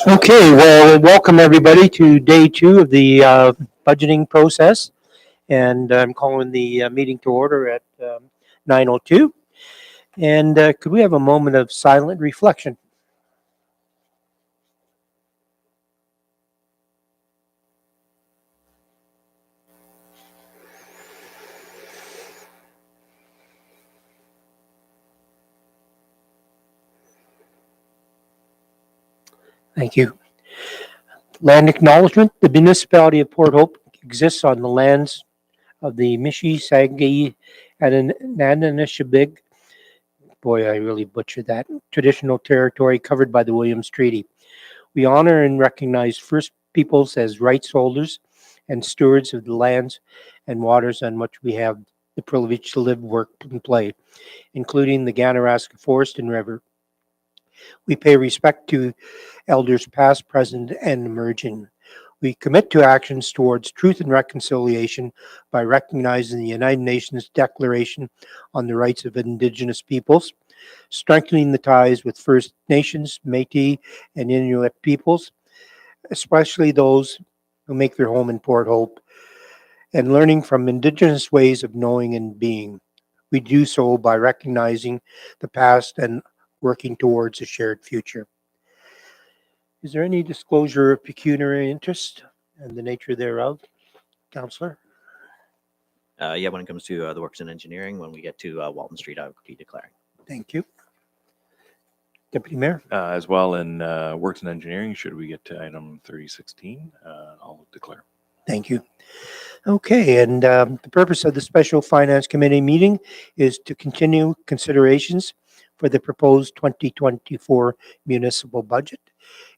Okay, well, welcome everybody to day two of the budgeting process, and I'm calling the meeting to order at 9:02. And could we have a moment of silent reflection? Thank you. Land acknowledgement. The municipality of Port Hope exists on the lands of the Mississauga and Anishinaabeg. Boy, I really butchered that. Traditional territory covered by the Williams Treaty. We honor and recognize First Peoples as rights holders and stewards of the lands and waters on which we have the privilege to live, work, and play, including the Ganaraska Forest and River. We pay respect to elders past, present, and emerging. We commit to actions towards truth and reconciliation by recognizing the United Nations Declaration on the Rights of Indigenous Peoples, strengthening the ties with First Nations, Métis, and Inuit peoples, especially those who make their home in Port Hope, and learning from Indigenous ways of knowing and being. We do so by recognizing the past and working towards a shared future. Is there any disclosure of pecuniary interest and the nature thereof, Councillor? Yeah, when it comes to the works in engineering, when we get to Walton Street, I will be declaring. Thank you. Deputy Mayor? As well in works and engineering, should we get to item 3016, I'll declare. Thank you. Okay, and the purpose of the Special Finance Committee meeting is to continue considerations for the proposed 2024 municipal budget.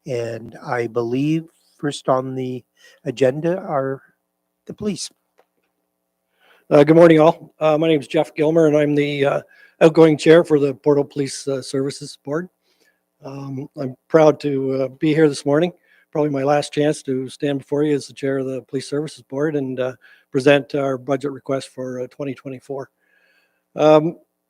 And I believe first on the agenda are the police. Good morning, all. My name is Jeff Gilmer, and I'm the outgoing chair for the Port Hope Police Services Board. I'm proud to be here this morning. Probably my last chance to stand before you as the chair of the Police Services Board and present our budget request for 2024.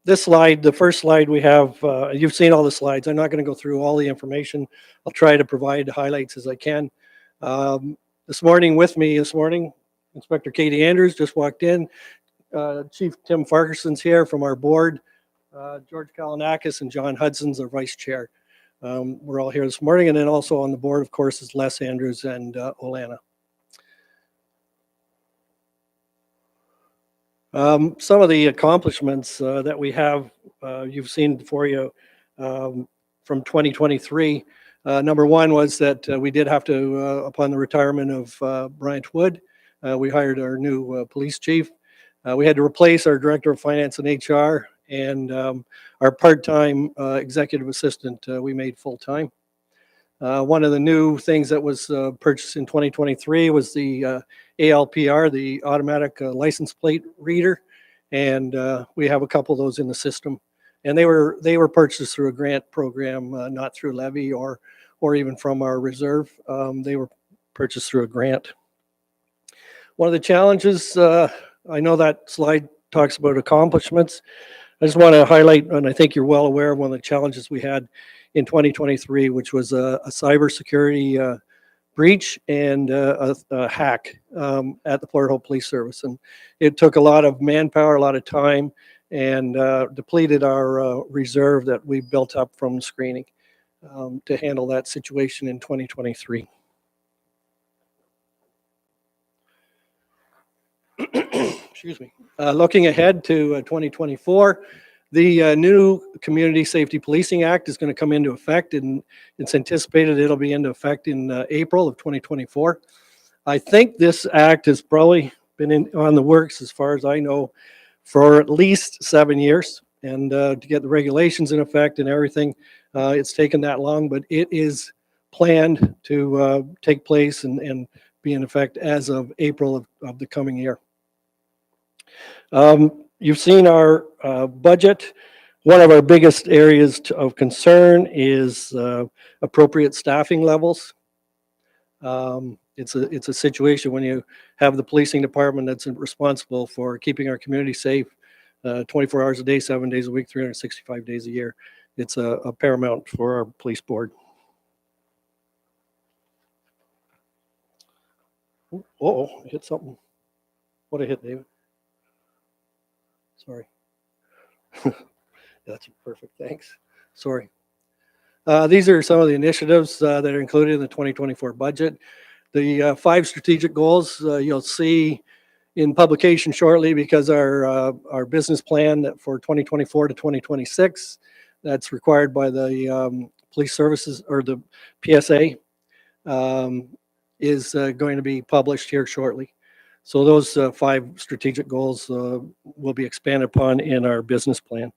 This slide, the first slide we have, you've seen all the slides. I'm not going to go through all the information. I'll try to provide highlights as I can. This morning, Inspector Katie Andrews just walked in. Chief Tim Farquharson's here from our board. George Kalinakis and John Hudson's our vice chair. We're all here this morning. And then also on the board, of course, is Les Andrews and Olana. Some of the accomplishments that we have, you've seen before you from 2023. Number one was that we did have to, upon the retirement of Bryant Wood, we hired our new police chief. We had to replace our director of finance and HR, and our part-time executive assistant we made full-time. One of the new things that was purchased in 2023 was the ALPR, the automatic license plate reader, and we have a couple of those in the system. And they were purchased through a grant program, not through levy or even from our reserve. They were purchased through a grant. One of the challenges, I know that slide talks about accomplishments. I just want to highlight, and I think you're well aware of one of the challenges we had in 2023, which was a cybersecurity breach and a hack at the Port Hope Police Service. And it took a lot of manpower, a lot of time, and depleted our reserve that we built up from screening to handle that situation in 2023. Excuse me. Looking ahead to 2024, the new Community Safety Policing Act is going to come into effect, and it's anticipated it'll be into effect in April of 2024. I think this act has probably been on the works, as far as I know, for at least 7 years. And to get the regulations in effect and everything, it's taken that long, but it is planned to take place and be in effect as of April of the coming year. You've seen our budget. One of our biggest areas of concern is appropriate staffing levels. It's a situation when you have the policing department that's responsible for keeping our community safe 24 hours a day, 7 days a week, 365 days a year. It's a paramount for our police board. Oh, I hit something. What I hit, David? Sorry. That's perfect. Thanks. Sorry. These are some of the initiatives that are included in the 2024 budget. The 5 strategic goals you'll see in publication shortly, because our business plan for 2024 to 2026, that's required by the police services or the PSA, is going to be published here shortly. So those 5 strategic goals will be expanded upon in our business plan.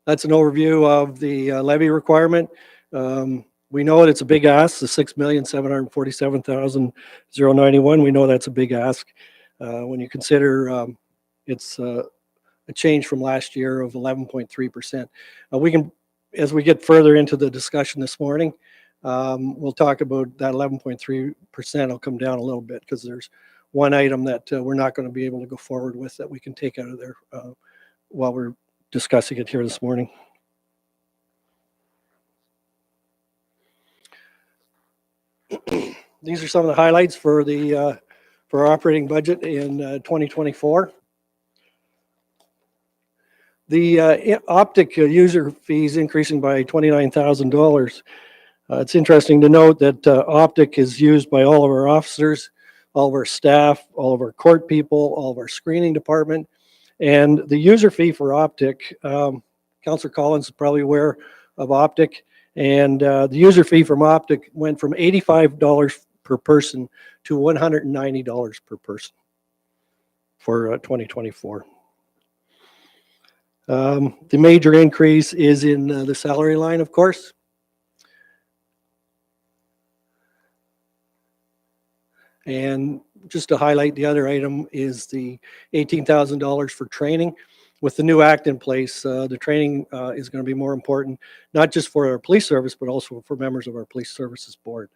That's an overview of the levy requirement. We know it's a big ask, the $6,747,091. We know that's a big ask when you consider it's a change from last year of 11.3%. We can, as we get further into the discussion this morning, we'll talk about that 11.3% will come down a little bit, because there's one item that we're not going to be able to go forward with that we can take out of there while we're discussing it here this morning. These are some of the highlights for the for our operating budget in 2024. The Optic user fees increasing by $29,000. It's interesting to note that Optic is used by all of our officers, all of our staff, all of our court people, all of our screening department. And the user fee for Optic, Councillor Collins is probably aware of Optic, and the user fee from Optic went from $85 per person to $190 per person for 2024. The major increase is in the salary line, of course. And just to highlight, the other item is the $18,000 for training. With the new act in place, the training is going to be more important, not just for our police service, but also for members of our police services board.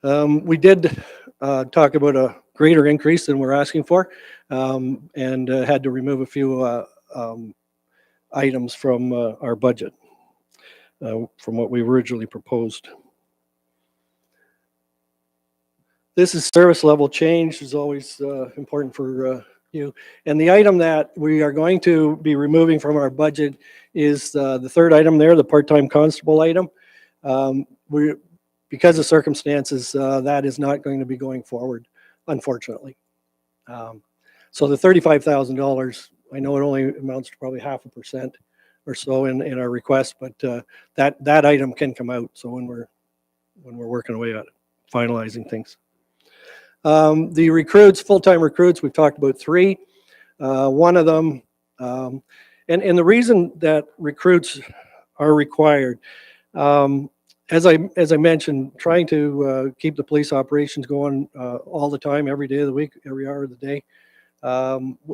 We did talk about a greater increase than we're asking for, and had to remove a few items from our budget from what we originally proposed. This is service level change, is always important for you. And the item that we are going to be removing from our budget is the third item there, the part-time constable item. Because of circumstances, that is not going to be going forward, unfortunately. So the $35,000, I know it only amounts to probably 0.5% or so in our request, but that item can come out. So when we're working away at it, finalizing things. The recruits, full-time recruits, we've talked about 3. One of them, and the reason that recruits are required, as I mentioned, trying to keep the police operations going all the time, every day of the week, every hour of the day,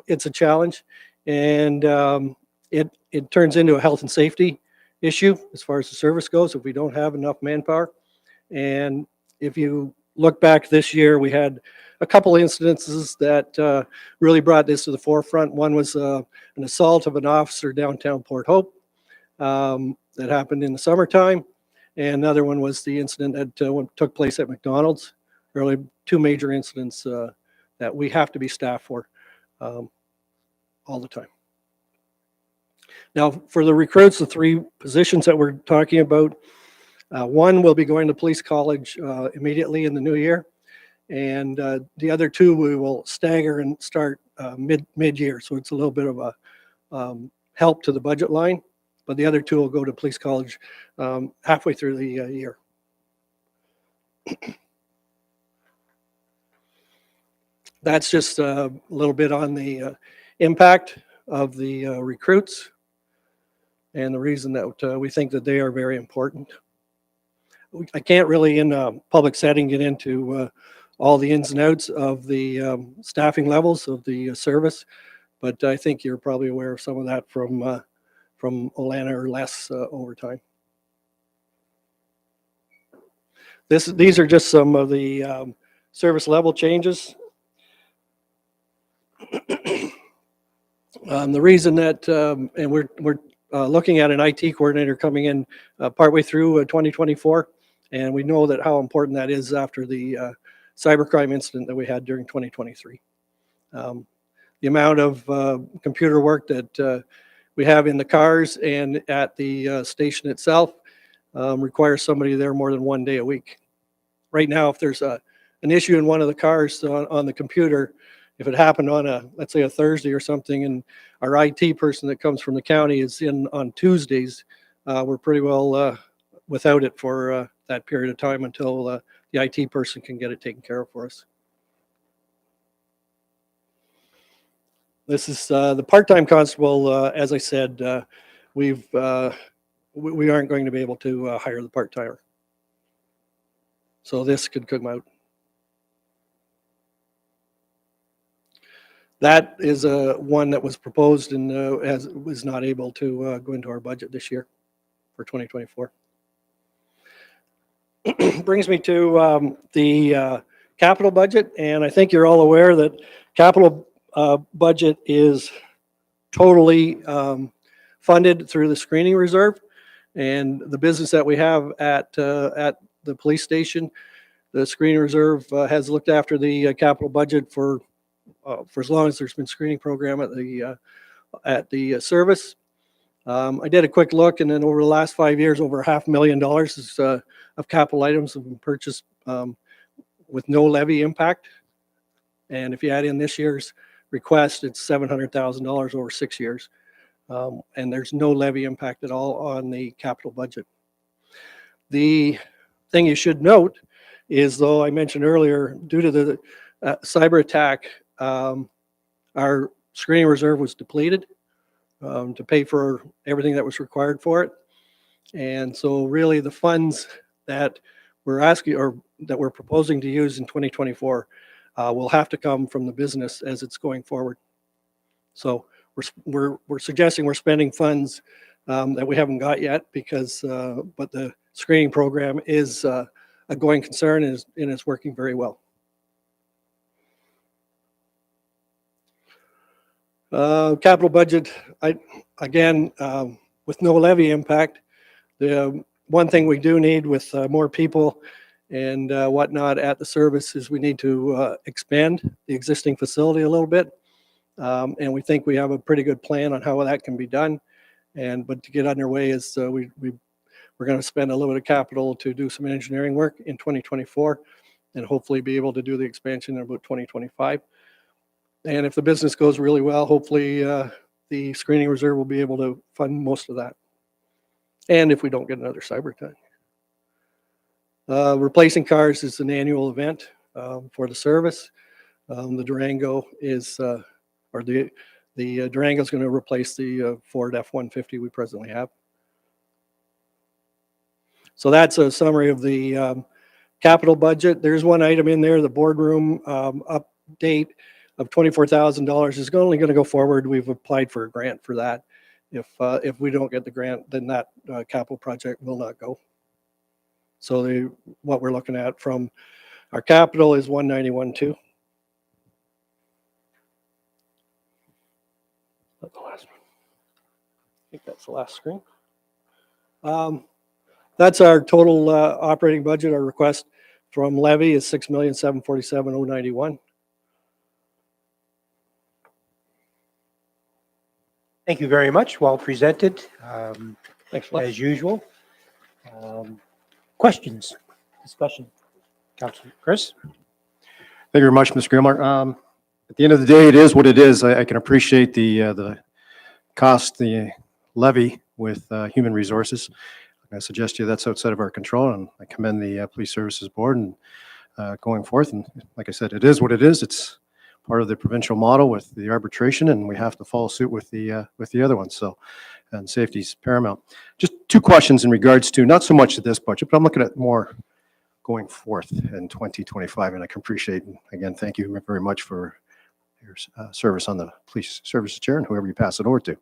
it's a challenge, and it turns into a health and safety issue as far as the service goes if we don't have enough manpower. And if you look back this year, we had a couple incidences that really brought this to the forefront. One was an assault of an officer downtown Port Hope that happened in the summertime. And another one was the incident that took place at McDonald's. Really 2 major incidents that we have to be staffed for all the time. Now, for the recruits, the 3 positions that we're talking about, one will be going to police college immediately in the new year, and the other 2 we will stagger and start mid-year. So it's a little bit of a help to the budget line, but the other 2 will go to police college halfway through the year. That's just a little bit on the impact of the recruits and the reason that we think that they are very important. I can't really in a public setting get into all the ins and outs of the staffing levels of the service, but I think you're probably aware of some of that from Olana or less overtime. These are just some of the service level changes. The reason that, and we're looking at an IT coordinator coming in partway through 2024. And we know that how important that is after the cybercrime incident that we had during 2023. The amount of computer work that we have in the cars and at the station itself requires somebody there more than 1 day a week. Right now, if there's an issue in one of the cars on the computer, if it happened on let's say a Thursday or something, and our IT person that comes from the county is in on Tuesdays, we're pretty well without it for that period of time until the IT person can get it taken care of for us. This is the part-time constable. As I said, we aren't going to be able to hire the part-timer. So this could come out. That is one that was proposed and was not able to go into our budget this year for 2024. Brings me to the capital budget, and I think you're all aware that capital budget is totally funded through the screening reserve, and the business that we have at the police station, the screening reserve has looked after the capital budget for as long as there's been screening program at the service. I did a quick look, and then over the last 5 years, over $500,000 of capital items have been purchased with no levy impact. And if you add in this year's request, it's $700,000 over 6 years. And there's no levy impact at all on the capital budget. The thing you should note is, though I mentioned earlier, due to the cyber attack, our screening reserve was depleted to pay for everything that was required for it. And so really the funds that we're asking, or that we're proposing to use in 2024 will have to come from the business as it's going forward. So we're suggesting we're spending funds that we haven't got yet because, but the screening program is a going concern and is working very well. Capital budget, again, with no levy impact. The one thing we do need with more people and whatnot at the service is we need to expand the existing facility a little bit. And we think we have a pretty good plan on how that can be done. But to get underway is we're going to spend a little bit of capital to do some engineering work in 2024 and hopefully be able to do the expansion in about 2025. And if the business goes really well, hopefully the screening reserve will be able to fund most of that. And if we don't get another cyber attack. Replacing cars is an annual event for the service. The Durango is, the Durango is going to replace the Ford F-150 we presently have. So that's a summary of the capital budget. There's one item in there, the boardroom update of $24,000 is only going to go forward. We've applied for a grant for that. If we don't get the grant, then that capital project will not go. So what we're looking at from our capital is 191.2. That's the last one. I think that's the last screen. That's our total operating budget. Our request from levy is $6,747,091. Thank you very much. Well presented, Thanks a lot. as usual. Questions, discussion? Councilor Chris? Thank you very much, Mr. Gilmore. At the end of the day, it is what it is. I can appreciate the cost, the levy with human resources. I suggest to you that's outside of our control, and I commend the Police Services Board and going forth. And like I said, it is what it is. It's part of the provincial model with the arbitration, and we have to follow suit with the other ones. So, and safety is paramount. Just two questions in regards to not so much to this budget, but I'm looking at more going forth in 2025. And I can appreciate, and again, thank you very much for your service on the Police Services Chair and whoever you pass it over to.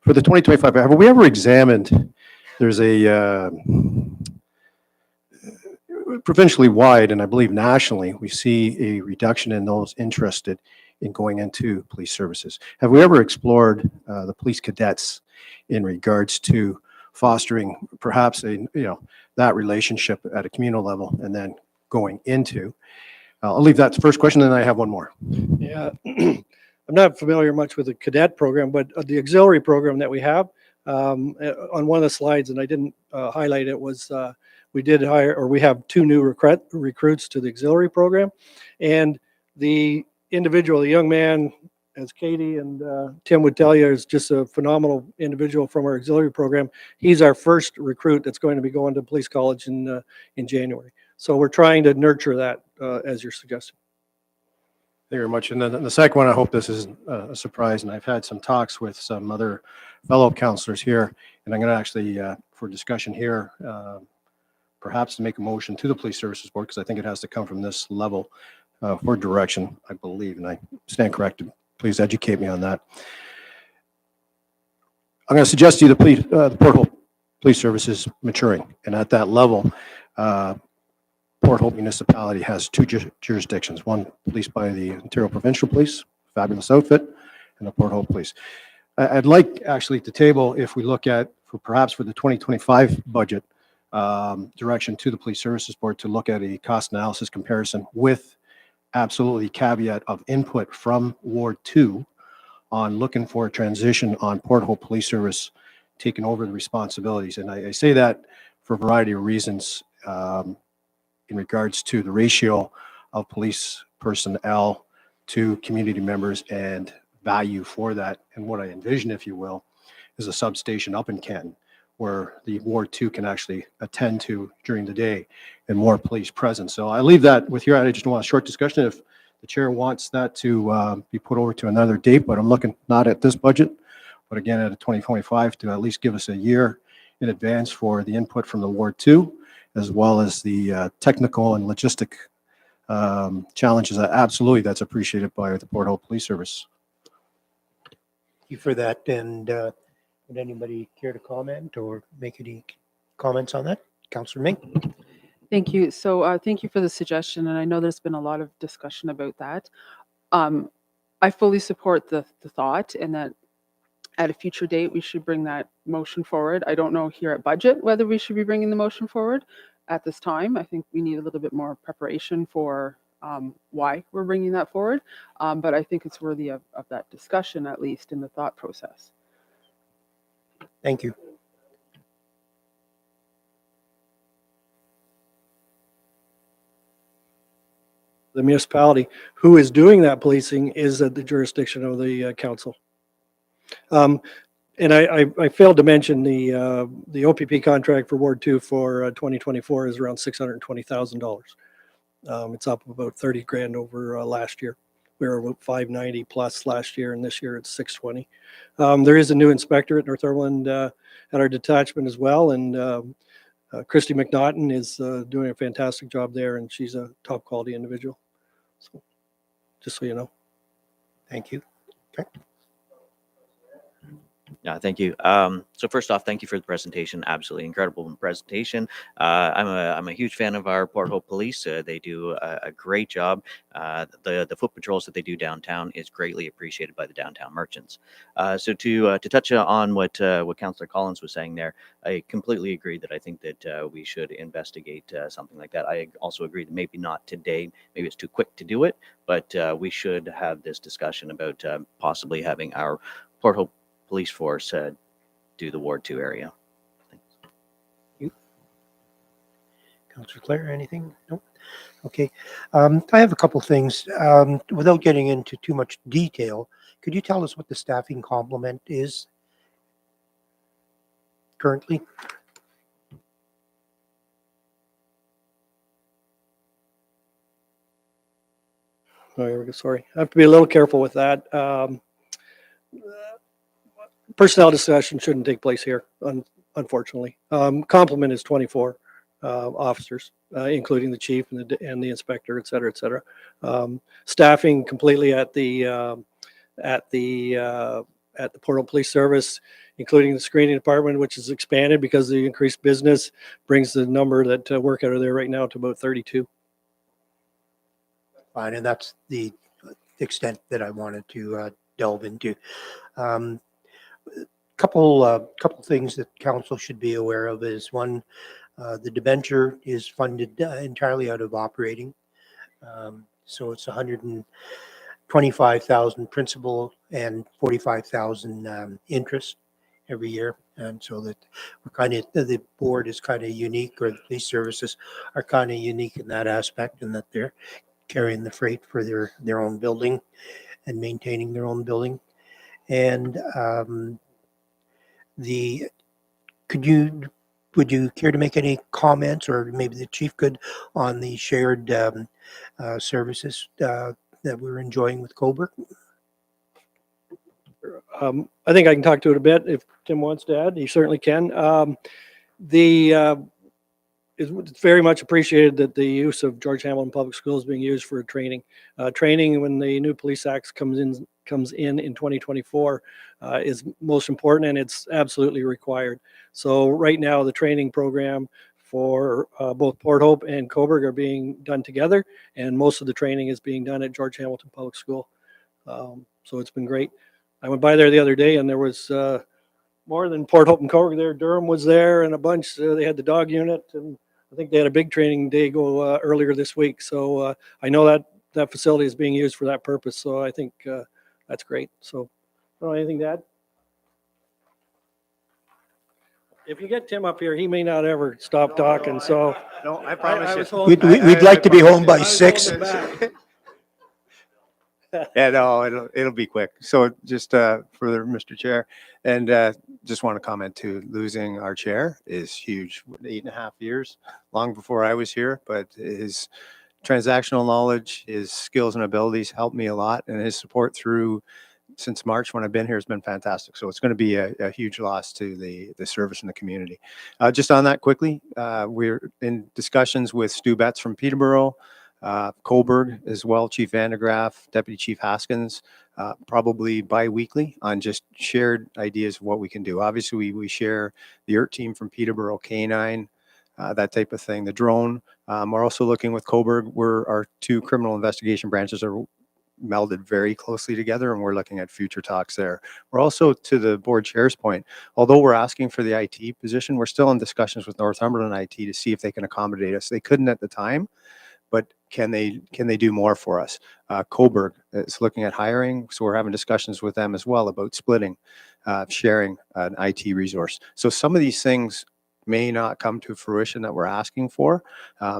For the 2025, have we ever examined? There's a provincially wide, and I believe nationally, we see a reduction in those interested in going into police services. Have we ever explored the police cadets in regards to fostering perhaps that relationship at a communal level and then going into. I'll leave that to first question, then I have one more. Yeah, I'm not familiar much with the cadet program, but the auxiliary program that we have, on one of the slides, and I didn't highlight it, was we did hire, or we have 2 new recruits to the auxiliary program. And the individual, the young man, as Katie and Tim would tell you, is just a phenomenal individual from our auxiliary program. He's our first recruit that's going to be going to police college in January. So we're trying to nurture that as you're suggesting. Thank you very much. And then the second one, I hope this isn't a surprise, and I've had some talks with some other fellow counselors here, and I'm going to actually, for discussion here, perhaps to make a motion to the Police Services Board, because I think it has to come from this level for direction, I believe, and I stand corrected. Please educate me on that. I'm going to suggest to you the Port Hope Police Services maturing, and at that level, Port Hope Municipality has 2 jurisdictions, one policed by the Ontario Provincial Police, fabulous outfit, and the Port Hope Police. I'd like actually to table, if we look at, perhaps for the 2025 budget, direction to the Police Services Board to look at a cost analysis comparison with absolutely caveat of input from Ward 2 on looking for a transition on Port Hope Police Service taking over the responsibilities. And I say that for a variety of reasons. In regards to the ratio of police personnel to community members and value for that. And what I envision, if you will, is a substation up in Canton where the Ward 2 can actually attend to during the day and more police presence. So I leave that with you. I just want a short discussion if the chair wants that to be put over to another date, but I'm looking not at this budget, but again at a 2025 to at least give us a year in advance for the input from the Ward 2, as well as the technical and logistic challenges. Absolutely, that's appreciated by the Port Hope Police Service. Thank you for that. And would anybody care to comment or make any comments on that? Councillor Ming? Thank you. So thank you for the suggestion. And I know there's been a lot of discussion about that. I fully support the thought, and that at a future date, we should bring that motion forward. I don't know here at budget whether we should be bringing the motion forward at this time. I think we need a little bit more preparation for why we're bringing that forward. But I think it's worthy of that discussion, at least in the thought process. Thank you. The municipality who is doing that policing is at the jurisdiction of the council. And I failed to mention the OPP contract for Ward 2 for 2024 is around $620,000. It's up about 30 grand over last year. We were about 590 plus last year, and this year it's 620. There is a new inspector at Northumberland at our detachment as well, and Christy McNaughton is doing a fantastic job there, and she's a top quality individual. So, just so you know. Thank you. Okay. Yeah, thank you. So first off, thank you for the presentation. Absolutely incredible presentation. I'm a huge fan of our Port Hope Police. They do a great job. The foot patrols that they do downtown is greatly appreciated by the downtown merchants. So to touch on what Councillor Collins was saying there, I completely agree that I think that we should investigate something like that. I also agree that maybe not today, maybe it's too quick to do it, but we should have this discussion about possibly having our Port Hope Police Force do the Ward 2 area. Councillor Clare, anything? No? Okay. I have a couple things. Without getting into too much detail, could you tell us what the staffing complement is currently? Oh, here we go. Sorry. I have to be a little careful with that. Personnel discussion shouldn't take place here, unfortunately. Complement is 24 officers, including the chief and the inspector, et cetera, et cetera. Staffing completely at the Port Hope Police Service, including the screening department, which is expanded because the increased business brings the number that work out of there right now to about 32. Fine, and that's the extent that I wanted to delve into. couple things that council should be aware of is one, the debenture is funded entirely out of operating. So it's 125,000 principal and 45,000 interest every year. And so that we're the board is kind of unique, or the police services are kind of unique in that aspect, and that they're carrying the freight for their own building and maintaining their own building. And would you care to make any comments, or maybe the chief could, on the shared services that we're enjoying with Coburg? I think I can talk to it a bit. If Tim wants to add, he certainly can. It's very much appreciated that the use of George Hamilton Public Schools is being used for training. Training when the new police act comes in 2024 is most important, and it's absolutely required. So right now, the training program for both Port Hope and Coburg are being done together, and most of the training is being done at George Hamilton Public School. So it's been great. I went by there the other day, and there was more than Port Hope and Coburg there. Durham was there, and a bunch. They had the dog unit, and I think they had a big training day go earlier this week. So I know that facility is being used for that purpose. So I think that's great. So, anything to add? If you get Tim up here, he may not ever stop talking. So No, I promise you. We'd like to be home by 6. Yeah, no, it'll be quick. So just further, Mr. Chair, and just want to comment too, losing our chair is huge. 8.5 years, long before I was here, but his transactional knowledge, his skills and abilities helped me a lot, and his support since March when I've been here has been fantastic. So it's going to be a huge loss to the service in the community. Just on that quickly, we're in discussions with Stu Betts from Peterborough, Coburg as well, Chief Vandegraff, Deputy Chief Haskins, probably bi-weekly on just shared ideas of what we can do. Obviously, we share the ERT team from Peterborough, K9, that type of thing, the drone. We're also looking with Coburg, where our two criminal investigation branches are melded very closely together, and we're looking at future talks there. We're also, to the board chair's point, although we're asking for the IT position, we're still in discussions with Northumberland IT to see if they can accommodate us. They couldn't at the time, but can they do more for us? Coburg is looking at hiring, so we're having discussions with them as well about splitting, sharing an IT resource. So some of these things may not come to fruition that we're asking for,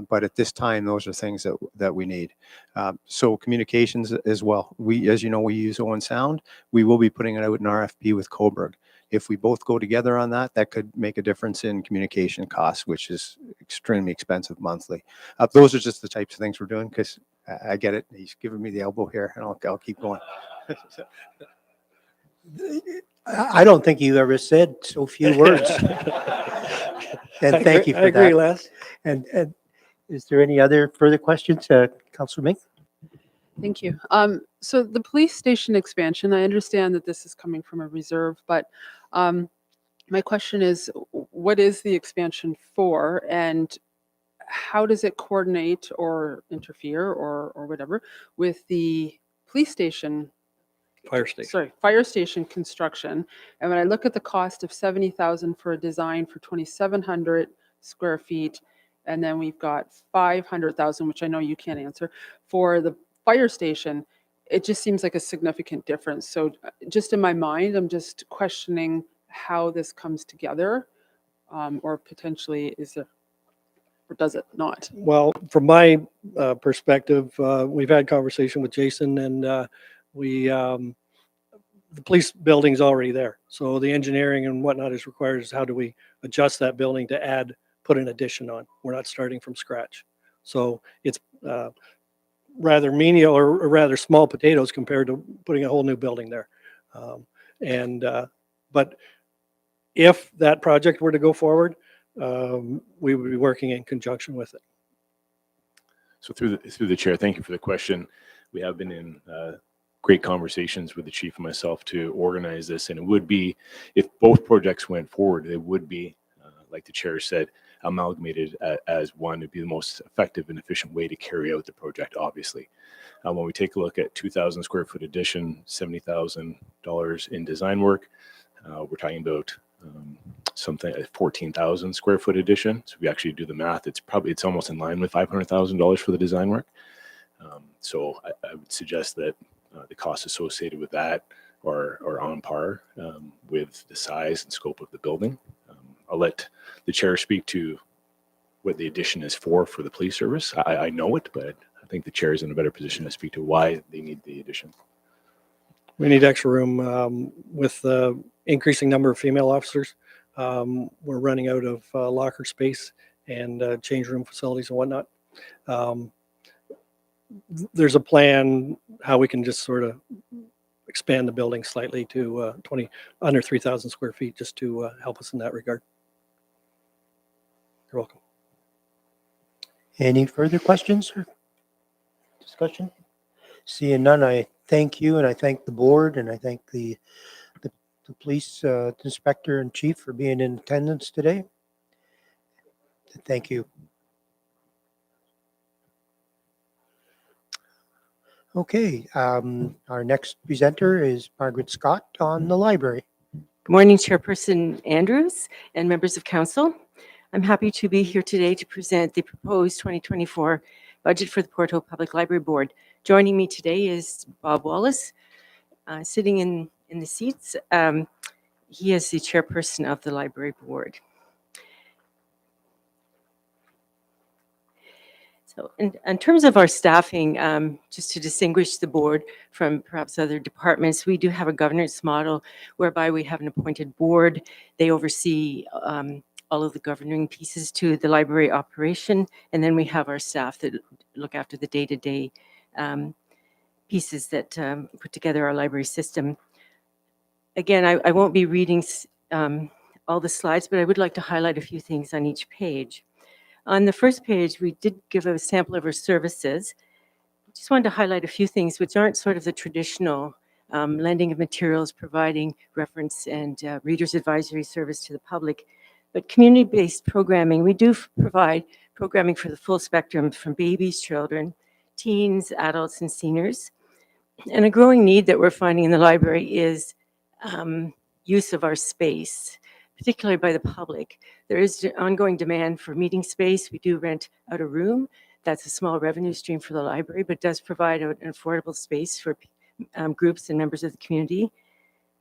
but at this time, those are things that we need. So communications as well. As you know, we use Owen Sound. We will be putting it out in RFP with Coburg. If we both go together on that, that could make a difference in communication costs, which is extremely expensive monthly. Those are just the types of things we're doing, because I get it. He's giving me the elbow here, and I'll keep going. I don't think you ever said so few words. And thank you for I agree, that. Les. And is there any other further questions, Councillor Mink? Thank you. So the police station expansion, I understand that this is coming from a reserve, but my question is, what is the expansion for, and how does it coordinate or interfere or whatever with the police station? Fire station construction. And when I look at the cost of 70,000 for a design for 2,700 square feet, and then we've got 500,000, which I know you can't answer, for the fire station, it just seems like a significant difference. So just in my mind, I'm just questioning how this comes together, or potentially is it, or does it not? Well, from my perspective, we've had conversation with Jason, and the police building's already there. So the engineering and whatnot is required is how do we adjust that building to put an addition on. We're not starting from scratch. So it's rather menial or rather small potatoes compared to putting a whole new building there. But if that project were to go forward, we would be working in conjunction with it. So through the chair, thank you for the question. We have been in great conversations with the chief and myself to organize this, and it would be, if both projects went forward, it would be, like the chair said, amalgamated as one. It'd be the most effective and efficient way to carry out the project, obviously. When we take a look at 2,000 square foot addition, $70,000 in design work, We're talking about something a 14,000 square foot addition. So if we actually do the math, it's almost in line with $500,000 for the design work. So I would suggest that the costs associated with that are on par with the size and scope of the building. I'll let the chair speak to what the addition is for the police service. I know it, but I think the chair is in a better position to speak to why they need the addition. We need extra room with the increasing number of female officers. We're running out of locker space and change room facilities and whatnot. There's a plan how we can just sort of expand the building slightly to under 3,000 square feet, just to help us in that regard. You're welcome. Any further questions or discussion? Seeing none, I thank you and I thank the board and I thank the police inspector and chief for being in attendance today. Thank you. Okay, our next presenter is Margaret Scott on the library. Good morning, Chairperson Andrews and members of council. I'm happy to be here today to present the proposed 2024 budget for the Port Hope Public Library Board. Joining me today is Bob Wallace, sitting in the seats. He is the chairperson of the library board. So in terms of our staffing, just to distinguish the board from perhaps other departments, we do have a governance model whereby we have an appointed board. They oversee all of the governing pieces to the library operation. And then we have our staff that look after the day-to-day pieces that put together our library system. Again, I won't be reading all the slides, but I would like to highlight a few things on each page. On the first page, we did give a sample of our services. Just wanted to highlight a few things which aren't sort of the traditional lending of materials, providing reference and readers advisory service to the public, but community-based programming. We do provide programming for the full spectrum from babies, children, teens, adults, and seniors. And a growing need that we're finding in the library is use of our space, particularly by the public. There is ongoing demand for meeting space. We do rent out a room. That's a small revenue stream for the library, but does provide an affordable space for groups and members of the community.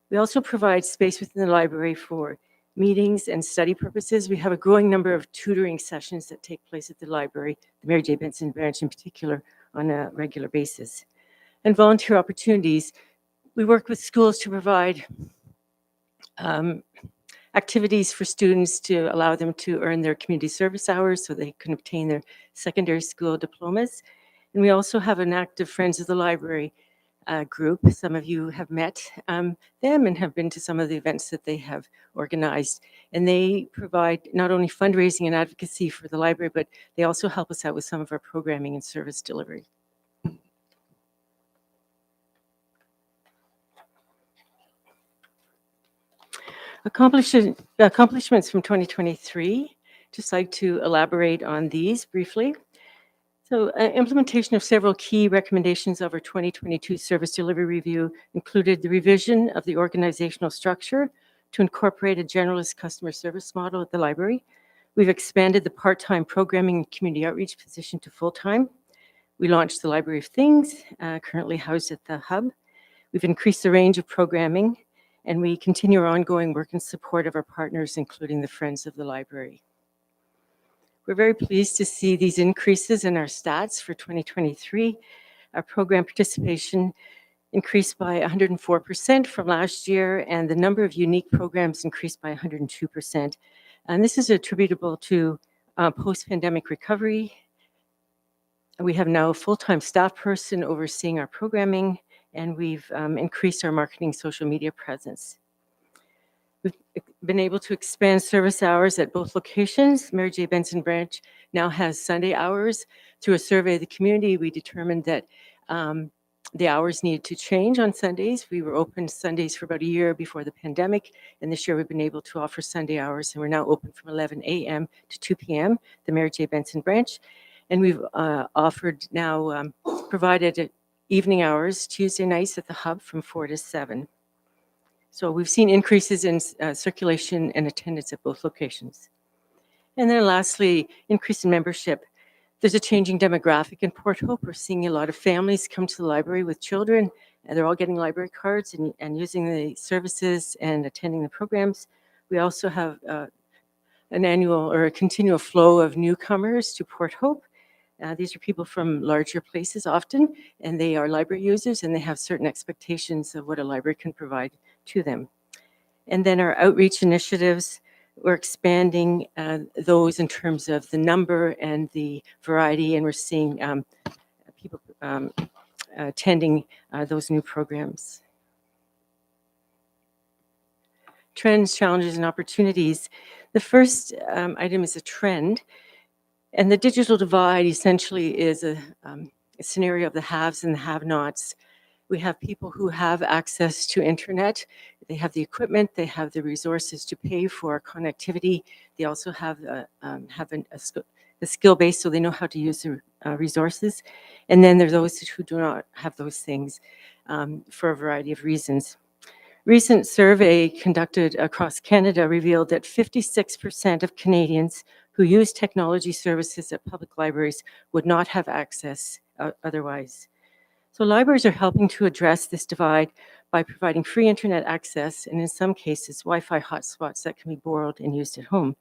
We also provide space within the library for meetings and study purposes. We have a growing number of tutoring sessions that take place at the library, the Mary J. Benson branch in particular, on a regular basis. And volunteer opportunities. We work with schools to provide activities for students to allow them to earn their community service hours so they can obtain their secondary school diplomas. And we also have an active Friends of the Library group. Some of you have met them and have been to some of the events that they have organized. And they provide not only fundraising and advocacy for the library, but they also help us out with some of our programming and service delivery. Accomplishments from 2023, just like to elaborate on these briefly. So implementation of several key recommendations of our 2022 service delivery review included the revision of the organizational structure to incorporate a generalist customer service model at the library. We've expanded the part-time programming and community outreach position to full-time. We launched the Library of Things, currently housed at the Hub. We've increased the range of programming, and we continue our ongoing work in support of our partners, including the Friends of the Library. We're very pleased to see these increases in our stats for 2023. Our program participation increased by 104% from last year, and the number of unique programs increased by 102%. And this is attributable to post-pandemic recovery. We have now a full-time staff person overseeing our programming, and we've increased our marketing social media presence. We've been able to expand service hours at both locations. Mary J. Benson branch now has Sunday hours. Through a survey of the community, we determined that the hours needed to change on Sundays. We were open Sundays for about a year before the pandemic, and this year we've been able to offer Sunday hours, and we're now open from 11 a.m. to 2 p.m., the Mary J. Benson branch. And we've provided evening hours, Tuesday nights at the Hub from 4 to 7. So we've seen increases in circulation and attendance at both locations. And then lastly, increase in membership. There's a changing demographic in Port Hope. We're seeing a lot of families come to the library with children, and they're all getting library cards and using the services and attending the programs. We also have an annual or a continual flow of newcomers to Port Hope. These are people from larger places often, and they are library users, and they have certain expectations of what a library can provide to them. And then our outreach initiatives, we're expanding those in terms of the number and the variety, and we're seeing people attending those new programs. Trends, challenges, and opportunities. The first item is a trend, and the digital divide essentially is a scenario of the haves and the have-nots. We have people who have access to internet. They have the equipment, they have the resources to pay for connectivity. They also have a skill base, so they know how to use the resources. And then there are those who do not have those things for a variety of reasons. Recent survey conducted across Canada revealed that 56% of Canadians who use technology services at public libraries would not have access otherwise. So libraries are helping to address this divide by providing free internet access and in some cases Wi-Fi hotspots that can be borrowed and used at home.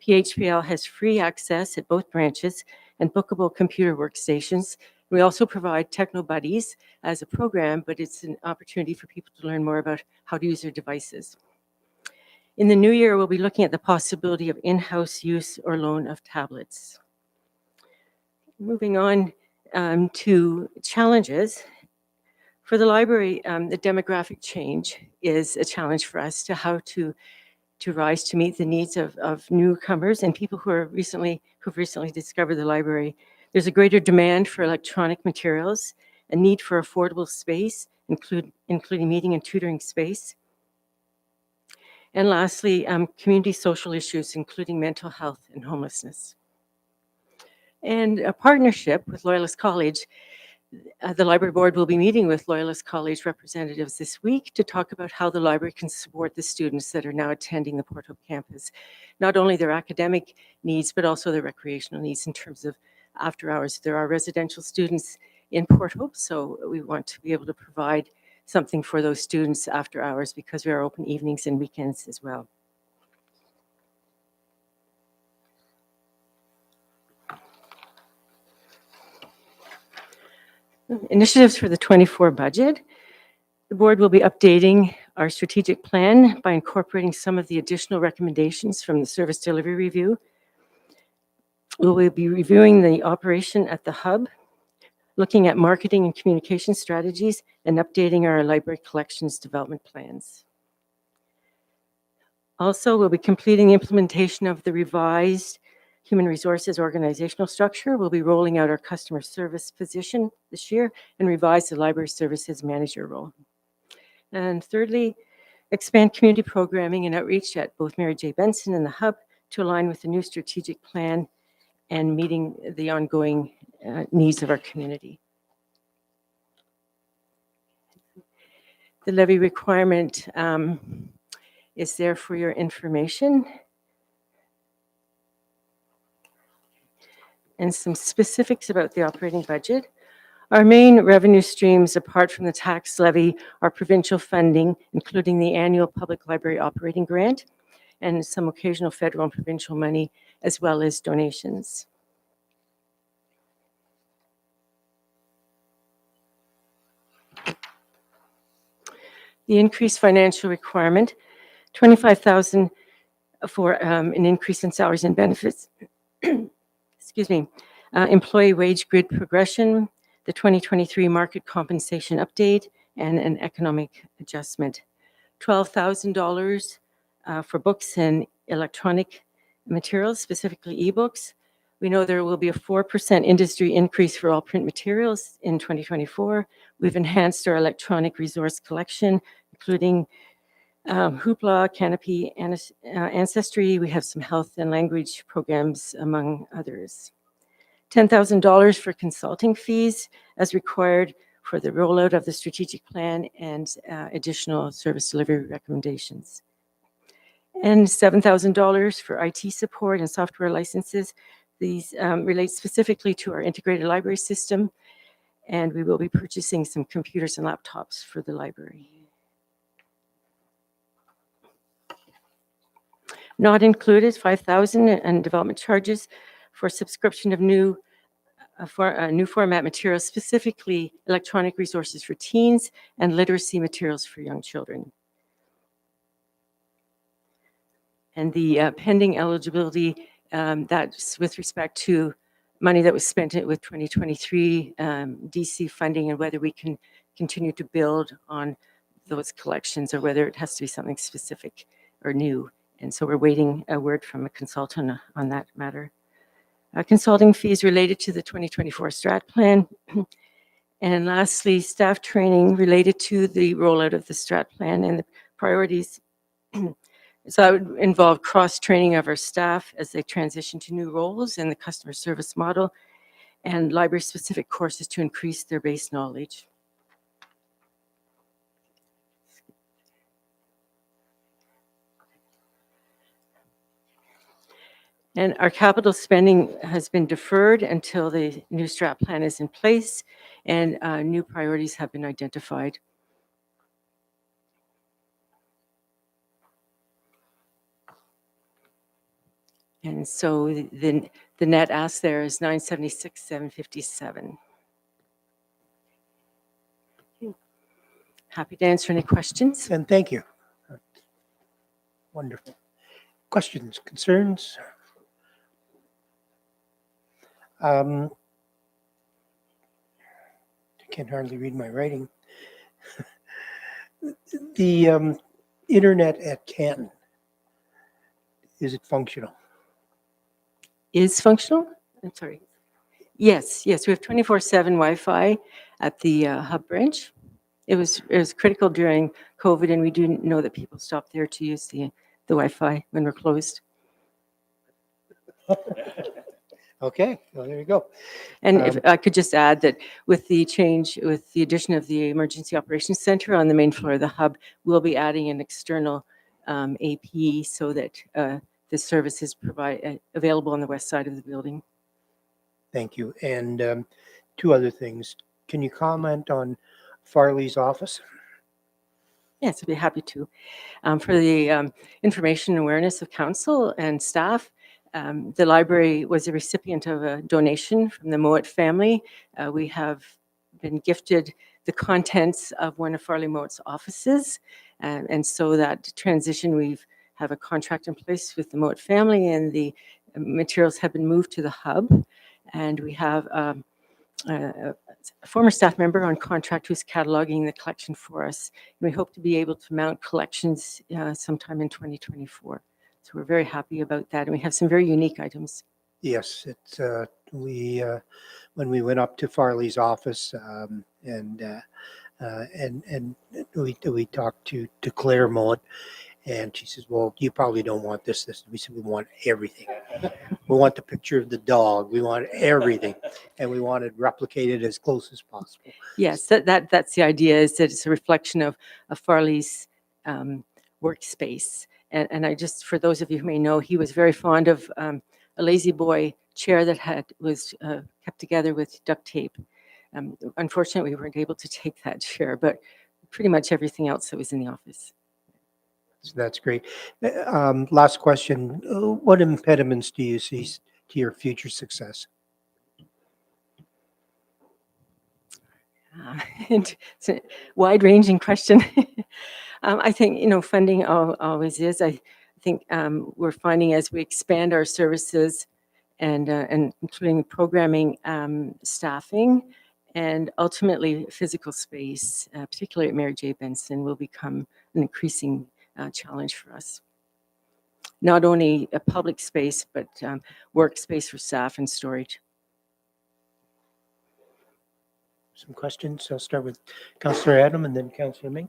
PHPL has free access at both branches and bookable computer workstations. We also provide Techno Buddies as a program, but it's an opportunity for people to learn more about how to use their devices. In the new year, we'll be looking at the possibility of in-house use or loan of tablets. Moving on to challenges. For the library, the demographic change is a challenge for us to how to rise to meet the needs of newcomers and people who've recently discovered the library. There's a greater demand for electronic materials, a need for affordable space, including meeting and tutoring space. And lastly, community social issues, including mental health and homelessness. And a partnership with Loyalist College, the library board will be meeting with Loyalist College representatives this week to talk about how the library can support the students that are now attending the Port Hope campus. Not only their academic needs, but also their recreational needs in terms of after hours. There are residential students in Port Hope, so we want to be able to provide something for those students after hours because we are open evenings and weekends as well. Initiatives for the 24 budget. The board will be updating our strategic plan by incorporating some of the additional recommendations from the service delivery review. We will be reviewing the operation at the hub, looking at marketing and communication strategies, and updating our library collections development plans. Also, we'll be completing the implementation of the revised human resources organizational structure. We'll be rolling out our customer service position this year and revise the library services manager role. And thirdly, expand community programming and outreach at both Mary J. Benson and the hub to align with the new strategic plan and meeting the ongoing needs of our community. The levy requirement is there for your information. And some specifics about the operating budget. Our main revenue streams, apart from the tax levy, are provincial funding, including the annual public library operating grant and some occasional federal and provincial money, as well as donations. The increased financial requirement, $25,000 for an increase in salaries and benefits. Excuse me, employee wage grid progression, the 2023 market compensation update, and an economic adjustment. $12,000 for books and electronic materials, specifically ebooks. We know there will be a 4% industry increase for all print materials in 2024. We've enhanced our electronic resource collection, including Hoopla, Canopy, and Ancestry. We have some health and language programs, among others. $10,000 for consulting fees as required for the rollout of the strategic plan and additional service delivery recommendations. And $7,000 for IT support and software licenses. These relate specifically to our integrated library system, and we will be purchasing some computers and laptops for the library. Not included, $5,000 and development charges for subscription of new format materials, specifically electronic resources for teens and literacy materials for young children. And the pending eligibility, that's with respect to money that was spent with 2023 DC funding, and whether we can continue to build on those collections or whether it has to be something specific or new. And so we're waiting a word from a consultant on that matter. Consulting fees related to the 2024 strat plan. And lastly, staff training related to the rollout of the strat plan and the priorities. So that would involve cross-training of our staff as they transition to new roles in the customer service model, and library-specific courses to increase their base knowledge. And our capital spending has been deferred until the new strat plan is in place and new priorities have been identified. And so the net ask there is 976,757. Happy to answer any questions. And thank you. Wonderful. Questions, concerns? I can hardly read my writing. The internet at Canton, is it functional? Is functional? I'm sorry. Yes, we have 24/7 Wi-Fi at the hub branch. It was critical during COVID, and we do know that people stopped there to use the Wi-Fi when we're closed. Okay, well, there you go. And if I could just add that with the change, with the addition of the Emergency Operations Center on the main floor of the hub, we'll be adding an external AP so that the service is available on the west side of the building. Thank you. And two other things. Can you comment on Farley's office? Yes, I'd be happy to. For the information and awareness of council and staff, the library was a recipient of a donation from the Mowat family. We have been gifted the contents of one of Farley Mowat's offices. And so that transition, we've have a contract in place with the Mowat family, and the materials have been moved to the hub. And we have a former staff member on contract who's cataloging the collection for us. And we hope to be able to mount collections sometime in 2024. So we're very happy about that. And we have some very unique items. Yes, it's when we went up to Farley's office and we talked to Claire Mowat, and she says, "Well, you probably don't want this." We said, "We want everything. We want the picture of the dog. We want everything, and we want it replicated as close as possible." Yes, that's the idea. Is that it's a reflection of Farley's workspace. And I just, for those of you who may know, he was very fond of a Lazy Boy chair that was kept together with duct tape. Unfortunately, we weren't able to take that chair, but pretty much everything else that was in the office. So that's great. Last question. What impediments do you see to your future success? And it's a wide-ranging question. I think, funding always is. I think we're finding as we expand our services and including programming, staffing, and ultimately physical space, particularly at Mary J. Benson, will become an increasing challenge for us. Not only a public space, but workspace for staff and storage. Some questions. I'll start with Councillor Adam and then Councillor Ming.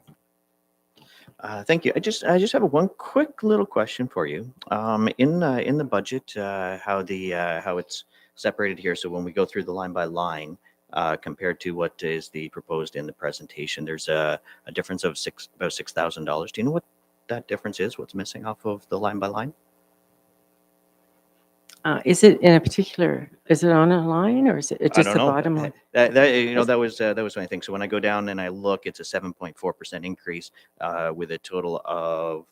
Thank you. I just have one quick little question for you. In the budget, how it's separated here. So when we go through the line by line, compared to what is the proposed in the presentation. There's a difference of about $6,000. Do you know what that difference is? What's missing off of the line by line? Is it in a particular, is it on a line or is it I just don't the know. bottom line? That was my thing. So when I go down and I look, it's a 7.4% increase with a total of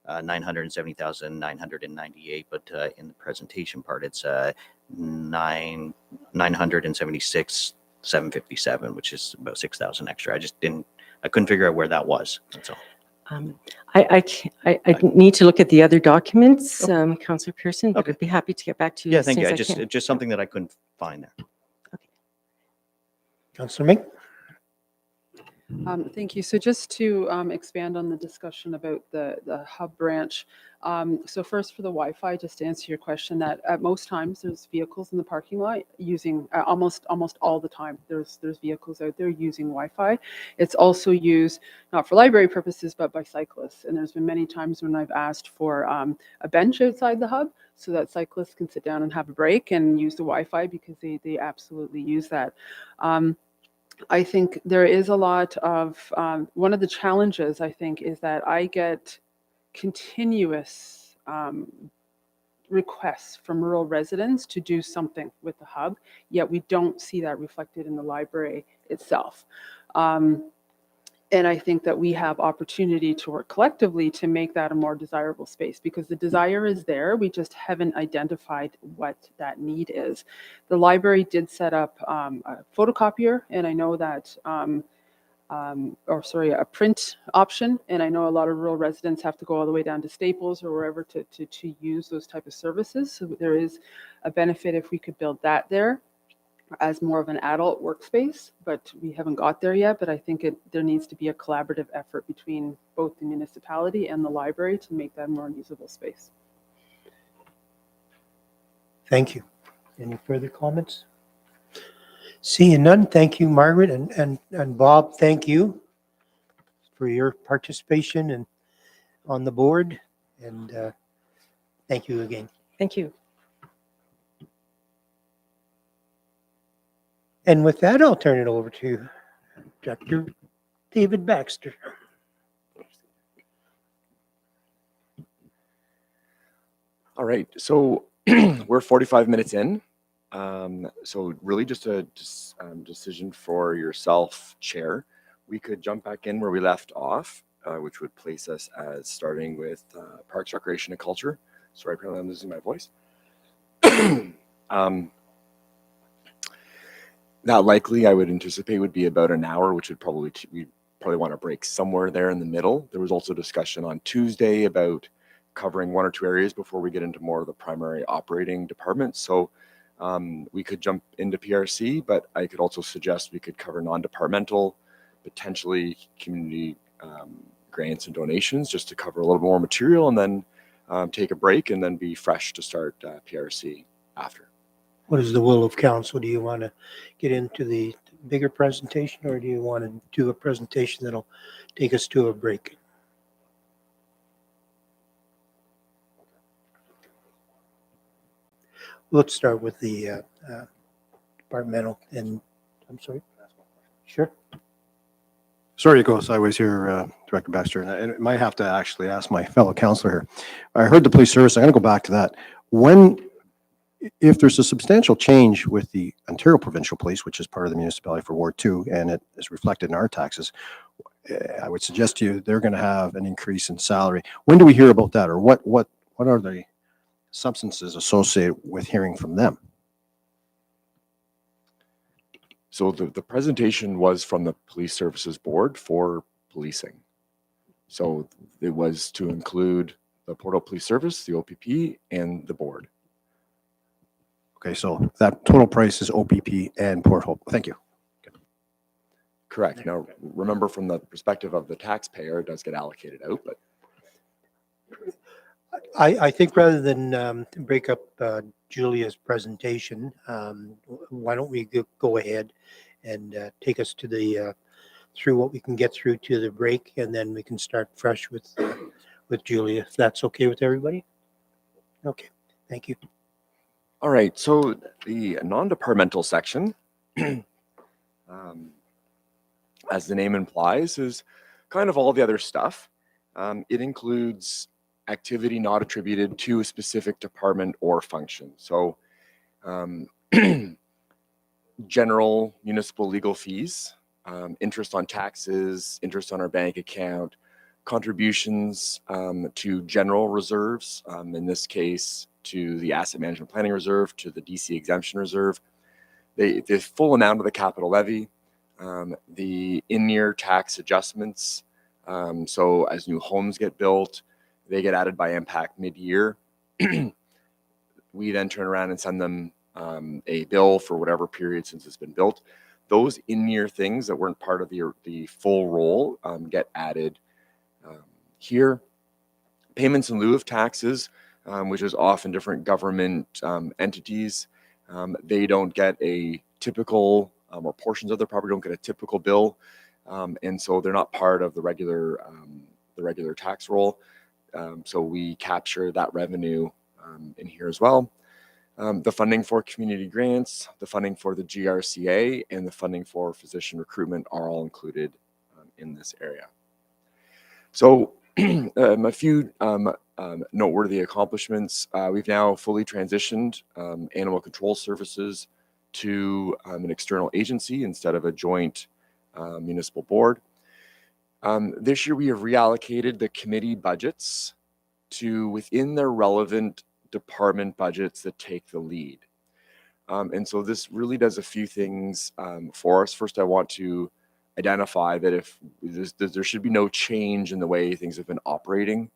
970,998. But in the presentation part, it's 976,757, which is about 6,000 extra. I couldn't figure out where that was. That's all. I need to look at the other documents, Councillor Pearson, but Okay. I'd be happy to get back to you Yeah, as thank soon you. as I can. Just something that I couldn't find there. Councillor Mink? Thank you. So just to expand on the discussion about the hub branch. So first for the Wi-Fi, just to answer your question, that at most times there's vehicles in the parking lot using almost all the time. There's vehicles out there using Wi-Fi. It's also used not for library purposes, but by cyclists. And there's been many times when I've asked for a bench outside the hub so that cyclists can sit down and have a break and use the Wi-Fi because they absolutely use that. I think there is a lot of, one of the challenges I think is that I get continuous requests from rural residents to do something with the hub, yet we don't see that reflected in the library itself. And I think that we have opportunity to work collectively to make that a more desirable space because the desire is there. We just haven't identified what that need is. The library did set up a photocopier, and I know that, a print option. And I know a lot of rural residents have to go all the way down to Staples or wherever to use those type of services. So there is a benefit if we could build that there as more of an adult workspace, but we haven't got there yet. But I think there needs to be a collaborative effort between both the municipality and the library to make that a more usable space. Thank you. Any further comments? Seeing none, thank you, Margaret, and Bob, thank you for your participation and on the board, and thank you again. Thank you. And with that, I'll turn it over to Dr. David Baxter. All right, so we're 45 minutes in. So really just a decision for yourself, Chair. We could jump back in where we left off, which would place us as starting with Parks, Recreation, and Culture. Sorry, apparently I'm losing my voice. That likely I would anticipate would be about an hour, which would we'd probably want to break somewhere there in the middle. There was also discussion on Tuesday about covering one or two areas before we get into more of the primary operating departments. So we could jump into PRC, but I could also suggest we could cover non-departmental, potentially community grants and donations, just to cover a little more material, and then take a break and then be fresh to start PRC after. What is the will of council? Do you want to get into the bigger presentation, or do you want to do a presentation that'll take us to a break? Let's start with the departmental, and I'm sorry. Sure. Sorry to go sideways here, Director Baxter, and I might have to actually ask my fellow councillor here. I heard the police service. I'm going to go back to that. If there's a substantial change with the Ontario Provincial Police, which is part of the municipality for Ward 2, and it is reflected in our taxes, I would suggest to you they're going to have an increase in salary. When do we hear about that, or what are the substances associated with hearing from them? So the presentation was from the Police Services Board for policing. So it was to include the Port Hope Police Service, the OPP, and the board. Okay, so that total price is OPP and Port Hope. Thank you. Correct. Now, remember, from the perspective of the taxpayer, it does get allocated out, but I think rather than break up Julia's presentation, why don't we go ahead and take us to the through what we can get through to the break, and then we can start fresh with Julia, if that's okay with everybody. Okay, thank you. all right. So the non-departmental section as the name implies, is kind of all the other stuff. It includes activity not attributed to a specific department or function. So general municipal legal fees, interest on taxes, interest on our bank account, contributions to general reserves, in this case, to the Asset Management Planning Reserve, to the DC Exemption Reserve, the full amount of the capital levy, the in-year tax adjustments. So as new homes get built, they get added by impact mid-year. We then turn around and send them a bill for whatever period since it's been built. Those in-year things that weren't part of the full roll get added here. Payments in lieu of taxes, which is often different government entities, they don't get a typical, or portions of their property don't get a typical bill, and so they're not part of the regular tax roll. So we capture that revenue in here as well. The funding for community grants, the funding for the GRCA, and the funding for physician recruitment are all included in this area. So a few noteworthy accomplishments. We've now fully transitioned animal control services to an external agency instead of a joint municipal board. This year we have reallocated the committee budgets to within their relevant department budgets that take the lead. And so this really does a few things for us. First, I want to identify that if there should be no change in the way things have been operating,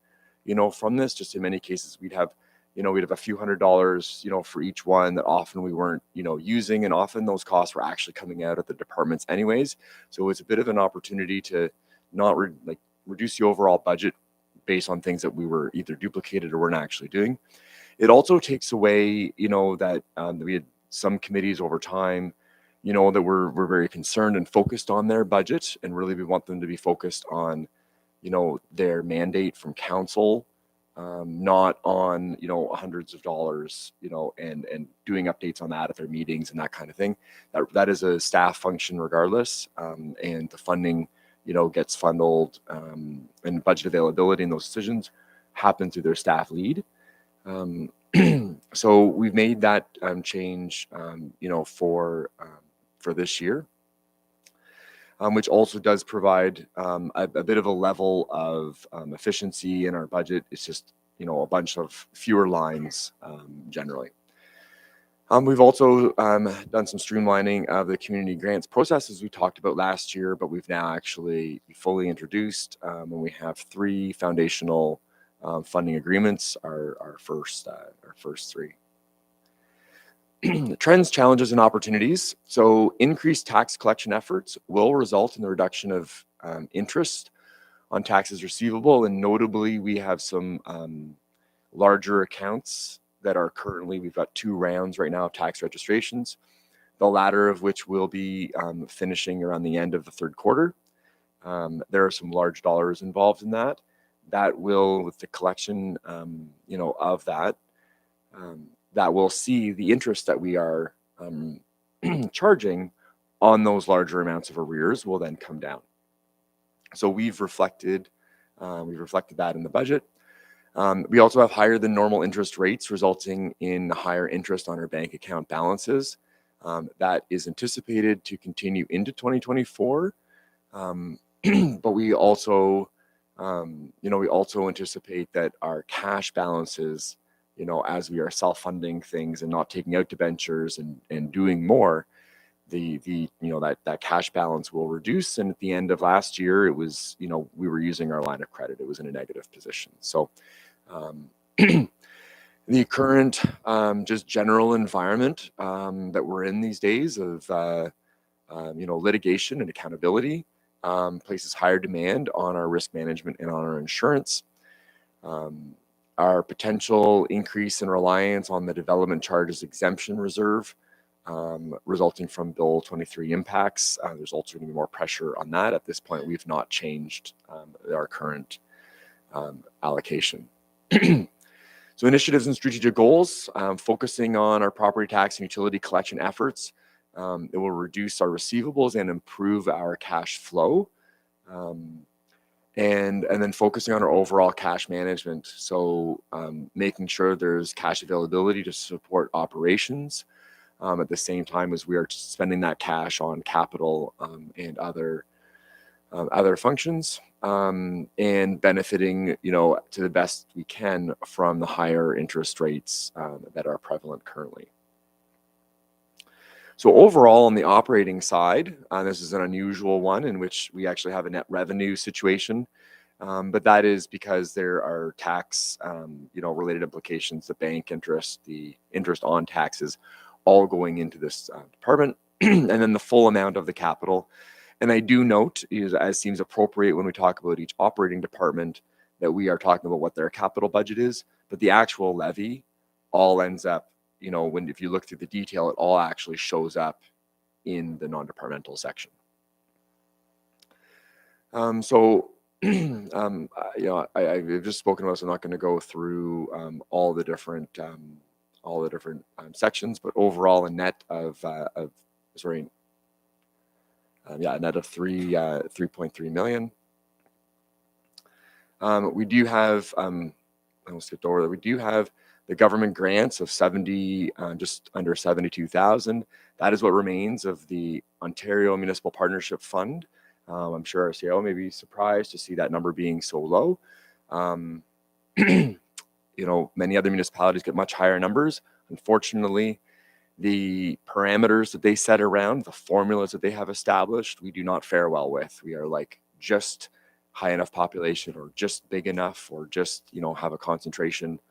from this. Just in many cases, we'd have a few $100s, for each one that often we weren't, using, and often those costs were actually coming out of the departments anyways. So it's a bit of an opportunity to not reduce the overall budget based on things that we were either duplicated or weren't actually doing. It also takes away, that we had some committees over time, that we're very concerned and focused on their budget, and really we want them to be focused on, their mandate from council, not on, hundreds of dollars, and doing updates on that at their meetings and that kind of thing. That is a staff function regardless, and the funding, gets funneled, and budget availability and those decisions happen through their staff lead. So we've made that change, for this year, which also does provide a bit of a level of efficiency in our budget. It's just, a bunch of fewer lines generally. We've also done some streamlining of the community grants process, as we talked about last year, but we've now actually fully introduced, and we have 3 foundational funding agreements, our first 3. Trends, challenges, and opportunities. So increased tax collection efforts will result in the reduction of interest on taxes receivable, and notably we have some larger accounts that are currently, we've got 2 rounds right now of tax registrations, the latter of which will be finishing around the end of the 3rd quarter. There are some large dollars involved in that. That will, with the collection, of that, that will see the interest that we are charging on those larger amounts of arrears will then come down. So we've reflected that in the budget. We also have higher than normal interest rates, resulting in higher interest on our bank account balances. That is anticipated to continue into 2024. But we also, anticipate that our cash balances, as we are self-funding things and not taking out debentures and doing more, that cash balance will reduce. And at the end of last year, it was, we were using our line of credit. It was in a negative position. So the current just general environment that we're in these days of litigation and accountability places higher demand on our risk management and on our insurance. Our potential increase in reliance on the development charges exemption reserve resulting from Bill 23 impacts. There's also going to be more pressure on that. At this point, we've not changed our current allocation. So initiatives and strategic goals, focusing on our property tax and utility collection efforts. It will reduce our receivables and improve our cash flow. And then focusing on our overall cash management. So making sure there's cash availability to support operations at the same time as we are spending that cash on capital and other functions, and benefiting, to the best we can from the higher interest rates that are prevalent currently. So overall, on the operating side, this is an unusual one in which we actually have a net revenue situation, but that is because there are tax, related implications, the bank interest, the interest on taxes, all going into this department, and then the full amount of the capital. And I do note, as seems appropriate when we talk about each operating department, that we are talking about what their capital budget is, but the actual levy all ends up, if you look through the detail, it all actually shows up in the non-departmental section. I've just spoken about, so I'm not going to go through all the different sections, but overall a net of a net of 3.3 million. We do have, I almost skipped over that. We do have the government grants of just under 72,000. That is what remains of the Ontario Municipal Partnership Fund. I'm sure our CEO may be surprised to see that number being so low. Many other municipalities get much higher numbers. Unfortunately, the parameters that they set around, the formulas that they have established, we do not fare well with. We are like just high enough population, or just big enough, or just, have a concentration.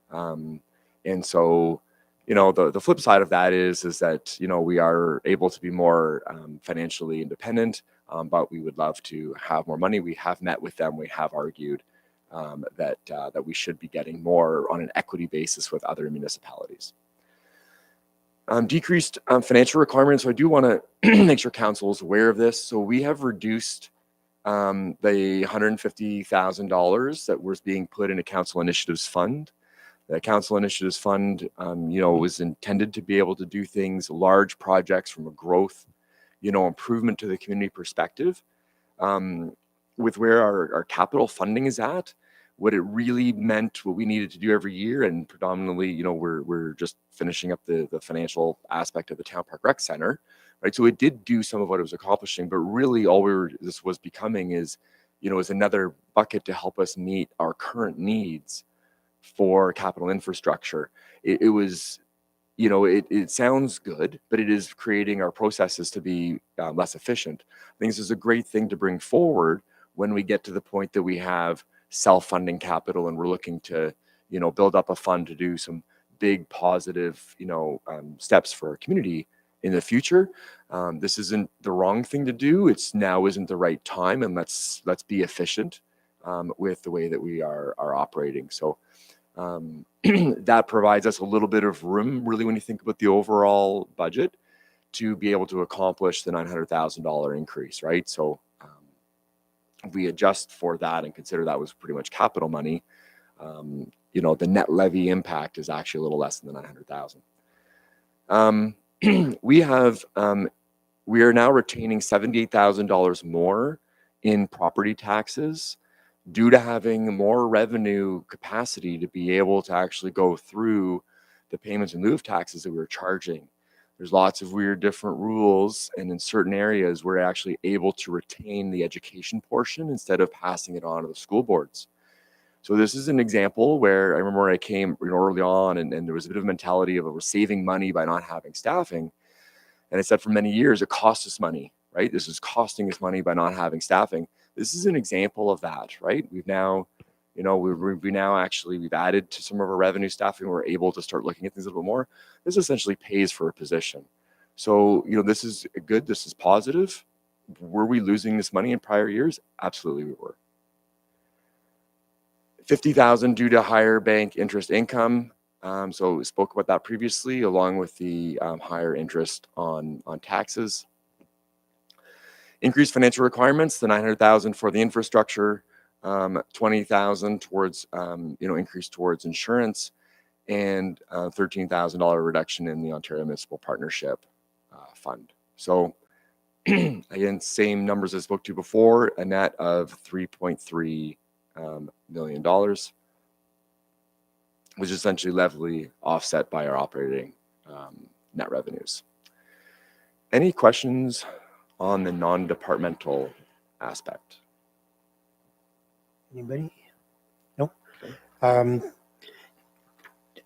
And so, the flip side of that is that, we are able to be more financially independent, but we would love to have more money. We have met with them. We have argued that we should be getting more on an equity basis with other municipalities. Decreased financial requirements. So I do want to make sure council is aware of this. So we have reduced the $150,000 that was being put in a council initiatives fund. The council initiatives fund, was intended to be able to do things, large projects from a growth, improvement to the community perspective. With where our capital funding is at, what it really meant, what we needed to do every year, and predominantly, we're just finishing up the financial aspect of the Town Park Rec Center, right? So it did do some of what it was accomplishing, but really this was becoming is another bucket to help us meet our current needs for capital infrastructure. It was, it sounds good, but it is creating our processes to be less efficient. I think this is a great thing to bring forward when we get to the point that we have self-funding capital and we're looking to, build up a fund to do some big positive, steps for our community in the future. This isn't the wrong thing to do. Now isn't the right time, and let's be efficient with the way that we are operating. So that provides us a little bit of room, really, when you think about the overall budget, to be able to accomplish the $900,000 increase, right? So if we adjust for that and consider that was pretty much capital money, the net levy impact is actually a little less than the $900,000. We are now retaining $78,000 more in property taxes due to having more revenue capacity to be able to actually go through the payments in lieu of taxes that we were charging. There's lots of weird different rules, and in certain areas we're actually able to retain the education portion instead of passing it on to the school boards. So this is an example where I remember I came early on, and there was a bit of a mentality of we're saving money by not having staffing. And I said for many years, it costs us money, right? This is costing us money by not having staffing. This is an example of that, right? We've now, we've added to some of our revenue staffing. We're able to start looking at things a little bit more. This essentially pays for a position. So, this is good. This is positive. Were we losing this money in prior years? Absolutely we were. 50,000 due to higher bank interest income. So we spoke about that previously, along with the higher interest on taxes. Increased financial requirements, the 900,000 for the infrastructure, 20,000 towards, increase towards insurance, and $13,000 reduction in the Ontario Municipal Partnership fund. So again, same numbers I spoke to before, a net of $3.3 million, which is essentially levelly offset by our operating net revenues. Any questions on the non-departmental aspect? Anybody? No?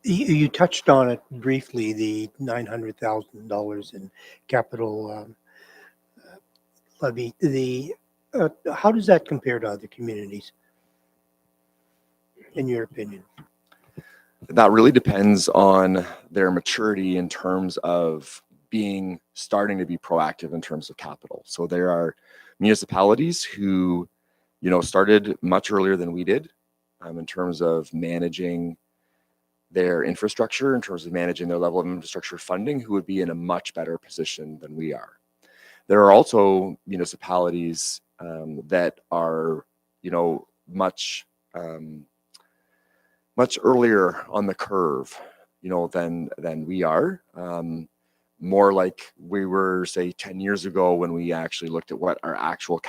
You touched on it briefly, the $900,000 in capital levy. How does that compare to other communities, in your opinion? That really depends on their maturity in terms of starting to be proactive in terms of capital. So there are municipalities who, started much earlier than we did in terms of managing their infrastructure, in terms of managing their level of infrastructure funding, who would be in a much better position than we are. There are also municipalities that are, much earlier on the curve, than we are. More like we were, say, 10 years ago when we actually looked at what our actual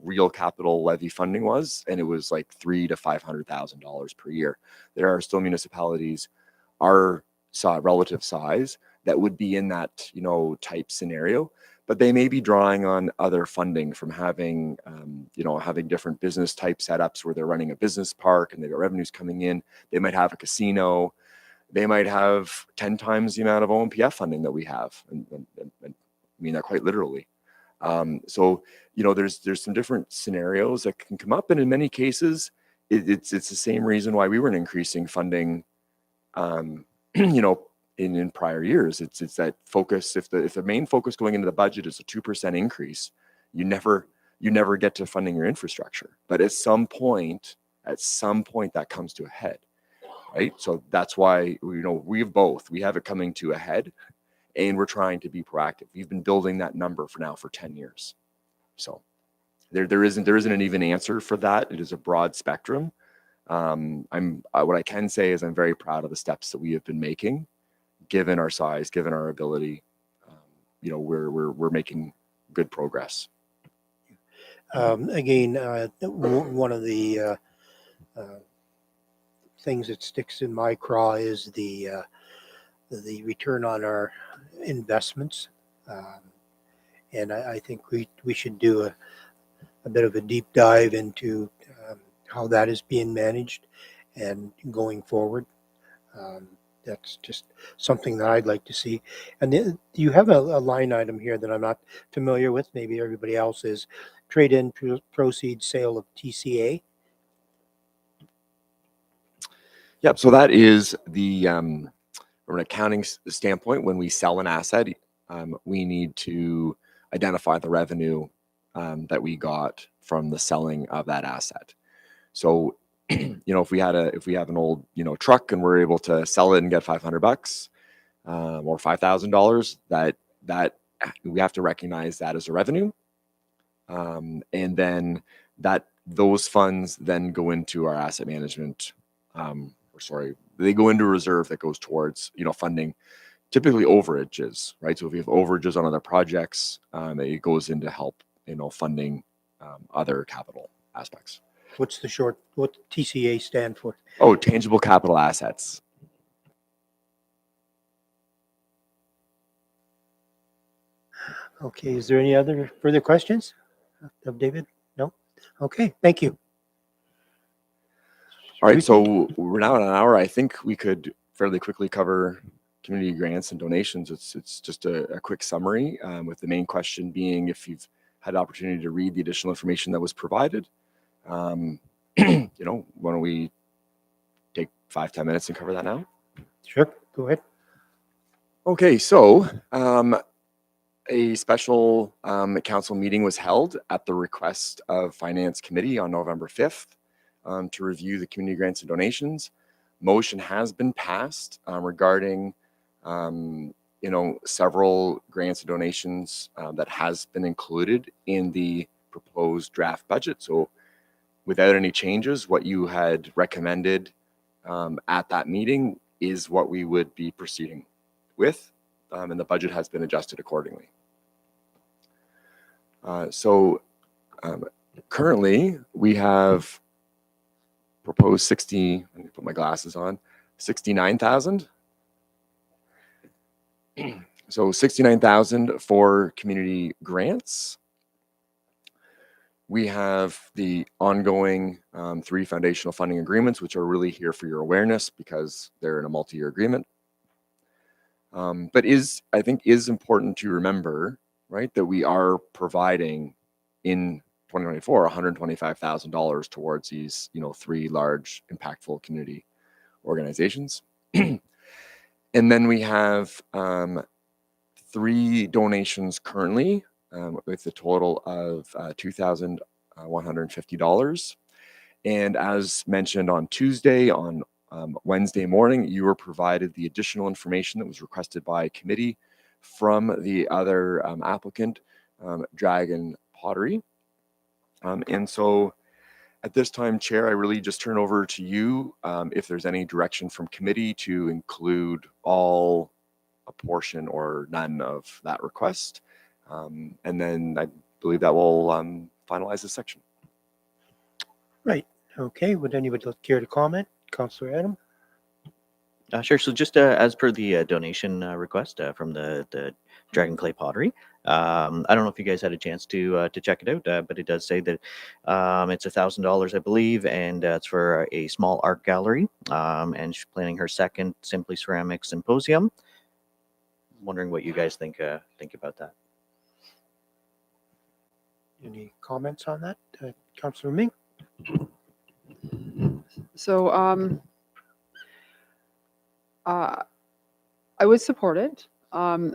real capital levy funding was, and it was like $300,000 to $500,000 per year. There are still municipalities, our relative size, that would be in that, type scenario, but they may be drawing on other funding from having, having different business type setups where they're running a business park and they've got revenues coming in. They might have a casino. They might have 10 times the amount of OMPF funding that we have, and I mean that quite literally. So, there's some different scenarios that can come up, and in many cases, it's the same reason why we weren't increasing funding, in prior years. It's that focus. If the main focus going into the budget is a 2% increase, you never get to funding your infrastructure. But at some point that comes to a head. Right. So that's why, we have it coming to a head, and we're trying to be proactive. We've been building that number for 10 years. So there isn't an even answer for that. It is a broad spectrum. What I can say is I'm very proud of the steps that we have been making, given our size, given our ability. We're making good progress. Again, one of the things that sticks in my craw is the return on our investments, and I think we should do a bit of a deep dive into how that is being managed and going forward. That's just something that I'd like to see. And then you have a line item here that I'm not familiar with. Maybe everybody else is. Trade-in proceeds sale of TCA. Yep. So that is from an accounting standpoint, when we sell an asset, we need to identify the revenue that we got from the selling of that asset. So, if we have an old, truck and we're able to sell it and get $500 or $5,000, that we have to recognize that as a revenue, and then those funds then go into our asset management. They go into a reserve that goes towards, funding typically overages, right? So if we have overages on other projects, it goes into help, funding other capital aspects. What TCA stand for? Oh, tangible capital assets. Okay, is there any other further questions of David? No? Okay, thank you. All right, so we're now at an hour. I think we could fairly quickly cover community grants and donations. It's just a quick summary, with the main question being if you've had the opportunity to read the additional information that was provided. Why don't we take 5-10 minutes and cover that now? Sure, go ahead. Okay, so a special council meeting was held at the request of Finance Committee on November 5th to review the community grants and donations. Motion has been passed regarding several grants and donations that has been included in the proposed draft budget. So without any changes, what you had recommended at that meeting is what we would be proceeding with. and the budget has been adjusted accordingly. So currently we have proposed 60, let me put my glasses on, 69,000. So 69,000 for community grants. We have the ongoing 3 foundational funding agreements, which are really here for your awareness because they're in a multi-year agreement. But I think is important to remember, right, that we are providing in 2024 $125,000 towards these, 3 large impactful community organizations. And then we have 3 donations currently with a total of $2,150. And as mentioned on Tuesday, on Wednesday morning, you were provided the additional information that was requested by committee from the other applicant, Dragon Pottery. And so at this time, Chair, I really just turn over to you if there's any direction from committee to include all, a portion, or none of that request. And then I believe that will finalize this section. Right. Okay. Would anybody care to comment? Councillor Adam? Sure. So just as per the donation request from the Dragon Clay Pottery, I don't know if you guys had a chance to check it out, but it does say that it's $1,000, I believe, and it's for a small art gallery. And she's planning her second Simply Ceramics Symposium. Wondering what you guys think about that. Any comments on that? Councillor Ming? So I would support it. I'm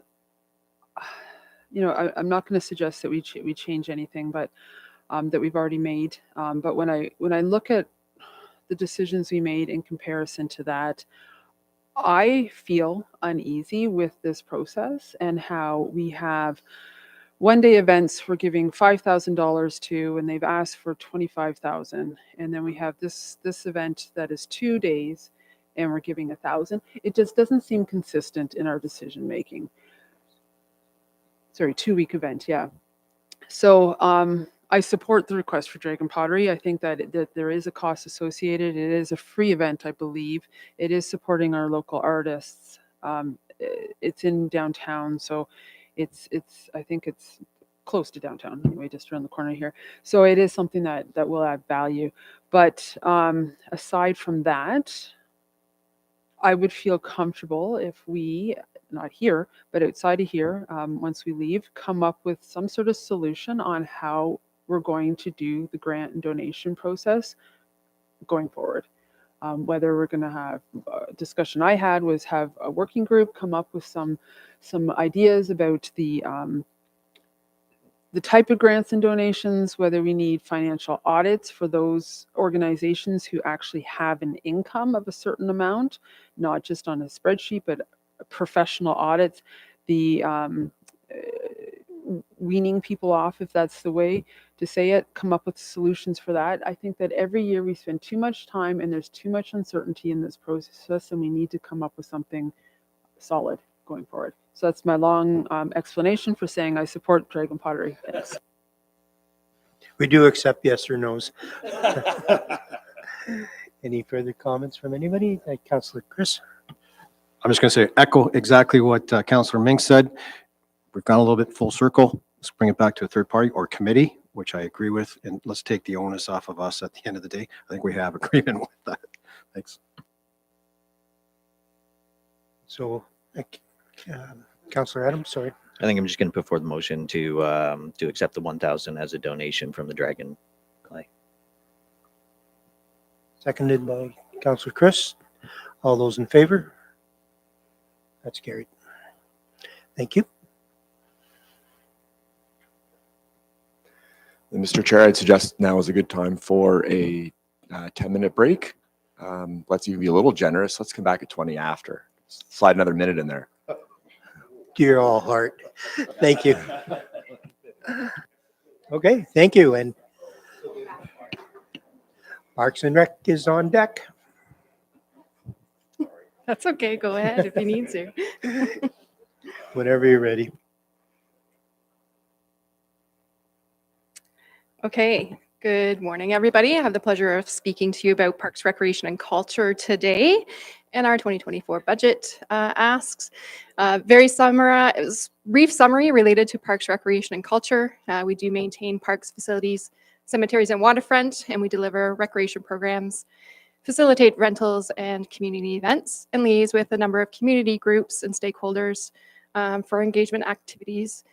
not going to suggest that we change anything, but that we've already made. But when I look at the decisions we made in comparison to that, I feel uneasy with this process and how we have one-day events we're giving $5,000 to, and they've asked for $25,000, and then we have this event that is 2 days, and we're giving $1,000. It just doesn't seem consistent in our decision making. Sorry, 2-week event, yeah. So I support the request for Dragon Pottery. I think that there is a cost associated. It is a free event, I believe. It is supporting our local artists. It's in downtown, so I think it's close to downtown, anyway, just around the corner here. So it is something that will add value. But aside from that, I would feel comfortable if we, not here, but outside of here, once we leave, come up with some sort of solution on how we're going to do the grant and donation process going forward. Whether we're going to have a discussion I had was have a working group come up with some ideas about the type of grants and donations, whether we need financial audits for those organizations who actually have an income of a certain amount, not just on a spreadsheet, but professional audits, the weaning people off, if that's the way to say it, come up with solutions for that. I think that every year we spend too much time and there's too much uncertainty in this process, and we need to come up with something solid going forward. So that's my long explanation for saying I support Dragon Pottery. Thanks. We do accept yes or no's. Any further comments from anybody? Councillor Chris? I'm just going to say, echo exactly what Councillor Ming said. We've gone a little bit full circle. Let's bring it back to a third party or committee, which I agree with, and let's take the onus off of us at the end of the day. I think we have agreement with that. Thanks. So, Councillor Adams, sorry. I think I'm just going to put forward the motion to accept the 1,000 as a donation from the Dragon Clay. Seconded by Councillor Chris. All those in favor? That's carried. Thank you. And Mr. Chair, I'd suggest now is a good time for a 10-minute break. Let's even be a little generous. Let's come back at 20 after. Slide another minute in there. Dear all heart. Thank you. Okay, thank you. And Parks and Rec is on deck. That's okay. Go ahead if you need to. Whenever you're ready. Okay, good morning, everybody. I have the pleasure of speaking to you about Parks, Recreation, and Culture today and our 2024 budget asks. It was brief summary related to Parks, Recreation, and Culture. We do maintain parks, facilities, cemeteries, and waterfront, and we deliver recreation programs, facilitate rentals and community events, and liaise with a number of community groups and stakeholders for engagement activities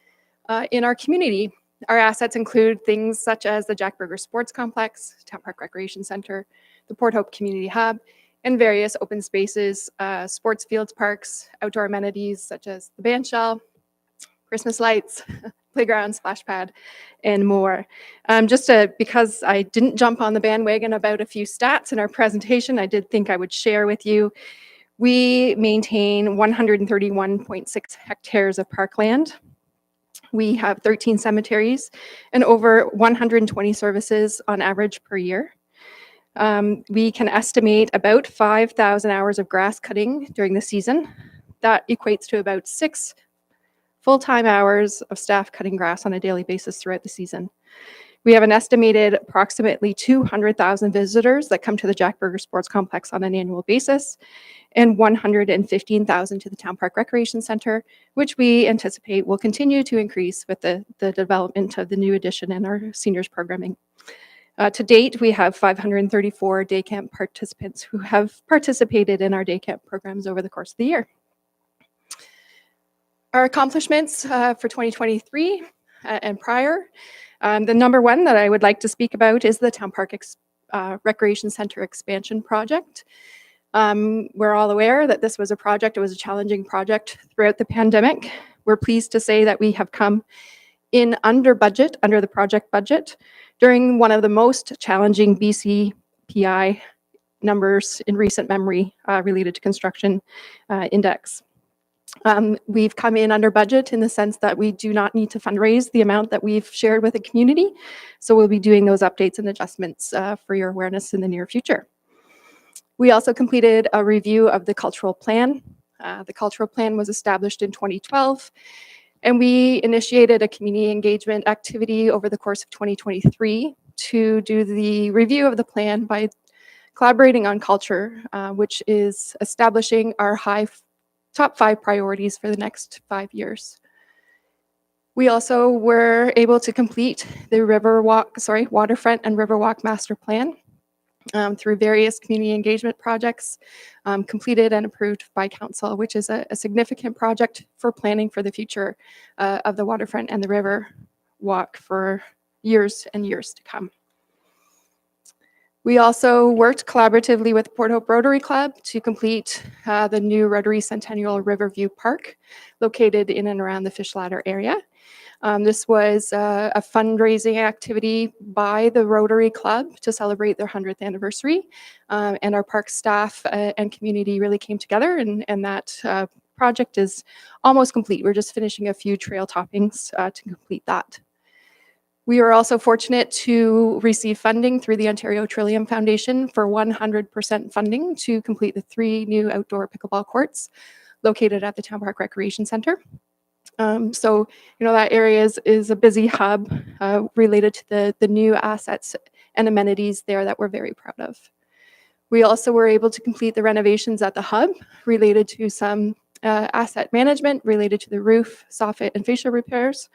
in our community. Our assets include things such as the Jack Burger Sports Complex, Town Park Recreation Center, the Port Hope Community Hub, and various open spaces, sports fields, parks, outdoor amenities such as the band shell, Christmas lights, playground, splash pad, and more. Because I didn't jump on the bandwagon about a few stats in our presentation, I did think I would share with you. We maintain 131.6 hectares of parkland. We have 13 cemeteries and over 120 services on average per year. We can estimate about 5,000 hours of grass cutting during the season. That equates to about 6 full-time hours of staff cutting grass on a daily basis throughout the season. We have an estimated approximately 200,000 visitors that come to the Jack Burger Sports Complex on an annual basis, and 115,000 to the Town Park Recreation Center, which we anticipate will continue to increase with the development of the new addition in our seniors programming. To date, we have 534 day camp participants who have participated in our day camp programs over the course of the year. Our accomplishments for 2023 and prior. The number one that I would like to speak about is the Town Park Recreation Center expansion project. We're all aware that this was a project, it was a challenging project throughout the pandemic. We're pleased to say that we have come in under budget, under the project budget, during one of the most challenging BCPI numbers in recent memory related to construction index. We've come in under budget in the sense that we do not need to fundraise the amount that we've shared with the community. So we'll be doing those updates and adjustments for your awareness in the near future. We also completed a review of the cultural plan. The cultural plan was established in 2012, and we initiated a community engagement activity over the course of 2023 to do the review of the plan by collaborating on culture, which is establishing our top 5 priorities for the next 5 years. We also were able to complete the waterfront and Riverwalk master plan through various community engagement projects completed and approved by council, which is a significant project for planning for the future of the waterfront and the river walk for years and years to come. We also worked collaboratively with Port Hope Rotary Club to complete the new Rotary Centennial Riverview Park located in and around the Fish Ladder area. This was a fundraising activity by the Rotary Club to celebrate their 100th anniversary. And our park staff and community really came together, and that project is almost complete. We're just finishing a few trail toppings to complete that. We were also fortunate to receive funding through the Ontario Trillium Foundation for 100% funding to complete the 3 new outdoor pickleball courts located at the Town Park Recreation Center. So, that area is a busy hub related to the new assets and amenities there that we're very proud of. We also were able to complete the renovations at the hub related to some asset management related to the roof, soffit, and fascia repairs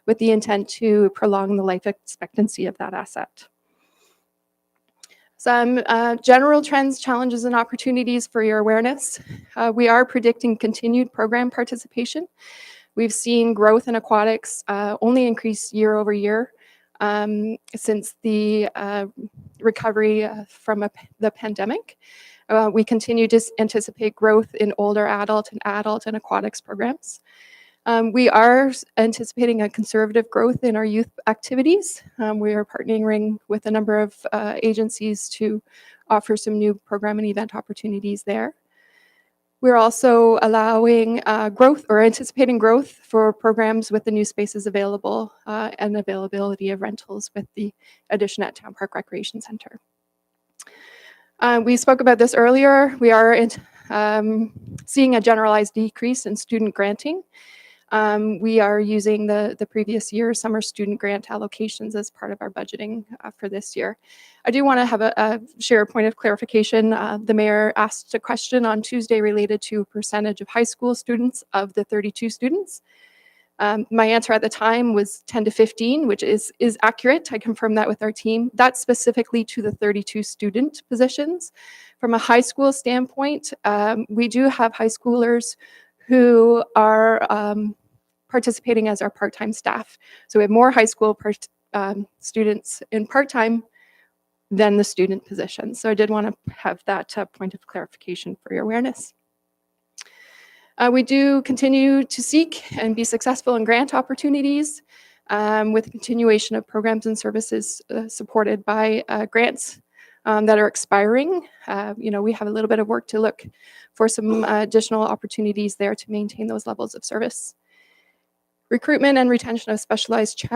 with the intent to prolong the life expectancy of that asset. Some general trends, challenges, and opportunities for your awareness. We are predicting continued program participation. We've seen growth in aquatics only increase year over year since the recovery from the pandemic. We continue to anticipate growth in older adult and aquatics programs. We are anticipating a conservative growth in our youth activities. We are partnering with a number of agencies to offer some new program and event opportunities there. We're also allowing growth or anticipating growth for programs with the new spaces available and availability of rentals with the addition at Town Park Recreation Center. We spoke about this earlier. We are seeing a generalized decrease in student granting. We are using the previous year summer student grant allocations as part of our budgeting for this year. I do want to have share a point of clarification. The mayor asked a question on Tuesday related to percentage of high school students of the 32 students. My answer at the time was 10 to 15, which is accurate. I confirmed that with our team. That's specifically to the 32 student positions. From a high school standpoint, we do have high schoolers who are participating as our part-time staff. So we have more high school students in part-time than the student positions. So I did want to have that point of clarification for your awareness. We do continue to seek and be successful in grant opportunities with continuation of programs and services supported by grants that are expiring. We have a little bit of work to look for some additional opportunities there to maintain those levels of service. Recruitment and retention of specialized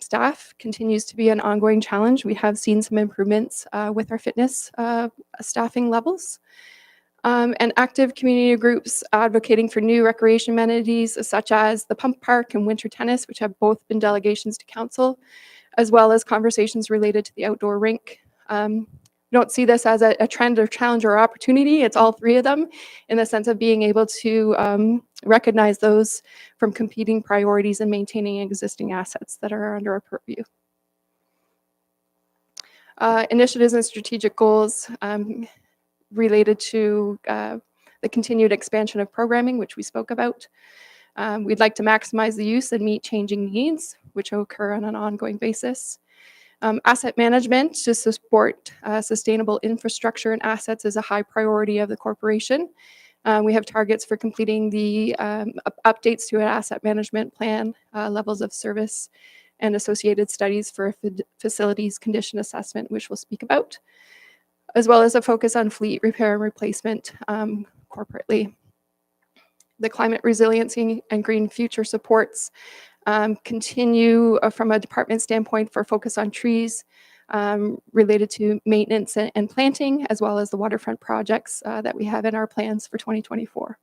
staff continues to be an ongoing challenge. We have seen some improvements with our fitness staffing levels. And active community groups advocating for new recreation amenities such as the pump park and winter tennis, which have both been delegations to council, as well as conversations related to the outdoor rink. We don't see this as a trend or challenge or opportunity. It's all three of them in the sense of being able to recognize those from competing priorities and maintaining existing assets that are under our purview. Initiatives and strategic goals related to the continued expansion of programming, which we spoke about. We'd like to maximize the use and meet changing needs, which occur on an ongoing basis. Asset management to support sustainable infrastructure and assets is a high priority of the corporation. We have targets for completing the updates to an asset management plan, levels of service, and associated studies for facilities condition assessment, which we'll speak about, as well as a focus on fleet repair and replacement corporately. The climate resiliency and green future supports continue from a department standpoint for focus on trees related to maintenance and planting, as well as the waterfront projects that we have in our plans for 2024.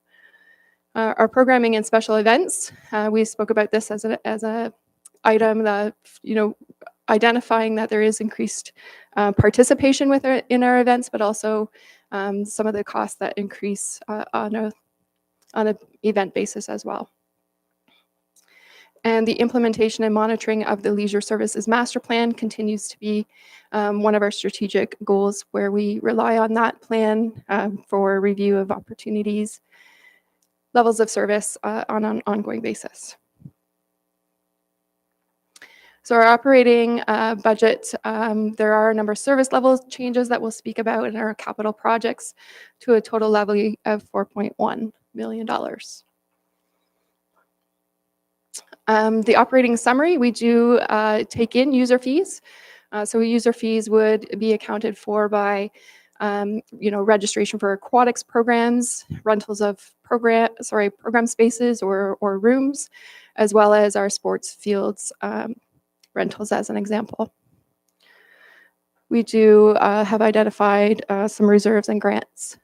Our programming and special events, we spoke about this as a item that, identifying that there is increased participation in our events, but also some of the costs that increase on an event basis as well. And the implementation and monitoring of the Leisure Services Master Plan continues to be one of our strategic goals, where we rely on that plan for review of opportunities, levels of service on an ongoing basis. So our operating budget, there are a number of service level changes that we'll speak about in our capital projects to a total levy of $4.1 million. The operating summary, we do take in user fees. So user fees would be accounted for by, registration for aquatics programs, rentals of program spaces or rooms, as well as our sports fields rentals as an example. We do have identified some reserves and grants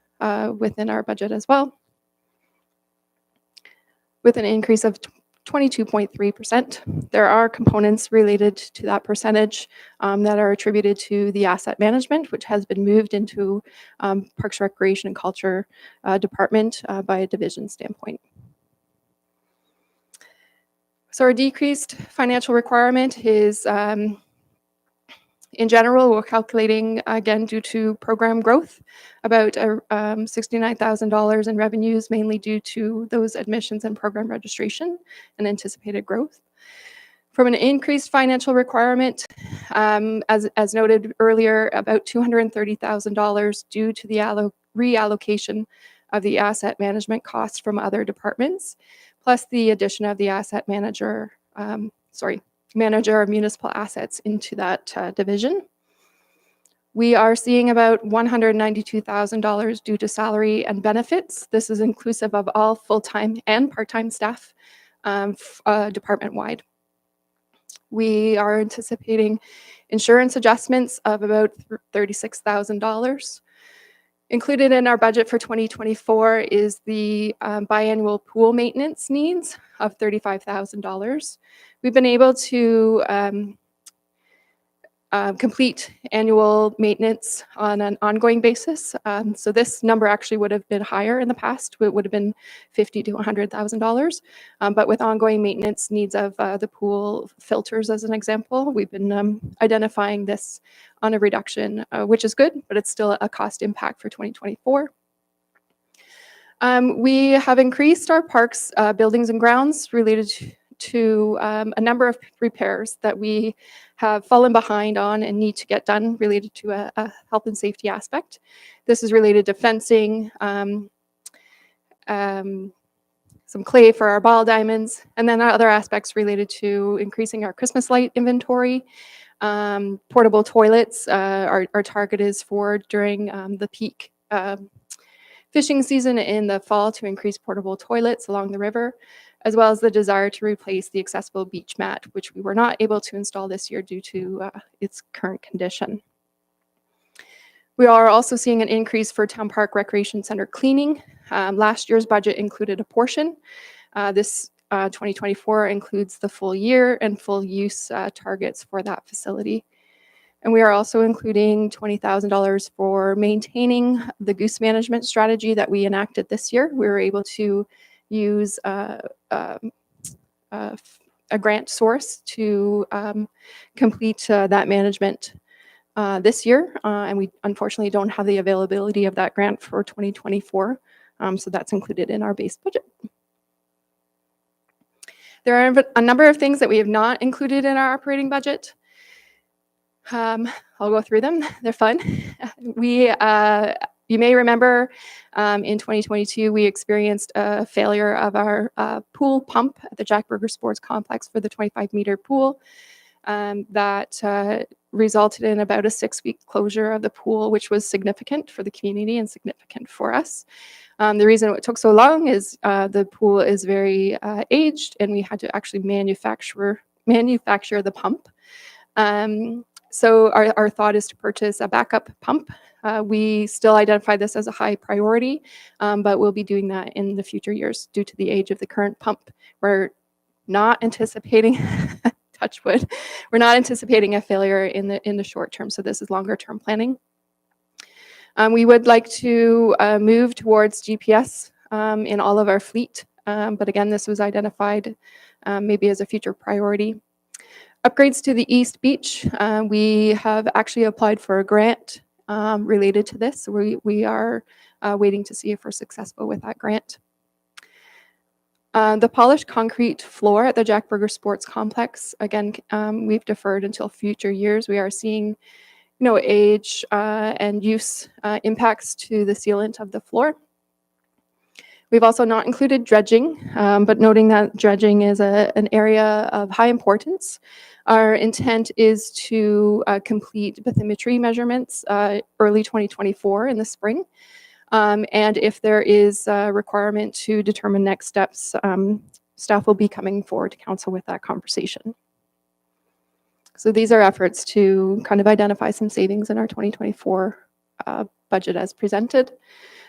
within our budget as well, with an increase of 22.3%. There are components related to that percentage that are attributed to the asset management, which has been moved into Parks, Recreation, and Culture department by a division standpoint. So our decreased financial requirement is, in general, we're calculating, again, due to program growth, about $69,000 in revenues, mainly due to those admissions and program registration and anticipated growth. From an increased financial requirement, as noted earlier, about $230,000 due to the reallocation of the asset management costs from other departments, plus the addition of the asset manager of municipal assets into that division. We are seeing about $192,000 due to salary and benefits. This is inclusive of all full-time and part-time staff department-wide. We are anticipating insurance adjustments of about $36,000. Included in our budget for 2024 is the biannual pool maintenance needs of $35,000. We've been able to complete annual maintenance on an ongoing basis. So this number actually would have been higher in the past. It would have been $50,000 to $100,000. But with ongoing maintenance needs of the pool filters, as an example, we've been identifying this on a reduction, which is good, but it's still a cost impact for 2024. We have increased our parks, buildings and grounds related to a number of repairs that we have fallen behind on and need to get done related to a health and safety aspect. This is related to fencing, some clay for our ball diamonds, and then other aspects related to increasing our Christmas light inventory. Portable toilets, our target is for during the peak fishing season in the fall to increase portable toilets along the river, as well as the desire to replace the accessible beach mat, which we were not able to install this year due to its current condition. We are also seeing an increase for Town Park Recreation Center cleaning. Last year's budget included a portion. This 2024 includes the full year and full use targets for that facility. And we are also including $20,000 for maintaining the goose management strategy that we enacted this year. We were able to use a grant source to complete that management this year. And we unfortunately don't have the availability of that grant for 2024. So that's included in our base budget. There are a number of things that we have not included in our operating budget. I'll go through them. They're fun. You may remember in 2022, we experienced a failure of our pool pump at the Jack Burger Sports Complex for the 25-meter pool. That resulted in about a 6-week closure of the pool, which was significant for the community and significant for us. The reason it took so long is the pool is very aged, and we had to actually manufacture the pump. So our thought is to purchase a backup pump. We still identify this as a high priority, but we'll be doing that in the future years due to the age of the current pump. We're not anticipating, touch wood, we're not anticipating a failure in the short term. So this is longer term planning. We would like to move towards GPS in all of our fleet. But again, this was identified maybe as a future priority. Upgrades to the East Beach. We have actually applied for a grant related to this. So we are waiting to see if we're successful with that grant. The polished concrete floor at the Jack Burger Sports Complex. Again, we've deferred until future years. We are seeing age and use impacts to the sealant of the floor. We've also not included dredging, but noting that dredging is an area of high importance. Our intent is to complete bathymetry measurements early 2024 in the spring. And if there is a requirement to determine next steps, staff will be coming forward to council with that conversation. So these are efforts to kind of identify some savings in our 2024 budget as presented.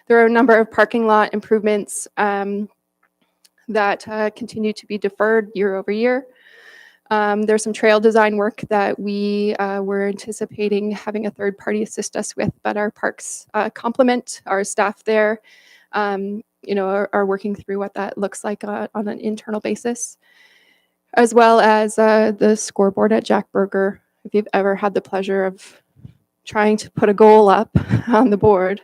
There are a number of parking lot improvements that continue to be deferred year over year. There's some trail design work that we were anticipating having a third party assist us with, but our parks complement our staff there, are working through what that looks like on an internal basis, as well as the scoreboard at Jack Burger. If you've ever had the pleasure of trying to put a goal up on the board,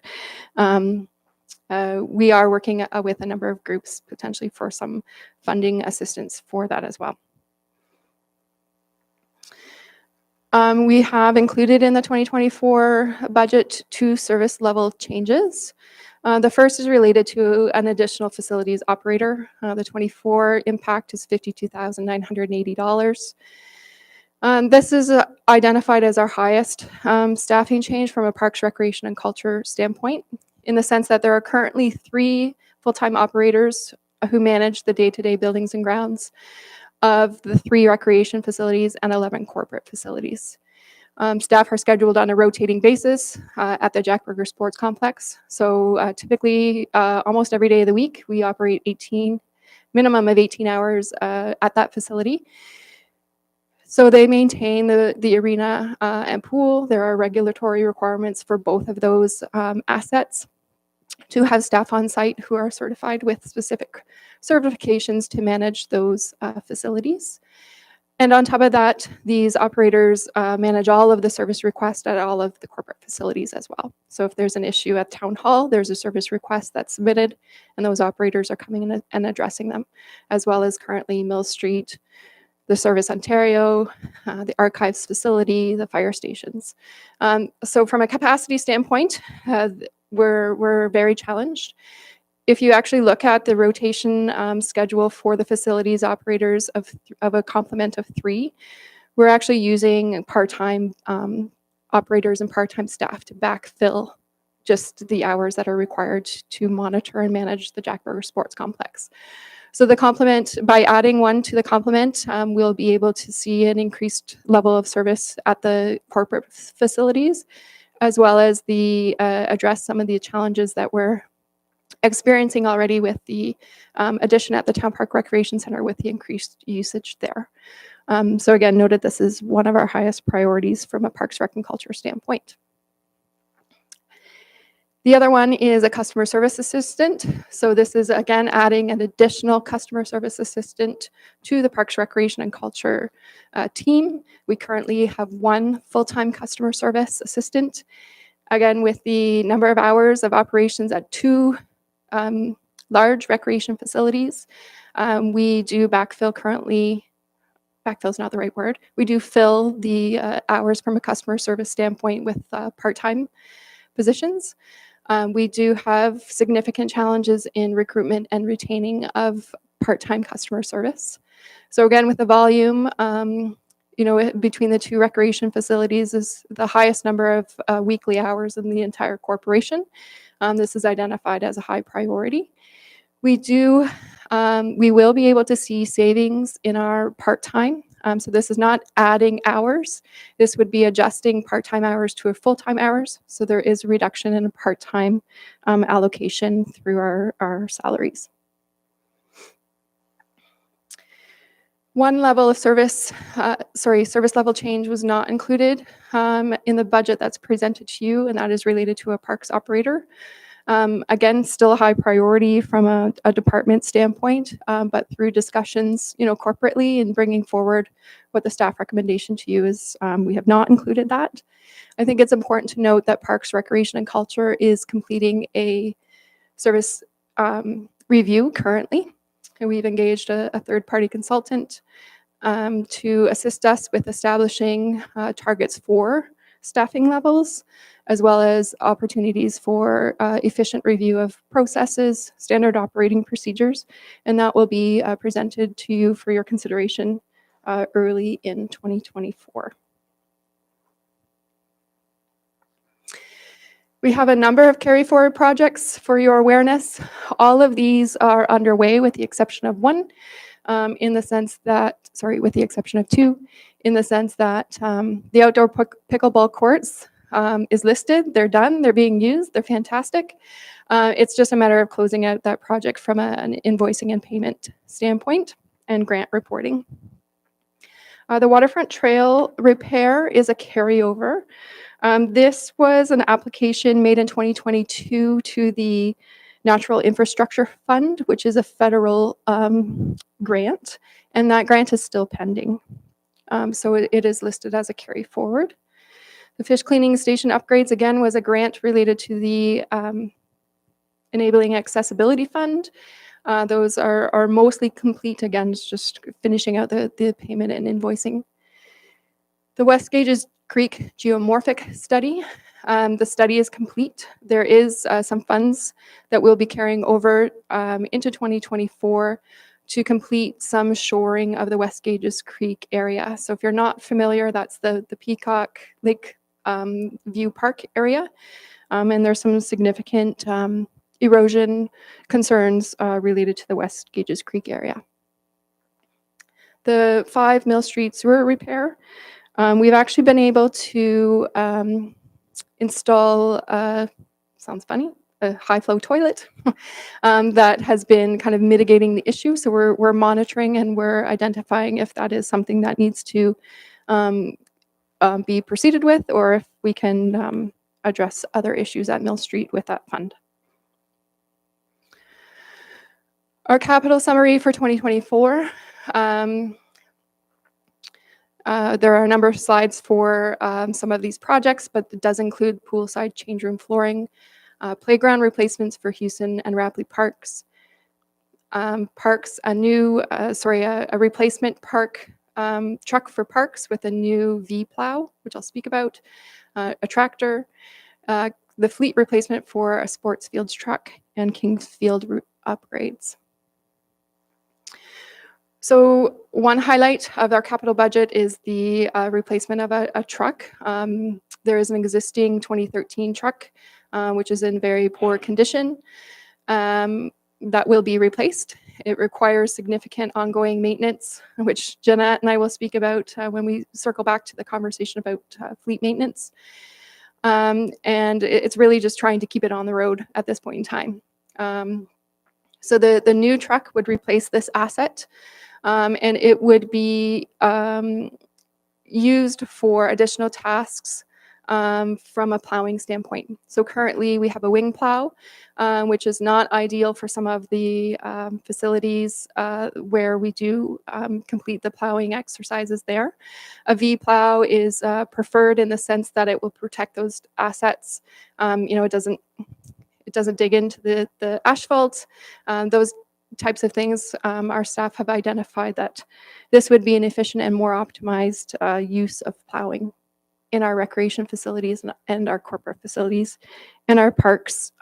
we are working with a number of groups potentially for some funding assistance for that as well. We have included in the 2024 budget 2 service level changes. The first is related to an additional facilities operator. The 24 impact is $52,980. This is identified as our highest staffing change from a Parks, Recreation, and Culture standpoint, in the sense that there are currently 3 full-time operators who manage the day-to-day buildings and grounds of the 3 recreation facilities and 11 corporate facilities. Staff are scheduled on a rotating basis at the Jack Burger Sports Complex. So typically, almost every day of the week, we operate minimum of 18 hours at that facility. So they maintain the arena and pool. There are regulatory requirements for both of those assets to have staff on site who are certified with specific certifications to manage those facilities. And on top of that, these operators manage all of the service requests at all of the corporate facilities as well. So if there's an issue at Town Hall, there's a service request that's submitted, and those operators are coming in and addressing them, as well as currently Mill Street, the Service Ontario, the archives facility, the fire stations. So from a capacity standpoint, we're very challenged. If you actually look at the rotation schedule for the facilities operators of a complement of 3, we're actually using part-time operators and part-time staff to backfill just the hours that are required to monitor and manage the Jack Burger Sports Complex. So the complement, by adding one to the complement, we'll be able to see an increased level of service at the corporate facilities, as well as address some of the challenges that we're experiencing already with the addition at the Town Park Recreation Center with the increased usage there. So again, noted this is one of our highest priorities from a Parks, Rec, and Culture standpoint. The other one is a customer service assistant. So this is, again, adding an additional customer service assistant to the Parks, Recreation, and Culture team. We currently have 1 full-time customer service assistant. Again, with the number of hours of operations at 2 large recreation facilities, we do backfill currently. Backfill is not the right word. We do fill the hours from a customer service standpoint with part-time positions. We do have significant challenges in recruitment and retaining of part-time customer service. So again, with the volume, between the 2 recreation facilities is the highest number of weekly hours in the entire corporation. This is identified as a high priority. We will be able to see savings in our part-time. So this is not adding hours. This would be adjusting part-time hours to a full-time hours. So there is a reduction in a part-time allocation through our salaries. One level of service level change was not included in the budget that's presented to you, and that is related to a parks operator. Again, still a high priority from a department standpoint, but through discussions, corporately and bringing forward what the staff recommendation to you is, we have not included that. I think it's important to note that Parks, Recreation, and Culture is completing a service review currently, and we've engaged a third-party consultant to assist us with establishing targets for staffing levels, as well as opportunities for efficient review of processes, standard operating procedures, and that will be presented to you for your consideration early in 2024. We have a number of carry forward projects for your awareness. All of these are underway with the exception of one, with the exception of 2, in the sense that the outdoor pickleball courts is listed. They're done. They're being used. They're fantastic. It's just a matter of closing out that project from an invoicing and payment standpoint and grant reporting. The waterfront trail repair is a carryover. This was an application made in 2022 to the Natural Infrastructure Fund, which is a federal grant, and that grant is still pending. So it is listed as a carry forward. The fish cleaning station upgrades, again, was a grant related to the Enabling Accessibility Fund. Those are mostly complete. Again, it's just finishing out the payment and invoicing. The West Gages Creek geomorphic study. The study is complete. There is some funds that we'll be carrying over into 2024 to complete some shoring of the West Gages Creek area. So if you're not familiar, that's the Peacock Lake View Park area. And there's some significant erosion concerns related to the West Gages Creek area. The 5 Mill Street sewer repair. We've actually been able to install, sounds funny, a high flow toilet that has been kind of mitigating the issue. So we're monitoring and we're identifying if that is something that needs to be proceeded with, or if we can address other issues at Mill Street with that fund. Our capital summary for 2024. There are a number of slides for some of these projects, but it does include poolside change room flooring, playground replacements for Houston and Rapley Parks, a replacement park truck for parks with a new V plow, which I'll speak about, a tractor, the fleet replacement for a sports fields truck, and Kingsfield route upgrades. So one highlight of our capital budget is the replacement of a truck. There is an existing 2013 truck, which is in very poor condition, that will be replaced. It requires significant ongoing maintenance, which Jeanette and I will speak about when we circle back to the conversation about fleet maintenance. And it's really just trying to keep it on the road at this point in time. So the new truck would replace this asset. And it would be used for additional tasks from a plowing standpoint. So currently we have a wing plow, which is not ideal for some of the facilities where we do complete the plowing exercises there. A V plow is preferred in the sense that it will protect those assets. It doesn't dig into the asphalt. Those types of things, our staff have identified that this would be an efficient and more optimized use of plowing in our recreation facilities and our corporate facilities and our parks,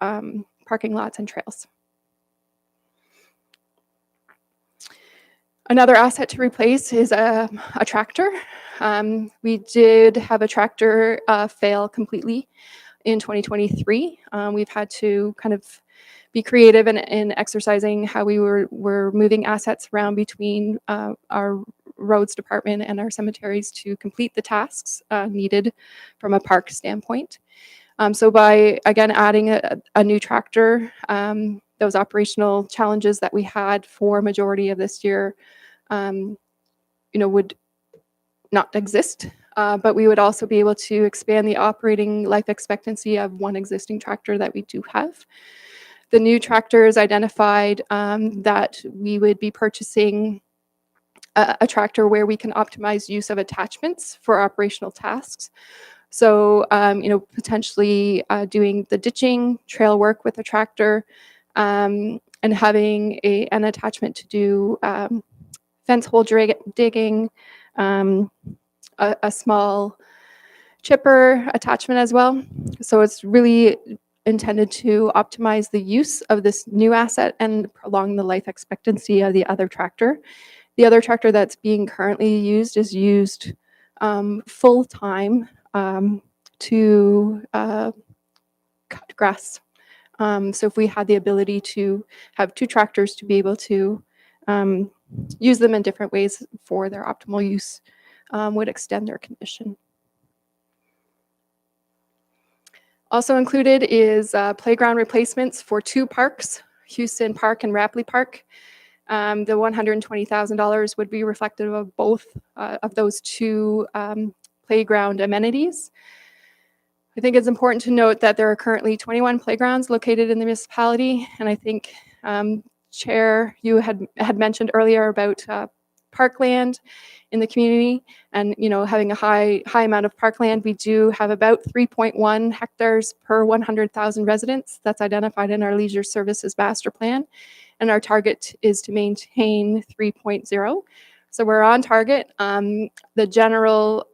parking lots and trails. Another asset to replace is a tractor. We did have a tractor fail completely in 2023. We've had to kind of be creative in exercising how we were moving assets around between our roads department and our cemeteries to complete the tasks needed from a park standpoint. So by, again, adding a new tractor, those operational challenges that we had for a majority of this year, would not exist. But we would also be able to expand the operating life expectancy of one existing tractor that we do have. The new tractors identified that we would be purchasing a tractor where we can optimize use of attachments for operational tasks. So, potentially doing the ditching, trail work with a tractor, and having an attachment to do fence hole digging, a small chipper attachment as well. So it's really intended to optimize the use of this new asset and prolong the life expectancy of the other tractor. The other tractor that's being currently used is used full-time to cut grass. So if we had the ability to have two tractors to be able to use them in different ways for their optimal use, would extend their condition. Also included is playground replacements for two parks, Houston Park and Rapley Park. The $120,000 would be reflective of both of those two playground amenities. I think it's important to note that there are currently 21 playgrounds located in the municipality, and I think Chair, you had mentioned earlier about parkland in the community, and having a high amount of parkland. We do have about 3.1 hectares per 100,000 residents. That's identified in our leisure services master plan, and our target is to maintain 3.0. So we're on target. The general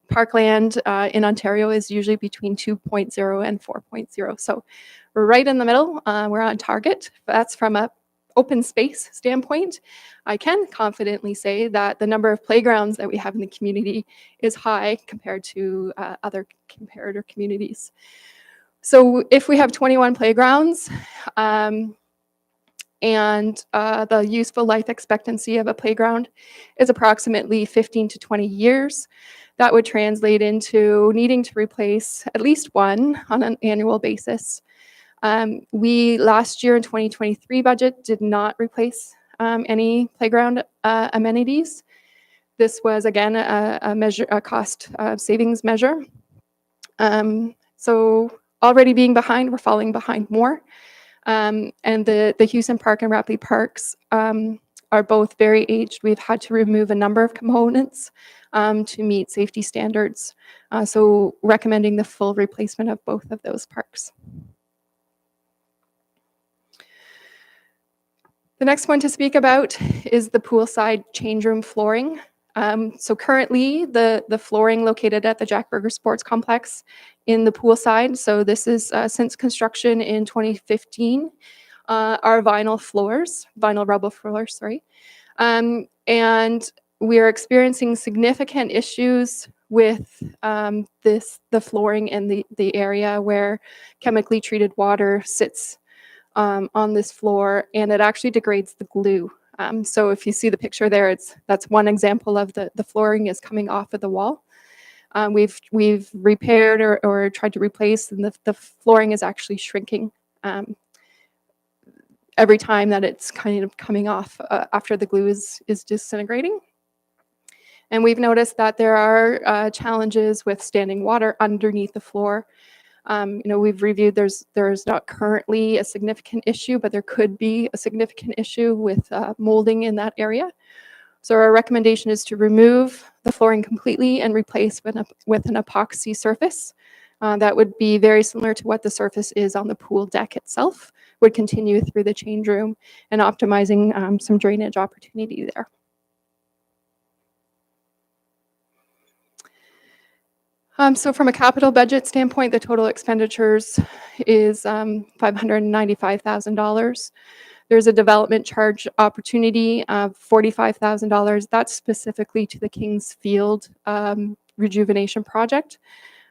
parkland in Ontario is usually between 2.0 and 4.0. So we're right in the middle. We're on target. That's from a open space standpoint. I can confidently say that the number of playgrounds that we have in the community is high compared to other comparator communities. So if we have 21 playgrounds, and the useful life expectancy of a playground is approximately 15 to 20 years. That would translate into needing to replace at least one on an annual basis. We last year in 2023 budget did not replace any playground amenities. This was again a cost savings measure. So already being behind, we're falling behind more. And the Houston Park and Rapley Parks are both very aged. We've had to remove a number of components to meet safety standards. So recommending the full replacement of both of those parks. The next one to speak about is the poolside change room flooring. So currently, the flooring located at the Jack Burger Sports Complex in the poolside, so this is since construction in 2015, are vinyl rubble floors, sorry. And we are experiencing significant issues with the flooring in the area where chemically treated water sits on this floor, and it actually degrades the glue. So if you see the picture there, that's one example of the flooring is coming off of the wall. We've repaired or tried to replace, and the flooring is actually shrinking every time that it's kind of coming off after the glue is disintegrating. And we've noticed that there are challenges with standing water underneath the floor. We've reviewed, there's not currently a significant issue, but there could be a significant issue with molding in that area. So our recommendation is to remove the flooring completely and replace with an epoxy surface. That would be very similar to what the surface is on the pool deck itself, would continue through the change room and optimizing some drainage opportunity there. So from a capital budget standpoint, the total expenditures is $595,000. There's a development charge opportunity of $45,000. That's specifically to the Kings Field rejuvenation project.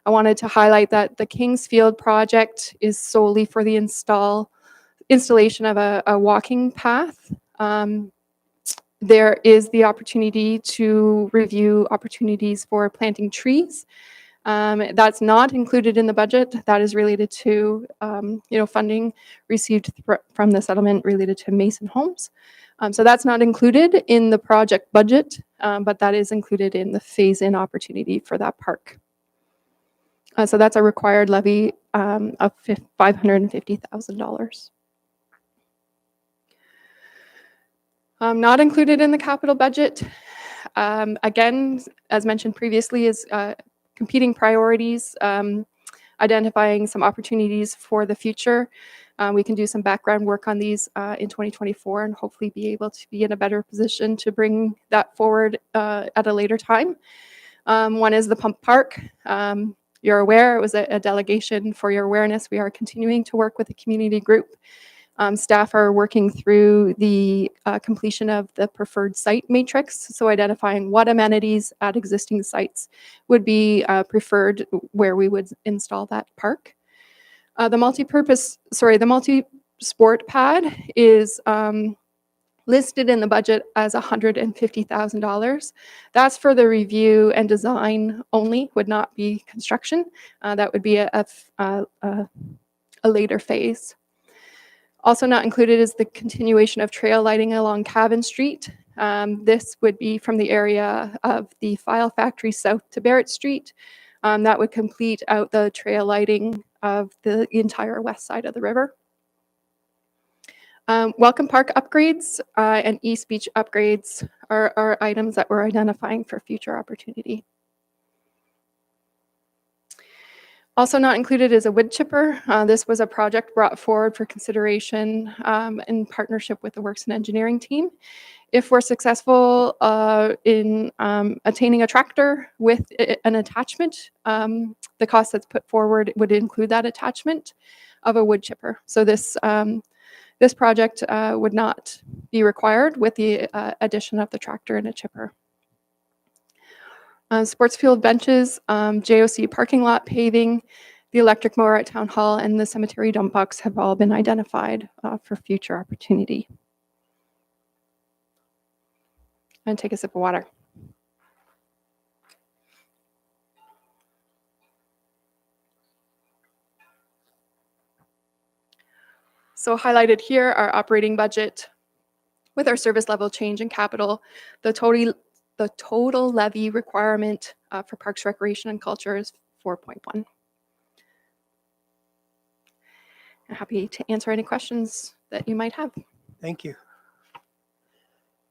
I wanted to highlight that the Kings Field project is solely for the installation of a walking path. There is the opportunity to review opportunities for planting trees. That's not included in the budget. That is related to, funding received from the settlement related to Mason Homes. So that's not included in the project budget, but that is included in the phase-in opportunity for that park. So that's a required levy of $550,000. Not included in the capital budget, again, as mentioned previously, is competing priorities, identifying some opportunities for the future. We can do some background work on these in 2024 and hopefully be able to be in a better position to bring that forward at a later time. One is the Pump Park. You're aware, it was a delegation. For your awareness, we are continuing to work with the community group. Staff are working through the completion of the preferred site matrix, so identifying what amenities at existing sites would be preferred where we would install that park. The multi-sport pad is listed in the budget as $150,000. That's for the review and design only, would not be construction. That would be a later phase. Also not included is the continuation of trail lighting along Cavan Street. This would be from the area of the File Factory south to Barrett Street. That would complete out the trail lighting of the entire west side of the river. Welcome Park upgrades and East Beach upgrades are items that we're identifying for future opportunity. Also not included is a wood chipper. This was a project brought forward for consideration in partnership with the Works and Engineering team. If we're successful in attaining a tractor with an attachment, the cost that's put forward would include that attachment of a wood chipper. So this project would not be required with the addition of the tractor and a chipper. Sports field benches, JOC parking lot paving. The electric mower at Town Hall and the cemetery dump box have all been identified for future opportunity. And take a sip of water. So highlighted here, our operating budget with our service level change in capital, the total levy requirement for Parks, Recreation, and Culture is 4.1. I'm happy to answer any questions that you might have. Thank you.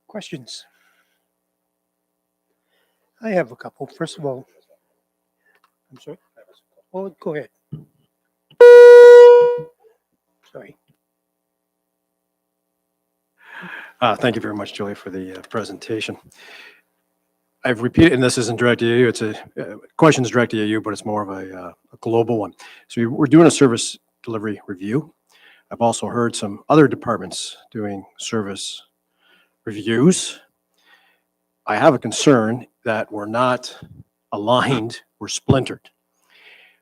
Questions? I have a couple. First of all, I'm sorry. Well, go ahead. Sorry. Thank you very much, Julia, for the presentation. I've repeated, and this isn't directed at you, it's a question's directed at you, but it's more of a global one. So we're doing a service delivery review. I've also heard some other departments doing service reviews. I have a concern that we're not aligned, we're splintered.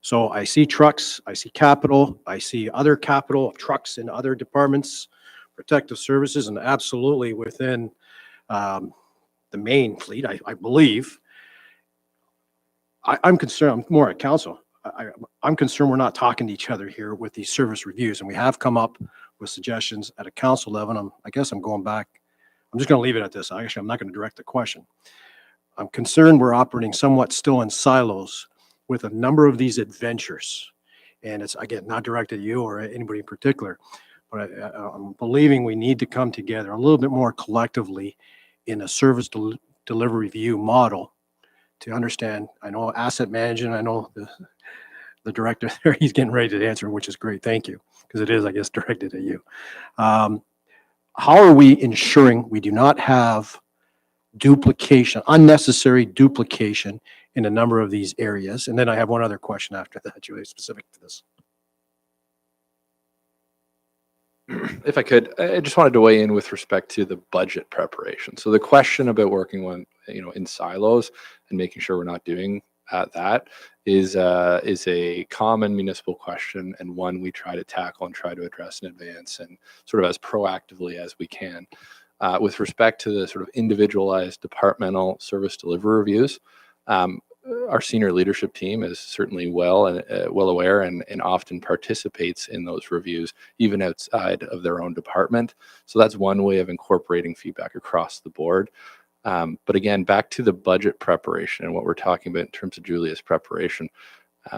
So I see trucks, I see capital, I see other capital of trucks in other departments, protective services, and absolutely within the main fleet, I believe. I'm concerned, I'm more at council. I'm concerned we're not talking to each other here with these service reviews, and we have come up with suggestions at a council level. And I guess I'm going back. I'm just going to leave it at this. Actually, I'm not going to direct the question. I'm concerned we're operating somewhat still in silos with a number of these adventures. And it's, again, not directed at you or anybody in particular, but I'm believing we need to come together a little bit more collectively in a service delivery review model to understand. I know asset management, I know the director there, he's getting ready to answer, which is great. Thank you. Because it is, I guess, directed at you. How are we ensuring we do not have duplication, unnecessary duplication in a number of these areas? And then I have one other question after that, Julie, specific to this. If I could, I just wanted to weigh in with respect to the budget preparation. So the question about working in silos and making sure we're not doing that is a common municipal question, and one we try to tackle and try to address in advance and sort of as proactively as we can. With respect to the sort of individualized departmental service delivery reviews, our senior leadership team is certainly well aware and often participates in those reviews, even outside of their own department. So that's one way of incorporating feedback across the board. But again, back to the budget preparation and what we're talking about in terms of Julia's preparation,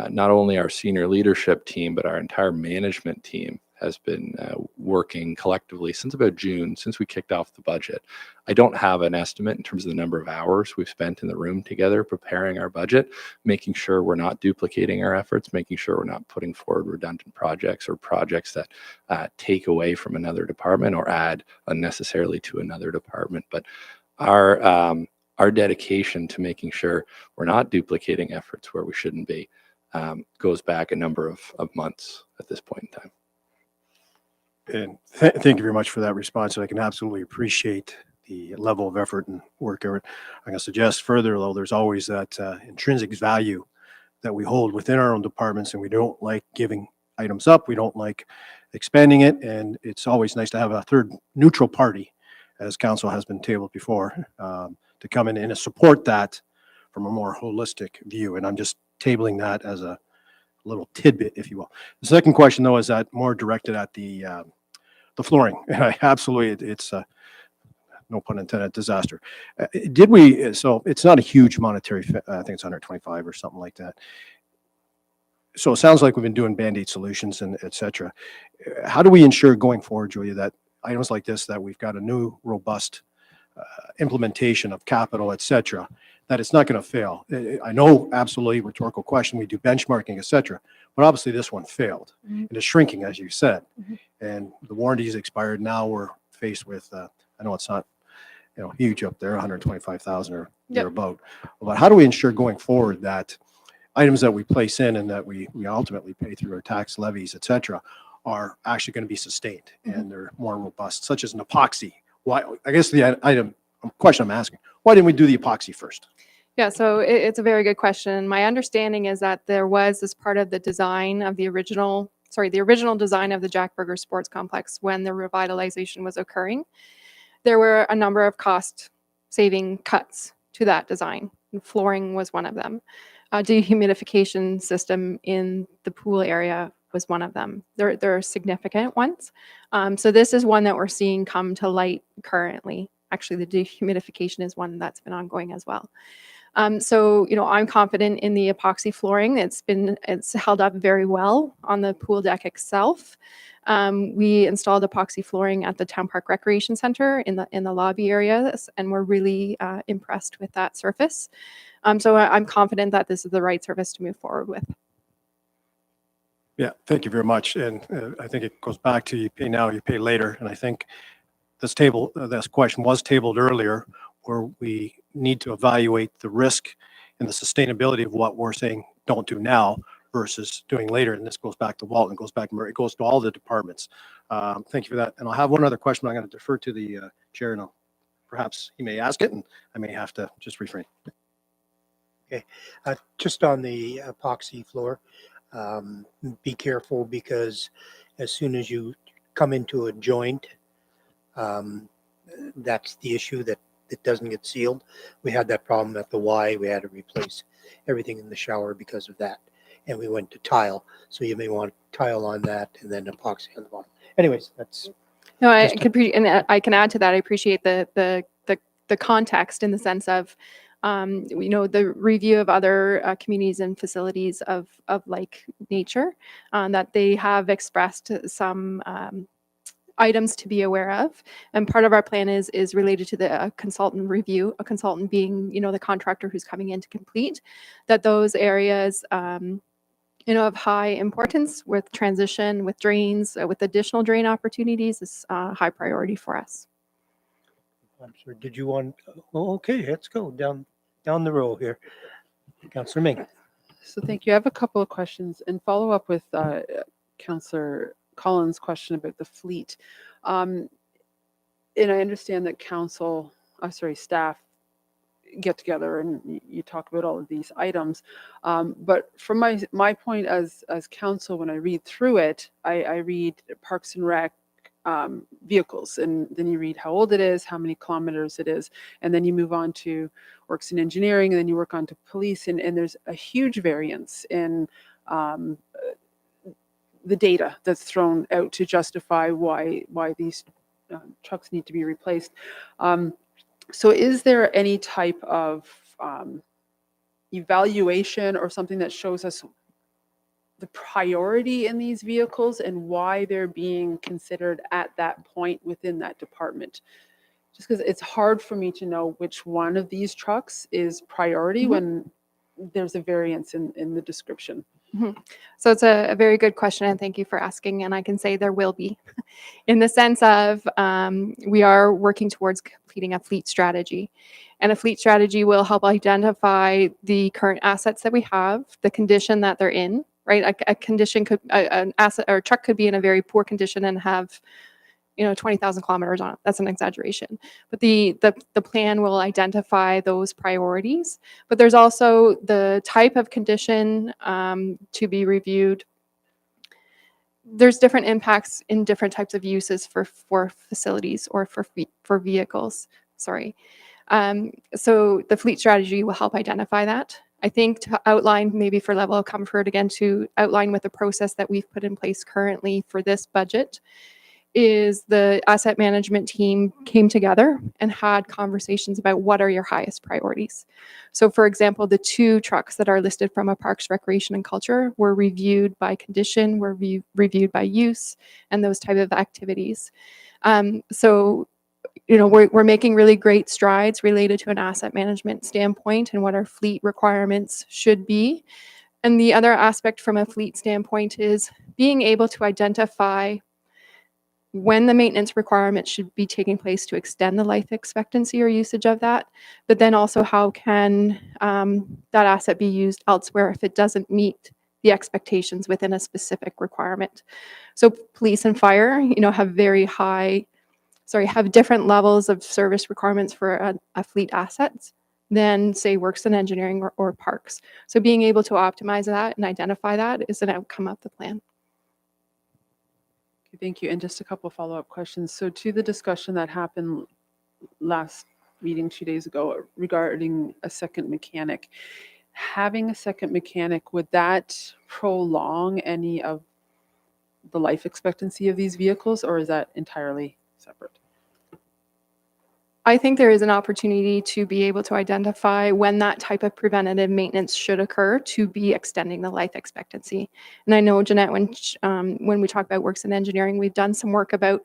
not only our senior leadership team, but our entire management team has been working collectively since about June, since we kicked off the budget. I don't have an estimate in terms of the number of hours we've spent in the room together preparing our budget, making sure we're not duplicating our efforts, making sure we're not putting forward redundant projects or projects that take away from another department or add unnecessarily to another department. But our dedication to making sure we're not duplicating efforts where we shouldn't be goes back a number of months at this point in time. And thank you very much for that response. I can absolutely appreciate the level of effort and work. I'm going to suggest further, though, there's always that intrinsic value that we hold within our own departments, and we don't like giving items up. We don't like expanding it. And it's always nice to have a third neutral party, as council has been tabled before, to come in and support that from a more holistic view. And I'm just tabling that as a little tidbit, if you will. The second question, though, is that more directed at the flooring. And I absolutely, it's no pun intended, disaster. So it's not a huge monetary, I think it's 125 or something like that. So it sounds like we've been doing Band-Aid solutions and et cetera. How do we ensure going forward, Julia, that items like this, that we've got a new robust implementation of capital, et cetera, that it's not going to fail? I know, absolutely, rhetorical question, we do benchmarking, et cetera, but obviously this one failed. Mm-hmm. It is shrinking, as you said, Mm-hmm. and the warranty's expired. Now we're faced with, I know it's not, huge up there, 125,000 or thereabout, but how do we ensure going forward that items that we place in and that we ultimately pay through our tax levies, et cetera, are actually going to be sustained and they're more robust, such as an epoxy? Why? I guess the question I'm asking, why didn't we do the epoxy first? Yeah, so it's a very good question. My understanding is that there was, as part of the design of the original design of the Jack Burger Sports Complex when the revitalization was occurring, there were a number of cost saving cuts to that design. And flooring was one of them. A dehumidification system in the pool area was one of them. There are significant ones. So this is one that we're seeing come to light currently. Actually, the dehumidification is one that's been ongoing as well. So, I'm confident in the epoxy flooring. It's held up very well on the pool deck itself. We installed epoxy flooring at the Town Park Recreation Center in the lobby areas, and we're really impressed with that surface. So I'm confident that this is the right surface to move forward with. Yeah, thank you very much. And I think it goes back to you pay now, you pay later. And I think this question was tabled earlier, where we need to evaluate the risk and the sustainability of what we're saying don't do now versus doing later. And this goes back to Walton, goes back to Murray, it goes to all the departments. Thank you for that. And I'll have one other question. I'm going to defer to the chair, and perhaps he may ask it, and I may have to just refrain. Just on the epoxy floor, be careful, because as soon as you come into a joint, that's the issue, that it doesn't get sealed. We had that problem at the Y. We had to replace everything in the shower because of that. And we went to tile. So you may want tile on that and then epoxy on the bottom. Anyways, that's No, I Just- I can add to that. I appreciate the context in the sense of, the review of other communities and facilities of like nature, that they have expressed some items to be aware of. And part of our plan is related to the consultant review, a consultant being, the contractor who's coming in to complete, that those areas, of high importance with transition, with drains, with additional drain opportunities is a high priority for us. I'm sorry. Did you want? Oh, okay, let's go down the row here. Councillor Ming. So thank you. I have a couple of questions and follow up with Councillor Collins' question about the fleet. And I understand that staff get together and you talk about all of these items. But from my point as council, when I read through it, I read Parks and Rec vehicles, and then you read how old it is, how many kilometers it is, and then you move on to Works in Engineering, and then you work on to Police, and there's a huge variance in the data that's thrown out to justify why these trucks need to be replaced. So is there any type of evaluation or something that shows us the priority in these vehicles and why they're being considered at that point within that department? Just because it's hard for me to know which one of these trucks is priority when there's a variance in the description. So it's a very good question, and thank you for asking. And I can say there will be, in the sense of we are working towards completing a fleet strategy, and a fleet strategy will help identify the current assets that we have, the condition that they're in. Right, a condition could an asset or a truck could be in a very poor condition and have 20,000 kilometers on it. That's an exaggeration. But the plan will identify those priorities. But there's also the type of condition to be reviewed. There's different impacts in different types of uses for facilities or for vehicles. Sorry. So the fleet strategy will help identify that. I think to outline, maybe for level of comfort, again, to outline with the process that we've put in place currently for this budget, is the asset management team came together and had conversations about what are your highest priorities. So for example, the 2 trucks that are listed from a Parks, Recreation and Culture were reviewed by condition, were reviewed by use, and those type of activities. So we're making really great strides related to an asset management standpoint and what our fleet requirements should be. And the other aspect from a fleet standpoint is being able to identify when the maintenance requirements should be taking place to extend the life expectancy or usage of that, but then also how can that asset be used elsewhere if it doesn't meet the expectations within a specific requirement. So police and fire, have different levels of service requirements for a fleet assets. than say works in engineering or parks. So being able to optimize that and identify that is an outcome of the plan. Okay, thank you. And just a couple follow-up questions. So to the discussion that happened last meeting 2 days ago regarding a second mechanic, having a second mechanic, would that prolong any of the life expectancy of these vehicles, or is that entirely separate? I think there is an opportunity to be able to identify when that type of preventative maintenance should occur to be extending the life expectancy. And I know, Jeanette, when we talk about works in engineering, we've done some work about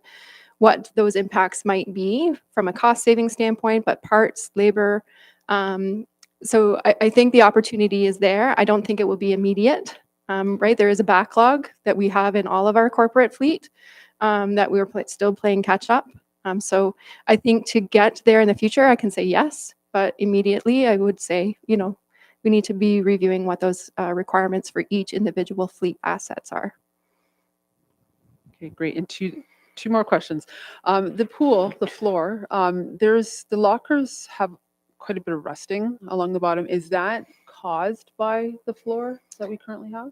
what those impacts might be from a cost saving standpoint, but parts, labor. So I think the opportunity is there. I don't think it will be immediate, right? There is a backlog that we have in all of our corporate fleet that we're still playing catch up. So I think to get there in the future, I can say yes, but immediately I would say, you know, we need to be reviewing what those requirements for each individual fleet assets are. Okay, great. And two more questions. The pool, the floor, the lockers have quite a bit of rusting along the bottom. Is that caused by the floor that we currently have?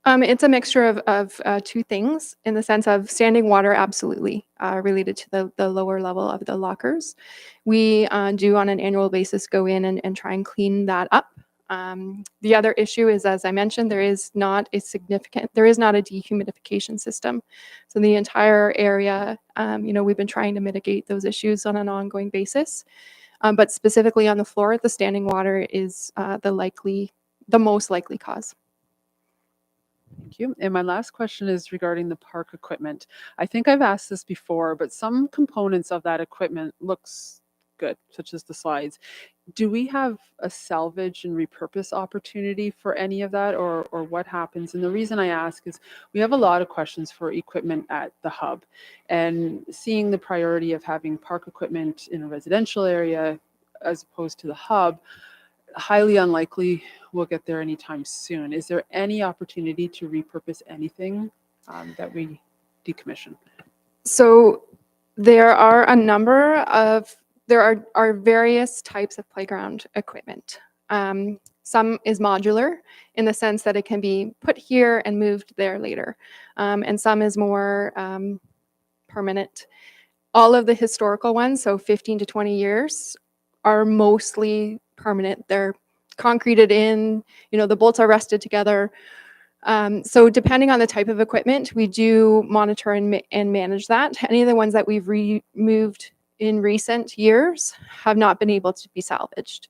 It's a mixture of two things in the sense of standing water, absolutely, related to the lower level of the lockers. We do on an annual basis go in and try and clean that up. The other issue is, as I mentioned, there is not a dehumidification system. So the entire area, we've been trying to mitigate those issues on an ongoing basis. But specifically on the floor, the standing water is the most likely cause. Thank you. And my last question is regarding the park equipment. I think I've asked this before, but some components of that equipment looks good, such as the slides. Do we have a salvage and repurpose opportunity for any of that, or what happens? And the reason I ask is we have a lot of questions for equipment at the hub, and seeing the priority of having park equipment in a residential area as opposed to the hub, highly unlikely we'll get there anytime soon. Is there any opportunity to repurpose anything that we decommission? So there are various types of playground equipment. Some is modular in the sense that it can be put here and moved there later. And some is more permanent. All of the historical ones, so 15 to 20 years, are mostly permanent. They're concreted in, the bolts are rested together. So depending on the type of equipment, we do monitor and manage that. Any of the ones that we've removed in recent years have not been able to be salvaged.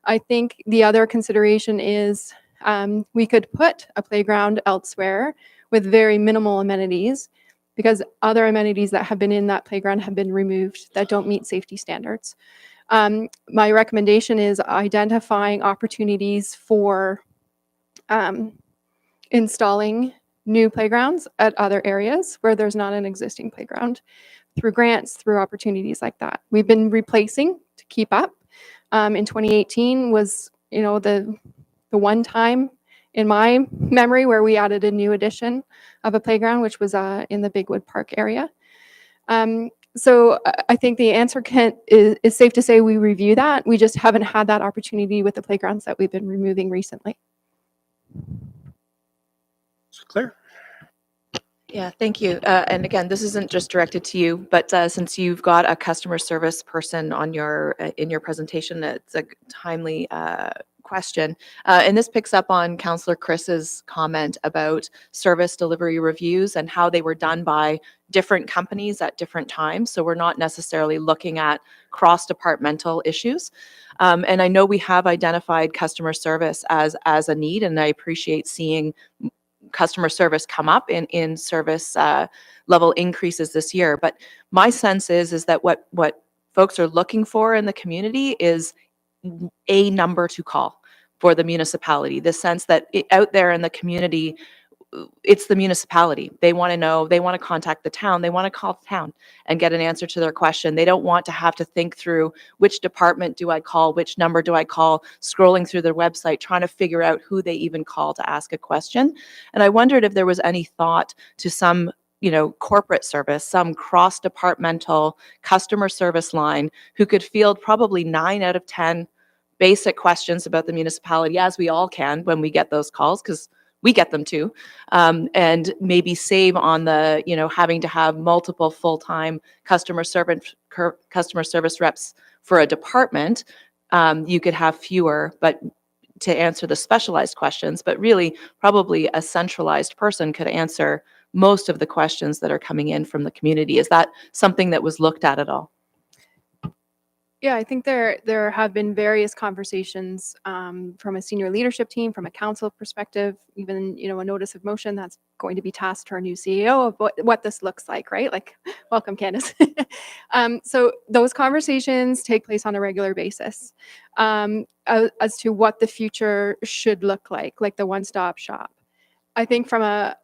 I think the other consideration is we could put a playground elsewhere with very minimal amenities because other amenities that have been in that playground have been removed that don't meet safety standards. My recommendation is identifying opportunities for installing new playgrounds at other areas where there's not an existing playground through grants, through opportunities like that. We've been replacing to keep up. In 2018 was, the one time in my memory where we added a new addition of a playground, which was in the Bigwood Park area. So I think the answer is safe to say we review that. We just haven't had that opportunity with the playgrounds that we've been removing recently. Claire? Yeah, thank you. And again, this isn't just directed to you, but since you've got a customer service person on in your presentation, it's a timely question. And this picks up on Councillor Chris's comment about service delivery reviews and how they were done by different companies at different times. So we're not necessarily looking at cross-departmental issues. And I know we have identified customer service as a need, and I appreciate seeing customer service come up in service level increases this year. But my sense is that what folks are looking for in the community is a number to call for the municipality. The sense that out there in the community, it's the municipality. They want to know, they want to contact the town, they want to call the town and get an answer to their question. They don't want to have to think through which department do I call, which number do I call, scrolling through their website, trying to figure out who they even call to ask a question. And I wondered if there was any thought to some corporate service, some cross-departmental customer service line who could field probably 9 out of 10 basic questions about the municipality, as we all can when we get those calls, because we get them too, and maybe save on the, having to have multiple full-time customer service reps for a department. You could have fewer, but to answer the specialized questions, but really probably a centralized person could answer most of the questions that are coming in from the community. Is that something that was looked at all? Yeah, I think there have been various conversations from a senior leadership team, from a council perspective, even a notice of motion that's going to be tasked to our new CEO of what this looks like, right? Like, welcome, Candace. So those conversations take place on a regular basis as to what the future should look like the one-stop shop. I think from a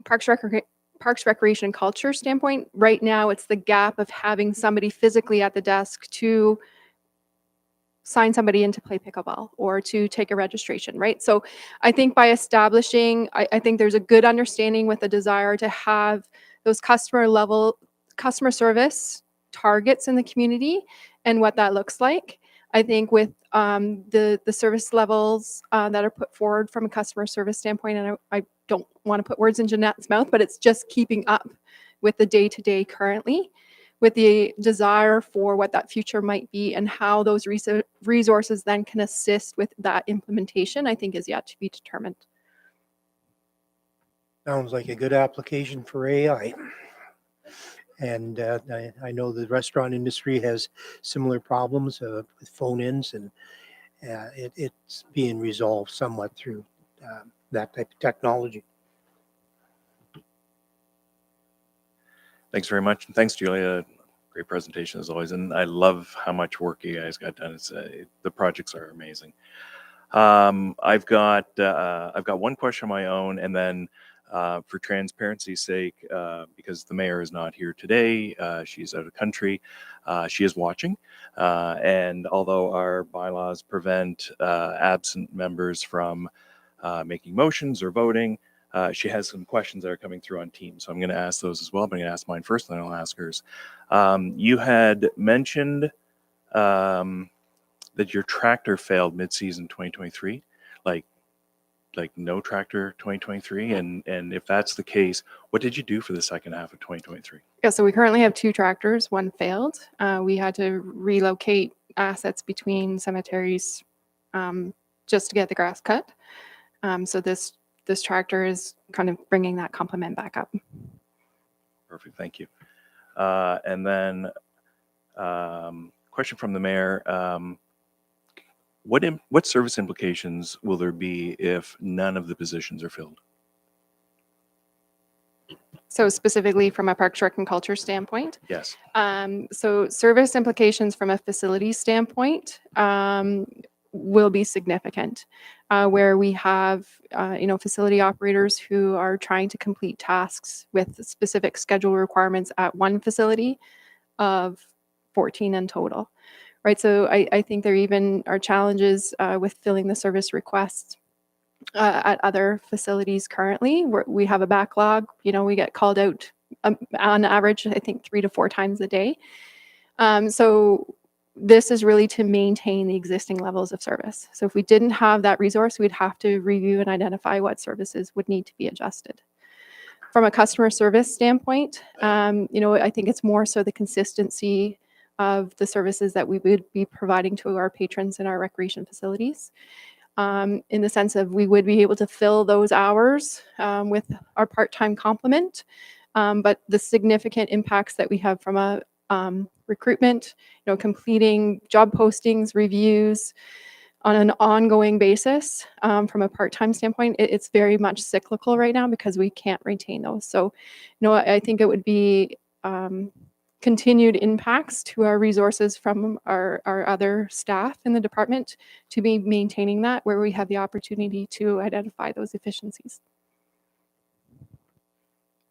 Parks, Recreation, and Culture standpoint, right now it's the gap of having somebody physically at the desk to sign somebody in to play pickleball or to take a registration, right? So I think by establishing, I think there's a good understanding with a desire to have those customer service targets in the community and what that looks like. I think with the service levels that are put forward from a customer service standpoint, and I don't want to put words in Jeanette's mouth, but it's just keeping up with the day-to-day currently, with the desire for what that future might be and how those resources then can assist with that implementation, I think is yet to be determined. Sounds like a good application for AI. And I know the restaurant industry has similar problems with phone-ins, and it's being resolved somewhat through that type of technology. Thanks very much. And thanks, Julia. Great presentation as always. And I love how much work you guys got done. It's the projects are amazing. I've got one question of my own, and then for transparency's sake, because the mayor is not here today, she's out of country, she is watching. And although our bylaws prevent absent members from making motions or voting, she has some questions that are coming through on Teams. So I'm going to ask those as well, but I'm going to ask mine first, and then I'll ask hers. You had mentioned that your tractor failed mid-season 2023, like no tractor 2023, and if that's the case, what did you do for the second half of 2023? Yeah, so we currently have 2 tractors. One failed. We had to relocate assets between cemeteries just to get the grass cut. So this tractor is kind of bringing that complement back up. Perfect, thank you. And then question from the mayor. What service implications will there be if none of the positions are filled? So specifically from a Parks, Rec, and Culture standpoint? Yes. So service implications from a facility standpoint will be significant, where we have, facility operators who are trying to complete tasks with specific schedule requirements at one facility of 14 in total. Right, so I think there even are challenges with filling the service requests at other facilities currently. We have a backlog. We get called out on average, I think 3 to 4 times a day. So this is really to maintain the existing levels of service. So if we didn't have that resource, we'd have to review and identify what services would need to be adjusted. From a customer service standpoint, I think it's more so the consistency of the services that we would be providing to our patrons in our recreation facilities, in the sense of we would be able to fill those hours with our part-time complement, but the significant impacts that we have from a recruitment, completing job postings, reviews on an ongoing basis, from a part-time standpoint, it's very much cyclical right now because we can't retain those. So, I think it would be continued impacts to our resources from our other staff in the department to be maintaining that, where we have the opportunity to identify those efficiencies.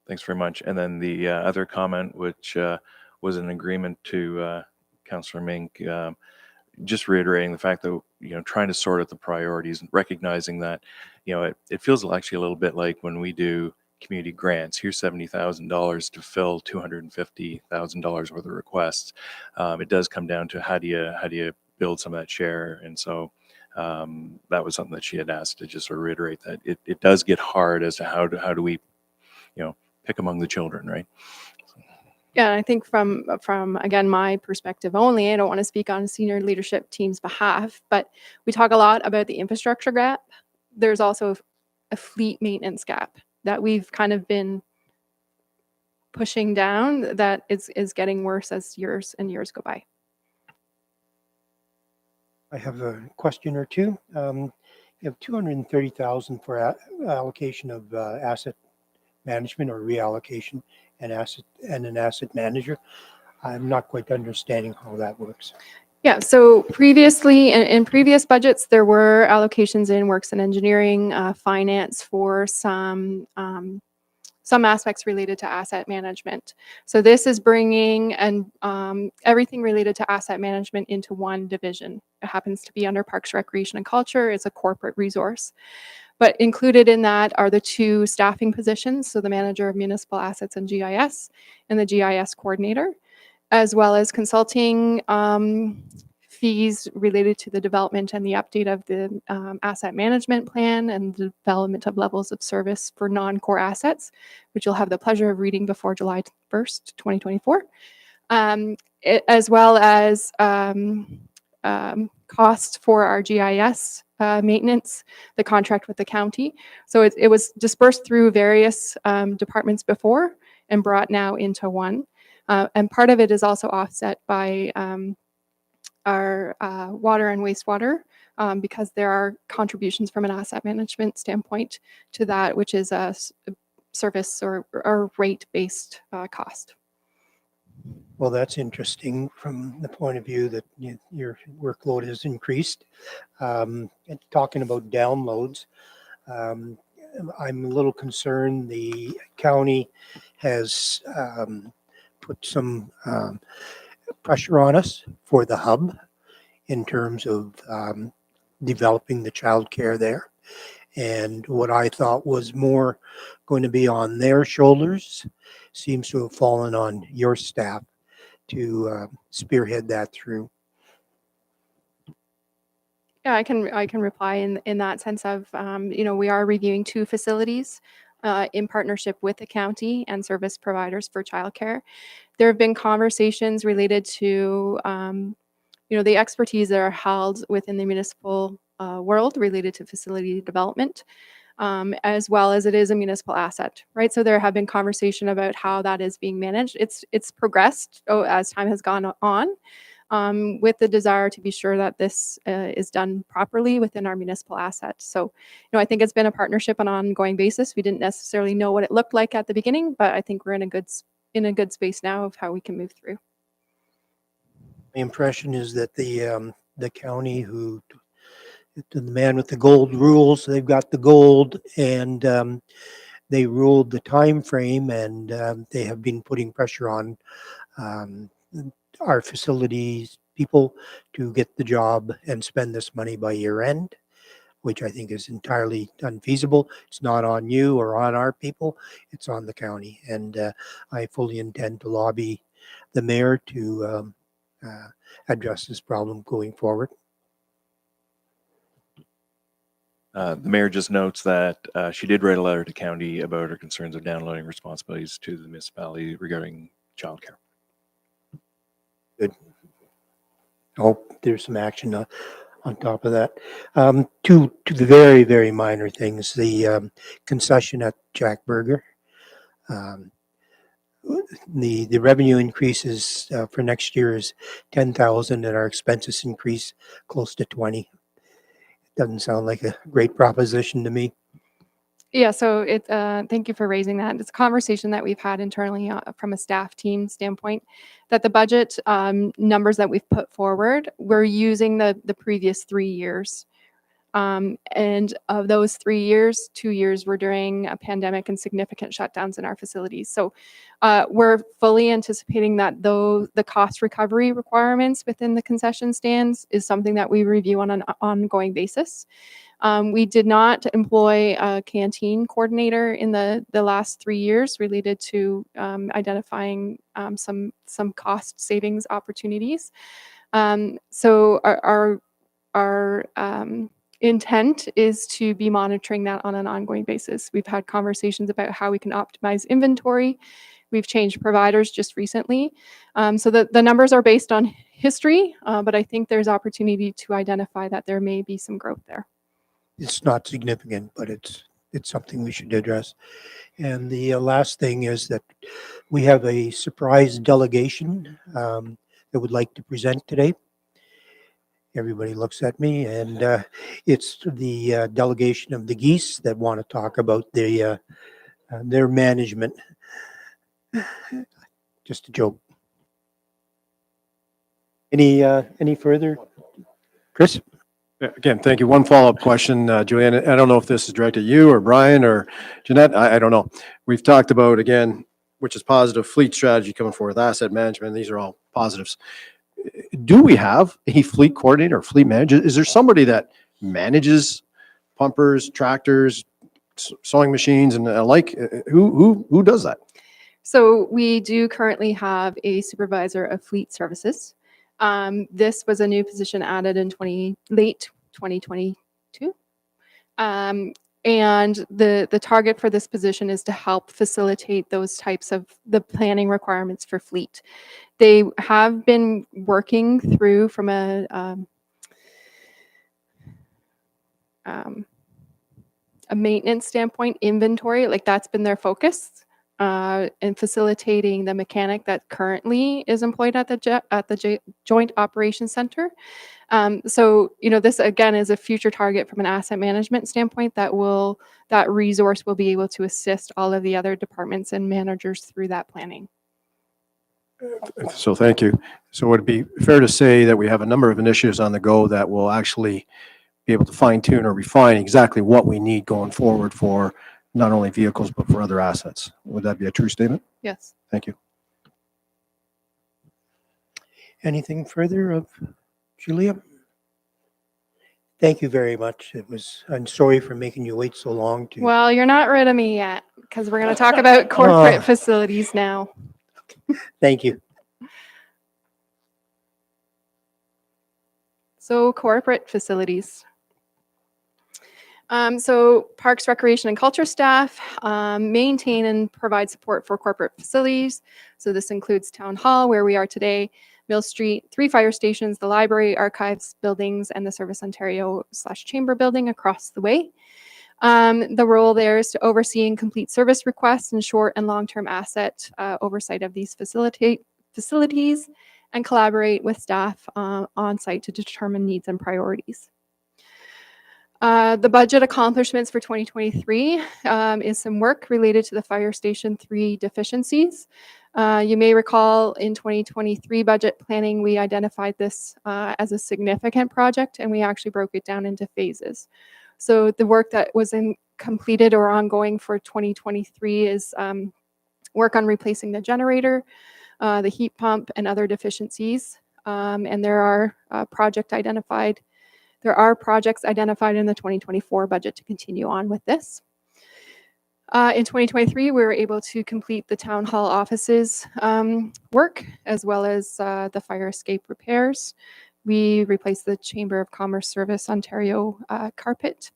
Thanks very much. And then the other comment, which was an agreement to Councillor Mink, just reiterating the fact that, trying to sort out the priorities and recognizing that, it feels actually a little bit like when we do community grants. Here's $70,000 to fill $250,000 worth of requests. It does come down to how do you build some of that share. And so that was something that she had asked, to just sort of reiterate that it does get hard as to how do we, pick among the children, right? Yeah, and I think from again my perspective only, I don't want to speak on senior leadership team's behalf, but we talk a lot about the infrastructure gap. There's also a fleet maintenance gap that we've kind of been pushing down that is getting worse as years and years go by. I have a question or two. You have 230,000 for allocation of asset management or reallocation and an asset manager. I'm not quite understanding how that works. Yeah, so previously, in previous budgets, there were allocations in works and engineering, finance for some aspects related to asset management. So this is bringing everything related to asset management into one division. It happens to be under Parks, Recreation, and Culture. It's a corporate resource. But included in that are the 2 staffing positions, so the Manager of Municipal Assets and GIS and the GIS Coordinator, as well as consulting fees related to the development and the update of the asset management plan and the development of levels of service for non-core assets, which you'll have the pleasure of reading before July 1st, 2024, as well as costs for our GIS maintenance, the contract with the county. So it was dispersed through various departments before and brought now into one. And part of it is also offset by our water and wastewater because there are contributions from an asset management standpoint to that, which is a service or rate-based cost. Well, that's interesting from the point of view that your workload has increased. And talking about downloads, I'm a little concerned the county has put some pressure on us for the hub in terms of developing the childcare there. And what I thought was more going to be on their shoulders seems to have fallen on your staff to spearhead that through. Yeah, I can reply in that sense of, we are reviewing 2 facilities in partnership with the county and service providers for childcare. There have been conversations related to, the expertise that are held within the municipal world related to facility development, as well as it is a municipal asset, right? So there have been conversation about how that is being managed. It's progressed as time has gone on, with the desire to be sure that this is done properly within our municipal asset. So, I think it's been a partnership on an ongoing basis. We didn't necessarily know what it looked like at the beginning, but I think we're in a good space now of how we can move through. My impression is that the county the man with the gold rules, they've got the gold and they ruled the time frame and they have been putting pressure on our facilities people to get the job and spend this money by year end, which I think is entirely unfeasible. It's not on you or on our people, it's on the county. And I fully intend to lobby the mayor to address this problem going forward. The mayor just notes that she did write a letter to county about her concerns of downloading responsibilities to the municipality regarding childcare. Good. I hope there's some action on top of that. To the very, very minor things, the concession at Jack Burger. The revenue increases for next year is 10,000 and our expenses increase close to 20. Doesn't sound like a great proposition to me. Yeah, so thank you for raising that. It's a conversation that we've had internally from a staff team standpoint, that the budget numbers that we've put forward, we're using the previous 3 years. And of those 3 years, 2 years were during a pandemic and significant shutdowns in our facilities. So we're fully anticipating that though the cost recovery requirements within the concession stands is something that we review on an ongoing basis. We did not employ a canteen coordinator in the last 3 years related to identifying some cost savings opportunities. So our intent is to be monitoring that on an ongoing basis. We've had conversations about how we can optimize inventory. We've changed providers just recently. So the numbers are based on history, but I think there's opportunity to identify that there may be some growth there. It's not significant, but it's something we should address. And the last thing is that we have a surprise delegation that would like to present today. Everybody looks at me, and it's the delegation of the Geese that want to talk about their management. Just a joke. Any further? Chris? Yeah, again, thank you. One follow-up question, Julianne. I don't know if this is directed at you or Brian or Jeanette. I don't know. We've talked about, again, which is positive, fleet strategy coming forward, asset management. These are all positives. Do we have a fleet coordinator or fleet manager? Is there somebody that manages pumpers, tractors, sewing machines and the like? Who does that? So we do currently have a supervisor of fleet services. This was a new position added in late 2022. And the target for this position is to help facilitate those types of the planning requirements for fleet. They have been working through from a maintenance standpoint, inventory, like that's been their focus. And facilitating the mechanic that currently is employed at the Joint Operations Center. So, this again is a future target from an asset management standpoint that resource will be able to assist all of the other departments and managers through that planning. So thank you. So would it be fair to say that we have a number of initiatives on the go that will actually be able to fine tune or refine exactly what we need going forward for not only vehicles, but for other assets? Would that be a true statement? Yes. Thank you. Anything further of Julia? Thank you very much. I'm sorry for making you wait so long to. Well, you're not rid of me yet because we're going to talk about corporate facilities now. Thank you. So corporate facilities. So Parks, Recreation, and Culture staff maintain and provide support for corporate facilities. So this includes Town Hall, where we are today, Mill Street, 3 fire stations, the library, archives buildings, and the Service Ontario/Chamber building across the way. The role there is to oversee and complete service requests and short and long-term asset oversight of these facilities and collaborate with staff on site to determine needs and priorities. The budget accomplishments for 2023 is some work related to the Fire Station 3 deficiencies. You may recall in 2023 budget planning, we identified this as a significant project, and we actually broke it down into phases. So the work that was completed or ongoing for 2023 is work on replacing the generator, the heat pump, and other deficiencies. And there are projects identified in the 2024 budget to continue on with this. In 2023, we were able to complete the Town Hall offices work, as well as the fire escape repairs. We replaced the Chamber of Commerce Service Ontario carpet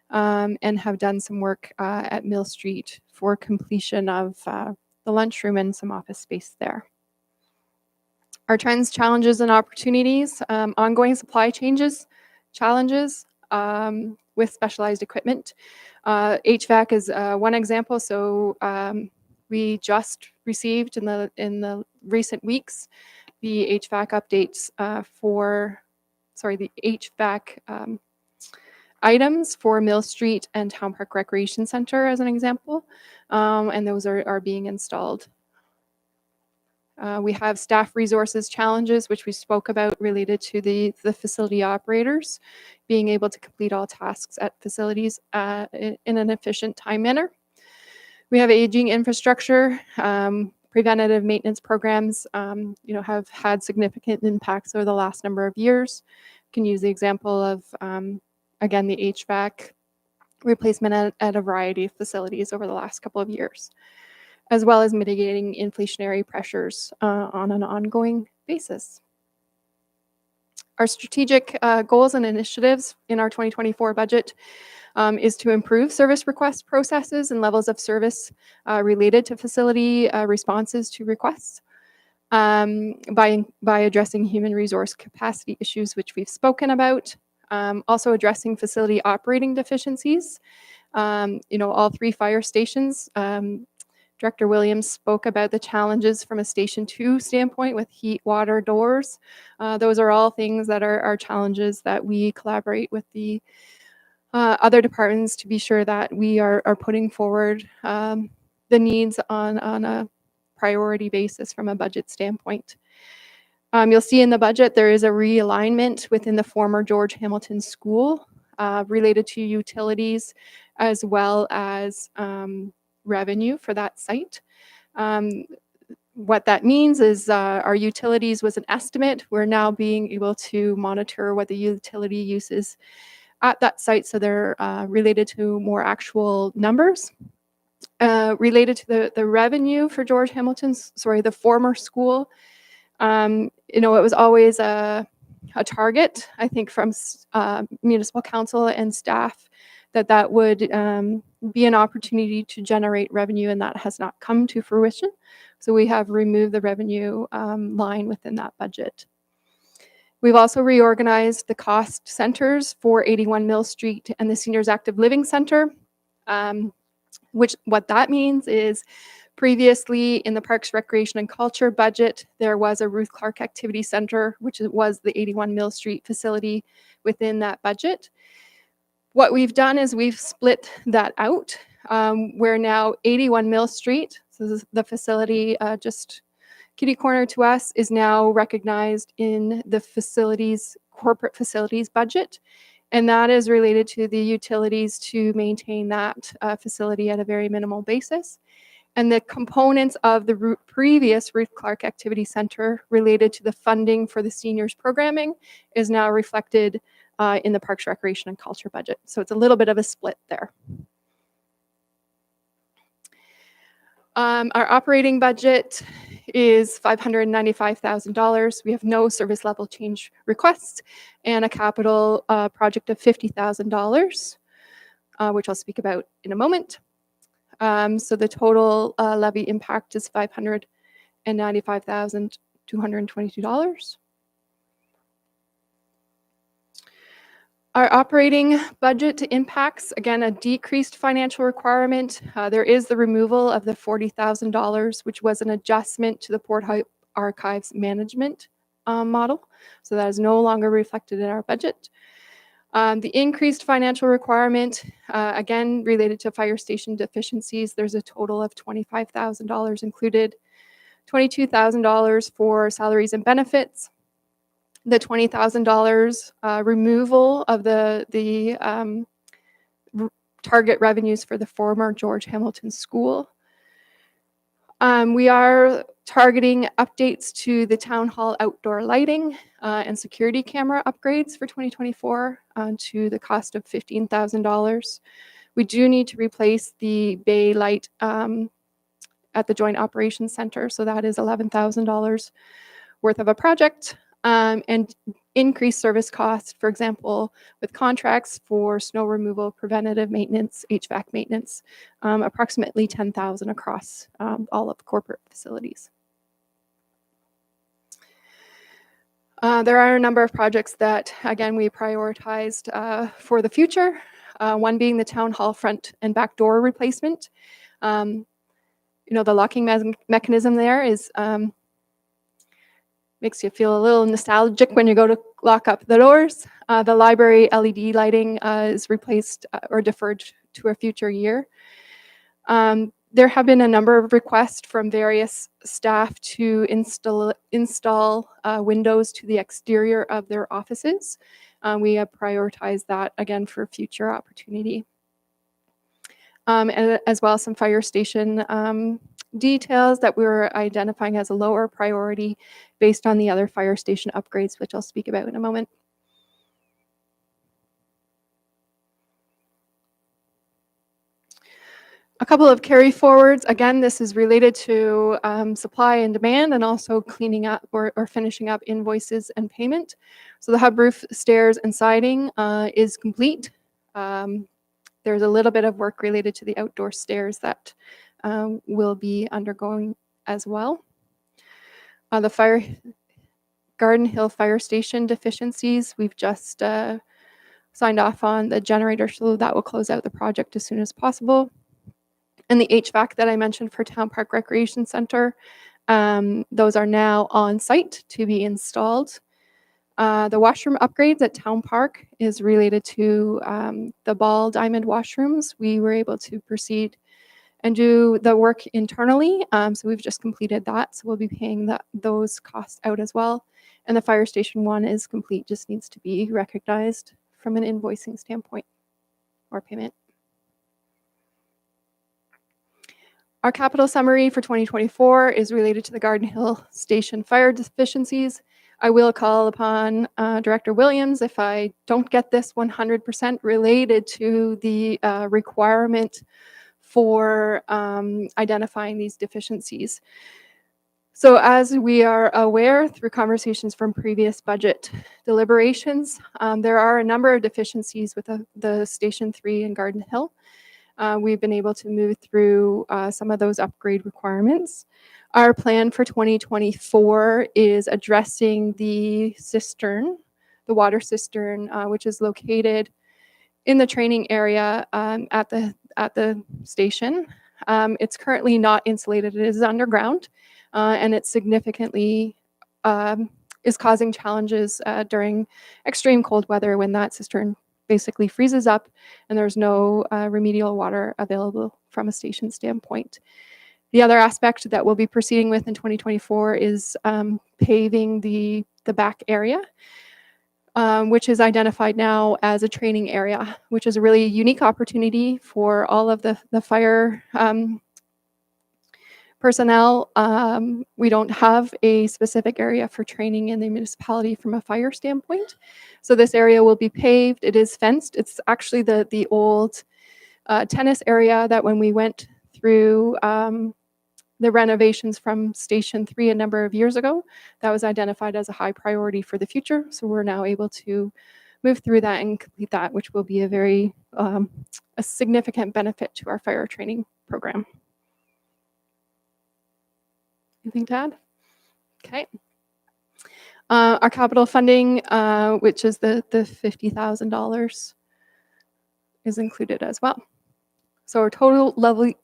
and have done some work at Mill Street for completion of the lunchroom and some office space there. Our trends, challenges, and opportunities, ongoing supply challenges with specialized equipment. HVAC is one example. So we just received in the recent weeks the HVAC updates the HVAC items for Mill Street and Town Park Recreation Center as an example, and those are being installed. We have staff resources challenges, which we spoke about related to the facility operators being able to complete all tasks at facilities in an efficient time manner. We have aging infrastructure. Preventative maintenance programs, have had significant impacts over the last number of years. You can use the example of, again, the HVAC replacement at a variety of facilities over the last couple of years, as well as mitigating inflationary pressures on an ongoing basis. Our strategic goals and initiatives in our 2024 budget is to improve service request processes and levels of service related to facility responses to requests by addressing human resource capacity issues, which we've spoken about. Also addressing facility operating deficiencies. All 3 fire stations. Director Williams spoke about the challenges from a Station 2 standpoint with heat, water, doors. Those are all things that are challenges that we collaborate with the other departments to be sure that we are putting forward the needs on a priority basis from a budget standpoint. You'll see in the budget there is a realignment within the former George Hamilton School related to utilities as well as revenue for that site. What that means is our utilities was an estimate. We're now being able to monitor what the utility uses at that site, so they're related to more actual numbers. Related to the revenue for George Hamilton's, the former school, it was always a target, I think, from municipal council and staff that would be an opportunity to generate revenue, and that has not come to fruition. So we have removed the revenue line within that budget. We've also reorganized the cost centers for 81 Mill Street and the Seniors Active Living Center, which what that means is previously in the Parks, Recreation and Culture budget, there was a Ruth Clark Activity Center, which was the 81 Mill Street facility within that budget. What we've done is we've split that out, where now 81 Mill Street, so this is the facility just kitty corner to us, is now recognized in the corporate facilities budget. And that is related to the utilities to maintain that facility at a very minimal basis. And the components of the previous Ruth Clark Activity Center related to the funding for the seniors programming is now reflected in the Parks, Recreation and Culture budget. So it's a little bit of a split there. Our operating budget is $595,000. We have no service level change requests and a capital project of $50,000, which I'll speak about in a moment. So the total levy impact is $595,222. Our operating budget impacts, again, a decreased financial requirement. There is the removal of the $40,000, which was an adjustment to the Port Hope Archives management model. So that is no longer reflected in our budget. The increased financial requirement, again, related to fire station deficiencies, there's a total of $25,000 included, $22,000 for salaries and benefits, the $20,000 removal of the target revenues for the former George Hamilton School. We are targeting updates to the town hall outdoor lighting and security camera upgrades for 2024 to the cost of $15,000. We do need to replace the bay light at the Joint Operations Center, so that is $11,000 worth of a project. And increased service costs, for example, with contracts for snow removal, preventative maintenance, HVAC maintenance, approximately $10,000 across all of corporate facilities. There are a number of projects that, again, we prioritized for the future, one being the town hall front and back door replacement. The locking mechanism there is makes you feel a little nostalgic when you go to lock up the doors. The library LED lighting is replaced or deferred to a future year. There have been a number of requests from various staff to install windows to the exterior of their offices. We have prioritized that again for future opportunity. And as well as some fire station details that we were identifying as a lower priority based on the other fire station upgrades, which I'll speak about in a moment. A couple of carry forwards. Again, this is related to supply and demand and also cleaning up or finishing up invoices and payment. So the hub roof stairs and siding is complete. There's a little bit of work related to the outdoor stairs that will be undergoing as well. The Garden Hill Fire Station deficiencies, we've just signed off on the generator, so that will close out the project as soon as possible. And the HVAC that I mentioned for Town Park Recreation Center, those are now on site to be installed. The washroom upgrades at Town Park is related to the ball diamond washrooms. We were able to proceed and do the work internally. So we've just completed that. So we'll be paying those costs out as well. And the fire station one is complete, just needs to be recognized from an invoicing standpoint or payment. Our capital summary for 2024 is related to the Garden Hill Station fire deficiencies. I will call upon Director Williams if I don't get this 100% related to the requirement for identifying these deficiencies. So as we are aware through conversations from previous budget deliberations, there are a number of deficiencies with the Station 3 in Garden Hill. We've been able to move through some of those upgrade requirements. Our plan for 2024 is addressing the cistern, the water cistern, which is located in the training area at the station. It's currently not insulated. It is underground, and it significantly is causing challenges during extreme cold weather when that cistern basically freezes up and there's no remedial water available from a station standpoint. The other aspect that we'll be proceeding with in 2024 is paving the back area, which is identified now as a training area, which is a really unique opportunity for all of the fire personnel. We don't have a specific area for training in the municipality from a fire standpoint. So this area will be paved. It is fenced. It's actually the old tennis area that when we went through the renovations from Station 3 a number of years ago, that was identified as a high priority for the future. So we're now able to move through that and complete that, which will be a very a significant benefit to our fire training program. Anything to add? Okay. Our capital funding, which is the $50,000, is included as well. So our total levy,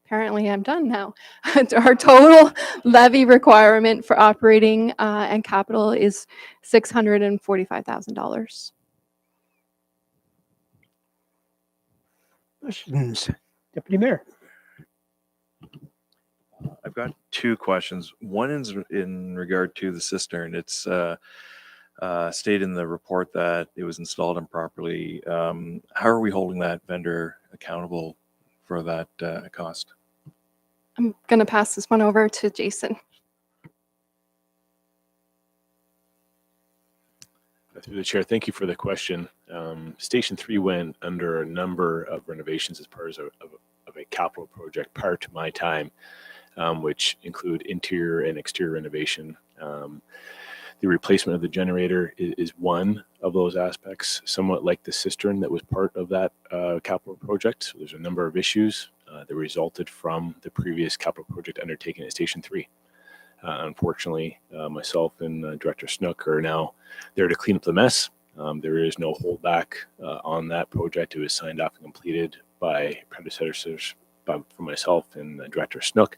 apparently I'm done now. Our total levy requirement for operating and capital is $645,000. Questions? Deputy Mayor. I've got two questions. One is in regard to the cistern. It's stated in the report that it was installed improperly. How are we holding that vendor accountable for that cost? I'm going to pass this one over to Jason. Through the chair, thank you for the question. Station 3 went under a number of renovations as part of a capital project prior to my time, which include interior and exterior renovation. The replacement of the generator is one of those aspects, somewhat like the cistern that was part of that capital project. So there's a number of issues that resulted from the previous capital project undertaken at Station 3. Unfortunately, myself and Director Snook are now there to clean up the mess. There is no holdback on that project. It was signed off and completed by predecessors for myself and Director Snook.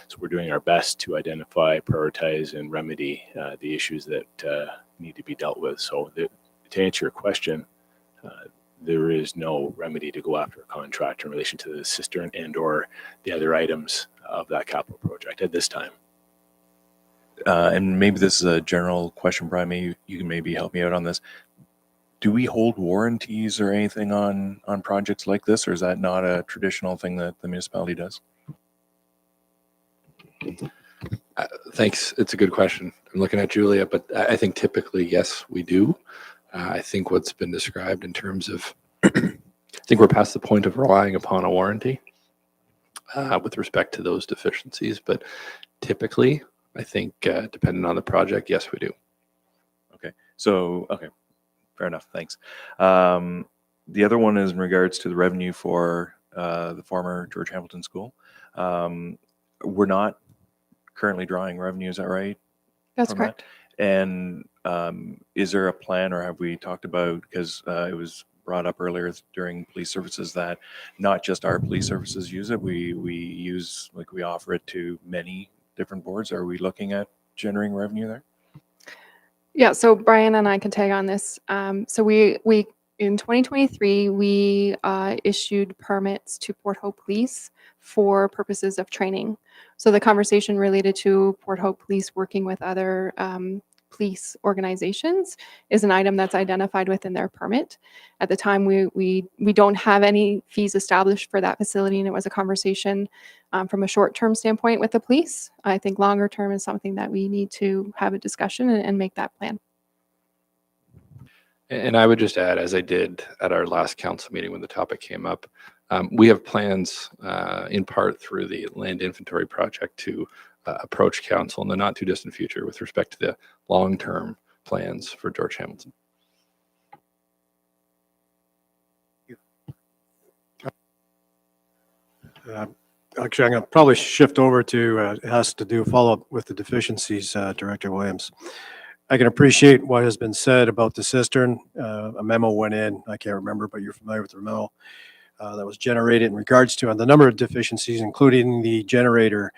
So we're doing our best to identify, prioritize, and remedy the issues that need to be dealt with. So to answer your question, there is no remedy to go after a contract in relation to the cistern and or the other items of that capital project at this time. And maybe this is a general question, Brian, maybe you can maybe help me out on this. Do we hold warranties or anything on projects like this, or is that not a traditional thing that the municipality does? Thanks. It's a good question. I'm looking at Julia, but I think typically, yes, we do. I think what's been described in terms of I think we're past the point of relying upon a warranty with respect to those deficiencies, but typically, I think depending on the project, yes, we do. Okay. So, okay. Fair enough. Thanks. The other one is in regards to the revenue for the former George Hamilton School. We're not currently drawing revenue, is that right? That's from that? correct. And is there a plan, or have we talked about, because it was brought up earlier during police services, that not just our police services use it, we use, like, we offer it to many different boards. Are we looking at generating revenue there? Yeah, so Brian and I can tag on this. So we in 2023, we issued permits to Port Hope Police for purposes of training. So the conversation related to Port Hope Police working with other police organizations is an item that's identified within their permit. At the time, we don't have any fees established for that facility, and it was a conversation from a short-term standpoint with the police. I think longer term is something that we need to have a discussion and make that plan. And I would just add, as I did at our last council meeting when the topic came up, we have plans in part through the land inventory project to approach council in the not too distant future with respect to the long-term plans for George Hamilton. Actually, I'm going to probably shift over to, it has to do follow-up with the deficiencies, Director Williams. I can appreciate what has been said about the cistern. A memo went in, I can't remember, but you're familiar with the memo that was generated in regards to the number of deficiencies, including the generator,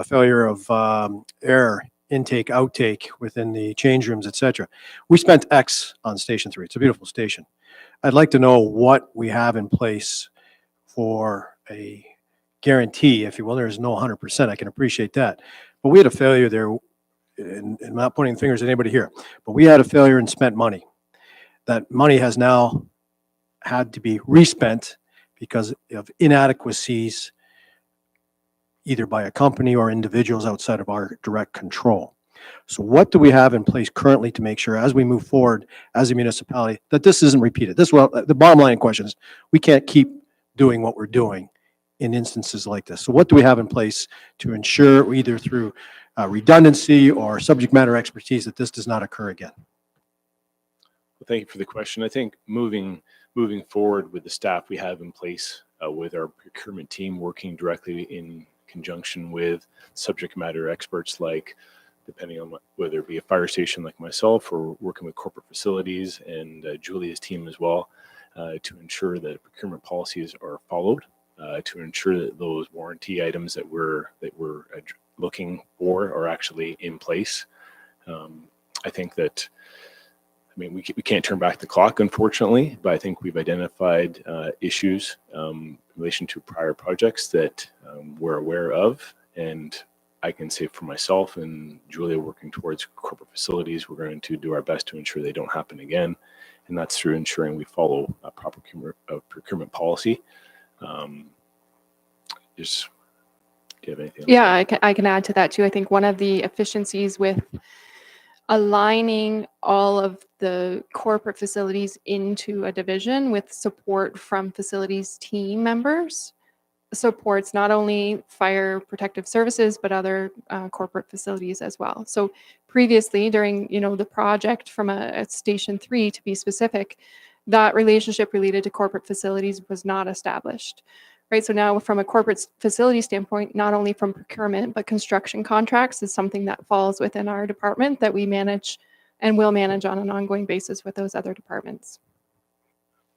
failure of air intake, outtake within the change rooms, et cetera. We spent X on Station 3. It's a beautiful station. I'd like to know what we have in place for a guarantee, if you will. There's no 100%. I can appreciate that. But we had a failure there, and I'm not pointing fingers at anybody here, but we had a failure and spent money. That money has now had to be respent because of inadequacies, either by a company or individuals outside of our direct control. So what do we have in place currently to make sure, as we move forward as a municipality, that this isn't repeated? This, well, the bottom line question is, we can't keep doing what we're doing in instances like this. So what do we have in place to ensure, either through redundancy or subject matter expertise, that this does not occur again? Well, thank you for the question. I think moving forward with the staff we have in place, with our procurement team working directly in conjunction with subject matter experts, like, depending on whether it be a fire station like myself or working with corporate facilities and Julia's team as well, to ensure that procurement policies are followed, to ensure that those warranty items that we're looking for are actually in place. I think that, I mean, we can't turn back the clock, unfortunately, but I think we've identified issues in relation to prior projects that we're aware of. And I can say for myself and Julia, working towards corporate facilities, we're going to do our best to ensure they don't happen again. And that's through ensuring we follow a proper procurement policy. Just, do you have anything else? Yeah, I can add to that too. I think one of the efficiencies with aligning all of the corporate facilities into a division with support from facilities team members supports not only fire protective services, but other corporate facilities as well. So previously, during the project from a Station 3, to be specific, that relationship related to corporate facilities was not established. Right, so now from a corporate facility standpoint, not only from procurement, but construction contracts is something that falls within our department that we manage and will manage on an ongoing basis with those other departments.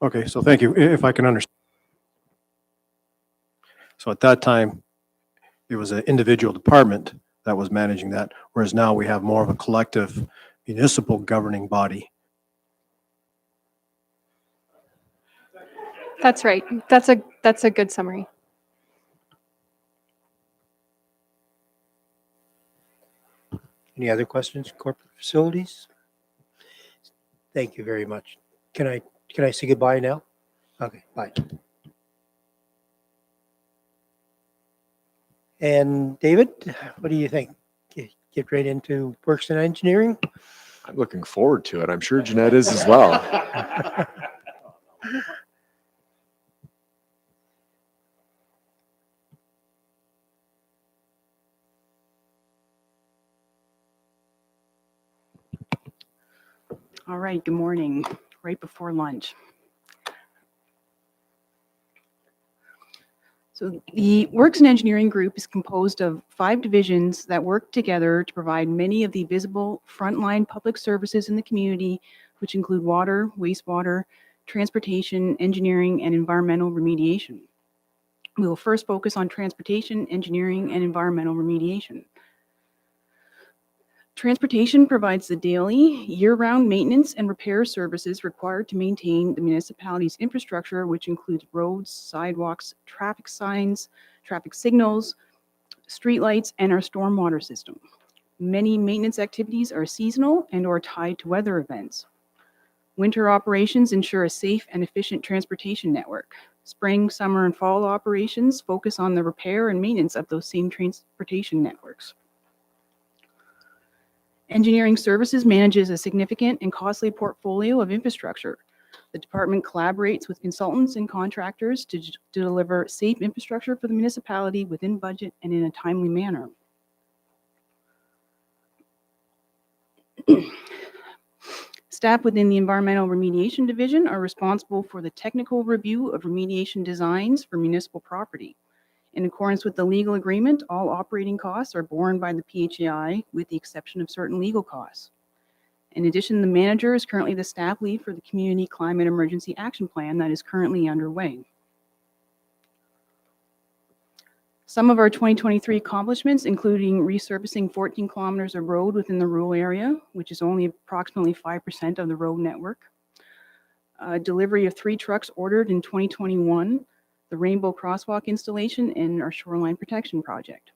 Okay, so thank you. If I can understand. So at that time, it was an individual department that was managing that, whereas now we have more of a collective municipal governing body. That's right. That's a good summary. Any other questions, corporate facilities? Thank you very much. Can I say goodbye now? Okay, bye. And David, what do you think? Get right into works and engineering? I'm looking forward to it. I'm sure Jeanette is as well. All right, good morning, right before lunch. So the Works and Engineering Group is composed of 5 divisions that work together to provide many of the visible frontline public services in the community, which include water, wastewater, transportation, engineering, and environmental remediation. We will first focus on transportation, engineering, and environmental remediation. Transportation provides the daily, year-round maintenance and repair services required to maintain the municipality's infrastructure, which includes roads, sidewalks, traffic signs, traffic signals, streetlights, and our stormwater system. Many maintenance activities are seasonal and or tied to weather events. Winter operations ensure a safe and efficient transportation network. Spring, summer, and fall operations focus on the repair and maintenance of those same transportation networks. Engineering Services manages a significant and costly portfolio of infrastructure. The department collaborates with consultants and contractors to deliver safe infrastructure for the municipality within budget and in a timely manner. Staff within the Environmental Remediation Division are responsible for the technical review of remediation designs for municipal property. In accordance with the legal agreement, all operating costs are borne by the PHAI with the exception of certain legal costs. In addition, the manager is currently the staff lead for the Community Climate Emergency Action Plan that is currently underway. Some of our 2023 accomplishments, including resurfacing 14 kilometers of road within the rural area, which is only approximately 5% of the road network. Delivery of 3 trucks ordered in 2021, the Rainbow Crosswalk installation, and our shoreline protection project.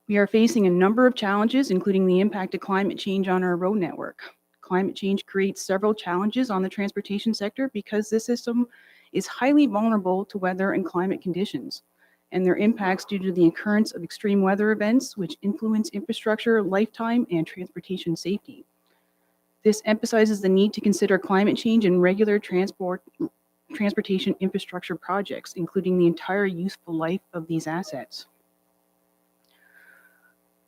We are facing a number of challenges, including the impact of climate change on our road network. Climate change creates several challenges on the transportation sector because this system is highly vulnerable to weather and climate conditions, and their impacts due to the occurrence of extreme weather events which influence infrastructure, lifetime, and transportation safety. This emphasizes the need to consider climate change in regular transportation infrastructure projects, including the entire useful life of these assets.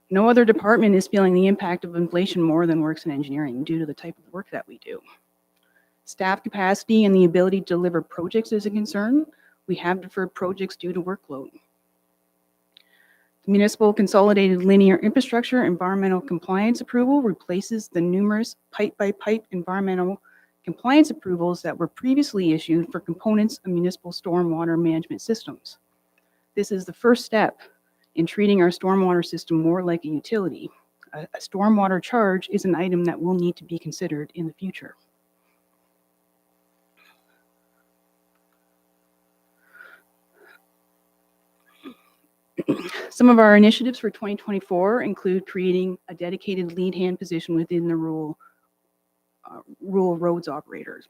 No other department is feeling the impact of inflation more than Works and Engineering due to the type of work that we do. Staff capacity and the ability to deliver projects is a concern. We have deferred projects due to workload. The Municipal Consolidated Linear Infrastructure Environmental Compliance Approval replaces the numerous pipe-by-pipe environmental compliance approvals that were previously issued for components of municipal stormwater management systems. This is the first step in treating our stormwater system more like a utility. A stormwater charge is an item that will need to be considered in the future. Some of our initiatives for 2024 include creating a dedicated lead hand position within the rural roads operators.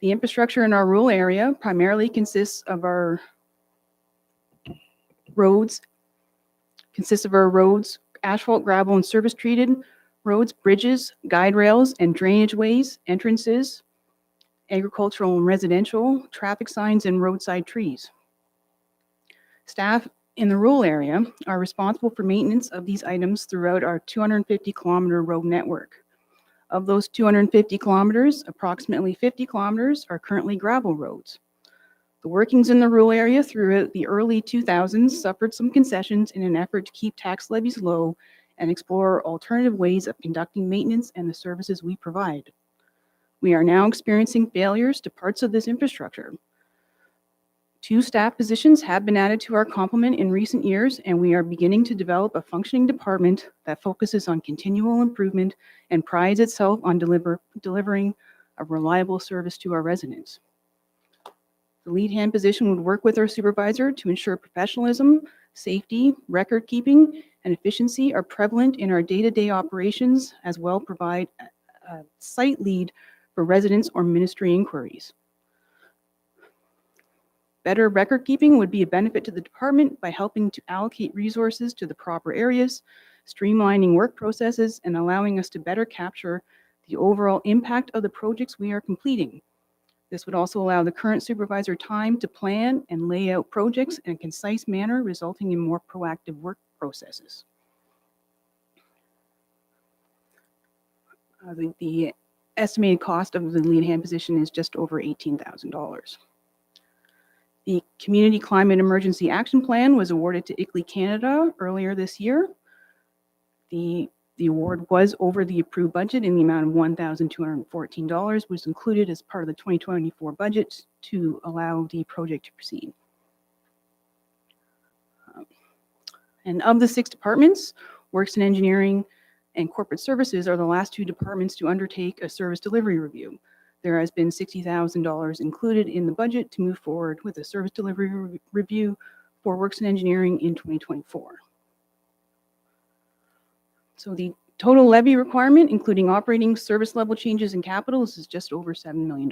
The infrastructure in our rural area primarily consists of our roads, asphalt, gravel, and surface treated roads, bridges, guide rails, and drainage ways, entrances, agricultural and residential, traffic signs, and roadside trees. Staff in the rural area are responsible for maintenance of these items throughout our 250-kilometer road network. Of those 250 kilometers, approximately 50 kilometers are currently gravel roads. The workings in the rural area throughout the early 2000s suffered some concessions in an effort to keep tax levies low and explore alternative ways of conducting maintenance and the services we provide. We are now experiencing failures to parts of this infrastructure. 2 staff positions have been added to our complement in recent years, and we are beginning to develop a functioning department that focuses on continual improvement and prides itself on delivering a reliable service to our residents. The lead hand position would work with our supervisor to ensure professionalism, safety, record keeping, and efficiency are prevalent in our day-to-day operations, as well provide a site lead for residents or ministry inquiries. Better record keeping would be a benefit to the department by helping to allocate resources to the proper areas, streamlining work processes, and allowing us to better capture the overall impact of the projects we are completing. This would also allow the current supervisor time to plan and lay out projects in a concise manner, resulting in more proactive work processes. The estimated cost of the lead hand position is just over $18,000. The Community Climate Emergency Action Plan was awarded to ICLEI Canada earlier this year. The award was over the approved budget in the amount of $1,214, which was included as part of the 2024 budget to allow the project to proceed. And of the 6 departments, Works and Engineering and Corporate Services are the last 2 departments to undertake a service delivery review. There has been $60,000 included in the budget to move forward with a service delivery review for Works and Engineering in 2024. So the total levy requirement, including operating service level changes and capitals, is just over $7 million.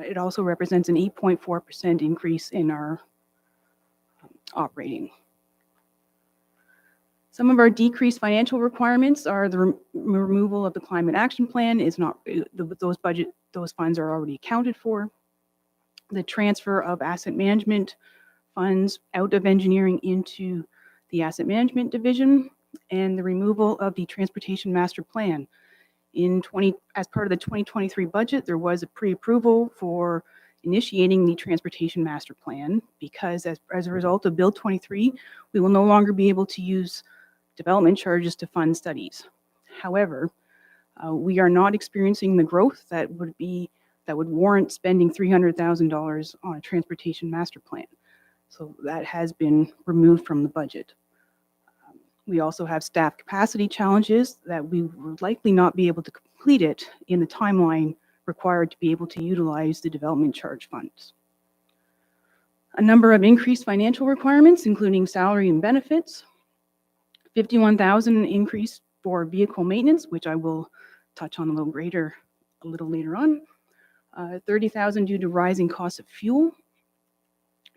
It also represents an 8.4% increase in our operating. Some of our decreased financial requirements are the removal of the climate action plan is not, those funds are already accounted for. The transfer of asset management funds out of engineering into the asset management division, and the removal of the transportation master plan. As part of the 2023 budget, there was a pre-approval for initiating the transportation master plan because as a result of Bill 23, we will no longer be able to use development charges to fund studies. However, we are not experiencing the growth that would warrant spending $300,000 on a transportation master plan. So that has been removed from the budget. We also have staff capacity challenges that we will likely not be able to complete it in the timeline required to be able to utilize the development charge funds. A number of increased financial requirements, including salary and benefits, $51,000 increase for vehicle maintenance, which I will touch on a little later on. $30,000 due to rising costs of fuel,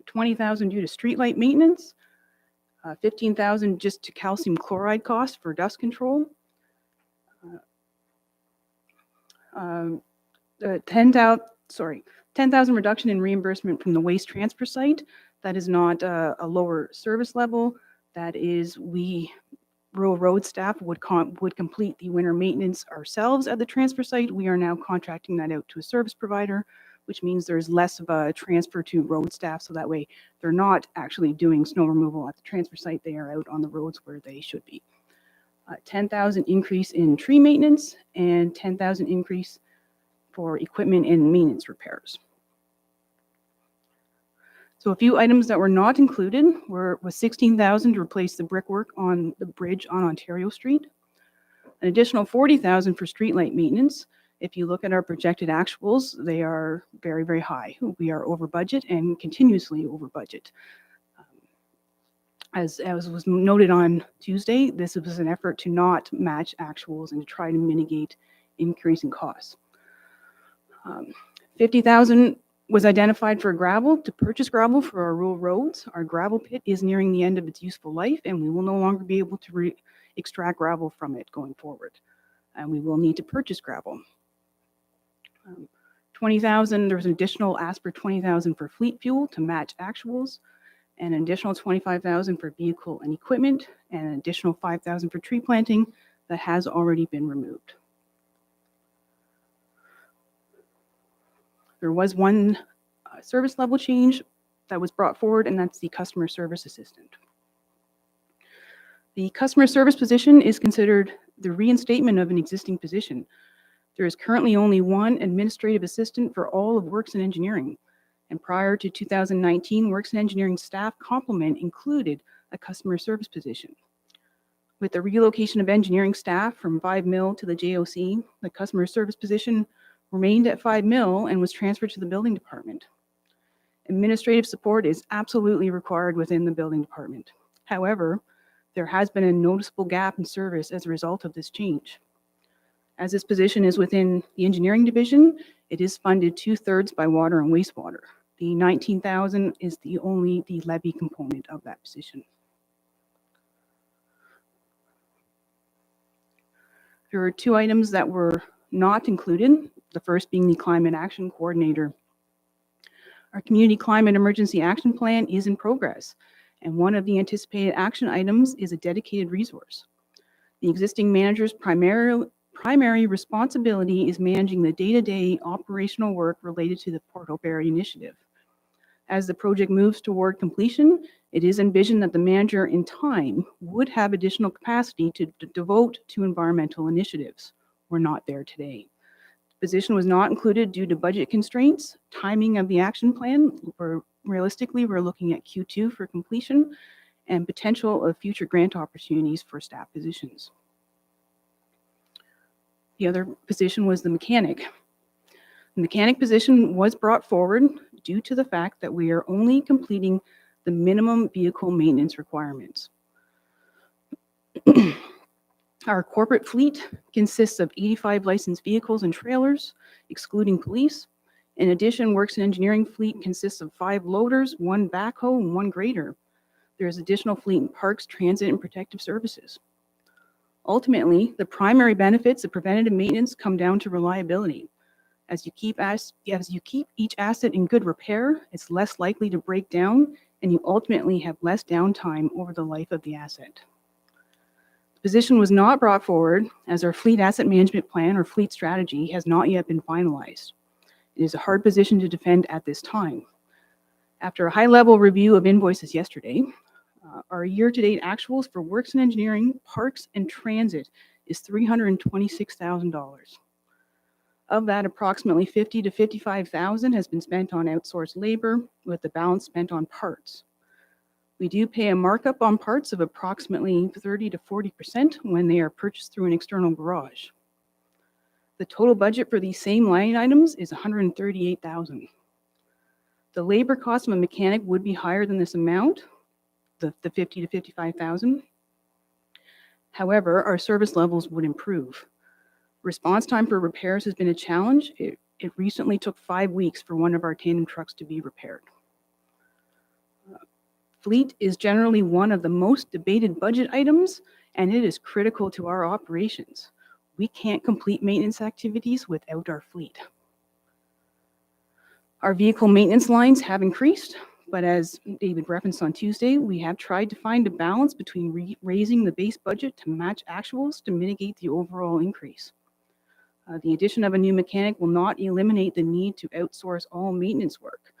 $20,000 due to streetlight maintenance, $15,000 just to calcium chloride costs for dust control, $10,000 reduction in reimbursement from the waste transfer site. That is not a lower service level. That is, rural road staff would complete the winter maintenance ourselves at the transfer site. We are now contracting that out to a service provider, which means there's less of a transfer to road staff. So that way they're not actually doing snow removal at the transfer site. They are out on the roads where they should be. $10,000 increase in tree maintenance and $10,000 increase for equipment and maintenance repairs. So a few items that were not included was $16,000 to replace the brickwork on the bridge on Ontario Street, an additional $40,000 for streetlight maintenance. If you look at our projected actuals, they are very, very high. We are over budget and continuously over budget. As was noted on Tuesday, this was an effort to not match actuals and to try to mitigate increasing costs. $50,000 was identified for gravel, to purchase gravel for our rural roads. Our gravel pit is nearing the end of its useful life, and we will no longer be able to extract gravel from it going forward. And we will need to purchase gravel. $20,000, there was an additional ask for $20,000 for fleet fuel to match actuals, and an additional $25,000 for vehicle and equipment, and an additional $5,000 for tree planting that has already been removed. There was one service level change that was brought forward, and that's the customer service assistant. The customer service position is considered the reinstatement of an existing position. There is currently only one administrative assistant for all of Works and Engineering, and prior to 2019, Works and Engineering staff complement included a customer service position. With the relocation of engineering staff from 5 Mill to the JOC, the customer service position remained at 5 Mill and was transferred to the building department. Administrative support is absolutely required within the building department. However, there has been a noticeable gap in service as a result of this change. As this position is within the engineering division, it is funded 2/3 by water and wastewater. The $19,000 is the levy component of that position. There are 2 items that were not included, the first being the Climate Action Coordinator. Our Community Climate Emergency Action Plan is in progress, and one of the anticipated action items is a dedicated resource. The existing manager's primary responsibility is managing the day-to-day operational work related to the Port Hope Area Initiative. As the project moves toward completion, it is envisioned that the manager in time would have additional capacity to devote to environmental initiatives. We're not there today. The position was not included due to budget constraints, timing of the action plan. Realistically, we're looking at Q2 for completion and potential of future grant opportunities for staff positions. The other position was the mechanic. The mechanic position was brought forward due to the fact that we are only completing the minimum vehicle maintenance requirements. Our corporate fleet consists of 85 licensed vehicles and trailers, excluding police. In addition, Works and Engineering fleet consists of 5 loaders, 1 backhoe, and 1 grader. There is additional fleet in Parks, Transit, and Protective Services. Ultimately, the primary benefits of preventative maintenance come down to reliability. As you keep each asset in good repair, it's less likely to break down, and you ultimately have less downtime over the life of the asset. The position was not brought forward as our fleet asset management plan or fleet strategy has not yet been finalized. It is a hard position to defend at this time. After a high-level review of invoices yesterday, our year-to-date actuals for Works and Engineering, Parks, and Transit is $326,000. Of that, approximately $50,000 to $55,000 has been spent on outsourced labor, with the balance spent on parts. We do pay a markup on parts of approximately 30 to 40% when they are purchased through an external garage. The total budget for these same line items is $138,000. The labor cost of a mechanic would be higher than this amount, the $50,000 to $55,000. However, our service levels would improve. Response time for repairs has been a challenge. It recently took 5 weeks for one of our tandem trucks to be repaired. Fleet is generally one of the most debated budget items, and it is critical to our operations. We can't complete maintenance activities without our fleet. Our vehicle maintenance lines have increased, but as David referenced on Tuesday, we have tried to find a balance between raising the base budget to match actuals to mitigate the overall increase. The addition of a new mechanic will not eliminate the need to outsource all maintenance work.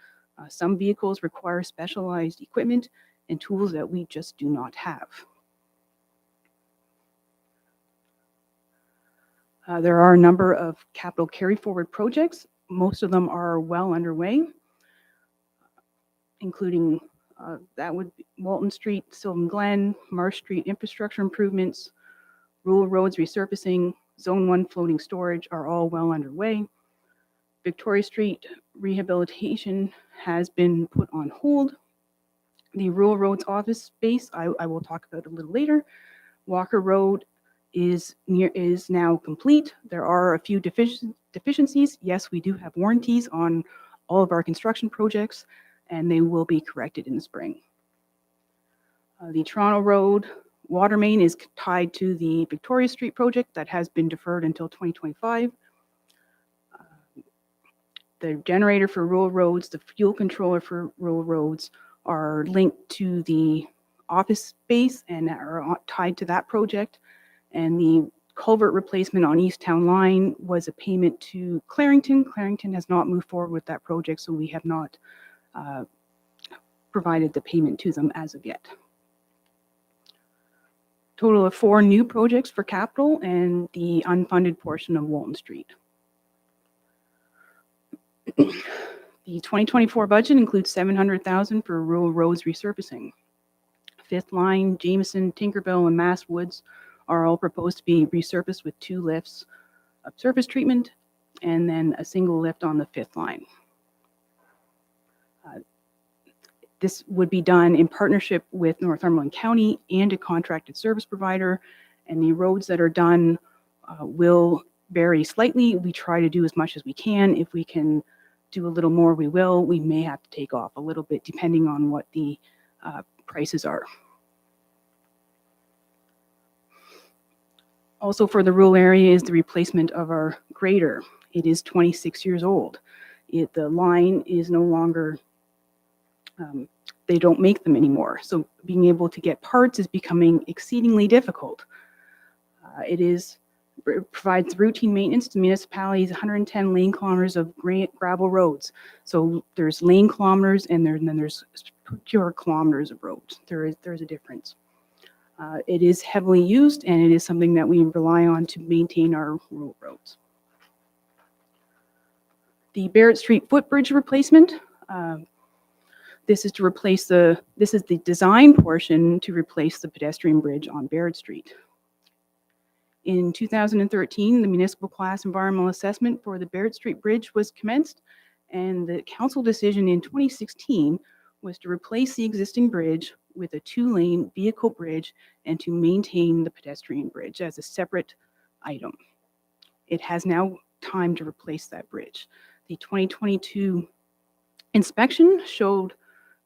Some vehicles require specialized equipment and tools that we just do not have. There are a number of capital carry-forward projects. Most of them are well underway, including that would be Walton Street, Sylvan Glen, Marsh Street infrastructure improvements, rural roads resurfacing, Zone 1 floating storage are all well underway. Victoria Street rehabilitation has been put on hold. The rural roads office space, I will talk about a little later. Walker Road is now complete. There are a few deficiencies. Yes, we do have warranties on all of our construction projects, and they will be corrected in the spring. The Toronto Road water main is tied to the Victoria Street project that has been deferred until 2025. The generator for rural roads, the fuel controller for rural roads are linked to the office space and are tied to that project. And the culvert replacement on East Town Line was a payment to Clarington. Clarington has not moved forward with that project, so we have not provided the payment to them as of yet. Total of 4 new projects for capital and the unfunded portion of Walton Street. The 2024 budget includes $700,000 for rural roads resurfacing. Fifth Line, Jameson, Tinkerville, and Mass Woods are all proposed to be resurfaced with 2 lifts of surface treatment and then a single lift on the Fifth Line. This would be done in partnership with Northumberland County and a contracted service provider, and the roads that are done will vary slightly. We try to do as much as we can. If we can do a little more, we will. We may have to take off a little bit depending on what the prices are. Also for the rural area is the replacement of our grader. It is 26 years old. The line is no longer they don't make them anymore. So being able to get parts is becoming exceedingly difficult. It provides routine maintenance to municipalities, 110 lane kilometers of gravel roads. So there's lane kilometers and then there's pure kilometers of roads. There's a difference. It is heavily used and it is something that we rely on to maintain our rural roads. The Barrett Street footbridge replacement. This is the design portion to replace the pedestrian bridge on Barrett Street. In 2013, the municipal class environmental assessment for the Barrett Street Bridge was commenced, and the council decision in 2016 was to replace the existing bridge with a 2-lane vehicle bridge and to maintain the pedestrian bridge as a separate item. It has now time to replace that bridge. The 2022 inspection showed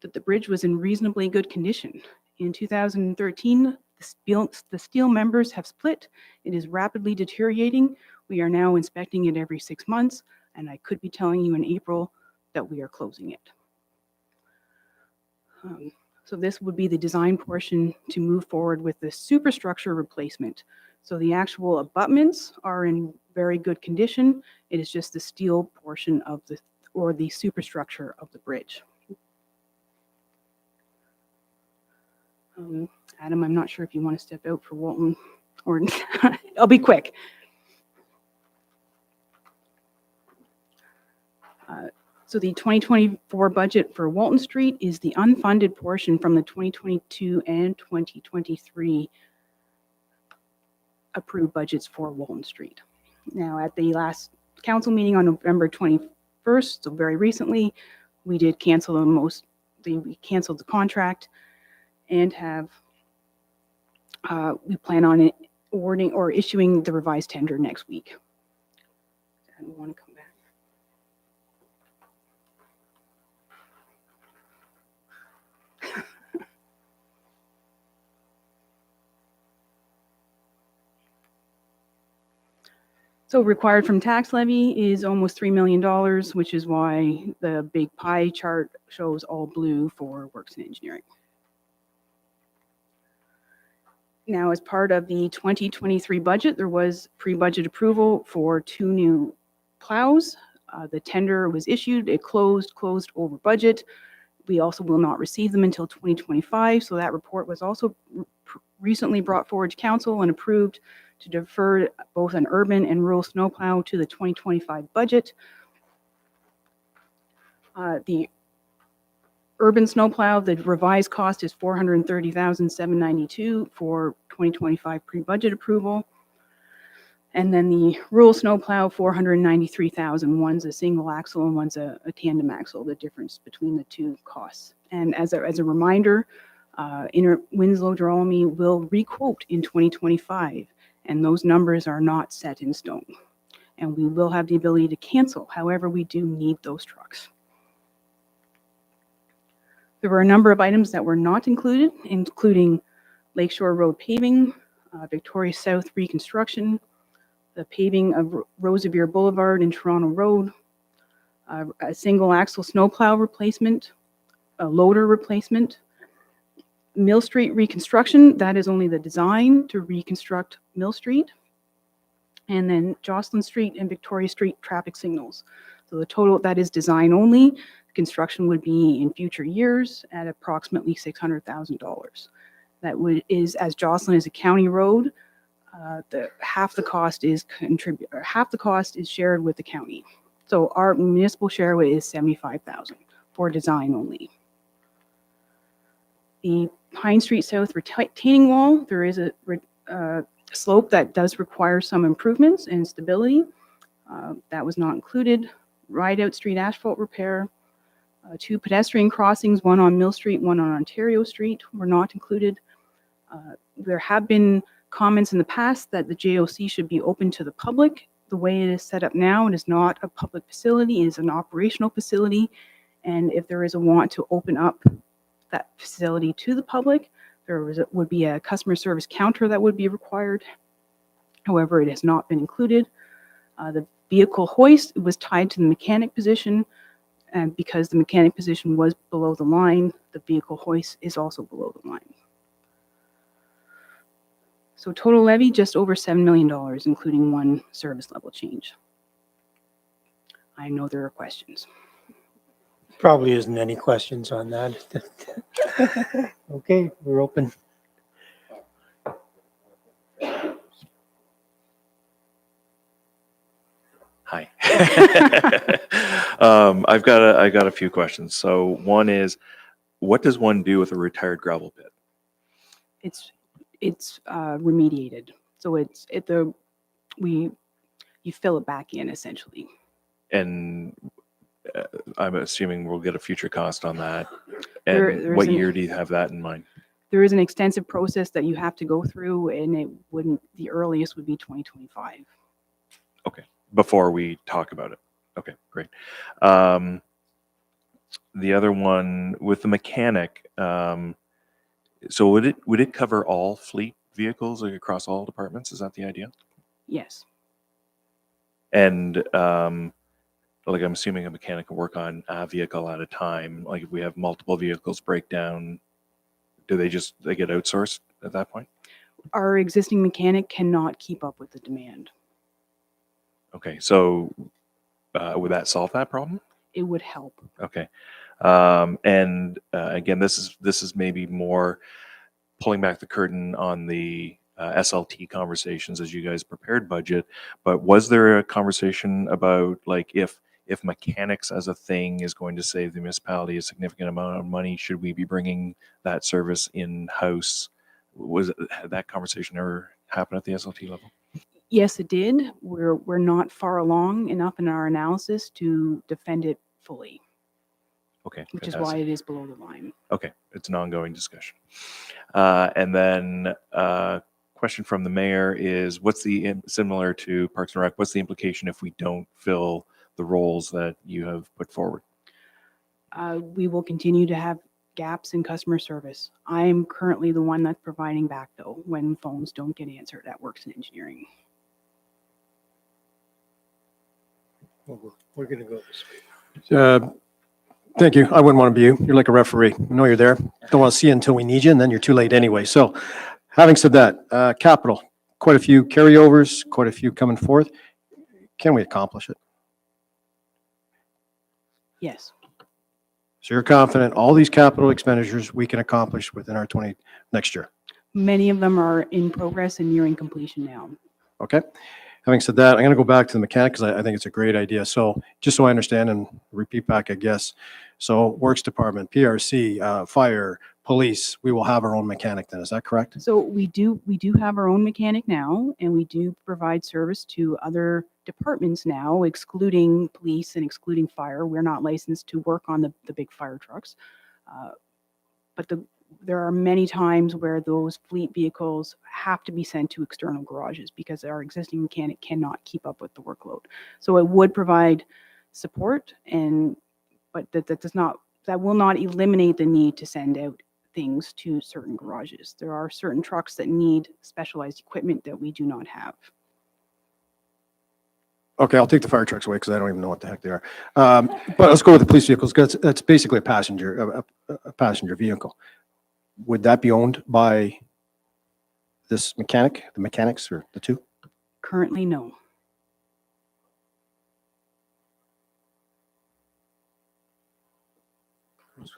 that the bridge was in reasonably good condition. In 2013, the steel members have split. It is rapidly deteriorating. We are now inspecting it every 6 months, and I could be telling you in April that we are closing it. So this would be the design portion to move forward with the superstructure replacement. So the actual abutments are in very good condition. It is just the steel portion of the superstructure of the bridge. Adam, I'm not sure if you want to step out for Walton or I'll be quick. So the 2024 budget for Walton Street is the unfunded portion from the 2022 and 2023 approved budgets for Walton Street. Now, at the last council meeting on November 21st, so very recently, we did cancel we canceled the contract and have we plan on awarding or issuing the revised tender next week. I want to come back. So required from tax levy is almost $3 million, which is why the big pie chart shows all blue for works and engineering. Now, as part of the 2023 budget, there was pre-budget approval for 2 new plows. The tender was issued, it closed over budget. We also will not receive them until 2025. So that report was also recently brought forward to council and approved to defer both an urban and rural snowplow to the 2025 budget. The urban snowplow, the revised cost is $430,792 for 2025 pre-budget approval. And then the rural snowplow, $493,000. One's a single axle and one's a tandem axle, the difference between the two costs. And as a reminder, Winslow Drolmy will requote in 2025, and those numbers are not set in stone. And we will have the ability to cancel. However, we do need those trucks. There were a number of items that were not included, including Lakeshore Road paving, Victoria South reconstruction, the paving of Rosevere Boulevard and Toronto Road, a single axle snowplow replacement, a loader replacement, Mill Street reconstruction, that is only the design to reconstruct Mill Street, and then Jocelyn Street and Victoria Street traffic signals. So the total, that is design only. Construction would be in future years at approximately $600,000. That is, as Jocelyn is a county road, half the cost is shared with the county. So our municipal share is $75,000 for design only. The Pine Street South retaining wall, there is a slope that does require some improvements and stability. That was not included. Rideout Street asphalt repair. 2 pedestrian crossings, one on Mill Street, one on Ontario Street, were not included. There have been comments in the past that the JOC should be open to the public. The way it is set up now, it is not a public facility, it is an operational facility. And if there is a want to open up that facility to the public, would be a customer service counter that would be required. However, it has not been included. The vehicle hoist was tied to the mechanic position, and because the mechanic position was below the line, the vehicle hoist is also below the line. So total levy, just over $7 million, including one service level change. I know there are questions. Probably isn't any questions on that. Okay, we're open. Hi. I got a few questions. So one is, what does one do with a retired gravel pit? It's remediated. So you fill it back in essentially. And I'm assuming we'll get a future cost on that. There- And there's what an- year do you have that in mind? There is an extensive process that you have to go through, and the earliest would be 2025. Before we talk about it. Okay, great. The other one with the mechanic, so would it cover all fleet vehicles, like across all departments? Is that the idea? Yes. And like I'm assuming a mechanic can work on a vehicle at a time. Like if we have multiple vehicles break down, do they get outsourced at that point? Our existing mechanic cannot keep up with the demand. Okay, so would that solve that problem? It would help. Okay. And again, this is maybe more pulling back the curtain on the SLT conversations as you guys prepared budget, but was there a conversation about like if mechanics as a thing is going to save the municipality a significant amount of money, should we be bringing that service in-house? Had that conversation ever happen at the SLT level? Yes, it did. We're not far along enough in our analysis to defend it fully, Okay. which is fantastic. why it is below the line. Okay, it's an ongoing discussion. And then question from the mayor is, similar to Parks and Rec, what's the implication if we don't fill the roles that you have put forward? We will continue to have gaps in customer service. I am currently the one that's providing back though when phones don't get answered at Works and Engineering. We're gonna go this way. Thank you. I wouldn't want to be you. You're like a referee. We know you're there. Don't want to see you until we need you, and then you're too late anyway. So having said that, capital, quite a few carryovers, quite a few coming forth. Can we accomplish it? Yes. So you're confident all these capital expenditures we can accomplish within our next year? Many of them are in progress and nearing completion now. Okay. Having said that, I'm going to go back to the mechanic because I think it's a great idea. So just so I understand and repeat back, I guess. So Works Department, PRC, Fire, Police, we will have our own mechanic then. Is that correct? So we do have our own mechanic now, and we do provide service to other departments now, excluding police and excluding fire. We're not licensed to work on the big fire trucks. But there are many times where those fleet vehicles have to be sent to external garages because our existing mechanic cannot keep up with the workload. So it would provide support, but that will not eliminate the need to send out things to certain garages. There are certain trucks that need specialized equipment that we do not have. Okay, I'll take the fire trucks away because I don't even know what the heck they are. But let's go with the police vehicles because that's basically a passenger vehicle. Would that be owned by this mechanic, the mechanics, or the two? Currently, no.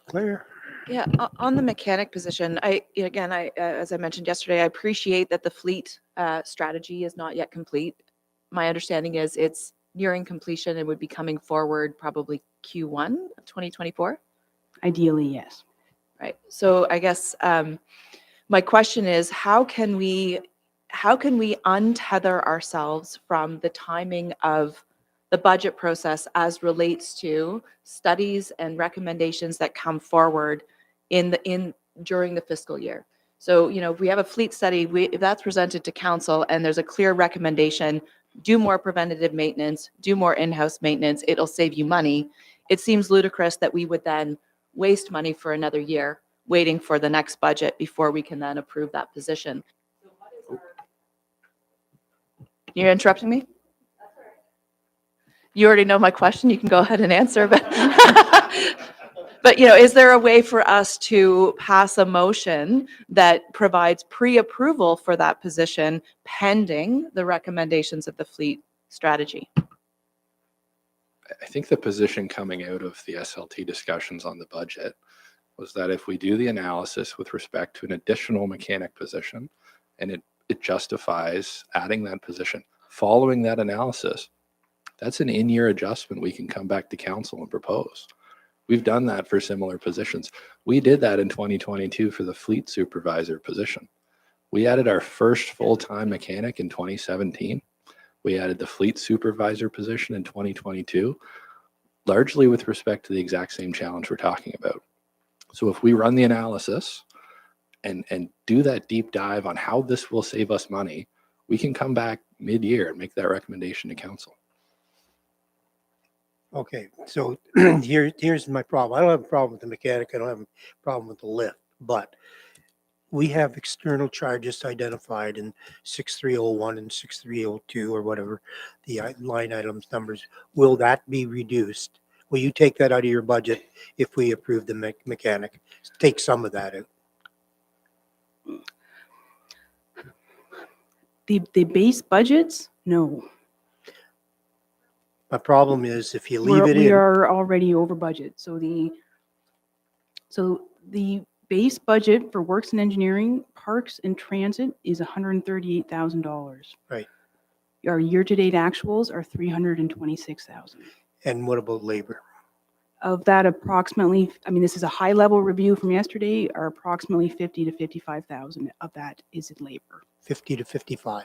Claire? Yeah, on the mechanic position, as I mentioned yesterday, I appreciate that the fleet strategy is not yet complete. My understanding is it's nearing completion and would be coming forward probably Q1 of 2024. Ideally, yes. Right. So I guess my question is, how can we untether ourselves from the timing of the budget process as relates to studies and recommendations that come forward during the fiscal year? So, if we have a fleet study, if that's presented to council and there's a clear recommendation, do more preventative maintenance, do more in-house maintenance, it'll save you money. It seems ludicrous that we would then waste money for another year waiting for the next budget before we can then approve that position. You're interrupting me? You already know my question. You can go ahead and answer, but But, you know, is there a way for us to pass a motion that provides pre-approval for that position pending the recommendations of the fleet strategy? I think the position coming out of the SLT discussions on the budget was that if we do the analysis with respect to an additional mechanic position and it justifies adding that position, following that analysis, that's an in-year adjustment we can come back to council and propose. We've done that for similar positions. We did that in 2022 for the fleet supervisor position. We added our first full-time mechanic in 2017. We added the fleet supervisor position in 2022, largely with respect to the exact same challenge we're talking about. So if we run the analysis and do that deep dive on how this will save us money, we can come back mid-year and make that recommendation to council. Okay, so here's my problem. I don't have a problem with the mechanic. I don't have a problem with the lift, but we have external charges identified in 6301 and 6302 or whatever the line items numbers. Will that be reduced? Will you take that out of your budget if we approve the mechanic? Take some of that out. The base budgets, no. My problem is if you leave it We in, are already over budget. So the base budget for works and engineering, parks and transit is $138,000. Right. Our year-to-date actuals are $326,000. and what about labor? Of that, approximately, I mean, this is a high-level review from yesterday, are approximately 50 to 55,000 of that is in labor. 50 to 55.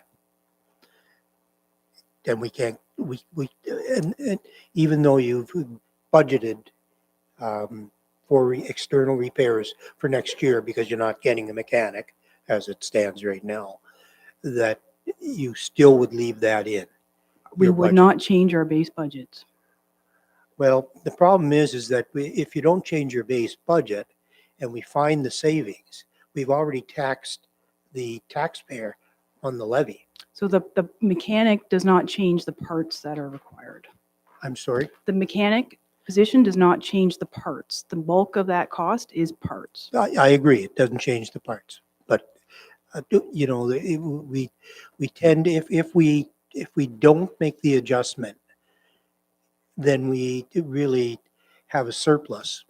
Then we can't, and even though you've budgeted for external repairs for next year because you're not getting a mechanic as it stands right now, that you still would leave that in. We your would budget. not change our base budgets. Well, the problem is that if you don't change your base budget and we find the savings, we've already taxed the taxpayer on the levy. So the mechanic does not change the parts that are required. I'm sorry. The mechanic position does not change the parts. The bulk of that cost is parts. I agree. It doesn't change the parts, but you know, we tend, if we don't make the adjustment, then we really have a surplus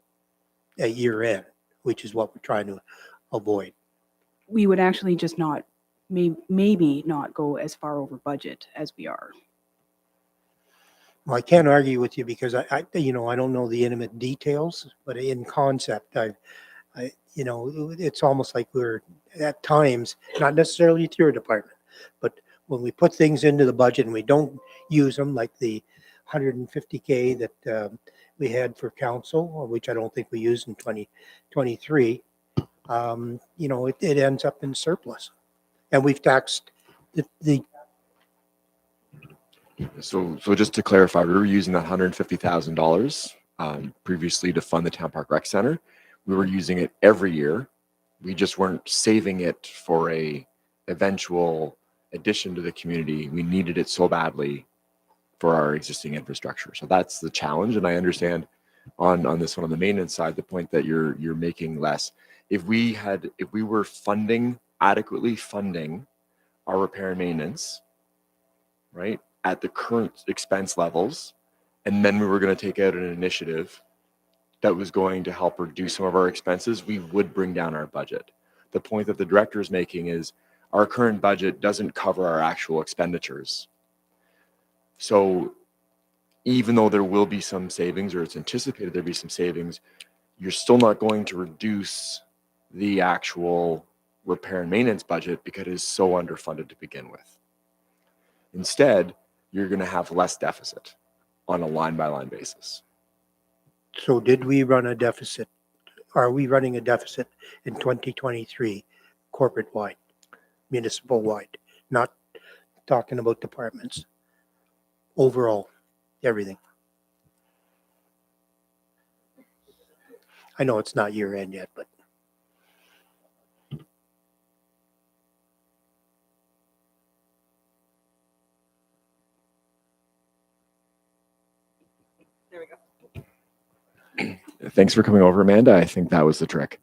at year end, which is what we're trying to avoid. We would actually just not, maybe not go as far over budget as we are. Well, I can't argue with you because I don't know the intimate details, but in concept, you know, it's almost like we're at times, not necessarily to your department, but when we put things into the budget and we don't use them, like the 150K that we had for council, which I don't think we used in 2023, you know, it ends up in surplus. And we've taxed the So just to clarify, we were using that $150,000 previously to fund the Town Park Rec Center. We were using it every year. We just weren't saving it for a eventual addition to the community. We needed it so badly for our existing infrastructure. So that's the challenge. And I understand on this one, on the maintenance side, the point that you're making less. If we were adequately funding our repair and maintenance, right, at the current expense levels, and then we were going to take out an initiative that was going to help reduce some of our expenses, we would bring down our budget. The point that the director is making is our current budget doesn't cover our actual expenditures. So even though there will be some savings, or it's anticipated there'll be some savings, you're still not going to reduce the actual repair and maintenance budget because it is so underfunded to begin with. Instead, you're going to have less deficit on a line-by-line basis. So did we run a deficit? Are we running a deficit in 2023, corporate-wide, municipal-wide? Not talking about departments. Overall, everything. I know it's not year end yet, but Thanks for coming over, Amanda. I think that was the trick.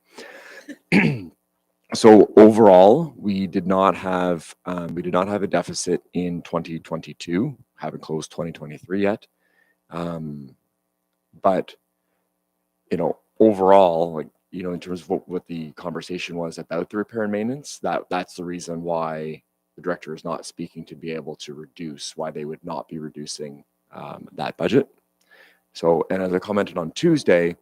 So overall, we did not have a deficit in 2022. Haven't closed 2023 yet. But overall, like, in terms of what the conversation was about the repair and maintenance, that's the reason why the director is not speaking to be able to reduce, why they would not be reducing that budget. So, and as I commented on Tuesday,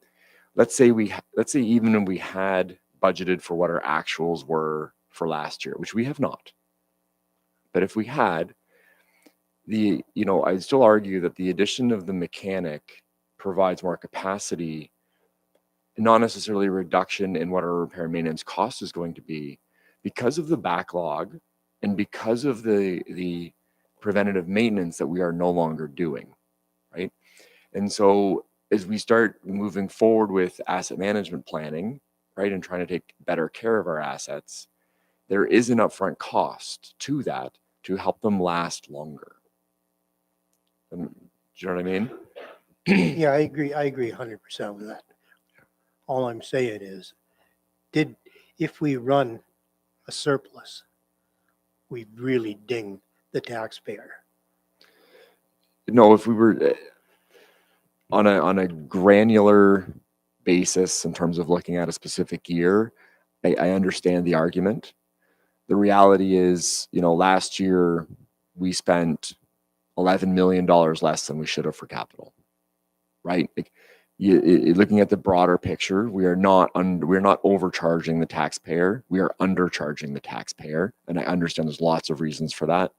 let's say even when we had budgeted for what our actuals were for last year, which we have not. But if we had, I'd still argue that the addition of the mechanic provides more capacity, not necessarily a reduction in what our repair and maintenance cost is going to be, because of the backlog and because of the preventative maintenance that we are no longer doing, right? And so as we start moving forward with asset management planning, right, and trying to take better care of our assets, there is an upfront cost to that to help them last longer. Do you know what I mean? Yeah, I agree 100% with that. All I'm saying is, if we run a surplus, we really ding the taxpayer. No, if we were on a granular basis in terms of looking at a specific year, I understand the argument. The reality is, last year we spent $11 million less than we should have for capital, right? Like, looking at the broader picture, we're not overcharging the taxpayer. We are undercharging the taxpayer, and I understand there's lots of reasons for that,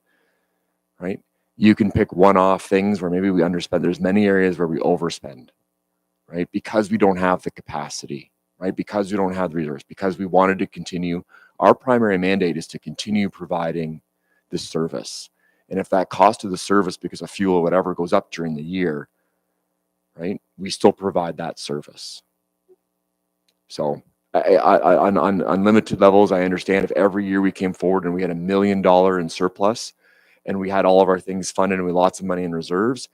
right? You can pick one-off things where maybe we underspend. There's many areas where we overspend, right? Because we don't have the capacity, right? Because we don't have the resource, because we wanted to continue. Our primary mandate is to continue providing the service. And if that cost of the service because of fuel or whatever goes up during the year, right, we still provide that service. So on limited levels, I understand if every year we came forward and we had $1 million in surplus and we had all of our things funded and we had lots of money in reserves,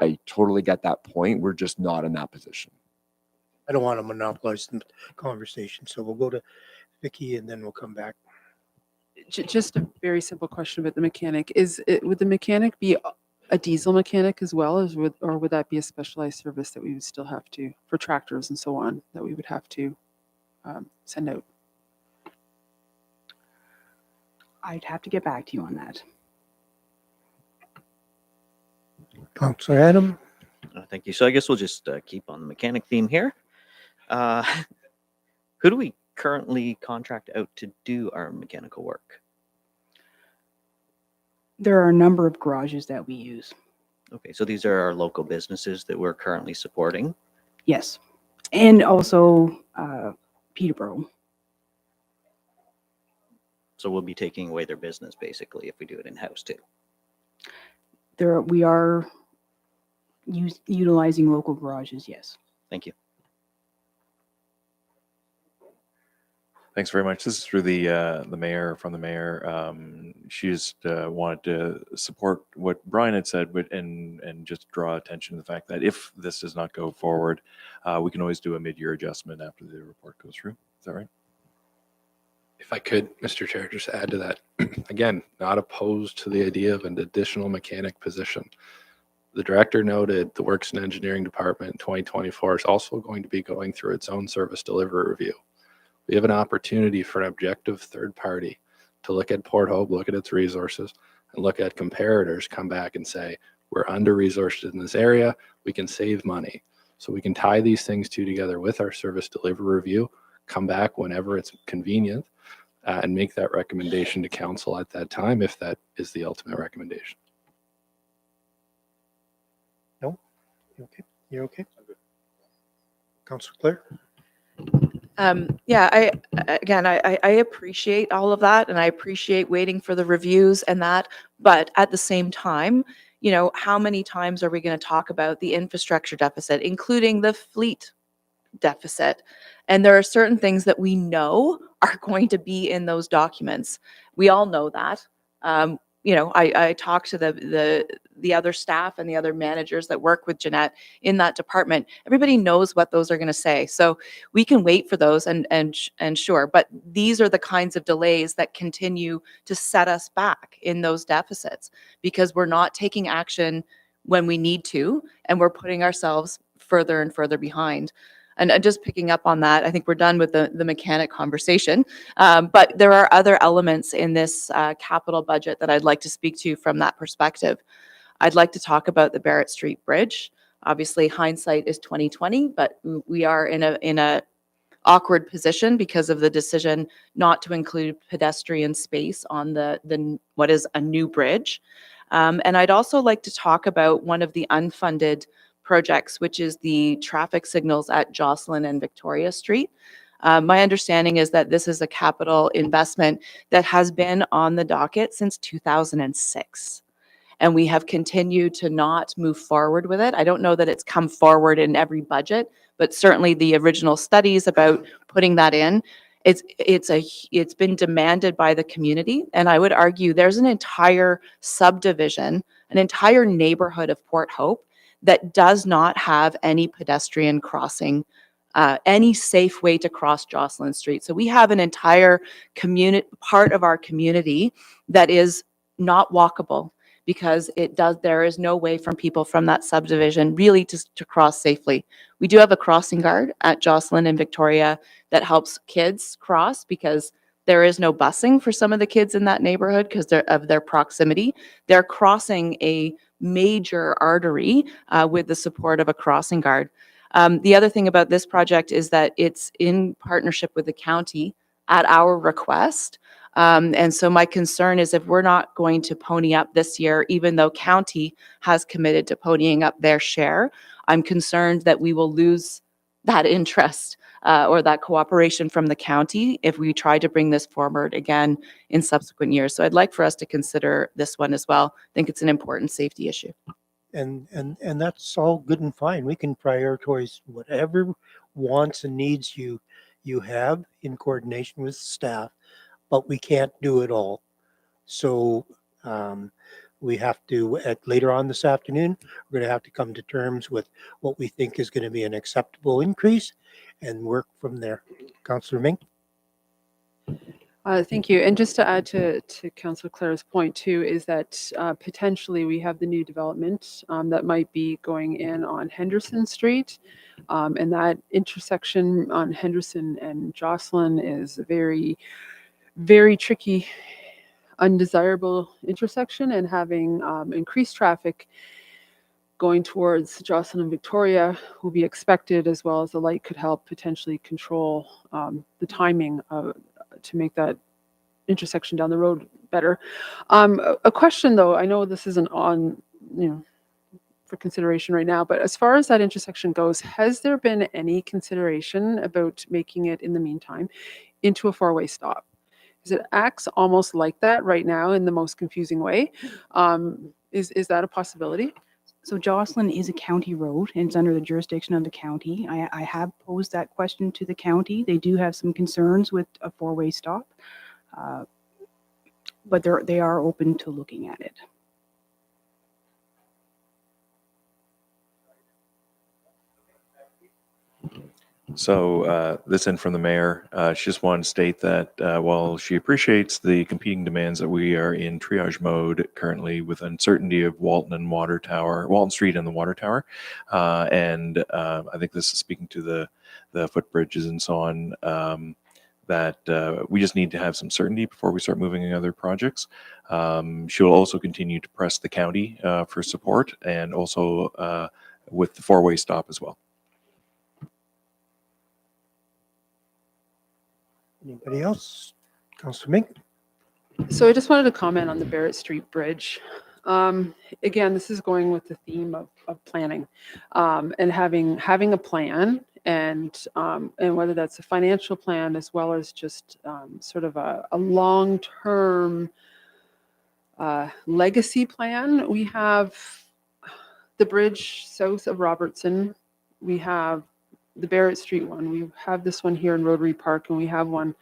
I totally get that point. We're just not in that position. I don't want to monopolize the conversation, so we'll go to Vicky and then we'll come back. Just a very simple question about the mechanic. Would the mechanic be a diesel mechanic as well, or would that be a specialized service that we would still have to, for tractors and so on, that we would have to send out? I'd have to get back to you on that. Councillor Adam? Thank you. So I guess we'll just keep on the mechanic theme here. Who do we currently contract out to do our mechanical work? There are a number of garages that we use. Okay, so these are our local businesses that we're currently supporting. Yes. And also Peterborough. So we'll be taking away their business basically if we do it in-house too. We are utilizing local garages, yes. Thank you. Thanks very much. This is through the mayor, from the mayor. She just wanted to support what Brian had said, and just draw attention to the fact that if this does not go forward, we can always do a mid-year adjustment after the report goes through. Is that right? If I could, Mr. Chair, just add to that. Again, not opposed to the idea of an additional mechanic position. The director noted the Works and Engineering Department in 2024 is also going to be going through its own service delivery review. We have an opportunity for an objective third party to look at Port Hope, look at its resources, and look at comparators, come back and say, we're under-resourced in this area, we can save money. So we can tie these things together with our service delivery review, come back whenever it's convenient, and make that recommendation to council at that time, if that is the ultimate recommendation. No? You okay? You're okay? Councillor Clare? Yeah, I appreciate all of that, and I appreciate waiting for the reviews and that, but at the same time, how many times are we going to talk about the infrastructure deficit, including the fleet deficit? And there are certain things that we know are going to be in those documents. We all know that. you know, I talk to the other staff and the other managers that work with Jeanette in that department. Everybody knows what those are going to say. So we can wait for those and sure, but these are the kinds of delays that continue to set us back in those deficits because we're not taking action when we need to, and we're putting ourselves further and further behind. And just picking up on that, I think we're done with the mechanic conversation. But there are other elements in this capital budget that I'd like to speak to from that perspective. I'd like to talk about the Barrett Street Bridge. Obviously, hindsight is 2020, but we are in a awkward position because of the decision not to include pedestrian space on the what is a new bridge. And I'd also like to talk about one of the unfunded projects, which is the traffic signals at Jocelyn and Victoria Street. My understanding is that this is a capital investment that has been on the docket since 2006. And we have continued to not move forward with it. I don't know that it's come forward in every budget, but certainly the original studies about putting that in, it's been demanded by the community. And I would argue there's an entire subdivision, an entire neighborhood of Port Hope that does not have any pedestrian crossing, any safe way to cross Jocelyn Street. So we have an entire part of our community that is not walkable because there is no way from people from that subdivision really to cross safely. We do have a crossing guard at Jocelyn and Victoria that helps kids cross because there is no busing for some of the kids in that neighborhood because of their proximity. They're crossing a major artery with the support of a crossing guard. The other thing about this project is that it's in partnership with the county at our request. And so my concern is if we're not going to pony up this year, even though county has committed to ponying up their share, I'm concerned that we will lose that interest or that cooperation from the county if we try to bring this forward again in subsequent years. So I'd like for us to consider this one as well. I think it's an important safety issue. And that's all good and fine. We can prioritize whatever wants and needs you have in coordination with staff, but we can't do it all. So we have to, later on this afternoon, we're going to have to come to terms with what we think is going to be an acceptable increase and work from there. Councillor Mink? Thank you. And just to add to Councillor Clare's point too, is that potentially we have the new development that might be going in on Henderson Street. And that intersection on Henderson and Jocelyn is a very, very tricky, undesirable intersection, and having increased traffic going towards Jocelyn and Victoria will be expected, as well as the light could help potentially control the timing to make that intersection down the road better. A question though, I know this isn't on, for consideration right now, but as far as that intersection goes, has there been any consideration about making it in the meantime into a four-way stop? Because it acts almost like that right now in the most confusing way. Is that a possibility? So Jocelyn is a county road and it's under the jurisdiction of the county. I have posed that question to the county. They do have some concerns with a four-way stop, but they are open to looking at it. So this in from the mayor. She just wanted to state that while she appreciates the competing demands that we are in triage mode currently with uncertainty of Walton Street and the water tower, and I think this is speaking to the footbridges and so on, that we just need to have some certainty before we start moving in other projects. She will also continue to press the county for support and also with the four-way stop as well. Anybody else? Councillor Mink? So I just wanted to comment on the Barrett Street Bridge. Again, this is going with the theme of planning and having a plan, and whether that's a financial plan as well as just sort of a long-term legacy plan. We have the bridge south of Robertson. We have the Barrett Street one. We have this one here in Rotary Park, and we have one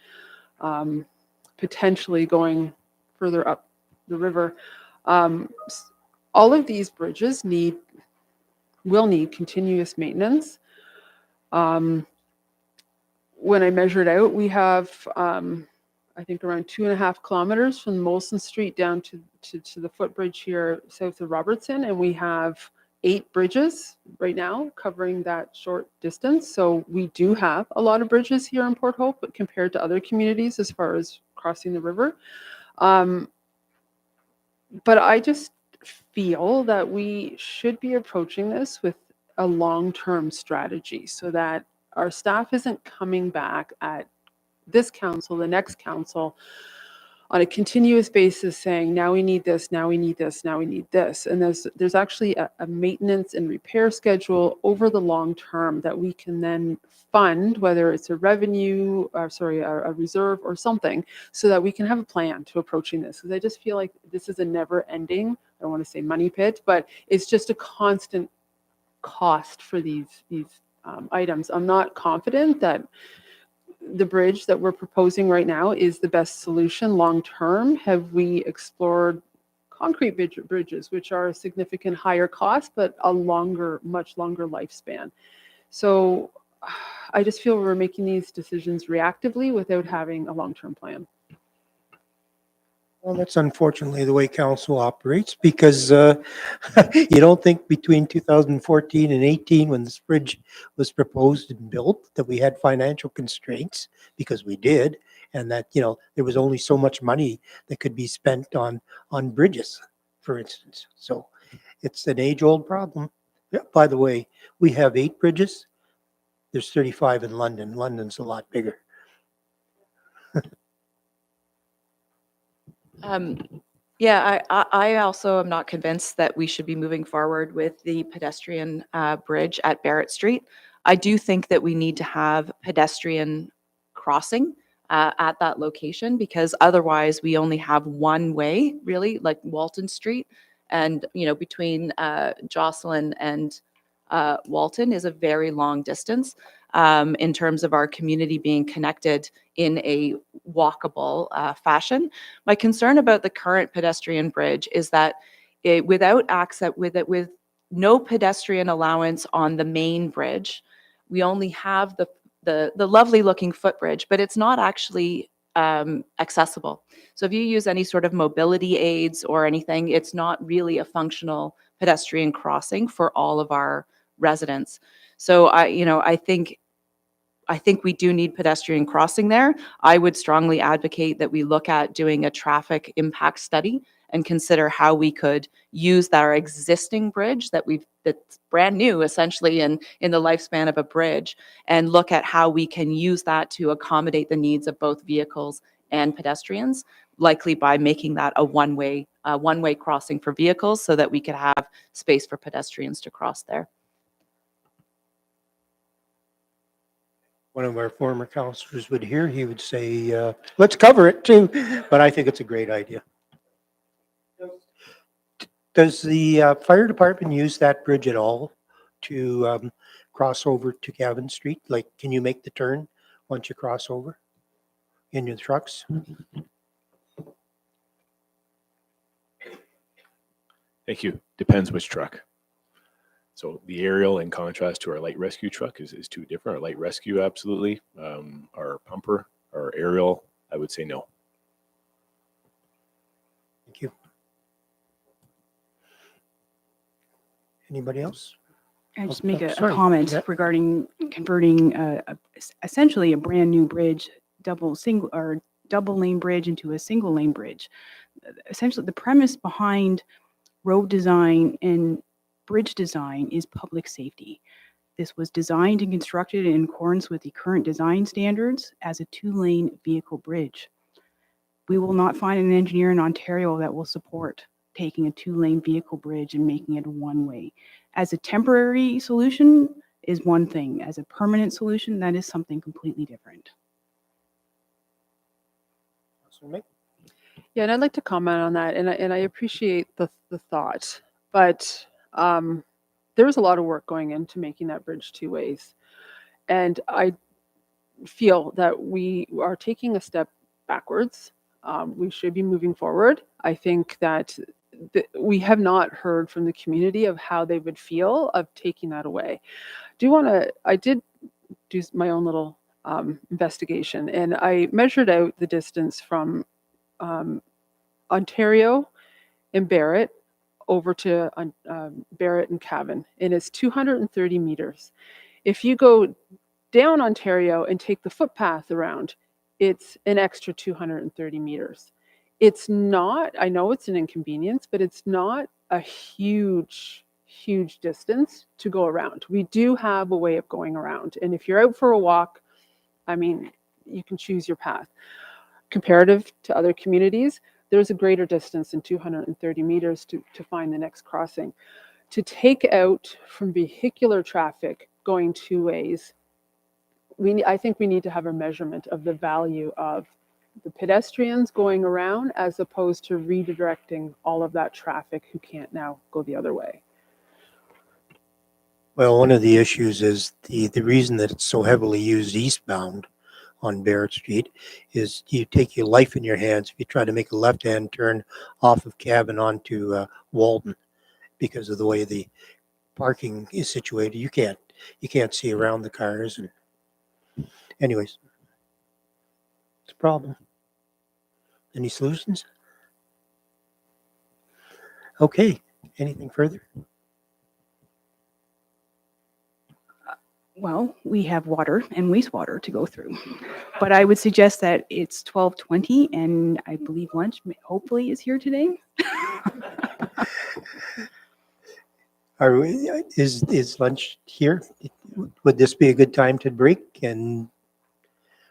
potentially going further up the river. All of these bridges will need continuous maintenance. When I measured out, we have, I think around 2.5 kilometers from Molson Street down to the footbridge here south of Robertson. And we have 8 bridges right now covering that short distance. So we do have a lot of bridges here in Port Hope, but compared to other communities as far as crossing the river. But I just feel that we should be approaching this with a long-term strategy so that our staff isn't coming back at this council, the next council, on a continuous basis saying, now we need this, now we need this, now we need this. And there's actually a maintenance and repair schedule over the long term that we can then fund, whether it's a revenue, or a reserve or something, so that we can have a plan to approaching this. Because I just feel like this is a never ending, I don't want to say money pit, but it's just a constant cost for these items. I'm not confident that the bridge that we're proposing right now is the best solution long term. Have we explored concrete bridges, which are a significant higher cost, but a much longer lifespan? So I just feel we're making these decisions reactively without having a long-term plan. Well, that's unfortunately the way council operates, because you don't think between 2014 and 18, when this bridge was proposed and built, that we had financial constraints, because we did, and that, there was only so much money that could be spent on bridges, for instance. So it's an age-old problem. Yeah, by the way, we have 8 bridges. There's 35 in London. London's a lot bigger. Yeah, I also am not convinced that we should be moving forward with the pedestrian bridge at Barrett Street. I do think that we need to have pedestrian crossing at that location, because otherwise we only have one way, really, like Walton Street. And, between Jocelyn and Walton is a very long distance in terms of our community being connected in a walkable fashion. My concern about the current pedestrian bridge is that without access, with no pedestrian allowance on the main bridge, we only have the lovely looking footbridge, but it's not actually accessible. So if you use any sort of mobility aids or anything, it's not really a functional pedestrian crossing for all of our residents. So I think we do need pedestrian crossing there. I would strongly advocate that we look at doing a traffic impact study and consider how we could use our existing bridge that's brand new, essentially in the lifespan of a bridge, and look at how we can use that to accommodate the needs of both vehicles and pedestrians, likely by making that a one-way crossing for vehicles so that we could have space for pedestrians to cross there. One of our former councillors would hear, he would say, let's cover it too. But I think it's a great idea. Does the fire department use that bridge at all to cross over to Gavin Street? Like, can you make the turn once you cross over in your trucks? Thank you. Depends which truck. So the aerial, in contrast to our light rescue truck, is too different. Our light rescue, absolutely. Our pumper, our aerial, I would say no. Thank you. Anybody else? I just Oh, make a sorry. comment Yeah. regarding converting essentially a brand new bridge, double lane bridge into a single lane bridge. Essentially, the premise behind road design and bridge design is public safety. This was designed and constructed in accordance with the current design standards as a 2-lane vehicle bridge. We will not find an engineer in Ontario that will support taking a 2-lane vehicle bridge and making it a one-way. As a temporary solution is one thing. As a permanent solution, that is something completely different. Yeah, and I'd like to comment on that, and I appreciate the thought, but there was a lot of work going into making that bridge 2 ways, and I feel that we are taking a step backwards we should be moving forward. I think that we have not heard from the community of how they would feel of taking that away. I did do my own little investigation, and I measured out the distance from Ontario and Barrett over to Barrett and Cavan, and it's 230 meters. If you go down Ontario and take the footpath around, it's an extra 230 meters. It's not, I know it's an inconvenience, but it's not a huge distance to go around. We do have a way of going around. And if you're out for a walk, I mean, you can choose your path. Comparative to other communities, there's a greater distance than 230 meters to find the next crossing. To take out from vehicular traffic going two ways, I think we need to have a measurement of the value of the pedestrians going around as opposed to redirecting all of that traffic who can't now go the other way. Well, one of the issues is the reason that it's so heavily used eastbound on Barrett Street is you take your life in your hands if you try to make a left-hand turn off of Cavan onto Walden, because of the way the parking is situated. You can't see around the cars. And anyways, it's a problem. Any solutions? Okay. Anything further? Well, we have water and wastewater to go through, but I would suggest that it's 12:20, and I believe lunch hopefully is here today. Is lunch here? Would this be a good time to break? And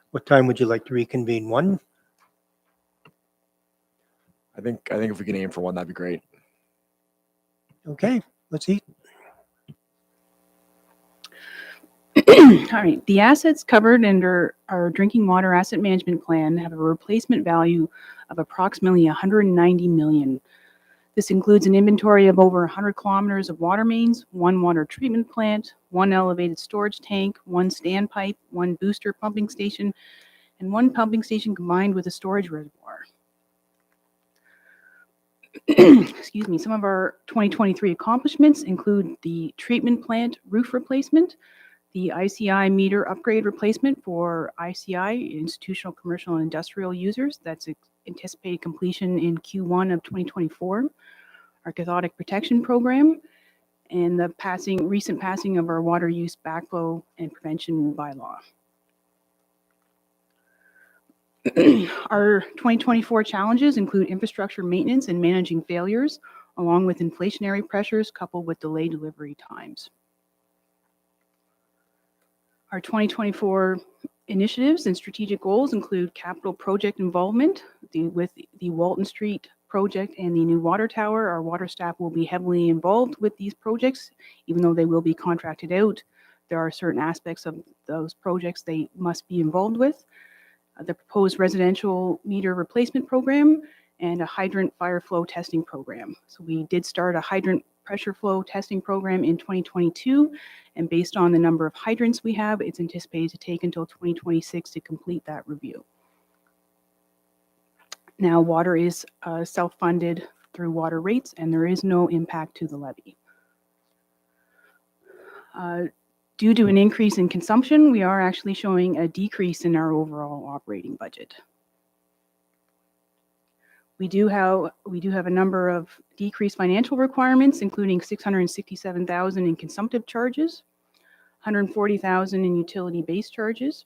what time would you like to reconvene? 1? I think if we can aim for 1, that'd be great. Okay, let's eat. All right, the assets covered under our drinking water asset management plan have a replacement value of approximately 190 million. This includes an inventory of over 100 kilometers of water mains, 1 water treatment plant, 1 elevated storage tank, 1 standpipe, 1 booster pumping station, and 1 pumping station combined with a storage reservoir. Excuse me, some of our 2023 accomplishments include the treatment plant roof replacement, the ICI meter upgrade replacement for ICI, institutional, commercial, and industrial users. That's anticipated completion in Q1 of 2024. Our cathodic protection program, and the recent passing of our water use backflow and prevention bylaw. Our 2024 challenges include infrastructure maintenance and managing failures, along with inflationary pressures coupled with delayed delivery times. Our 2024 initiatives and strategic goals include capital project involvement with the Walton Street project and the new water tower. Our water staff will be heavily involved with these projects, even though they will be contracted out. There are certain aspects of those projects they must be involved with. The proposed residential meter replacement program and a hydrant fire flow testing program. So we did start a hydrant pressure flow testing program in 2022, and based on the number of hydrants we have, it's anticipated to take until 2026 to complete that review. Now, water is self-funded through water rates, and there is no impact to the levy. Due to an increase in consumption, we are actually showing a decrease in our overall operating budget. We do have a number of decreased financial requirements, including 667,000 in consumptive charges, 140,000 in utility-based charges,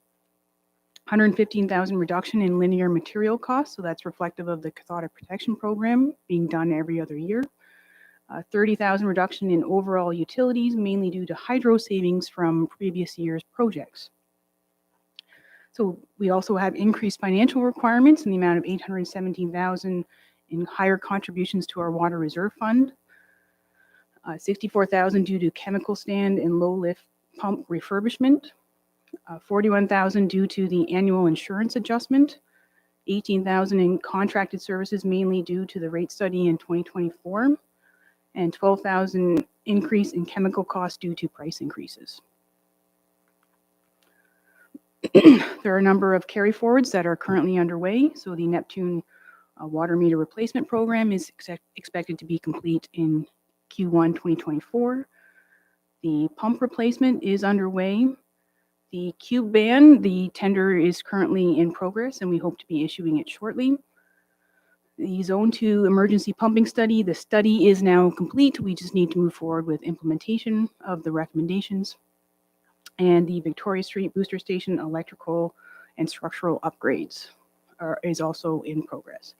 115,000 reduction in linear material costs, so that's reflective of the cathodic protection program being done every other year. 30,000 reduction in overall utilities, mainly due to hydro savings from previous year's projects. So we also have increased financial requirements in the amount of 817,000 in higher contributions to our water reserve fund, 64,000 due to chemical stand and low lift pump refurbishment, 41,000 due to the annual insurance adjustment, 18,000 in contracted services, mainly due to the rate study in 2024, and 12,000 increase in chemical costs due to price increases. There are a number of carry forwards that are currently underway. So the Neptune A water meter replacement program is expected to be complete in Q1 2024. The pump replacement is underway. The cube ban, the tender is currently in progress and we hope to be issuing it shortly. The Zone 2 emergency pumping study, the study is now complete. We just need to move forward with implementation of the recommendations. And the Victoria Street Booster Station electrical and structural upgrades is also in progress.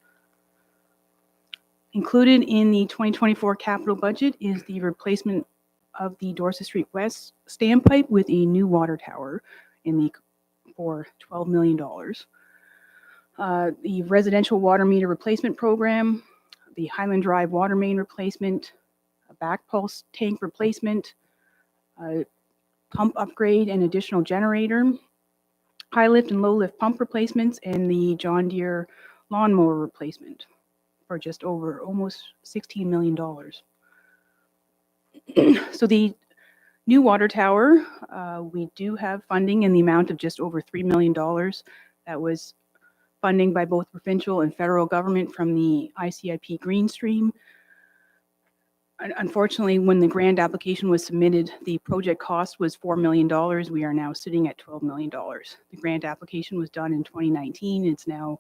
Included in the 2024 capital budget is the replacement of the Dorset Street West standpipe with a new water tower for $12 million. The residential water meter replacement program, the Highland Drive water main replacement, a back pulse tank replacement, pump upgrade and additional generator, high lift and low lift pump replacements, and the John Deere lawnmower replacement for just over almost $16 million. So the new water tower, we do have funding in the amount of just over $3 million. That was funding by both provincial and federal government from the ICIP Green Stream. Unfortunately, when the grant application was submitted, the project cost was $4 million. We are now sitting at $12 million. The grant application was done in 2019. It's now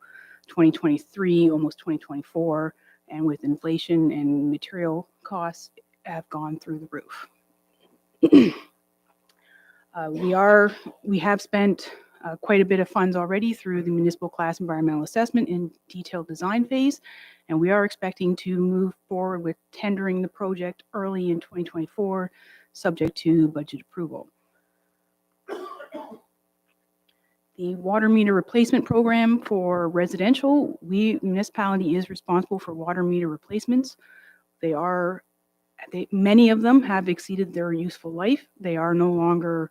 2023, almost 2024. And with inflation and material costs have gone through the roof. We have spent quite a bit of funds already through the municipal class environmental assessment in detailed design phase, and we are expecting to move forward with tendering the project early in 2024, subject to budget approval. The water meter replacement program for residential, municipality is responsible for water meter replacements. Many of them have exceeded their useful life. They are no longer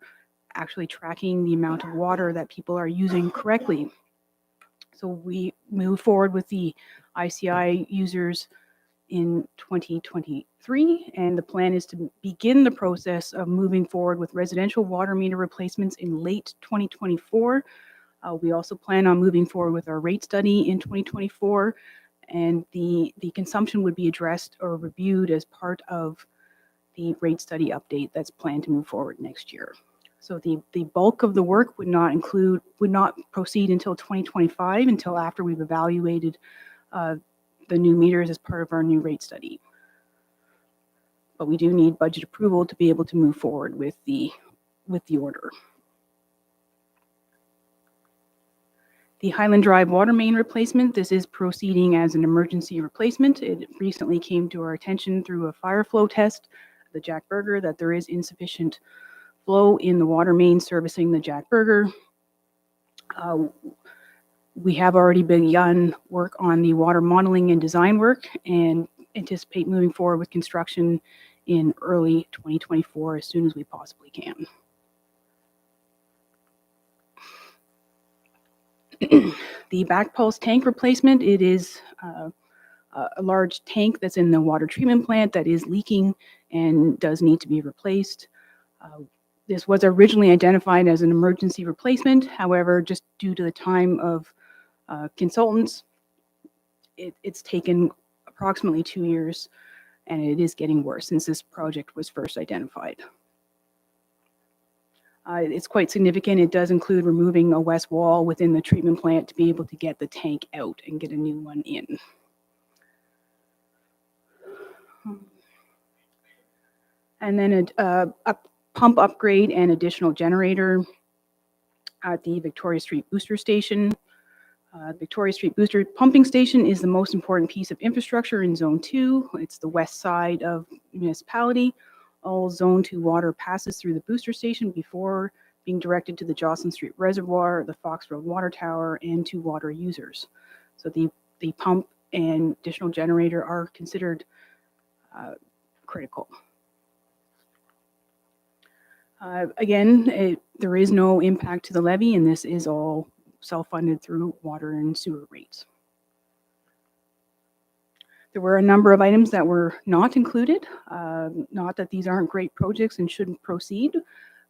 actually tracking the amount of water that people are using correctly. So we move forward with the ICI users in 2023, and the plan is to begin the process of moving forward with residential water meter replacements in late 2024. We also plan on moving forward with our rate study in 2024, and the consumption would be addressed or reviewed as part of the rate study update that's planned to move forward next year. So the bulk of the work would not proceed until 2025, until after we've evaluated the new meters as part of our new rate study. But we do need budget approval to be able to move forward with the order. The Highland Drive water main replacement, this is proceeding as an emergency replacement. It recently came to our attention through a fire flow test, the Jack Burger, that there is insufficient flow in the water main servicing the Jack Burger. We have already begun work on the water modeling and design work and anticipate moving forward with construction in early 2024 as soon as we possibly can. The back pulse tank replacement, it is a large tank that's in the water treatment plant that is leaking and does need to be replaced. This was originally identified as an emergency replacement. However, just due to the time of consultants, it's taken approximately 2 years, and it is getting worse since this project was first identified. It's quite significant. It does include removing a west wall within the treatment plant to be able to get the tank out and get a new one in. And then a pump upgrade and additional generator at the Victoria Street Booster Station. Victoria Street Booster Pumping Station is the most important piece of infrastructure in Zone 2. It's the west side of municipality. All Zone 2 water passes through the booster station before being directed to the Jocelyn Street Reservoir, the Fox Road Water Tower, and to water users. So the pump and additional generator are considered critical. Again, there is no impact to the levy, and this is all self-funded through water and sewer rates. There were a number of items that were not included. Not that these aren't great projects and shouldn't proceed,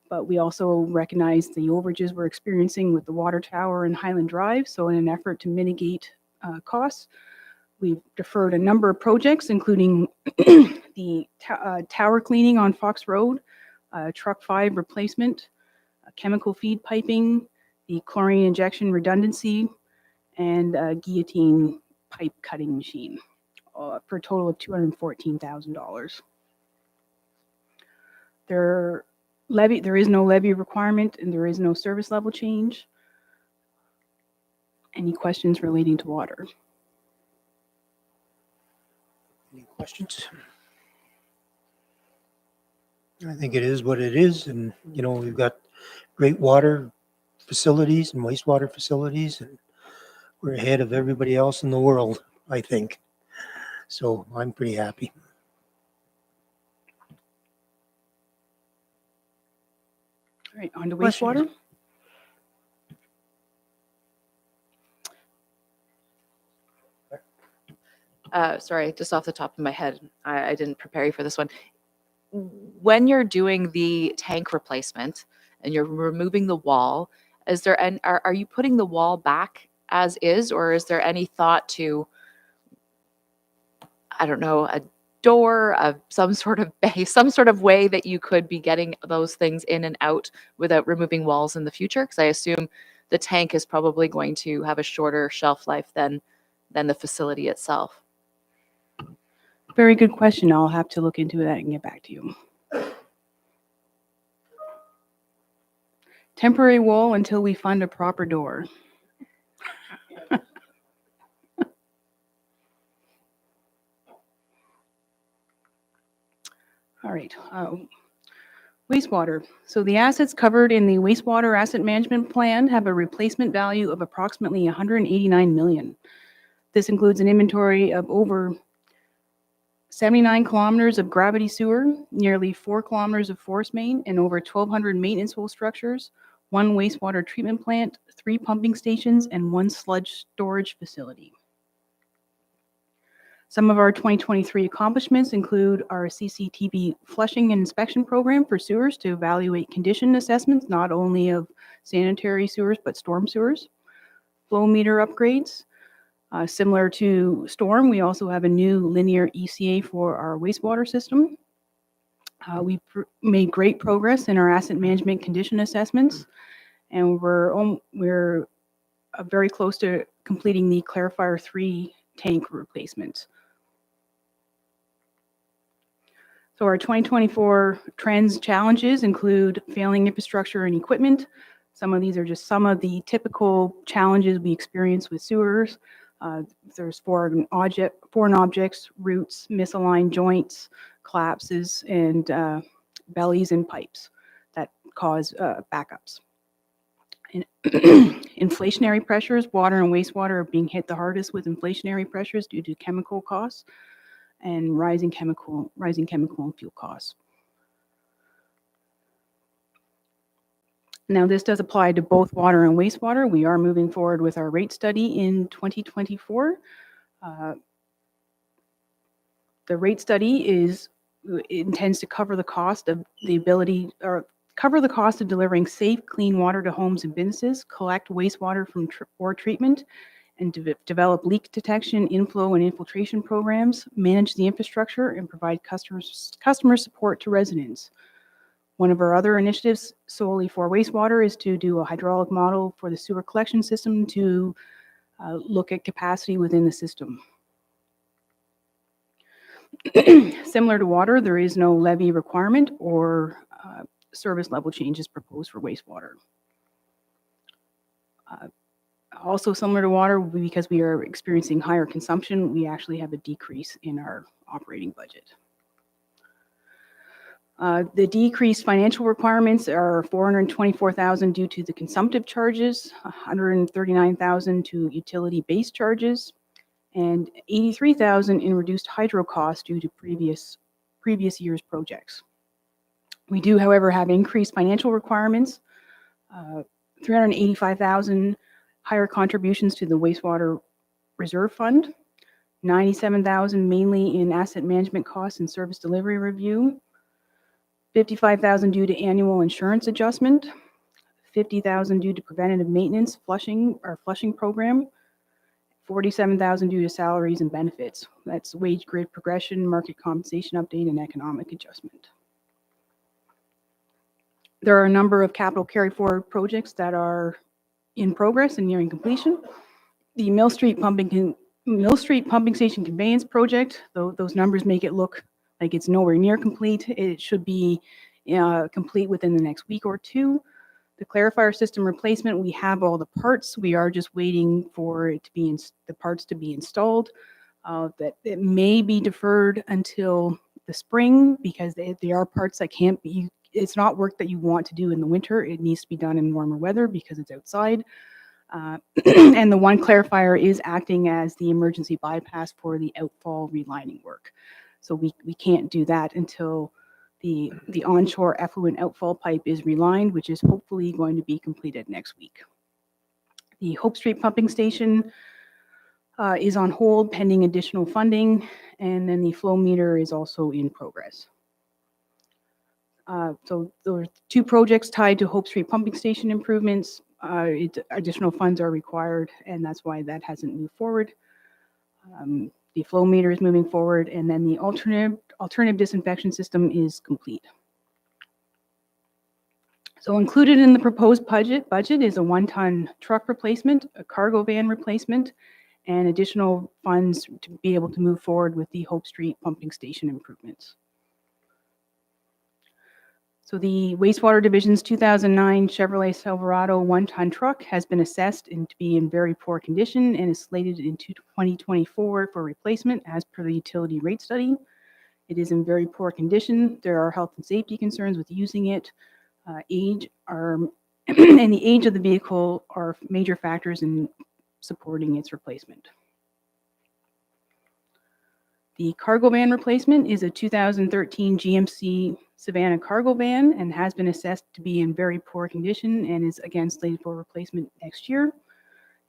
but we also recognize the overages we're experiencing with the water tower and Highland Drive. So in an effort to mitigate costs, We've deferred a number of projects, including the tower cleaning on Fox Road, Truck 5 replacement, chemical feed piping, the chlorine injection redundancy, and guillotine pipe cutting machine, for a total of $214,000. There is no levy requirement and there is no service level change. Any questions relating to water? Any questions? I think it is what it is, and, you know, we've got great water facilities and wastewater facilities, and we're ahead of everybody else in the world, I think. So I'm pretty happy. All right, on to Questions? wastewater. Sorry, just off the top of my head, I didn't prepare you for this one. When you're doing the tank replacement and you're removing the wall, are you putting the wall back as is, or is there any thought to, I don't know, a door, some sort of bay, some sort of way that you could be getting those things in and out without removing walls in the future? Because I assume the tank is probably going to have a shorter shelf life than the facility itself. Very good question. I'll have to look into that and get back to you. Temporary wall until we find a proper door. All right. Wastewater. So the assets covered in the wastewater asset management plan have a replacement value of approximately $189 million. This includes an inventory of over 79 kilometers of gravity sewer, nearly 4 kilometers of force main, and over 1,200 maintenance hole structures, 1 wastewater treatment plant, 3 pumping stations, and 1 sludge storage facility. Some of our 2023 accomplishments include our CCTV flushing and inspection program for sewers to evaluate condition assessments, not only of sanitary sewers, but storm sewers. Flow meter upgrades. Similar to storm, we also have a new linear ECA for our wastewater system. We made great progress in our asset management condition assessments, and we're very close to completing the Clarifier 3 tank replacement. So our 2024 trends challenges include failing infrastructure and equipment. Some of these are just some of the typical challenges we experience with sewers. There's foreign objects, roots, misaligned joints, collapses, and bellies and pipes that cause backups. Inflationary pressures, water and wastewater are being hit the hardest with inflationary pressures due to chemical costs and rising chemical and fuel costs. Now, this does apply to both water and wastewater. We are moving forward with our rate study in 2024. The rate study intends to cover the cost of delivering safe, clean water to homes and businesses, collect wastewater from treatment, and develop leak detection, inflow, and infiltration programs, manage the infrastructure, and provide customer support to residents. One of our other initiatives solely for wastewater is to do a hydraulic model for the sewer collection system to look at capacity within the system. Similar to water, there is no levy requirement or service level changes proposed for wastewater. Also similar to water, because we are experiencing higher consumption, we actually have a decrease in our operating budget. The decreased financial requirements are $424,000 due to the consumptive charges, $139,000 to utility-based charges, and $83,000 in reduced hydro costs due to previous year's projects. We do, however, have increased financial requirements, $385,000 higher contributions to the wastewater reserve fund, $97,000 mainly in asset management costs and service delivery review, $55,000 due to annual insurance adjustment, $50,000 due to preventative maintenance flushing program, 47,000 due to salaries and benefits. That's wage grid progression, market compensation update, and economic adjustment. There are a number of capital carry forward projects that are in progress and nearing completion. The Mill Street Pumping Station Conveyance Project, though those numbers make it look like it's nowhere near complete. It should be complete within the next week or two. The clarifier system replacement, we have all the parts. We are just waiting for it to be the parts to be installed. That it may be deferred until the spring because they are parts that can't be. It's not work that you want to do in the winter. It needs to be done in warmer weather because it's outside. And the one clarifier is acting as the emergency bypass for the outfall relining work. So we can't do that until the onshore effluent outfall pipe is relined, which is hopefully going to be completed next week. The Hope Street Pumping Station is on hold pending additional funding, and then the flow meter is also in progress. So there are two projects tied to Hope Street Pumping Station improvements. Additional funds are required, and that's why that hasn't moved forward. The flow meter is moving forward, and then the alternative disinfection system is complete. So included in the proposed budget is a 1-ton truck replacement, a cargo van replacement, and additional funds to be able to move forward with the Hope Street Pumping Station improvements. So the Wastewater Division's 2009 Chevrolet Silverado 1-ton truck has been assessed and to be in very poor condition and is slated into 2024 for replacement as per the utility rate study. It is in very poor condition. There are health and safety concerns with using it. Age and the age of the vehicle are major factors in supporting its replacement. The cargo van replacement is a 2013 GMC Savannah cargo van and has been assessed to be in very poor condition and is again slated for replacement next year.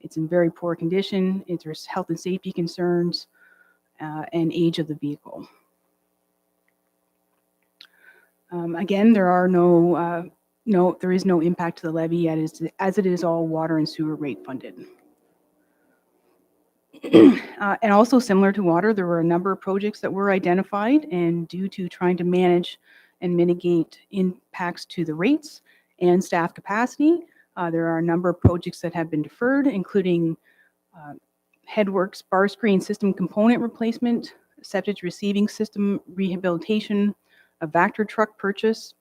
It's in very poor condition. There's health and safety concerns and age of the vehicle. Again, there is no impact to the levy as it is all water and sewer rate funded. And also similar to water, there were a number of projects that were identified, and due to trying to manage and mitigate impacts to the rates and staff capacity, there are a number of projects that have been deferred, including Headworks bar screen system component replacement, septic receiving system rehabilitation, a Vactor truck purchase,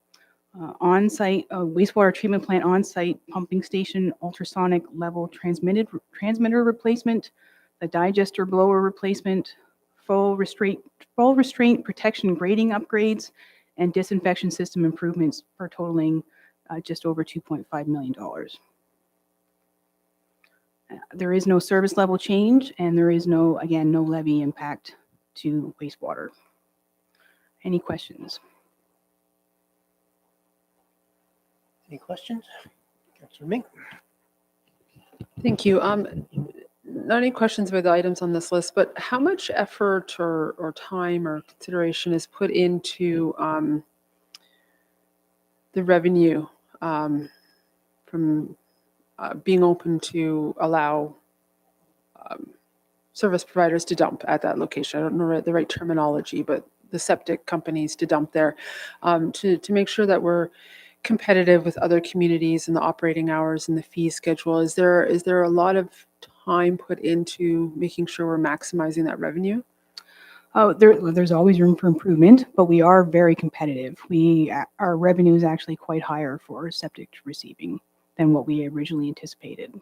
on-site wastewater treatment plant on-site pumping station ultrasonic level transmitter replacement, a digester blower replacement, full restraint protection grading upgrades, and disinfection system improvements for totaling just over $2.5 million. There is no service level change, and there is no levy impact to wastewater. Any questions? Any questions? Councilor Mink? Thank you. Not any questions about the items on this list, but how much effort or time or consideration is put into the revenue from being open to allow service providers to dump at that location? I don't know the right terminology, but the septic companies to dump there to make sure that we're competitive with other communities and the operating hours and the fee schedule. Is there a lot of time put into making sure we're maximizing that revenue? There's always room for improvement, but we are very competitive. Our revenue is actually quite higher for septic receiving than what we originally anticipated.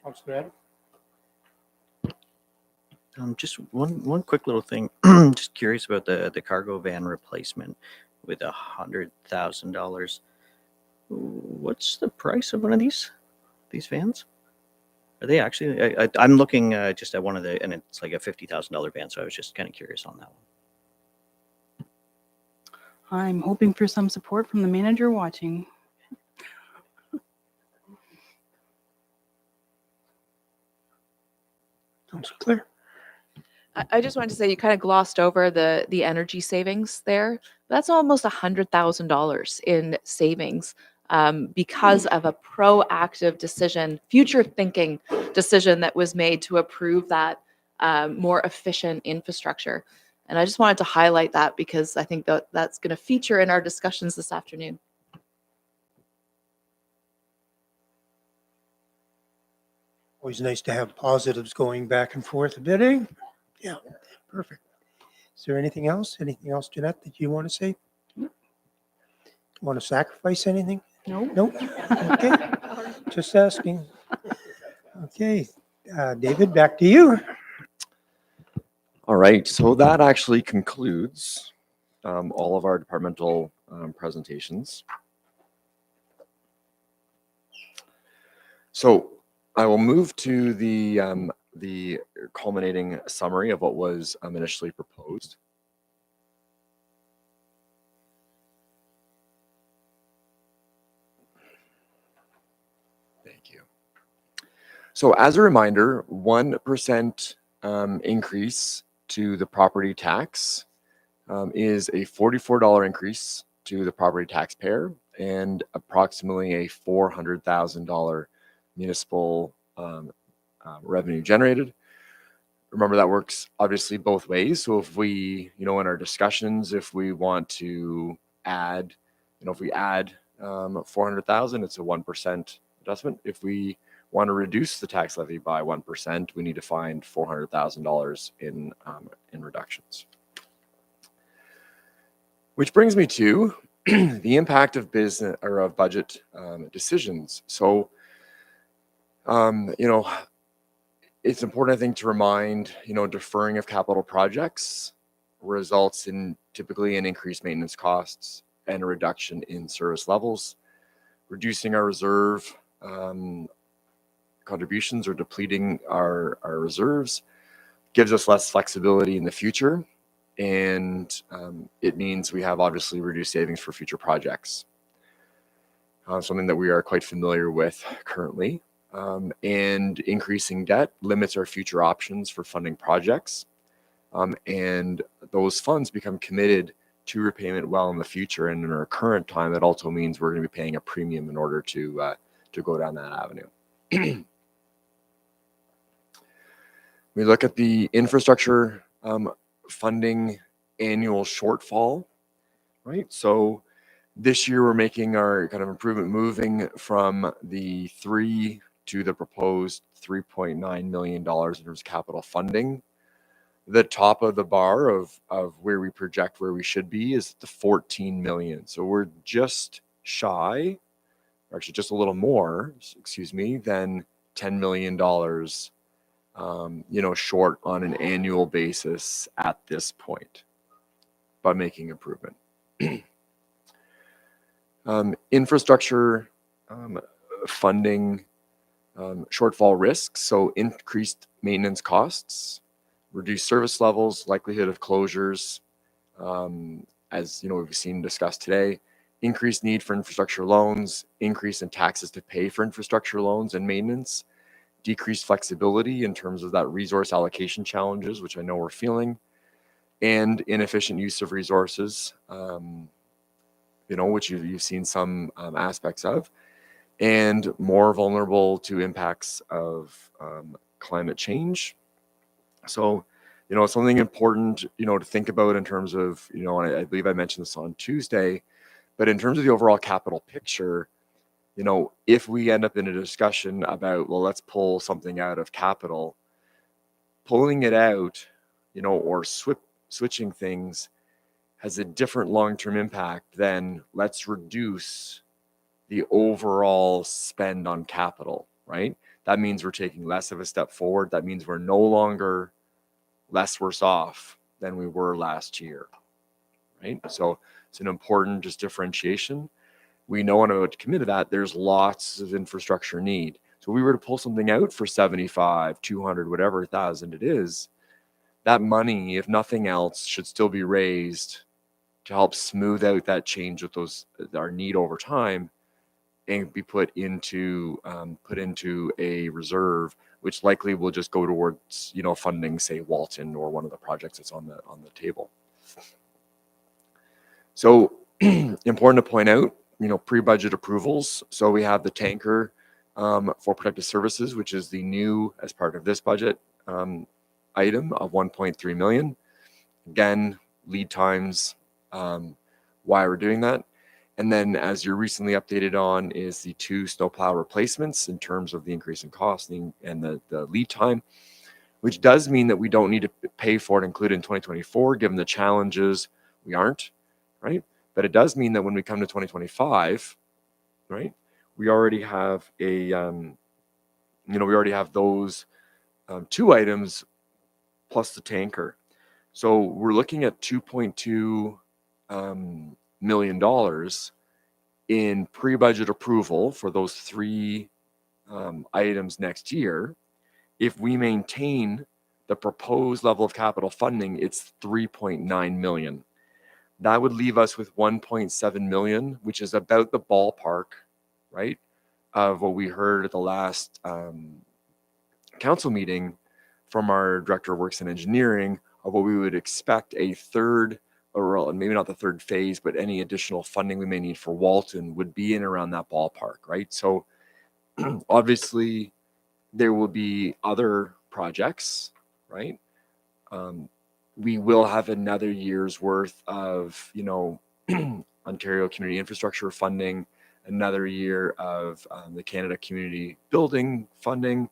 Councilor Adam? Just one quick little thing. Just curious about the cargo van replacement with $100,000. What's the price of one of these vans? Are they actually? I'm looking just at one of the, and it's like a $50,000 van. So I was just kind of curious on that one. I'm hoping for some support from the manager watching. Councilor Clare? I just wanted to say you kind of glossed over the energy savings there. That's almost $100,000 in savings because of a proactive decision, future thinking decision that was made to approve that more efficient infrastructure. And I just wanted to highlight that because I think that that's going to feature in our discussions this afternoon. Always nice to have positives going back and forth a bit, eh? Yeah, perfect. Is there anything else? Anything else, Jeanette, that you want to say? Want to sacrifice anything? No. Nope. Okay, just asking. Okay, David, back to you. All right, so that actually concludes all of our departmental presentations. So I will move to the culminating summary of what was initially proposed. Thank you. So as a reminder, 1% increase to the property tax is a $44 increase to the property taxpayer and approximately a $400,000 municipal revenue generated. Remember, that works obviously both ways. So if we, in our discussions, if we want to add, if we add 400,000, it's a 1% adjustment. If we want to reduce the tax levy by 1%, we need to find $400,000 in reductions. Which brings me to the impact of business or of budget decisions. So, it's important, I think, to remind, deferring of capital projects results in typically an increased maintenance costs and a reduction in service levels. Reducing our reserve contributions or depleting our reserves gives us less flexibility in the future. And it means we have obviously reduced savings for future projects. Something that we are quite familiar with currently. And increasing debt limits our future options for funding projects. And those funds become committed to repayment well in the future. And in our current time, that also means we're going to be paying a premium in order to go down that avenue. We look at the infrastructure funding annual shortfall, right? So this year we're making our kind of improvement moving from the 3 to the proposed $3.9 million in terms of capital funding. The top of the bar of where we project where we should be is the 14 million. So we're just shy, or actually just a little more, excuse me, than $10 million, short on an annual basis at this point, by making improvement. Infrastructure funding shortfall risks, so increased maintenance costs, reduced service levels, likelihood of closures, as we've seen discussed today, increased need for infrastructure loans, increase in taxes to pay for infrastructure loans and maintenance, decreased flexibility in terms of that resource allocation challenges, which I know we're feeling, and inefficient use of resources, which you've seen some aspects of, and more vulnerable to impacts of climate change. So, something important, to think about in terms of, and I believe I mentioned this on Tuesday, but in terms of the overall capital picture, if we end up in a discussion about, well, let's pull something out of capital, pulling it out, or switching things has a different long-term impact than let's reduce the overall spend on capital, right? That means we're taking less of a step forward. That means we're no longer less worse off than we were last year, right? So it's an important just differentiation. We know when I'm about to commit to that, there's lots of infrastructure need. So if we were to pull something out for 75, 200, whatever thousand it is, that money, if nothing else, should still be raised to help smooth out that change with our need over time and be put into a reserve, which likely will just go towards, you know, funding, say, Walton or one of the projects that's on the table. So important to point out, you know, pre-budget approvals. So we have the tanker for protective services, which is the new, as part of this budget, item of 1.3 million. Again, lead times, why we're doing that. And then, as you're recently updated on, is the 2 snowplow replacements in terms of the increase in cost and the lead time, which does mean that we don't need to pay for it included in 2024, given the challenges. We aren't, right? But it does mean that when we come to 2025, right, we already have a, we already have those 2 items plus the tanker. So we're looking at $2.2 million in pre-budget approval for those 3 items next year. If we maintain the proposed level of capital funding, it's 3.9 million. That would leave us with 1.7 million, which is about the ballpark, right, of what we heard at the last council meeting from our Director of Works and Engineering, of what we would expect a third, or maybe not the third phase, but any additional funding we may need for Walton would be in around that ballpark, right? So obviously there will be other projects, right? We will have another year's worth of, you know, Ontario Community Infrastructure funding, another year of the Canada Community Building funding,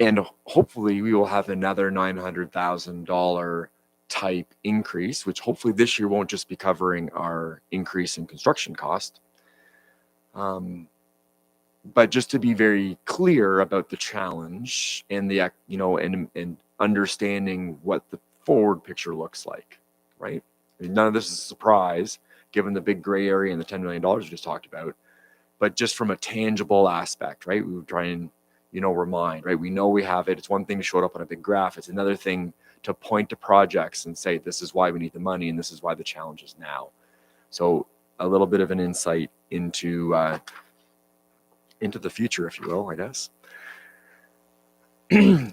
and hopefully we will have another $900,000 type increase, which hopefully this year won't just be covering our increase in construction cost. But just to be very clear about the challenge and the, you know, and understanding what the forward picture looks like, right? I mean, none of this is a surprise given the big gray area and the $10 million we just talked about, but just from a tangible aspect, right? We would try and, you know, remind, right? We know we have it. It's one thing to show it up on a big graph. It's another thing to point to projects and say, this is why we need the money and this is why the challenge is now. So a little bit of an insight into the future, if you will, I guess.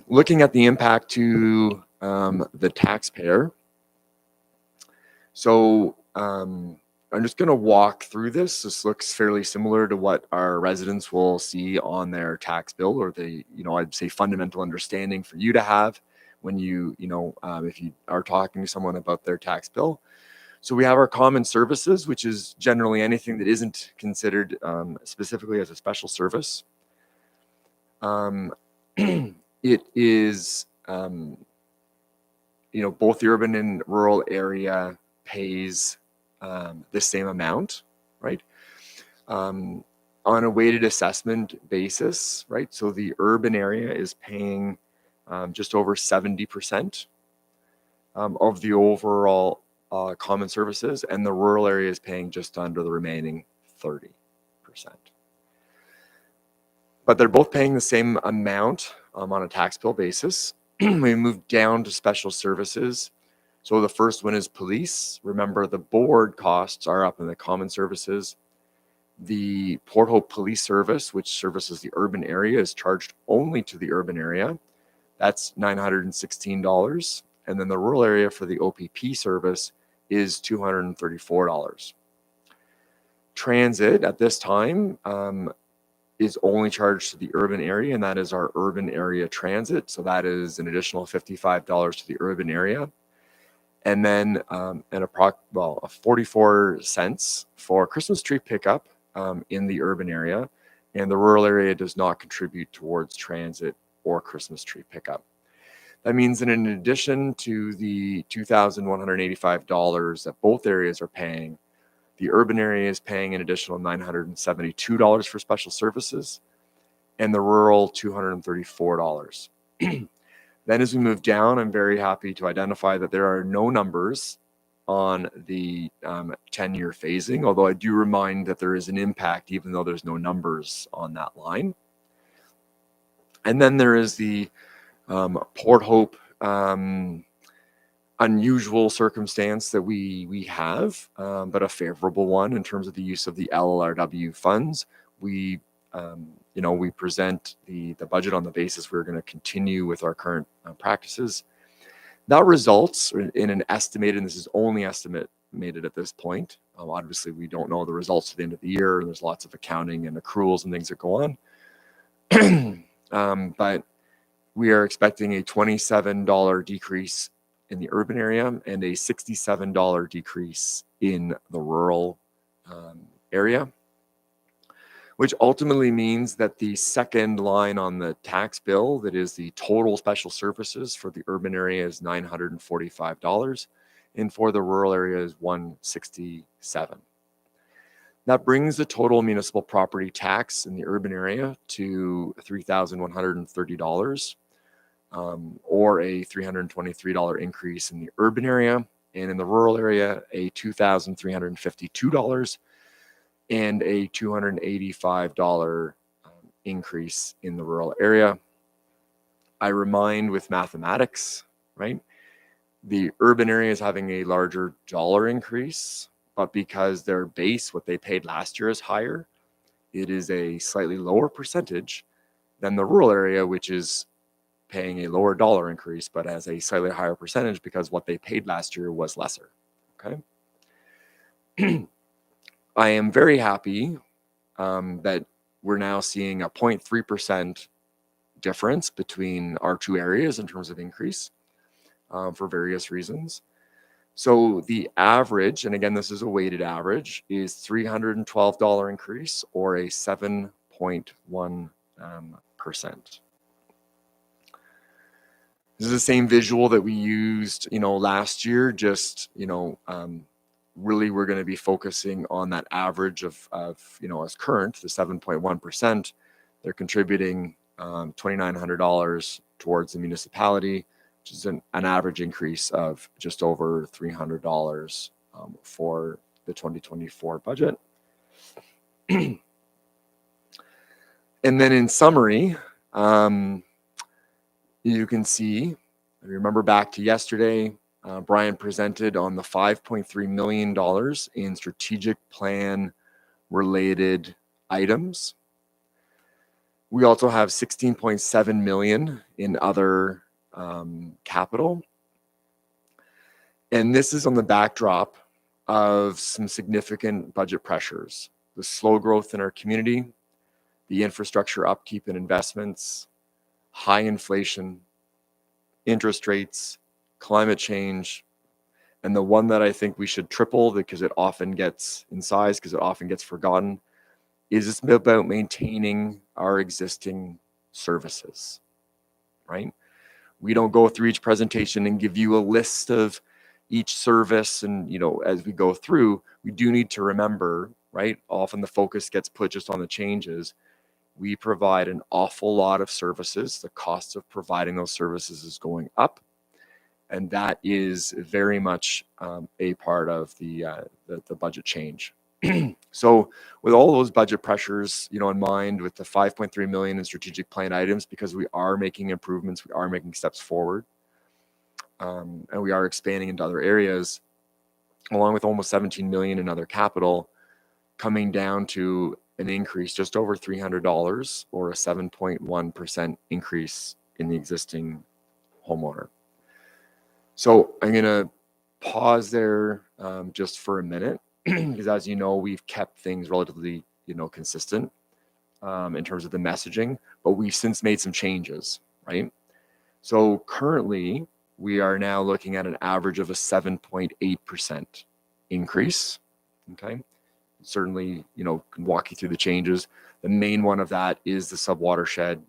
Looking at the impact to the taxpayer. So I'm just going to walk through this. This looks fairly similar to what our residents will see on their tax bill, or the, you know, I'd say fundamental understanding for you to have when you, if you are talking to someone about their tax bill. So we have our common services, which is generally anything that isn't considered specifically as a special service. It is, both the urban and rural area pays the same amount, right? On a weighted assessment basis, right? So the urban area is paying just over 70% of the overall common services, and the rural area is paying just under the remaining 30%. But they're both paying the same amount on a tax bill basis. We move down to special services. So the first one is police. Remember, the board costs are up in the common services. The Port Hope Police Service, which services the urban area, is charged only to the urban area. That's $916. And then the rural area for the OPP service is $234. Transit at this time is only charged to the urban area, and that is our urban area transit. So that is an additional $55 to the urban area. And then 44 cents for Christmas tree pickup in the urban area, and the rural area does not contribute towards transit or Christmas tree pickup. That means that in addition to the $2,185 that both areas are paying, the urban area is paying an additional $972 for special services, and the rural $234. Then as we move down, I'm very happy to identify that there are no numbers on the 10-year phasing, although I do remind that there is an impact even though there's no numbers on that line. And then there is the Port Hope unusual circumstance that we have, but a favorable one in terms of the use of the LLRW funds. We we present the budget on the basis we're going to continue with our current practices. That results in an estimated, and this is only estimated at this point. Obviously, we don't know the results at the end of the year. There's lots of accounting and accruals and things that go on. But we are expecting a $27 decrease in the urban area and a $67 decrease in the rural area, which ultimately means that the second line on the tax bill, that is the total special services for the urban area, is $945, and for the rural area is $167. That brings the total municipal property tax in the urban area to $3,130, or a $323 increase in the urban area, and in the rural area, a $2,352 and a $285 increase in the rural area. I remind with mathematics, right? The urban area is having a larger dollar increase, but because their base, what they paid last year, is higher, it is a slightly lower percentage than the rural area, which is paying a lower dollar increase, but has a slightly higher percentage because what they paid last year was lesser. Okay. I am very happy that we're now seeing a 0.3% difference between our two areas in terms of increase for various reasons. So the average, and again, this is a weighted average, is $312 increase, or a 7.1%. This is the same visual that we used, last year, just, really we're going to be focusing on that average of as current, the 7.1%. They're contributing $2,900 towards the municipality, which is an average increase of just over $300 for the 2024 budget. And then in summary, you can see, remember back to yesterday, Brian presented on the $5.3 million in strategic plan related items. We also have $16.7 million in other capital. And this is on the backdrop of some significant budget pressures, the slow growth in our community, the infrastructure upkeep and investments, high inflation, interest rates, climate change, and the one that I think we should triple because it often gets in size, because it often gets forgotten, is it's about maintaining our existing services, right? We don't go through each presentation and give you a list of each service, and as we go through, we do need to remember, right? Often the focus gets put just on the changes. We provide an awful lot of services. The cost of providing those services is going up. And that is very much a part of the budget change. So with all those budget pressures, in mind, with the $5.3 million in strategic plan items, because we are making improvements, we are making steps forward, and we are expanding into other areas, along with almost $17 million in other capital, coming down to an increase just over $300, or a 7.1% increase in the existing homeowner. So I'm going to pause there just for a minute, because as you know, we've kept things relatively, consistent in terms of the messaging, but we've since made some changes, right? So currently, we are now looking at an average of a 7.8% increase, okay? Certainly, can walk you through the changes. The main one of that is the subwatershed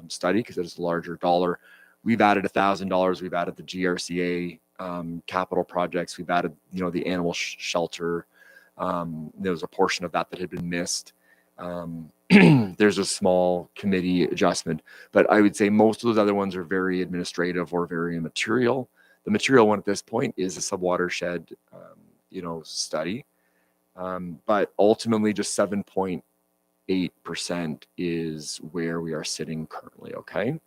study, because it's a larger dollar. We've added $1,000. We've added the GRCA capital projects. We've added, the animal shelter. There was a portion of that had been missed. There's a small committee adjustment, but I would say most of those other ones are very administrative or very immaterial. The material one at this point is a subwatershed, study. But ultimately, just 7.8% is where we are sitting currently. Okay.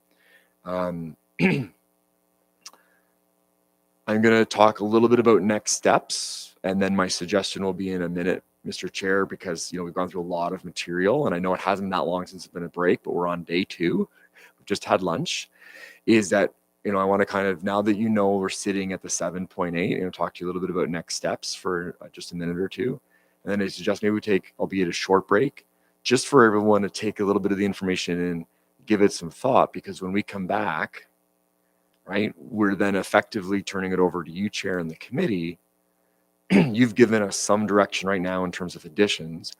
I'm going to talk a little bit about next steps, and then my suggestion will be in a minute, Mr. Chair, because we've gone through a lot of material, and I know it hasn't been that long since it's been a break, but we're on day 2. We've just had lunch. Is that I want to kind of, now that we're sitting at the 7.8, talk to you a little bit about next steps for just a minute or two, and then I suggest maybe we take, albeit a short break, just for everyone to take a little bit of the information and give it some thought, because when we come back, right, we're then effectively turning it over to you, Chair, and the committee. You've given us some direction right now in terms of additions.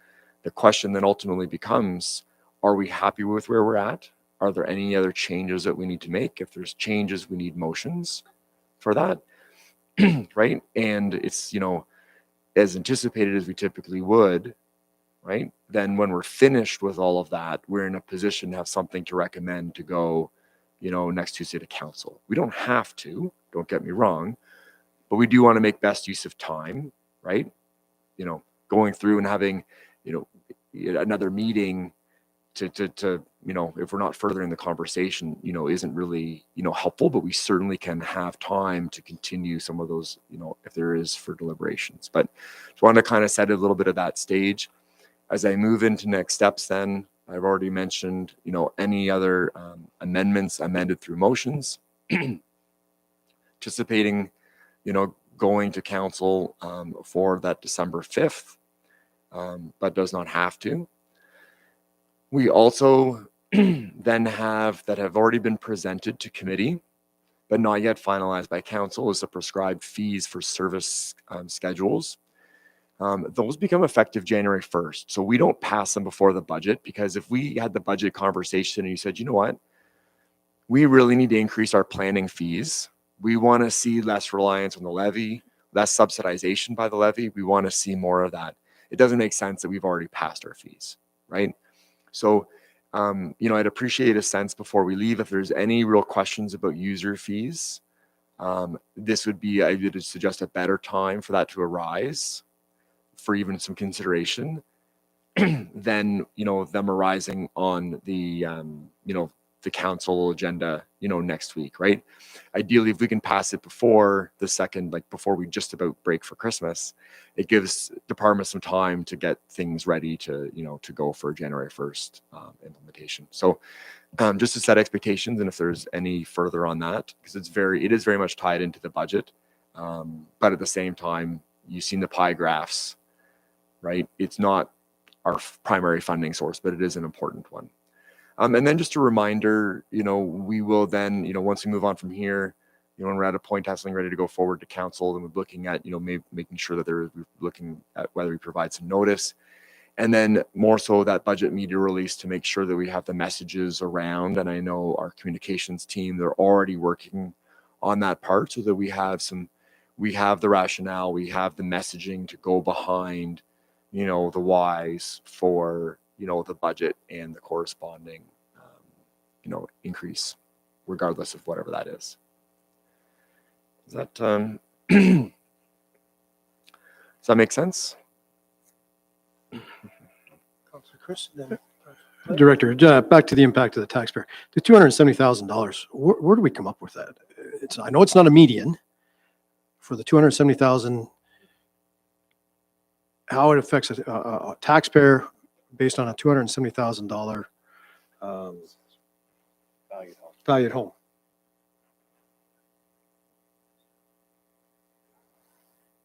The question then ultimately becomes, are we happy with where we're at? Are there any other changes that we need to make? If there's changes, we need motions for that, right? And it's, as anticipated as we typically would, right? Then when we're finished with all of that, we're in a position to have something to recommend to go, next Tuesday to council. We don't have to, don't get me wrong, but we do want to make best use of time, right? Going through and having, another meeting to if we're not furthering the conversation, isn't really, helpful, but we certainly can have time to continue some of those, if there is for deliberations. But just wanted to kind of set a little bit of that stage. As I move into next steps, then I've already mentioned, any other amendments amended through motions, anticipating, going to council for that December 5th, but does not have to. We also then have already been presented to committee, but not yet finalized by council, is the prescribed fees for service schedules. Those become effective January 1st. So we don't pass them before the budget, because if we had the budget conversation and you said, what, we really need to increase our planning fees. We want to see less reliance on the levy, less subsidization by the levy. We want to see more of that. It doesn't make sense that we've already passed our fees, right? So, I'd appreciate a sense before we leave, if there's any real questions about user fees, this would be, I would suggest, a better time for that to arise, for even some consideration, than, them arising on the, the council agenda, next week, right? Ideally, if we can pass it before the second, before we just about break for Christmas, it gives departments some time to get things ready to, to go for January 1st implementation. So just to set expectations, and if there's any further on that, because it is very much tied into the budget. But at the same time, you've seen the pie graphs, right? It's not our primary funding source, but it is an important one. And then just a reminder, we will then, once we move on from here, when we're at a point of something ready to go forward to council, and we're looking at, maybe making sure that we're looking at whether we provide some notice, and then more so that budget media release to make sure that we have the messages around. And I know our communications team, they're already working on that part, so that we have the rationale, we have the messaging to go behind, the whys for, the budget and the corresponding, increase, regardless of whatever that is. Does that, does that make sense? Councilor Chris, then. Director, back to the impact of the taxpayer. The $270,000, where do we come up with that? I know it's not a median for the $270,000. How it affects a taxpayer based on a $270,000 valued home.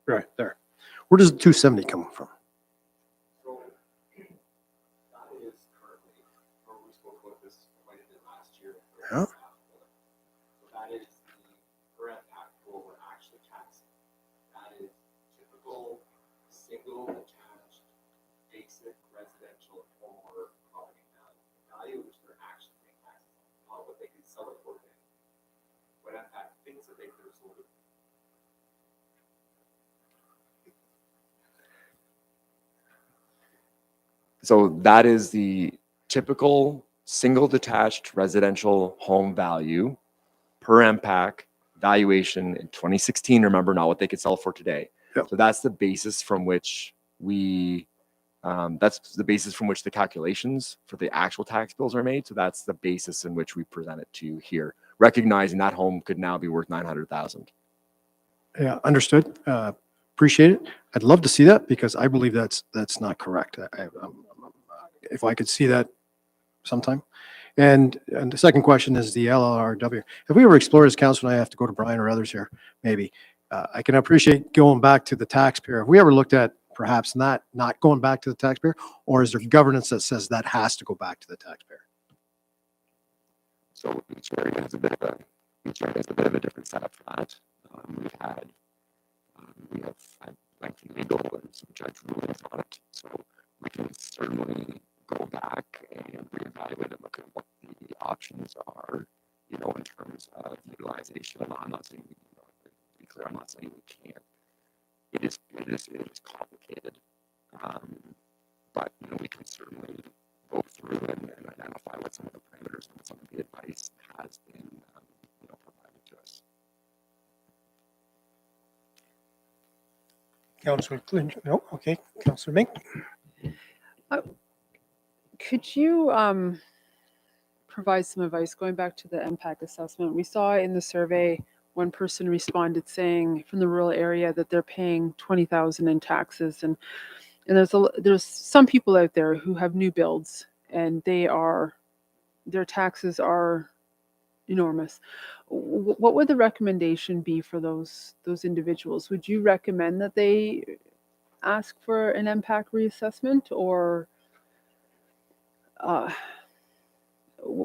Right there. Where does the 270 come from? So that is currently, or we spoke about this quite a bit last year. Yeah. So that is the current actual we're actually taxing. That is typical single attached basic residential home or property value, which they're actually paying taxes on, not what they can sell it for. When that things that they could have sold it. So that is the typical single detached residential home value per MPAC valuation in 2016. Remember, not what they could sell for today. Yep. So that's the basis from which the calculations for the actual tax bills are made. So that's the basis in which we present it to you here, recognizing that home could now be worth $900,000. Yeah, understood. Appreciate it. I'd love to see that because I believe that's not correct. If I could see that sometime. And the second question is the LLRW. If we ever explore as council, and I have to go to Brian or others here, maybe, I can appreciate going back to the taxpayer. Have we ever looked at perhaps not going back to the taxpayer, or is there governance that says that has to go back to the taxpayer? So each area has a bit of a different setup for that. We have had lengthy legal and some judge rulings on it, so we can certainly go back and reevaluate and look at what the options are, in terms of utilization. I'm not saying, to be clear, I'm not saying we can't. It is complicated, but we can certainly go through and identify what some of the parameters and some of the advice has been provided to us. Councillor Clinch, no, okay, Councillor Mink. Could you provide some advice going back to the impact assessment? We saw in the survey, one person responded saying from the rural area that they're paying $20,000 in taxes, and there's some people out there who have new builds and their taxes are enormous. What would the recommendation be for those individuals? Would you recommend that they ask for an impact reassessment, or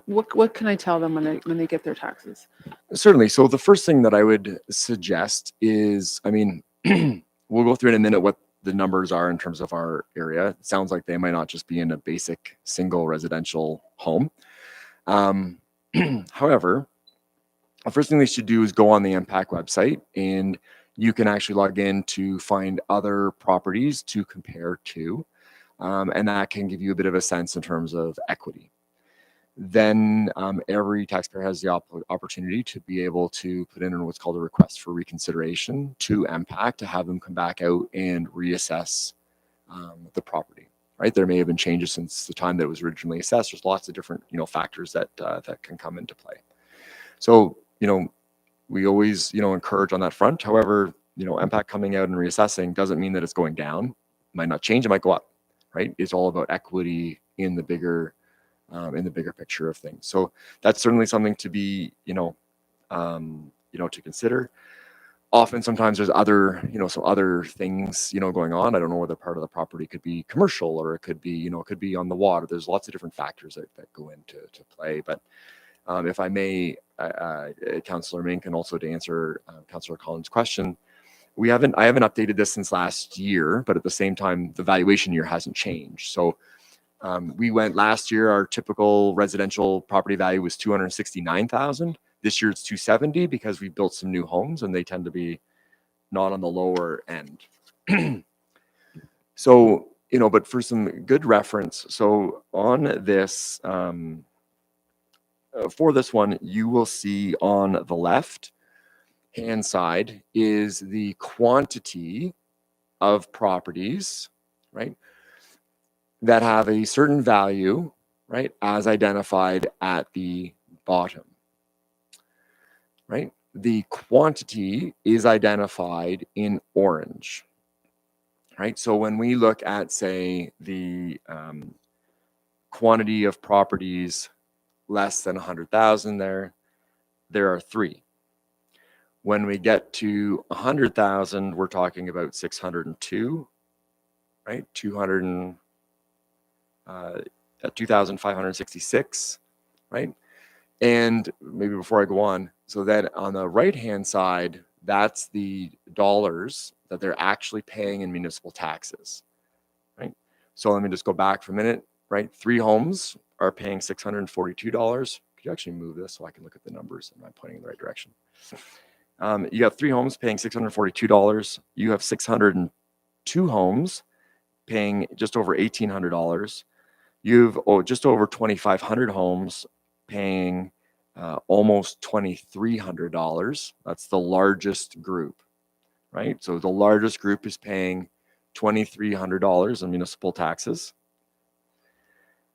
what can I tell them when they get their taxes? Certainly. So the first thing that I would suggest is, we'll go through in a minute what the numbers are in terms of our area. It sounds like they might not just be in a basic single residential home. However, the first thing they should do is go on the impact website, and you can actually log in to find other properties to compare to. And that can give you a bit of a sense in terms of equity. Then every taxpayer has the opportunity to be able to put in what's called a request for reconsideration to MPAC to have them come back out and reassess the property. Right, there may have been changes since the time that it was originally assessed. There's lots of different factors that that can come into play. So we always encourage on that front. However, MPAC coming out and reassessing doesn't mean that it's going down. It might not change. It might go up. Right, it's all about equity in the bigger picture of things. So that's certainly something to be to consider. Often, sometimes there's other, some other things, going on. I don't know whether part of the property could be commercial, or it could be, it could be on the water. There's lots of different factors that go into play. But if I may, Councillor Mink, and also to answer Councillor Collins' question, I haven't updated this since last year, but at the same time, the valuation year hasn't changed. So we went last year, our typical residential property value was $269,000. This year it's $270 because we built some new homes and they tend to be not on the lower end. So, but for some good reference, so on this, for this one, you will see on the left hand side is the quantity of properties, right, that have a certain value, right, as identified at the bottom. Right? The quantity is identified in orange, right? So when we look at, say, the quantity of properties less than 100,000 there are 3. When we get to 100,000, we're talking about 602, right? 2,566, right? And maybe before I go on, so that on the right-hand side, that's the dollars that they're actually paying in municipal taxes, right? So let me just go back for a minute, right? 3 homes are paying $642. Could you actually move this so I can look at the numbers? Am I pointing in the right direction? You have 3 homes paying $642. You have 602 homes paying just over $1,800. You've just over 2,500 homes paying almost $2,300. That's the largest group, right? So the largest group is paying $2,300 in municipal taxes.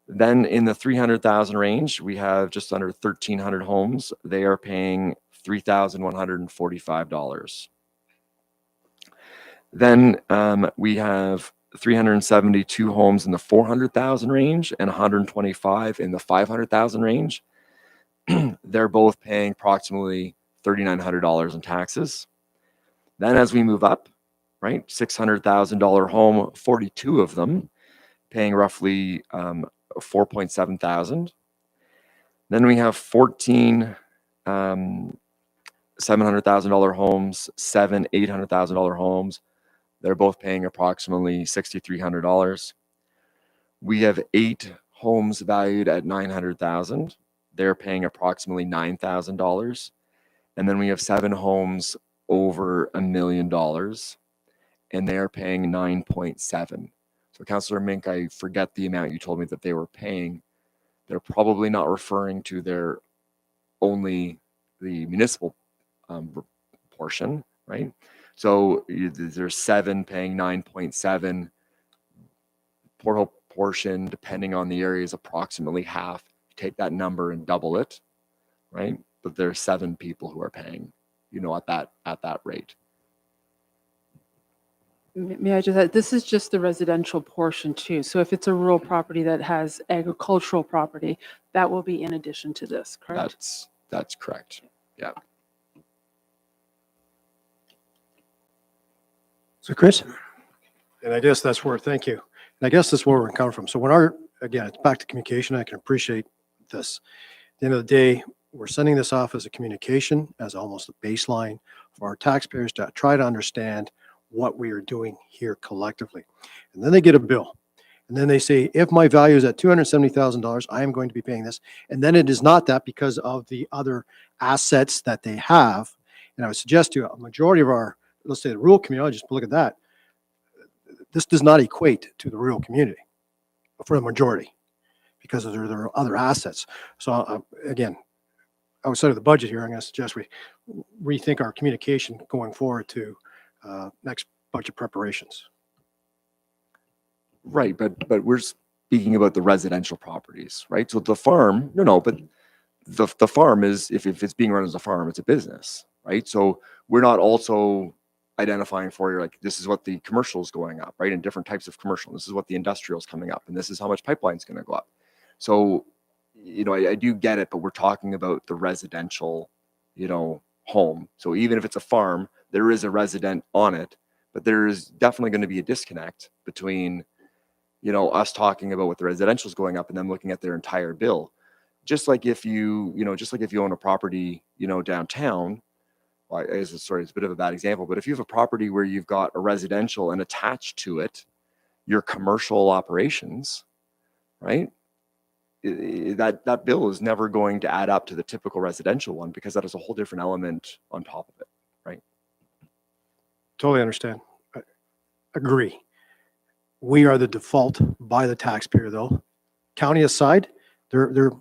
Then in the 300,000 range, we have just under 1,300 homes. They are paying $3,145. Then we have 372 homes in the 400,000 range and 125 in the 500,000 range. They're both paying approximately $3,900 in taxes. Then as we move up, right, $600,000 home, 42 of them paying roughly 4.7 thousand. Then we have 14 $700,000 homes, 7 $800,000 homes. They're both paying approximately $6,300. We have 8 homes valued at $900,000. They're paying approximately $9,000. And then we have 7 homes over $1 million, and they are paying 9.7. So Councillor Mink, I forget the amount you told me that they were paying. They're probably not referring to their only the municipal portion, right? So there's 7 paying 9.7. Port Hope portion, depending on the area, is approximately half. Take that number and double it, right? But there's 7 people who are paying, at that rate. May I just add, this is just the residential portion too. So if it's a rural property that has agricultural property, that will be in addition to this, correct? That's correct. Yeah. So Chris? And I guess that's where, thank you. And I guess that's where we're coming from. So when again, it's back to communication. I can appreciate this. At the end of the day, we're sending this off as a communication, as almost a baseline for our taxpayers to try to understand what we are doing here collectively. And then they get a bill. And then they say, if my value is at $270,000, I am going to be paying this. And then it is not that because of the other assets that they have. And I would suggest to you, a majority of our, let's say the rural community, just look at that. This does not equate to the rural community for the majority because of their other assets. So again, outside of the budget here, I'm going to suggest we rethink our communication going forward to next budget preparations. Right, but we're speaking about the residential properties, right? So the farm, but the farm is, if it's being run as a farm, it's a business, right? So we're not also identifying for you, like, this is what the commercial is going up, right? And different types of commercial. This is what the industrial is coming up, and this is how much pipeline is going to go up. So, I do get it, but we're talking about the residential, home. So even if it's a farm, there is a resident on it, but there is definitely going to be a disconnect between, us talking about what the residential is going up and them looking at their entire bill. Just like if you own a property, downtown. Well, it's a bit of a bad example, but if you have a property where you've got a residential and attached to it, your commercial operations, right? That bill is never going to add up to the typical residential one because that is a whole different element on top of it, right? Totally understand. I agree. We are the default by the taxpayer, though. County aside, they're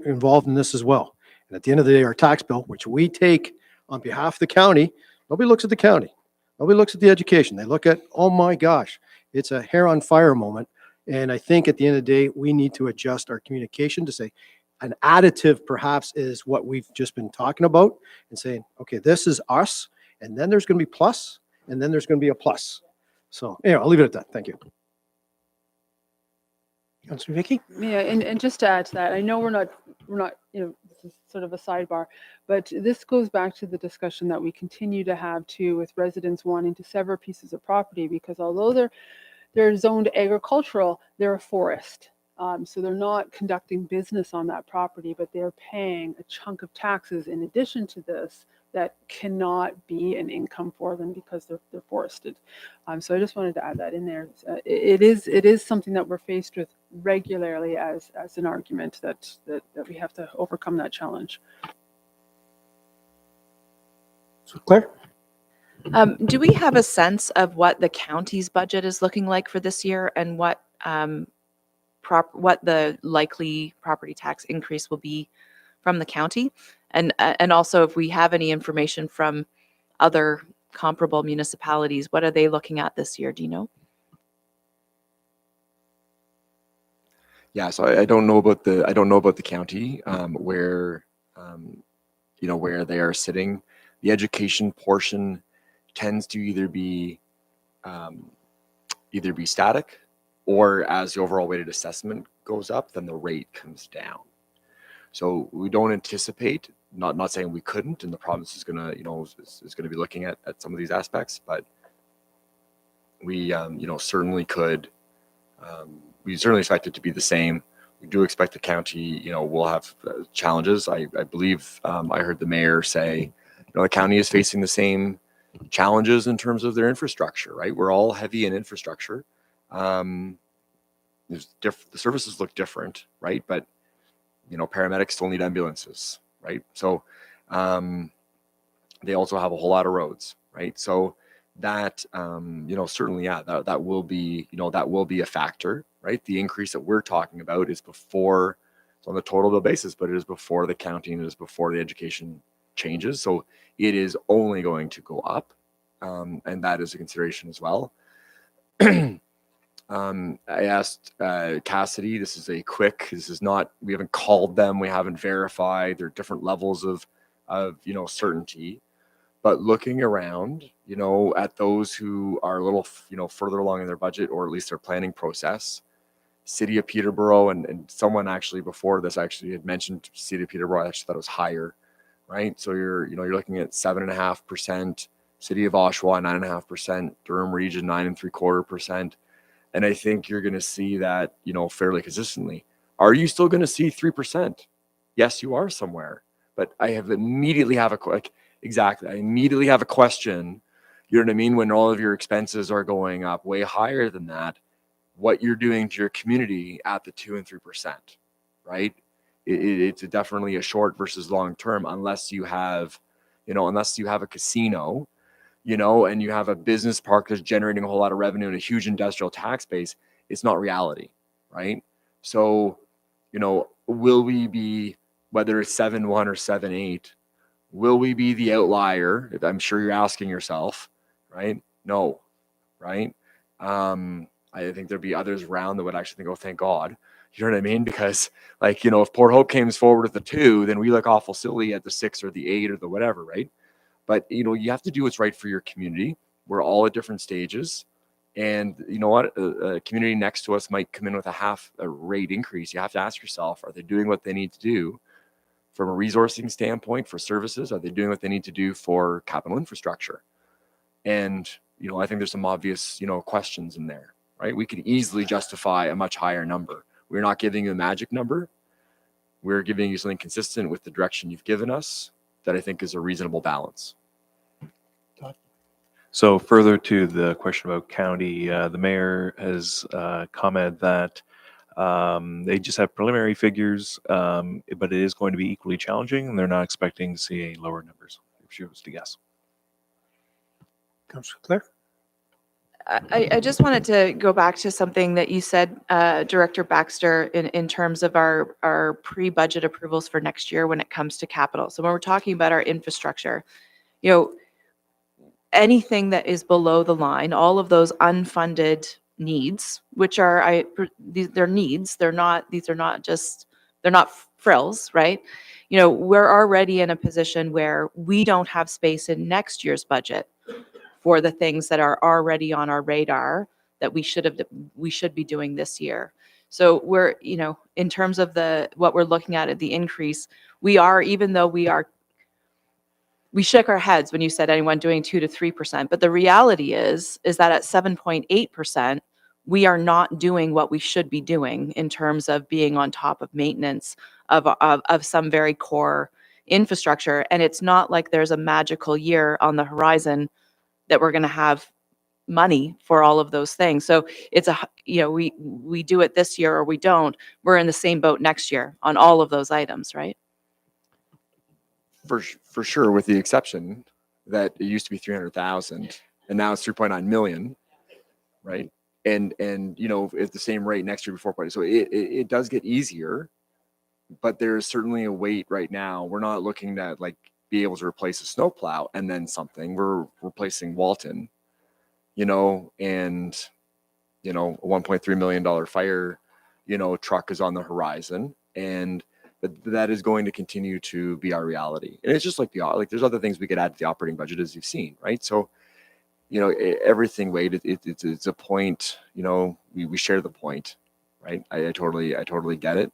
involved in this as well. And at the end of the day, our tax bill, which we take on behalf of the county, nobody looks at the county. Nobody looks at the education. They look at, oh my gosh, it's a hair on fire moment. And I think at the end of the day, we need to adjust our communication to say an additive perhaps is what we've just been talking about and saying, okay, this is us. And then there's going to be plus, and then there's going to be a plus. So anyway, I'll leave it at that. Thank you. Councillor Vicky? Yeah, and just to add to that, I know we're not, this is sort of a sidebar, but this goes back to the discussion that we continue to have too with residents wanting to sever pieces of property because although they're zoned agricultural, they're a forest. So they're not conducting business on that property, but they're paying a chunk of taxes in addition to this that cannot be an income for them because they're forested. So I just wanted to add that in there. It is something that we're faced with regularly as an argument that we have to overcome that challenge. So Claire? Do we have a sense of what the county's budget is looking like for this year and what the likely property tax increase will be from the county? And also if we have any information from other comparable municipalities, what are they looking at this year? Do you know? Yeah, so I don't know about the county where where they are sitting. The education portion tends to either be either be static, or as the overall weighted assessment goes up, then the rate comes down. So we don't anticipate, not saying we couldn't, and the province is gonna, is gonna be looking at some of these aspects, but we, certainly could, we certainly expect it to be the same. We do expect the county, will have challenges. I believe I heard the mayor say, the county is facing the same challenges in terms of their infrastructure, right? We're all heavy in infrastructure. The services look different, right? But, paramedics still need ambulances, right? So they also have a whole lot of roads, right? So that, certainly, yeah, that will be, that will be a factor, right? The increase that we're talking about is before, it's on the total bill basis, but it is before the counting, it is before the education changes. So it is only going to go up. And that is a consideration as well. I asked Cassidy, this is not, we haven't called them, we haven't verified, there are different levels of certainty. But looking around, at those who are a little, further along in their budget, or at least their planning process, City of Peterborough, and someone actually before this actually had mentioned City of Peterborough, I actually thought it was higher, right? So you're looking at 7.5%, City of Oshawa 9.5%, Durham Region 9.75%. And I think you're going to see that, fairly consistently. Are you still going to see 3%? Yes, you are somewhere. But I immediately have a question. You know what I mean? When all of your expenses are going up way higher than that, what you're doing to your community at the 2 and 3%, right? It's definitely a short versus long term, unless you have a casino, and you have a business park that's generating a whole lot of revenue and a huge industrial tax base. It's not reality, right? So, will we be, whether it's 7.1 or 7.8, will we be the outlier? I'm sure you're asking yourself, right? No, right? I think there'd be others around that would actually think, oh, thank God. You know what I mean? Because if Port Hope came forward with the 2, then we look awful silly at the 6 or the 8 or the whatever, right? But, you have to do what's right for your community. We're all at different stages. And you know what? A community next to us might come in with a rate increase. You have to ask yourself, are they doing what they need to do from a resourcing standpoint for services? Are they doing what they need to do for capital infrastructure? And, I think there's some obvious, questions in there, right? We could easily justify a much higher number. We're not giving you a magic number. We're giving you something consistent with the direction you've given us that I think is a reasonable balance. So further to the question about county, the mayor has commented that they just have preliminary figures, but it is going to be equally challenging, and they're not expecting to see lower numbers, if she was to guess. Councillor Clare? I just wanted to go back to something that you said, Director Baxter, in terms of our pre-budget approvals for next year when it comes to capital. So when we're talking about our infrastructure, anything that is below the line, all of those unfunded needs, which are they're needs, they're not frills, right? We're already in a position where we don't have space in next year's budget for the things that are already on our radar that we should be doing this year. So we're, in terms of what we're looking at the increase, we shook our heads when you said anyone doing 2 to 3%, but the reality is that at 7.8%, we are not doing what we should be doing in terms of being on top of maintenance of some very core infrastructure. And it's not like there's a magical year on the horizon that we're going to have money for all of those things. So it's we do it this year or we don't. We're in the same boat next year on all of those items, right? For sure, with the exception that it used to be 300,000 and now it's 3.9 million, right? And at the same rate next year before. So it does get easier, but there's certainly a weight right now. We're not looking to be able to replace a snowplow and then something. We're replacing Walton, and a $1.3 million fire, truck is on the horizon, and that is going to continue to be our reality. And it's just there's other things we could add to the operating budget, as you've seen, right? So you know, everything weighed, it's a point, you know, we share the point, right? I totally get it.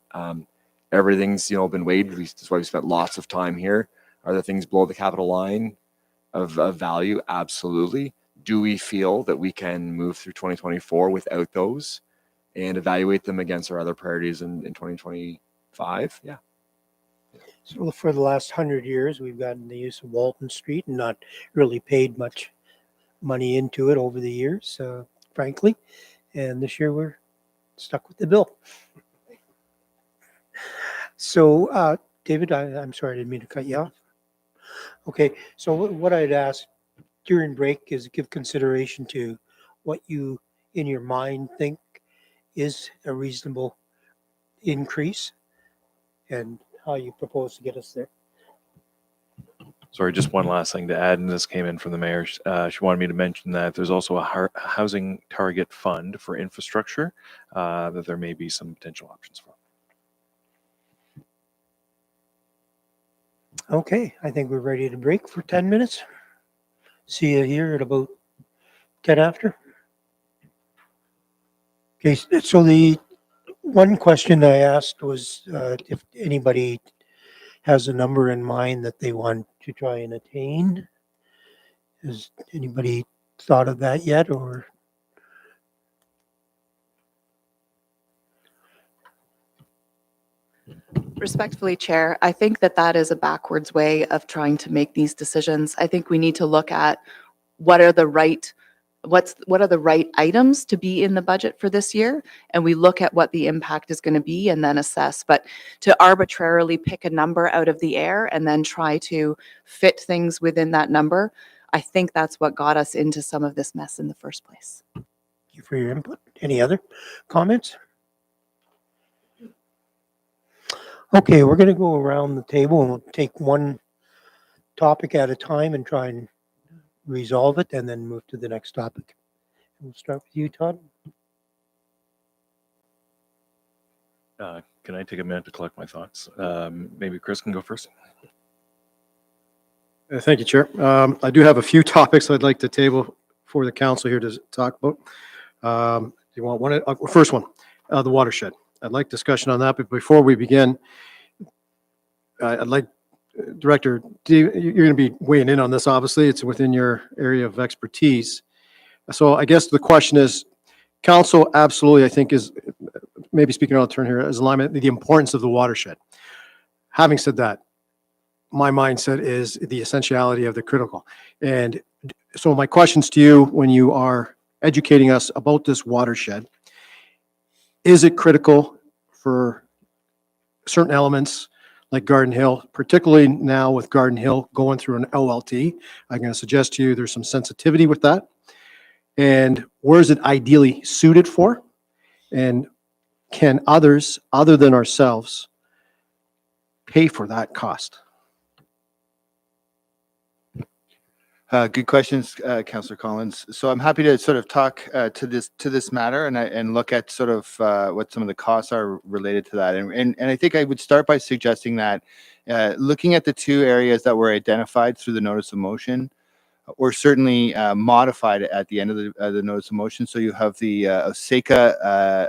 Everything's, you know, been weighed. That's why we spent lots of time here. Are the things below the capital line of value? Absolutely. Do we feel that we can move through 2024 without those and evaluate them against our other priorities in 2025? Yeah. So for the last 100 years, we've gotten the use of Walton Street and not really paid much money into it over the years, frankly. And this year we're stuck with the bill. So, David, I'm sorry, I didn't mean to cut you off. Okay, so what I'd ask during break is give consideration to what you in your mind think is a reasonable increase and how you propose to get us there. Sorry, just one last thing to add, and this came in from the mayor. She wanted me to mention that there's also a housing target fund for infrastructure that there may be some potential options for. Okay, I think we're ready to break for 10 minutes. See you here at about 10 after. Okay, so the one question I asked was if anybody has a number in mind that they want to try and attain. Has anybody thought of that yet, or? Respectfully, Chair, I think that that is a backwards way of trying to make these decisions. I think we need to look at what are the right items to be in the budget for this year, and we look at what the impact is going to be and then assess. But to arbitrarily pick a number out of the air and then try to fit things within that number, I think that's what got us into some of this mess in the first place. Thank you for your input. Any other comments? Okay, we're going to go around the table and we'll take one topic at a time and try and resolve it and then move to the next topic. We'll start with you, Todd. Can I take a minute to collect my thoughts? Maybe Chris can go first. Thank you, Chair. I do have a few topics I'd like to table for the council here to talk about. Do you want one? First one, the watershed. I'd like discussion on that, but before we begin, I'd like Director, you're going to be weighing in on this, obviously. It's within your area of expertise. So I guess the question is, council absolutely, I think, is maybe speaking out of turn here, is alignment, the importance of the watershed. Having said that, my mindset is the essentiality of the critical. And so my questions to you when you are educating us about this watershed, is it critical for certain elements like Garden Hill, particularly now with Garden Hill going through an OLT? I'm going to suggest to you there's some sensitivity with that. And where is it ideally suited for? And can others, other than ourselves, pay for that cost? Good questions, Councillor Collins. So I'm happy to sort of talk to this matter and look at sort of what some of the costs are related to that. And I think I would start by suggesting that looking at the two areas that were identified through the notice of motion, or certainly modified at the end of the notice of motion. So you have the Osaka,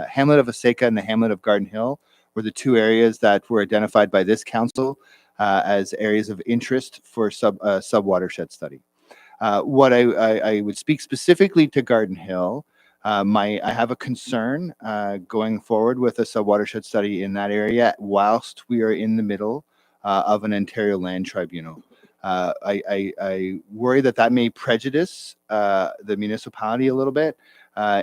Hamlet of Osaka and the Hamlet of Garden Hill were the two areas that were identified by this council as areas of interest for sub-watershed study. What I would speak specifically to Garden Hill, I have a concern going forward with a sub-watershed study in that area whilst we are in the middle of an Ontario Land Tribunal. I worry that may prejudice the municipality a little bit,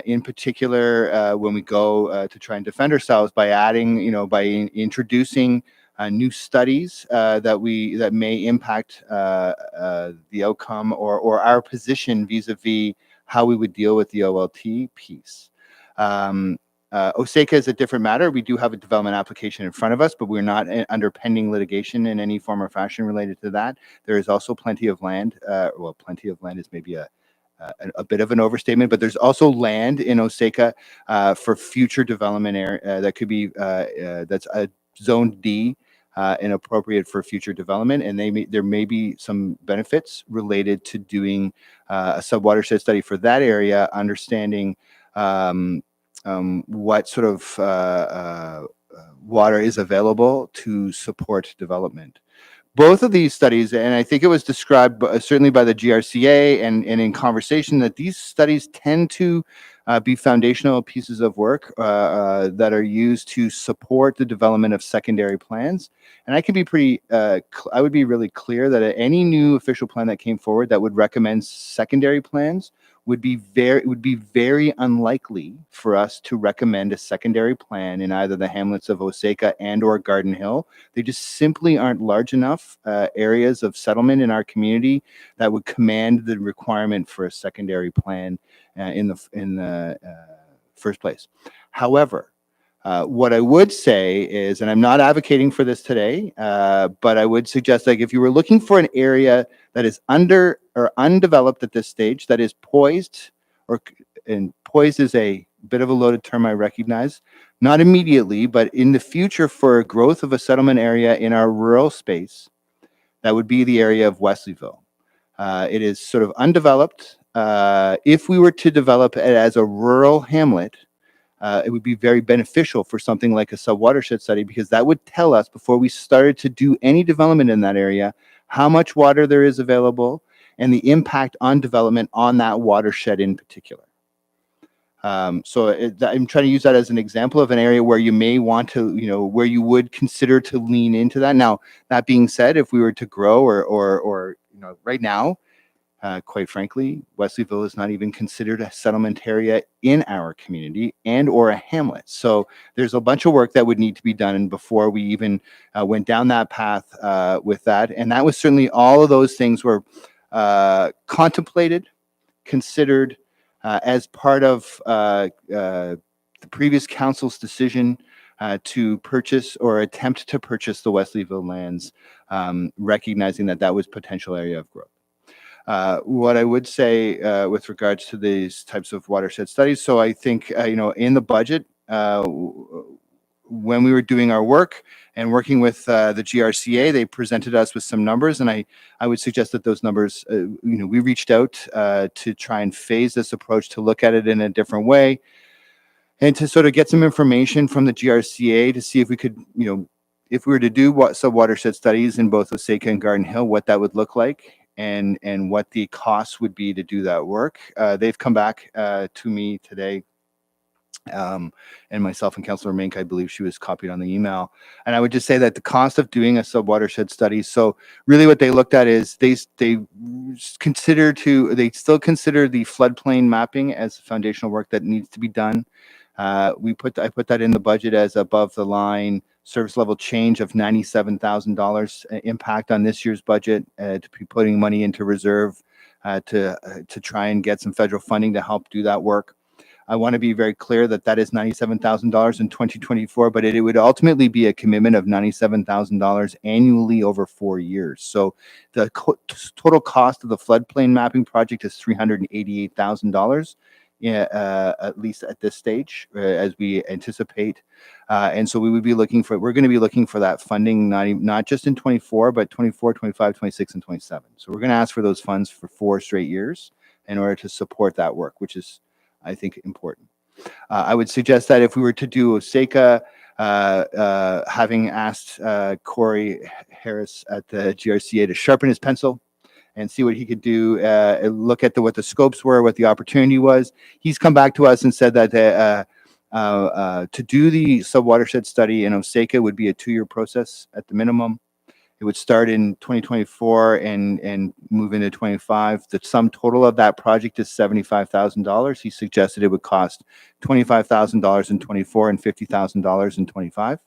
in particular when we go to try and defend ourselves by adding, by introducing new studies that may impact the outcome or our position vis-a-vis how we would deal with the OLT piece. Osaka is a different matter. We do have a development application in front of us, but we're not under pending litigation in any form or fashion related to that. There is also plenty of land. Well, plenty of land is maybe a bit of an overstatement, but there's also land in Osaka for future development area that could be that's a Zone D and appropriate for future development. And there may be some benefits related to doing a sub-watershed study for that area, understanding what sort of water is available to support development. Both of these studies, and I think it was described certainly by the GRCA and in conversation, that these studies tend to be foundational pieces of work that are used to support the development of secondary plans. And I can be I would be really clear that any new official plan that came forward that would recommend secondary plans would be very unlikely for us to recommend a secondary plan in either the hamlets of Oseka and or Garden Hill. They just simply aren't large enough areas of settlement in our community that would command the requirement for a secondary plan in the first place. However, what I would say is, and I'm not advocating for this today, but I would suggest, like, if you were looking for an area that is under or undeveloped at this stage, that is poised, and poised is a bit of a loaded term, I recognize, not immediately, but in the future for growth of a settlement area in our rural space, that would be the area of Wesleyville. It is sort of undeveloped. If we were to develop it as a rural hamlet, it would be very beneficial for something like a sub-watershed study, because that would tell us before we started to do any development in that area, how much water there is available and the impact on development on that watershed in particular. I'm trying to use that as an example of an area where you may want to, where you would consider to lean into that. Now, that being said, if we were to grow or right now, quite frankly, Wesleyville is not even considered a settlement area in our community and or a hamlet. So there's a bunch of work that would need to be done before we even went down that path with that. And that was certainly, all of those things were contemplated, considered as part of the previous council's decision to purchase or attempt to purchase the Wesleyville lands, recognizing that that was potential area of growth. What I would say with regards to these types of watershed studies, so I think, in the budget, when we were doing our work and working with the GRCA, they presented us with some numbers, and I would suggest that those numbers, we reached out to try and phase this approach to look at it in a different way and to sort of get some information from the GRCA to see if we could, if we were to do sub-watershed studies in both Oseka and Garden Hill, what that would look like. And what the costs would be to do that work. They've come back to me today, and myself and Councillor Mink, I believe she was copied on the email. And I would just say that the cost of doing a sub-watershed study, so really what they looked at is they still consider the floodplain mapping as foundational work that needs to be done. I put that in the budget as above the line service level change of $97,000 impact on this year's budget, to be putting money into reserve to try and get some federal funding to help do that work. I want to be very clear that that is $97,000 in 2024, but it would ultimately be a commitment of $97,000 annually over 4 years. So the total cost of the floodplain mapping project is $388,000. At least at this stage, as we anticipate. And so we're going to be looking for that funding, not just in 24, but 24, 25, 26, and 27. So we're going to ask for those funds for 4 straight years in order to support that work, which is, I think, important. I would suggest that if we were to do Oseka, having asked Corey Harris at the GRCA to sharpen his pencil and see what he could do, look at what the scopes were, what the opportunity was. He's come back to us and said that to do the sub-watershed study in Oseka would be a 2-year process at the minimum. It would start in 2024 and move into 25. The sum total of that project is $75,000. He suggested it would cost $25,000 in 24 and $50,000 in 25.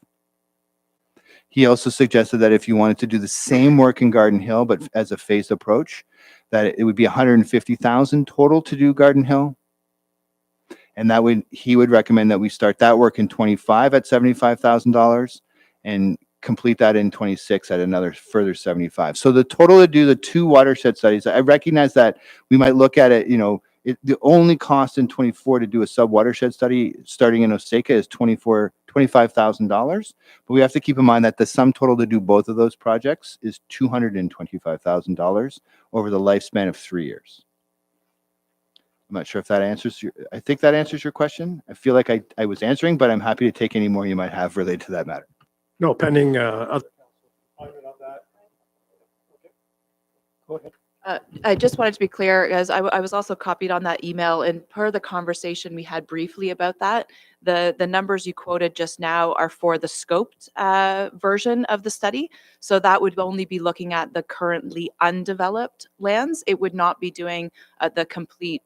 He also suggested that if you wanted to do the same work in Garden Hill, but as a phased approach, that it would be $150,000 total to do Garden Hill. And he would recommend that we start that work in 25 at $75,000 and complete that in 26 at another further 75. So the total to do the 2 watershed studies, I recognize that we might look at it, The only cost in 24 to do a sub watershed study starting in Osaka is $25,000. But we have to keep in mind that the sum total to do both of those projects is $225,000 over the lifespan of 3 years. I'm not sure if that answers I think that answers your question. I feel like I was answering, but I'm happy to take any more you might have related to that matter. No, pending, other. Go ahead. I just wanted to be clear, as I was also copied on that email, and per the conversation we had briefly about that, the numbers you quoted just now are for the scoped version of the study. So that would only be looking at the currently undeveloped lands. It would not be doing the complete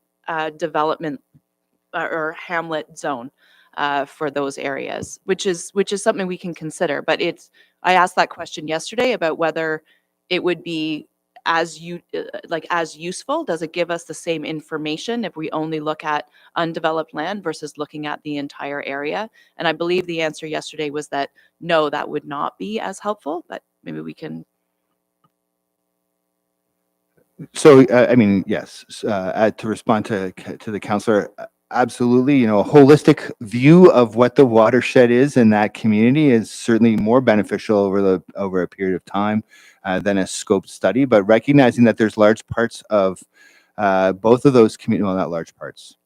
development or hamlet zone for those areas, which is something we can consider. But I asked that question yesterday about whether it would be as useful. Does it give us the same information if we only look at undeveloped land versus looking at the entire area? And I believe the answer yesterday was that no, that would not be as helpful, but maybe we can. So, I mean, yes, to respond to the councillor, absolutely. You know, a holistic view of what the watershed is in that community is certainly more beneficial over a period of time than a scoped study. But recognizing that there's large parts of both of those communities, well, not large parts.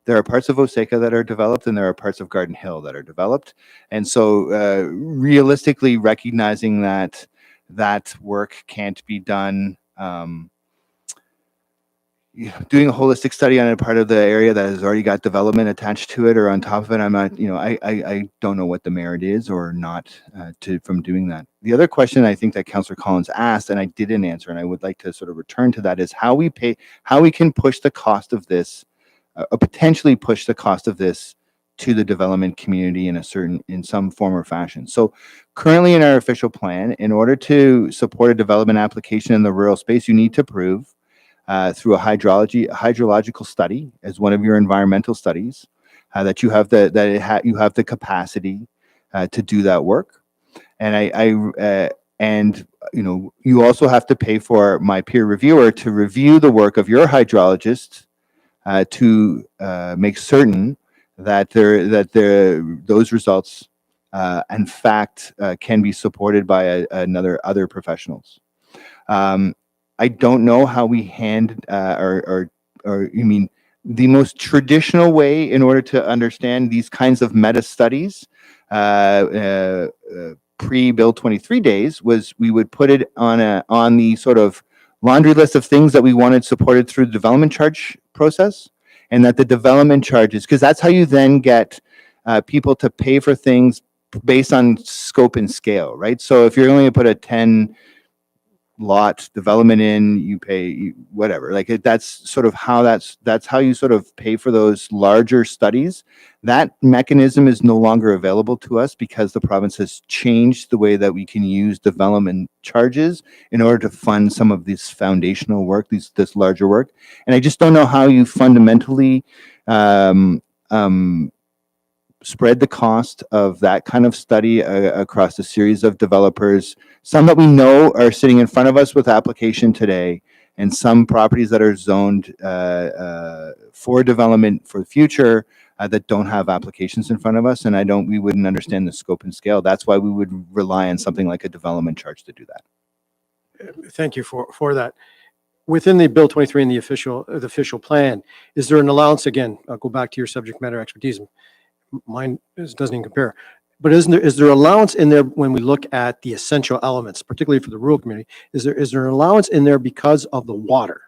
There are parts of Osaka that are developed, and there are parts of Garden Hill that are developed. And so, realistically, recognizing that that work can't be done. Doing a holistic study on a part of the area that has already got development attached to it or on top of it, I'm not, I don't know what the merit is or not from doing that. The other question I think that Councillor Collins asked, and I didn't answer, and I would like to sort of return to that, is how we can push the cost of this, potentially push the cost of this to the development community in some form or fashion. So currently in our official plan, in order to support a development application in the rural space, you need to prove through a hydrological study as one of your environmental studies that you have the capacity to do that work. And you also have to pay for my peer reviewer to review the work of your hydrologist to make certain that those results in fact can be supported by other professionals. I don't know how we or you mean the most traditional way in order to understand these kinds of meta studies pre-Bill 23 days was we would put it on the sort of laundry list of things that we wanted supported through the development charge process, and that the development charges, because that's how you then get people to pay for things based on scope and scale, right? So if you're only going to put a 10 lot development in, you pay whatever, like that's sort of how that's how you sort of pay for those larger studies. That mechanism is no longer available to us because the province has changed the way that we can use development charges in order to fund some of this foundational work, this larger work. And I just don't know how you fundamentally spread the cost of that kind of study across a series of developers, some that we know are sitting in front of us with application today, and some properties that are zoned for development for the future that don't have applications in front of us. And we wouldn't understand the scope and scale. That's why we would rely on something like a development charge to do that. Thank you for that. Within the Bill 23 and the official plan, is there an allowance? Again, I'll go back to your subject matter expertise. Mine doesn't even compare. But is there allowance in there when we look at the essential elements, particularly for the rural community? Is there an allowance in there because of the water?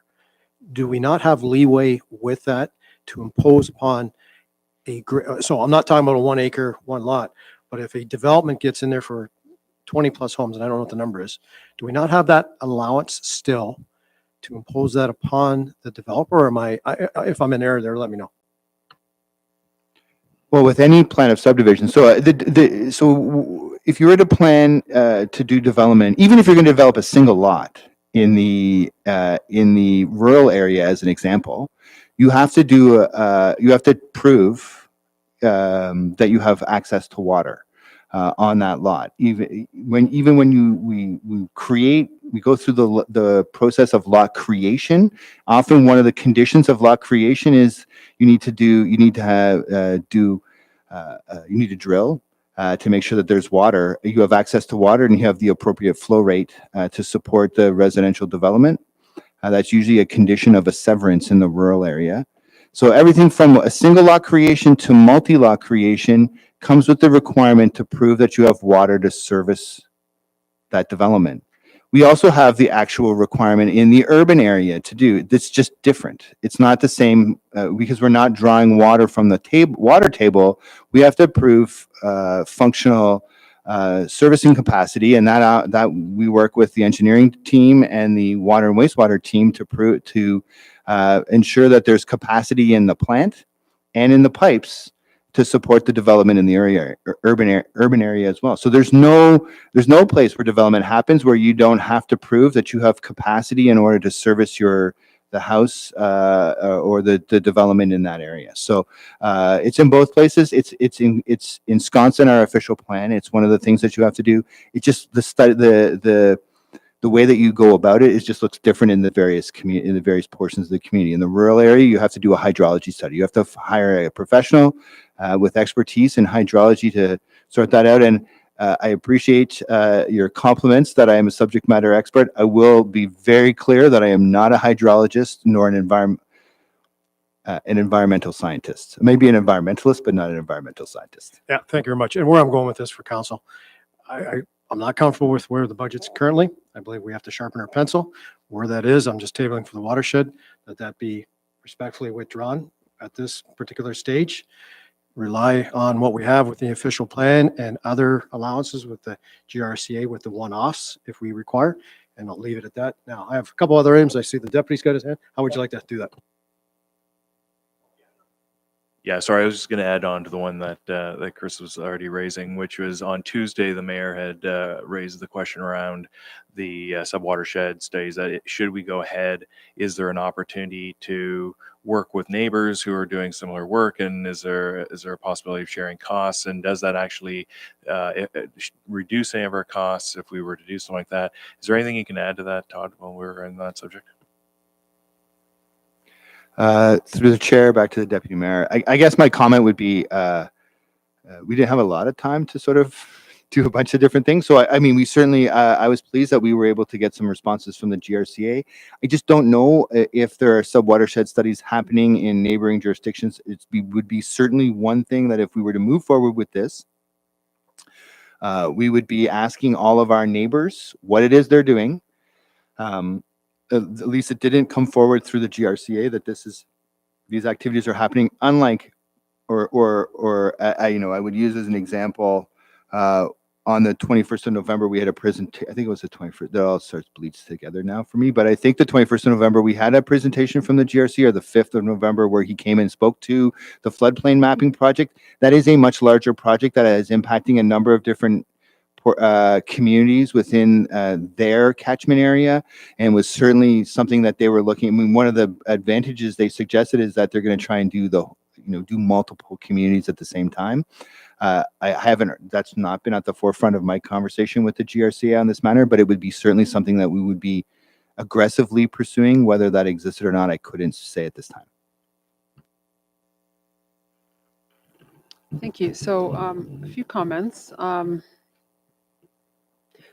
Do we not have leeway with that to impose upon so I'm not talking about a 1 acre, 1 lot, but if a development gets in there for 20 plus homes, and I don't know what the number is, do we not have that allowance still to impose that upon the developer? Or if I'm in error there, let me know. Well, with any plan of subdivision, so so if you were to plan to do development, even if you're going to develop a single lot in the rural area, as an example, you have to prove that you have access to water. on that lot. Even when we go through the process of lot creation. Often one of the conditions of lot creation is you need to drill to make sure that there's water. You have access to water and you have the appropriate flow rate to support the residential development. That's usually a condition of a severance in the rural area. So everything from a single lot creation to multi-lot creation comes with the requirement to prove that you have water to service that development. We also have the actual requirement in the urban area to do. That's just different. It's not the same because we're not drawing water from the water table. We have to prove functional servicing capacity, and that we work with the engineering team and the water and wastewater team to ensure that there's capacity in the plant and in the pipes to support the development in the urban area as well. So there's no place where development happens where you don't have to prove that you have capacity in order to service the house or the development in that area. So it's in both places. It's ensconced in our official plan. It's one of the things that you have to do. It just the way that you go about it just looks different in the various portions of the community. In the rural area, you have to do a hydrology study. You have to hire a professional with expertise in hydrology to sort that out. And I appreciate your compliments that I am a subject matter expert. I will be very clear that I am not a hydrologist nor an environmental scientist. Maybe an environmentalist, but not an environmental scientist. Yeah, thank you very much. And where I'm going with this for council, I'm not comfortable with where the budget's currently. I believe we have to sharpen our pencil. Where that is, I'm just tabling for the watershed, that be respectfully withdrawn at this particular stage. Rely on what we have with the official plan and other allowances with the GRCA with the one-offs if we require, and I'll leave it at that. Now, I have a couple other items. I see the deputy's got his hand. How would you like to do that? Yeah, sorry, I was just going to add on to the one that Chris was already raising, which was on Tuesday, the mayor had raised the question around the sub-watershed studies, that should we go ahead, is there an opportunity to work with neighbors who are doing similar work, and is there a possibility of sharing costs, and does that actually reduce any of our costs if we were to do something like that? Is there anything you can add to that, Todd, while we're in that subject? Through the chair, back to the deputy mayor. I guess my comment would be we didn't have a lot of time to sort of do a bunch of different things. So, I mean, we certainly, I was pleased that we were able to get some responses from the GRCA. I just don't know if there are sub-watershed studies happening in neighboring jurisdictions. Would be certainly one thing that if we were to move forward with this, we would be asking all of our neighbors what it is they're doing. At least it didn't come forward through the GRCA that these activities are happening. Unlike, I would use as an example, on the 21st of November, we had a presentation. I think it was the 21st. That all starts bleeds together now for me, but I think the 21st of November, we had a presentation from the GRC, or the 5th of November, where he came and spoke to the floodplain mapping project. That is a much larger project that is impacting a number of different communities within their catchment area, and was certainly something that they were looking. I mean, one of the advantages they suggested is that they're going to try and do do multiple communities at the same time. That's not been at the forefront of my conversation with the GRCA on this matter, but it would be certainly something that we would be aggressively pursuing. Whether that existed or not, I couldn't say at this time. Thank you. So a few comments.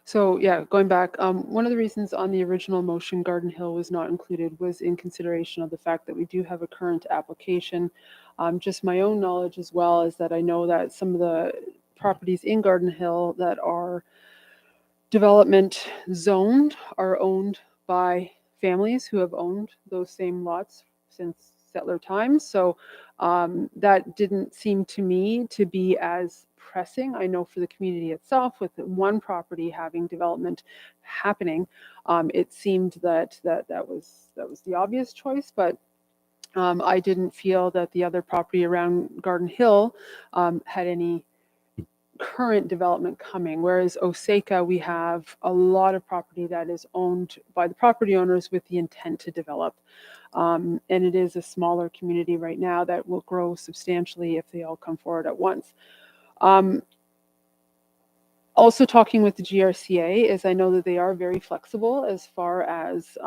So yeah, going back, one of the reasons on the original motion Garden Hill was not included was in consideration of the fact that we do have a current application. Just my own knowledge as well is that I know that some of the properties in Garden Hill that are development zoned are owned by families who have owned those same lots since settler times. So that didn't seem to me to be as pressing. I know for the community itself, with one property having development happening, it seemed that was the obvious choice. But I didn't feel that the other property around Garden Hill had any current development coming, whereas Osaka, we have a lot of property that is owned by the property owners with the intent to develop. And it is a smaller community right now that will grow substantially if they all come forward at once. Also talking with the GRCA, is I know that they are very flexible as far as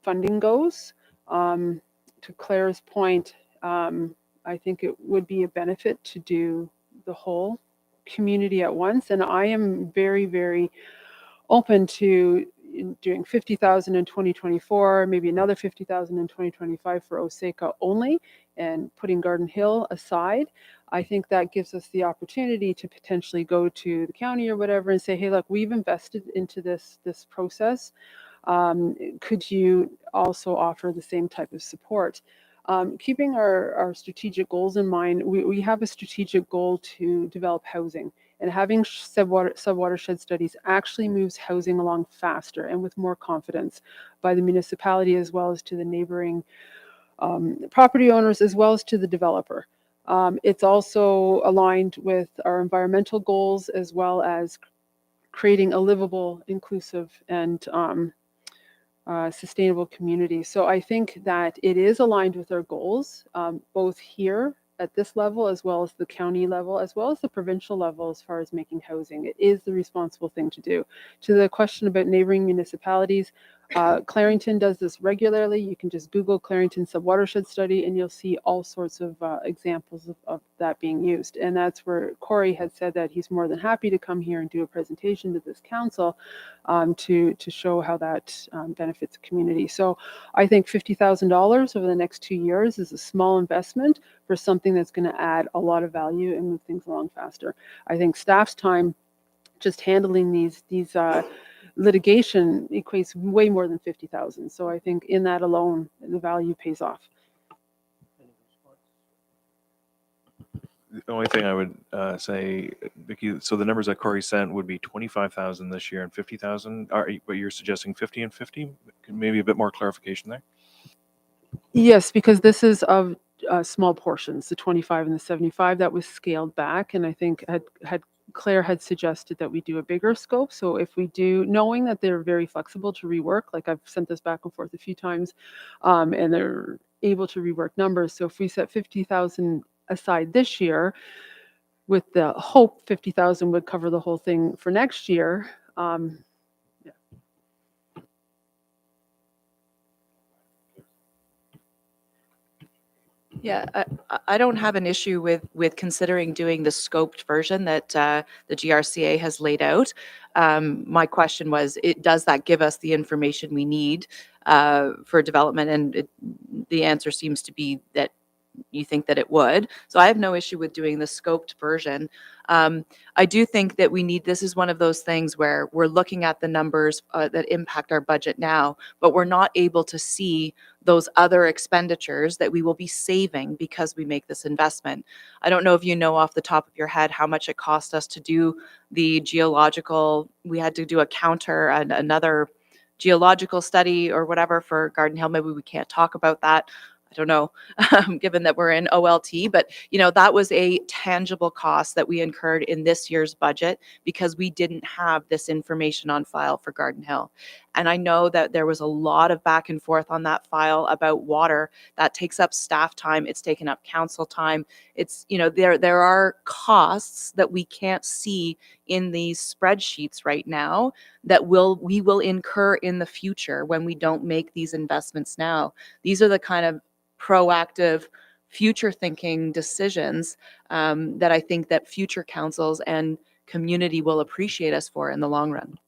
funding goes. To Claire's point, I think it would be a benefit to do the whole community at once. And I am very, very open to doing 50,000 in 2024, maybe another 50,000 in 2025 for Osaka only, and putting Garden Hill aside. I think that gives us the opportunity to potentially go to the county or whatever and say, hey, look, we've invested into this process. Could you also offer the same type of support? Keeping our strategic goals in mind, we have a strategic goal to develop housing, and having sub-watershed studies actually moves housing along faster and with more confidence by the municipality, as well as to the neighboring property owners, as well as to the developer. It's also aligned with our environmental goals, as well as creating a livable, inclusive, and sustainable community. So I think that it is aligned with our goals, both here at this level, as well as the county level, as well as the provincial level, as far as making housing. It is the responsible thing to do. To the question about neighboring municipalities, Clarington does this regularly. You can just Google Clarington subwatershed study and you'll see all sorts of examples of that being used. And that's where Corey had said that he's more than happy to come here and do a presentation to this council to show how that benefits the community. So I think $50,000 over the next 2 years is a small investment for something that's going to add a lot of value and move things along faster. I think staff's time just handling these litigation equates way more than 50,000. So I think in that alone, the value pays off. The only thing I would say, Vicky, so the numbers that Corey sent would be 25,000 this year and 50,000. But you're suggesting 50 and 50? Maybe a bit more clarification there. Yes, because this is of small portions, the 25 and the 75 that was scaled back. And I think Claire had suggested that we do a bigger scope. So if we do, knowing that they're very flexible to rework, like I've sent this back and forth a few times, and they're able to rework numbers. So if we set 50,000 aside this year, with the hope 50,000 would cover the whole thing for next year. Yeah, I don't have an issue with considering doing the scoped version that the GRCA has laid out. My question was, does that give us the information we need for development? And the answer seems to be that you think that it would. So I have no issue with doing the scoped version. I do think that this is one of those things where we're looking at the numbers that impact our budget now, but we're not able to see those other expenditures that we will be saving because we make this investment. I don't know if you know off the top of your head how much it cost us to do the geological, we had to do a counter and another geological study or whatever for Garden Hill. Maybe we can't talk about that. I don't know, given that we're in OLT, but that was a tangible cost that we incurred in this year's budget because we didn't have this information on file for Garden Hill. And I know that there was a lot of back and forth on that file about water. That takes up staff time. It's taken up council time. It's, there are costs that we can't see in these spreadsheets right now that we will incur in the future when we don't make these investments now. These are the kind of proactive, future-thinking decisions that I think that future councils and community will appreciate us for in the long run.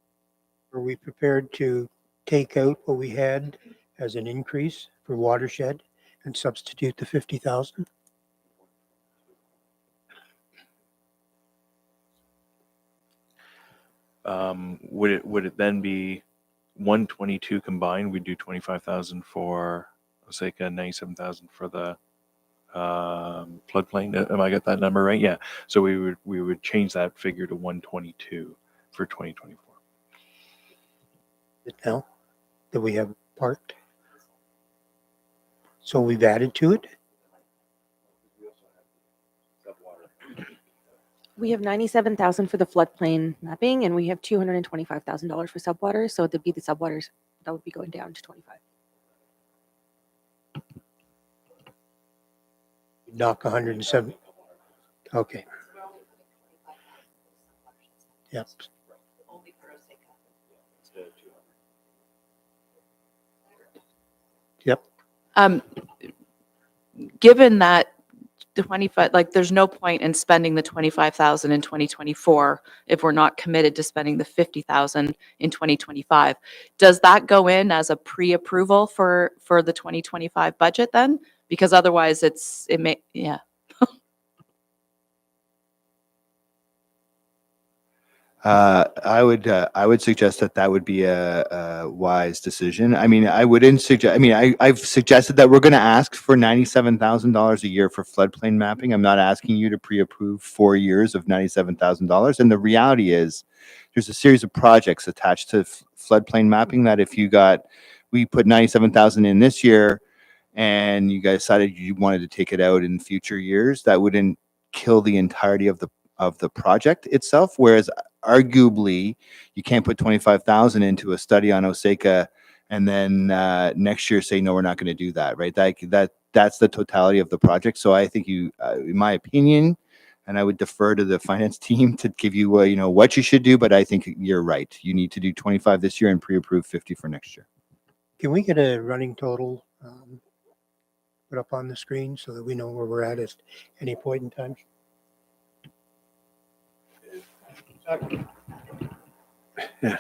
Are we prepared to take out what we had as an increase for watershed and substitute the 50,000? Would it then be 122 combined? We'd do 25,000 for Osaka, 97,000 for the floodplain. Am I got that number right? Yeah. So we would change that figure to 122 for 2024. Now that we have parked, so we've added to it. We have 97,000 for the floodplain mapping, and we have $225,000 for subwater. So it'd be the subwaters that would be going down to 25. Knock 170. Okay. Yep. Yep. Given that the 25, like, there's no point in spending the 25,000 in 2024 if we're not committed to spending the 50,000 in 2025. Does that go in as a pre-approval for the 2025 budget then? Because otherwise it may, yeah. I would suggest that would be a wise decision. I mean, I wouldn't suggest, I mean, I've suggested that we're going to ask for $97,000 a year for floodplain mapping. I'm not asking you to pre-approve 4 years of $97,000. And the reality is there's a series of projects attached to floodplain mapping that if we put 97,000 in this year and you guys decided you wanted to take it out in future years, that wouldn't kill the entirety of the project itself. Whereas arguably you can't put 25,000 into a study on Osaka and then next year say, no, we're not going to do that, right? That's the totality of the project. So I think in my opinion, and I would defer to the finance team to give you, what you should do, but I think you're right. You need to do 25 this year and pre-approve 50 for next year. Can we get a running total put up on the screen so that we know where we're at any point in time? Yeah.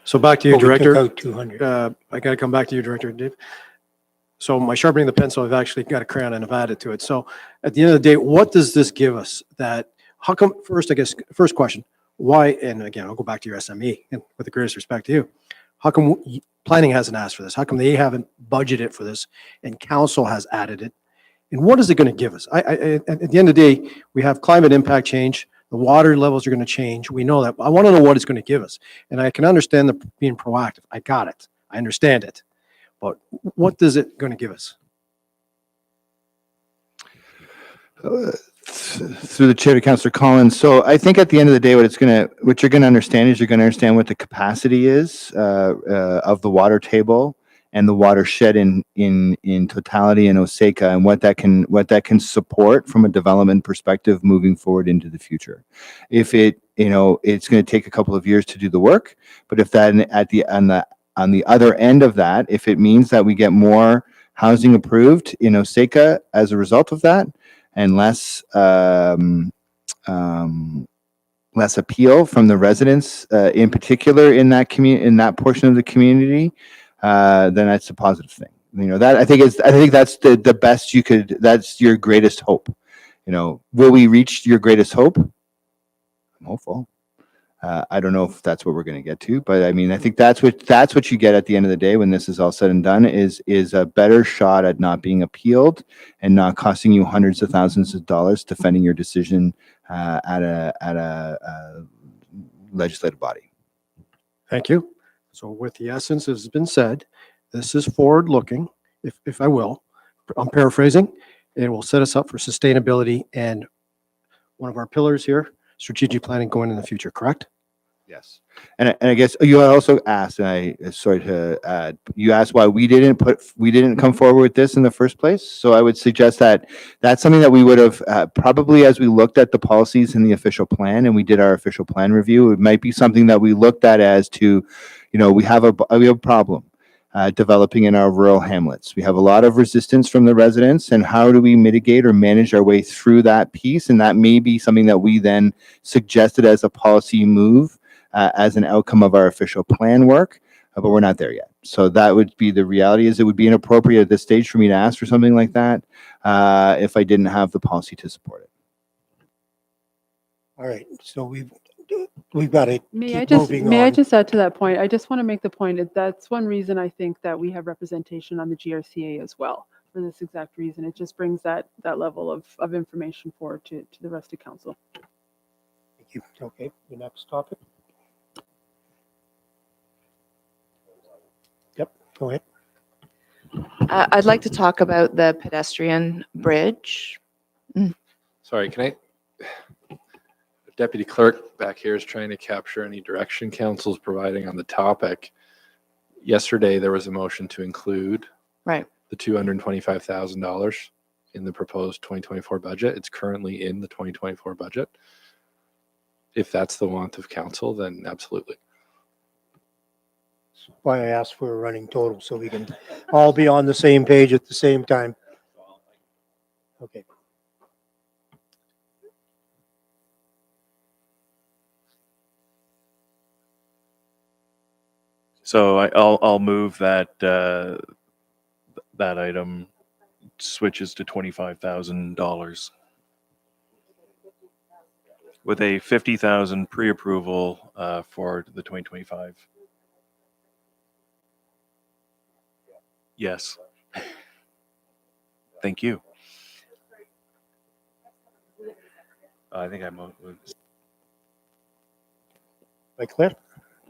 So back to you, Oh, we took Director. out 200. I got to come back to you, Director Dave. So my sharpening the pencil, I've actually got a crayon and I've added to it. So at the end of the day, what does this give us? How come, first question, why, and again, I'll go back to your SME and with the greatest respect to you. How come planning hasn't asked for this? How come they haven't budgeted for this and council has added it? And what is it going to give us? At the end of the day, we have climate impact change. The water levels are going to change. We know that. I want to know what it's going to give us. And I can understand being proactive. I got it. I understand it. But what is it going to give us? Through the chair to Councillor Collins. So I think at the end of the day, what you're going to understand is you're going to understand what the capacity is of the water table and the watershed in totality in Osaka, and what that can support from a development perspective moving forward into the future. If it's going to take a couple of years to do the work, but if that on the other end of that, if it means that we get more housing approved in Osaka as a result of that, and less appeal from the residents, in particular in that portion of the community, then that's a positive thing. I think that's the best you could. That's your greatest hope. Will we reach your greatest hope? I'm hopeful. I don't know if that's what we're going to get to, but I mean, I think that's what you get at the end of the day when this is all said and done is a better shot at not being appealed and not costing you hundreds of thousands of dollars defending your decision at a legislative body. Thank you. So with the essence has been said, this is forward looking, if I will, I'm paraphrasing, it will set us up for sustainability and one of our pillars here, strategic planning going in the future, correct? Yes. And I guess you also asked, and sorry to add, you asked why we didn't come forward with this in the first place. So I would suggest that that's something that we would have probably, as we looked at the policies in the official plan and we did our official plan review, it might be something that we looked at as to, we have a problem developing in our rural hamlets. We have a lot of resistance from the residents, and how do we mitigate or manage our way through that piece? And that may be something that we then suggested as a policy move as an outcome of our official plan work, but we're not there yet. So that would be the reality. Is it would be inappropriate at this stage for me to ask for something like that if I didn't have the policy to support it. All right, so we've got to May keep I just moving may I on. just add to that point? I just want to make the point that that's one reason I think that we have representation on the GRCA as well, for this exact reason. It just brings that level of information forward to the rest of council. Thank you. Okay, the next topic. Yep, go ahead. I'd like to talk about the pedestrian bridge. Sorry, can I? The Deputy Clerk back here is trying to capture any direction council's providing on the topic. Yesterday, there was a motion to include Right. the $225,000 in the proposed 2024 budget. It's currently in the 2024 budget. if that's the want of council, then absolutely. Why I asked for a running total, so we can all be on the same page at the same time. Okay. So I'll move that that item switches to $25,000 with a 50,000 pre-approval for the 2025. Yes. Thank you. I think I moved. By Claire,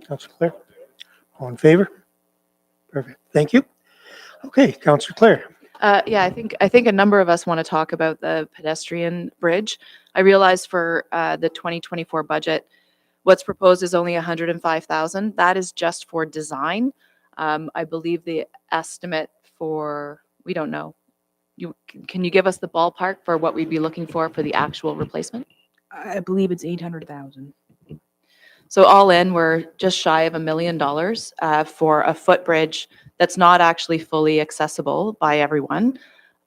Councillor Claire, all in favor? Perfect, thank you. Okay, Councillor Claire. Yeah, I think a number of us want to talk about the pedestrian bridge. I realize for the 2024 budget, what's proposed is only 105,000. That is just for design. I believe the estimate for, we don't know. Can you give us the ballpark for what we'd be looking for the actual replacement? I believe it's 800,000. So all in, we're just shy of $1 million for a footbridge that's not actually fully accessible by everyone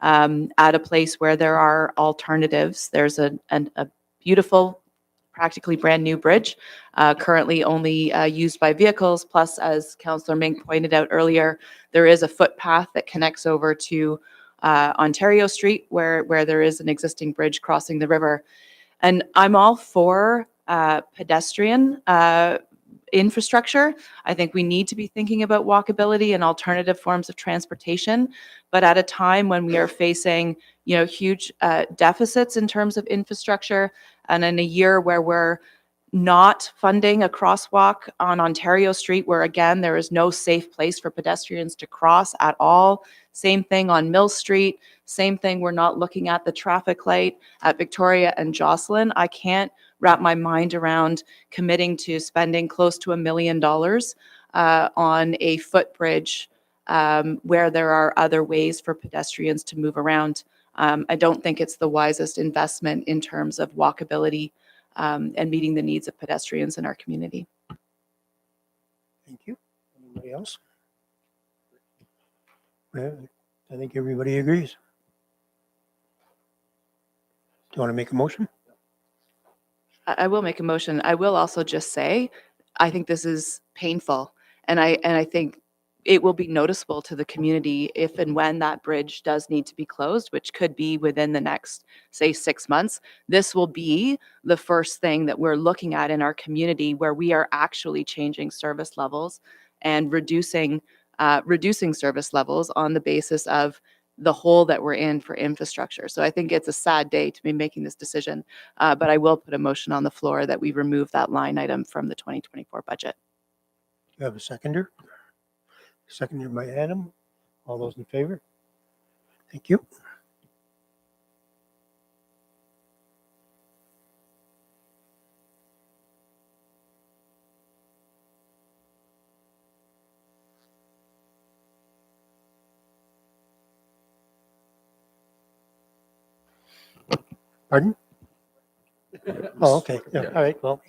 at a place where there are alternatives. There's a beautiful, practically brand new bridge, currently only used by vehicles. Plus, as Councillor Mink pointed out earlier, there is a footpath that connects over to Ontario Street where there is an existing bridge crossing the river. And I'm all for pedestrian infrastructure. I think we need to be thinking about walkability and alternative forms of transportation, but at a time when we are facing, huge deficits in terms of infrastructure, and in a year where we're not funding a crosswalk on Ontario Street, where again, there is no safe place for pedestrians to cross at all. Same thing on Mill Street. Same thing, we're not looking at the traffic light at Victoria and Jocelyn. I can't wrap my mind around committing to spending close to $1 million on a footbridge where there are other ways for pedestrians to move around. I don't think it's the wisest investment in terms of walkability and meeting the needs of pedestrians in our community. Thank you. Anybody else? Well, I think everybody agrees. Do you want to make a motion? I will make a motion. I will also just say, I think this is painful. And I think it will be noticeable to the community if and when that bridge does need to be closed, which could be within the next, say, 6 months. This will be the first thing that we're looking at in our community where we are actually changing service levels and reducing service levels on the basis of the hole that we're in for infrastructure. So I think it's a sad day to be making this decision, but I will put a motion on the floor that we remove that line item from the 2024 budget. Do you have a seconder? Seconded by Adam. All those in favor? Thank you. Pardon? Oh, okay. Yeah. All right. Well,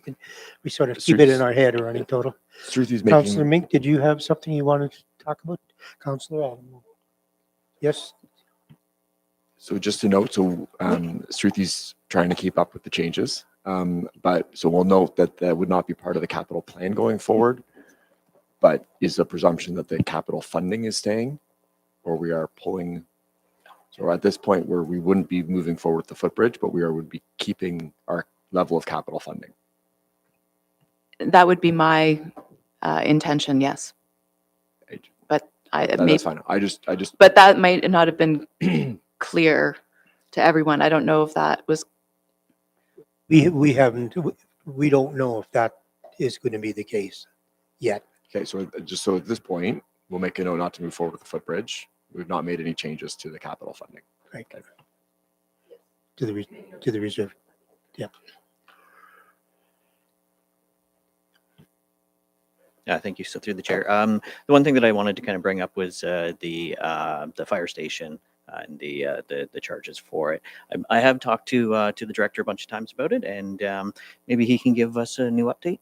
we sort of keep it in our head, a running total. Struthy's Councillor making, Mink, did you have something you wanted to talk about? Councillor Adam? Yes? so just to note, Struthy's trying to keep up with the changes. But so we'll note that that would not be part of the capital plan going forward, but is a presumption that the capital funding is staying, or we are pulling. So at this point where we wouldn't be moving forward with the footbridge, but would be keeping our level of capital funding. That would be my intention, yes. But That's fine. I just. But that might not have been clear to everyone. I don't know if that was. We haven't, we don't know if that is going to be the case yet. Okay, so just so at this point, we'll make a note not to move forward with the footbridge. We've not made any changes to the capital funding. Right. To the reserve. Yeah. Yeah, thank you. So through the chair, the one thing that I wanted to kind of bring up was the fire station and the charges for it. I have talked to the director a bunch of times about it, and maybe he can give us a new update.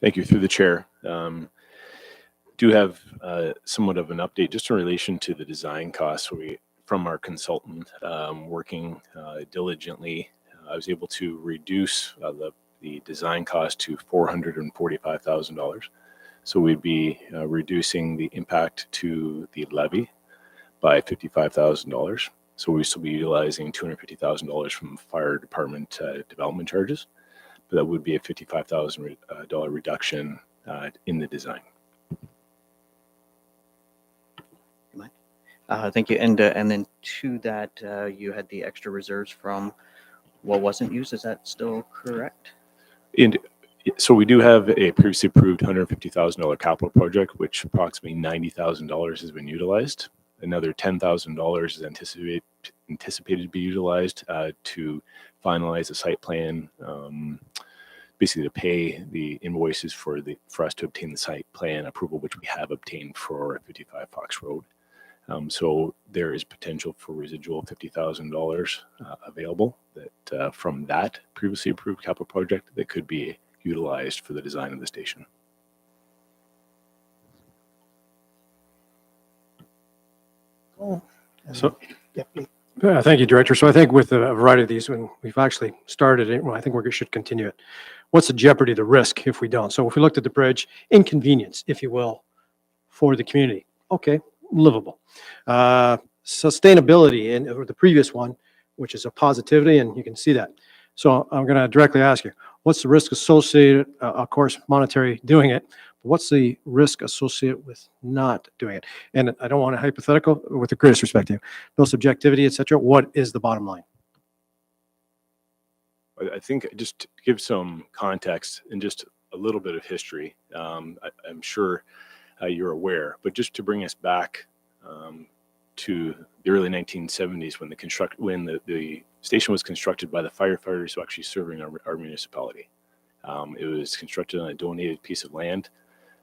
Thank you. Through the chair. Do have somewhat of an update just in relation to the design costs. From our consultant working diligently, I was able to reduce the design cost to $445,000. So we'd be reducing the impact to the levy by $55,000. So we still be utilizing $250,000 from fire department development charges, but that would be a $55,000 reduction in the design. Thank you. And then to that, you had the extra reserves from what wasn't used. Is that still correct? And so we do have a previously approved $150,000 capital project, which approximately $90,000 has been utilized. Another $10,000 is anticipated to be utilized to finalize the site plan, basically to pay the invoices for us to obtain the site plan approval, which we have obtained for 55 Fox Road. So there is potential for residual $50,000 available that from that previously approved capital project that could be utilized for the design of the station. So, thank you, Director. So I think with a variety of these, when we've actually started it, well, I think we should continue it. What's the jeopardy, the risk if we don't? So if we looked at the bridge, inconvenience, if you will, for the community. Okay, livable. Sustainability, and or the previous one, which is a positivity, and you can see that. So I'm going to directly ask you, what's the risk associated, of course, monetary doing it, but what's the risk associated with not doing it? And I don't want a hypothetical with the greatest respect to you, no subjectivity, et cetera. What is the bottom line? I think just to give some context and just a little bit of history, I'm sure you're aware, but just to bring us back to the early 1970s when the station was constructed by the firefighters who are actually serving our municipality. It was constructed on a donated piece of land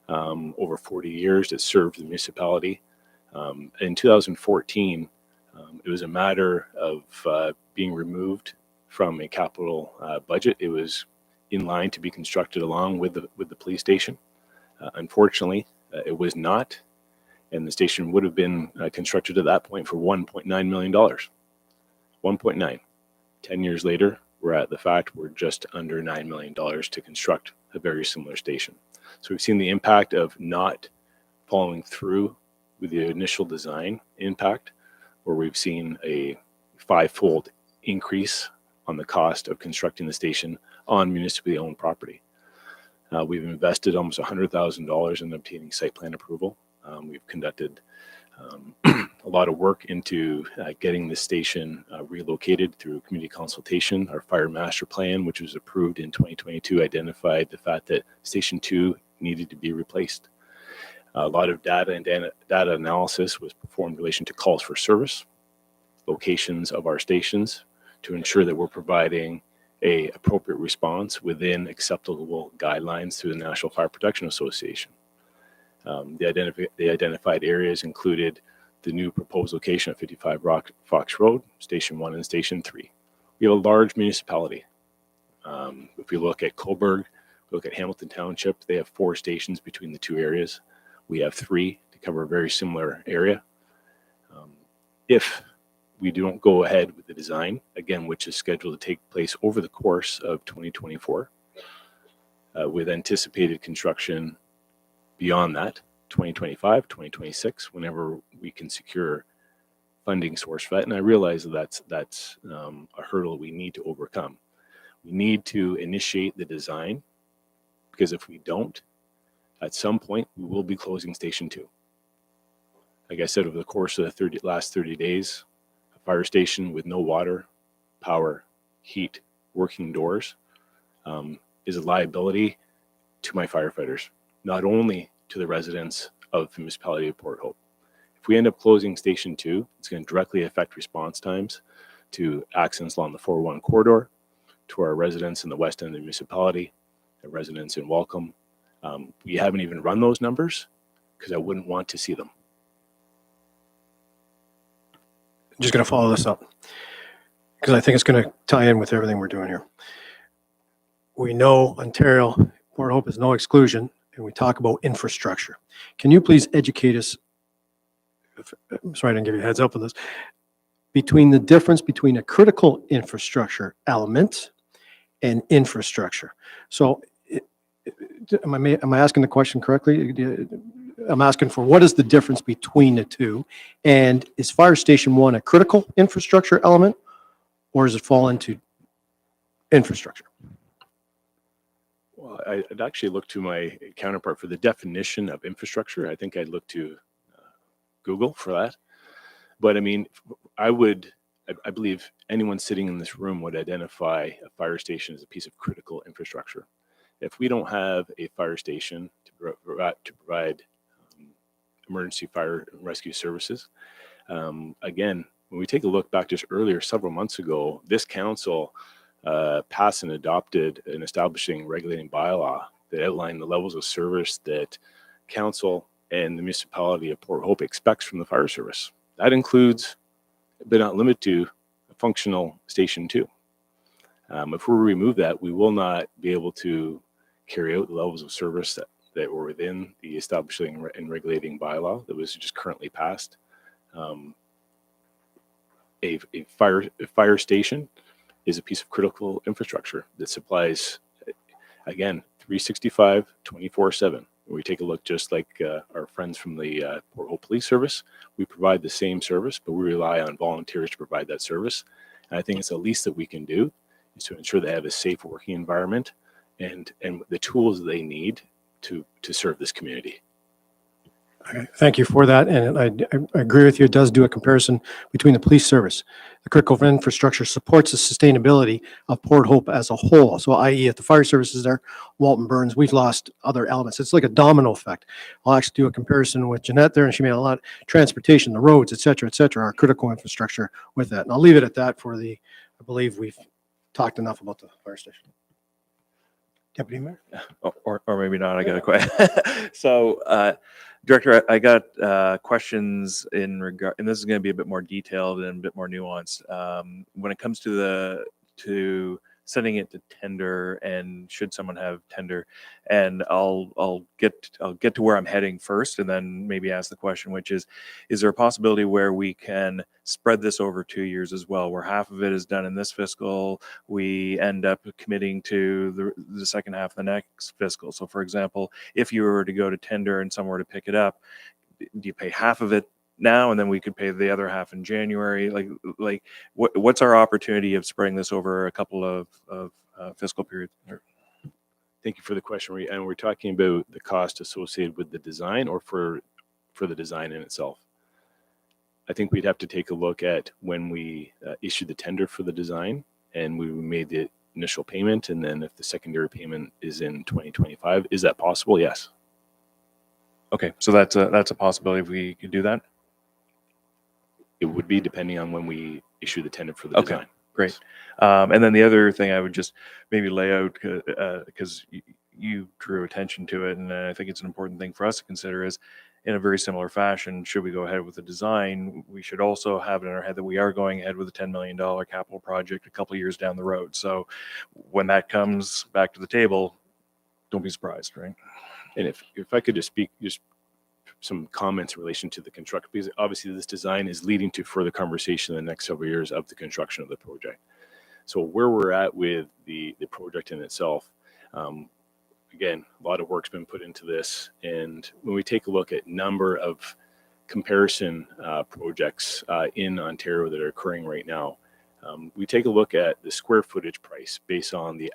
over 40 years that served the municipality. In 2014, it was a matter of being removed from a capital budget. It was in line to be constructed along with the police station. Unfortunately, it was not, and the station would have been constructed at that point for $1.9 million. 1.9. 10 years later, we're at the fact we're just under $9 million to construct a very similar station. So we've seen the impact of not following through with the initial design impact, where we've seen a 5-fold increase on the cost of constructing the station on municipally owned property. We've invested almost $100,000 in obtaining site plan approval. We've conducted a lot of work into getting the station relocated through community consultation. Our fire master plan, which was approved in 2022, identified the fact that Station 2 needed to be replaced. A lot of data analysis was performed in relation to calls for service, locations of our stations, to ensure that we're providing a appropriate response within acceptable guidelines through the National Fire Protection Association. The identified areas included the new proposed location of 55 Fox Road, Station 1 and Station 3. We have a large municipality. If we look at Cobourg, look at Hamilton Township, they have 4 stations between the 2 areas. We have 3 to cover a very similar area. If we don't go ahead with the design, again, which is scheduled to take place over the course of 2024, with anticipated construction beyond that, 2025, 2026, whenever we can secure funding source for that. And I realize that that's a hurdle we need to overcome. We need to initiate the design, because if we don't, at some point, we will be closing Station 2. Like I said, over the course of the last 30 days, a fire station with no water, power, heat, working doors is a liability to my firefighters, not only to the residents of the municipality of Port Hope. If we end up closing Station 2, it's going to directly affect response times to accidents along the 401 corridor, to our residents in the west end of the municipality, the residents in Welcome. We haven't even run those numbers, because I wouldn't want to see them. Just going to follow this up because I think it's going to tie in with everything we're doing here. We know Ontario, Port Hope is no exclusion, and we talk about infrastructure. Can you please educate us? I'm sorry I didn't give you a heads up on this. Between the difference between a critical infrastructure element and infrastructure. So am I asking the question correctly? I'm asking for what is the difference between the two? And is Fire Station 1 a critical infrastructure element, or does it fall into infrastructure? Well, I'd actually look to my counterpart for the definition of infrastructure. I think I'd look to Google for that. But I mean, I believe anyone sitting in this room would identify a fire station as a piece of critical infrastructure. If we don't have a fire station to provide emergency fire and rescue services, again, when we take a look back just earlier, several months ago, this council passed and adopted an establishing regulating bylaw that outlined the levels of service that council and the municipality of Port Hope expects from the fire service. That includes, but not limited to, a functional Station 2. If we remove that, we will not be able to carry out the levels of service that were within the establishing and regulating bylaw that was just currently passed. A fire station is a piece of critical infrastructure that supplies, again, 365, 24/7. We take a look, just like our friends from the Port Hope Police Service, we provide the same service, but we rely on volunteers to provide that service. And I think it's the least that we can do is to ensure they have a safe working environment and the tools they need to serve this community. Okay, thank you for that. And I agree with you. It does do a comparison between the police service. The critical infrastructure supports the sustainability of Port Hope as a whole. So i.e. if the fire service is there, Walton burns, we've lost other elements. It's like a domino effect. I'll actually do a comparison with Jeanette there, and she made a lot, transportation, the roads, et cetera, are critical infrastructure with that. And I'll leave it at that for I believe we've talked enough about the fire station. Deputy Mayor? Or maybe not. I got a question. So, Director, I got questions in regard, and this is going to be a bit more detailed and a bit more nuanced. When it comes to sending it to tender, and should someone have tender, and I'll get to where I'm heading first, and then maybe ask the question, which is there a possibility where we can spread this over 2 years as well, where half of it is done in this fiscal, we end up committing to the second half of the next fiscal? So, for example, if you were to go to tender and somewhere to pick it up, do you pay half of it now, and then we could pay the other half in January? Like what's our opportunity of spreading this over a couple of fiscal periods? Thank you for the question. And we're talking about the cost associated with the design, or for the design in itself? I think we'd have to take a look at when we issued the tender for the design and we made the initial payment, and then if the secondary payment is in 2025, is that possible? Yes. Okay, so that's a possibility if we could do that. It would be, depending on when we issue the tender for the design. Great. And then the other thing I would just maybe lay out, because you drew attention to it, and I think it's an important thing for us to consider, is in a very similar fashion, should we go ahead with the design, we should also have it in our head that we are going ahead with a $10 million capital project a couple of years down the road. So when that comes back to the table, don't be surprised, right? And if I could just speak some comments in relation to the construction, because obviously this design is leading to further conversation in the next several years of the construction of the project. So where we're at with the project in itself, again, a lot of work's been put into this. And when we take a look at number of comparison projects in Ontario that are occurring right now, we take a look at the square footage price based on the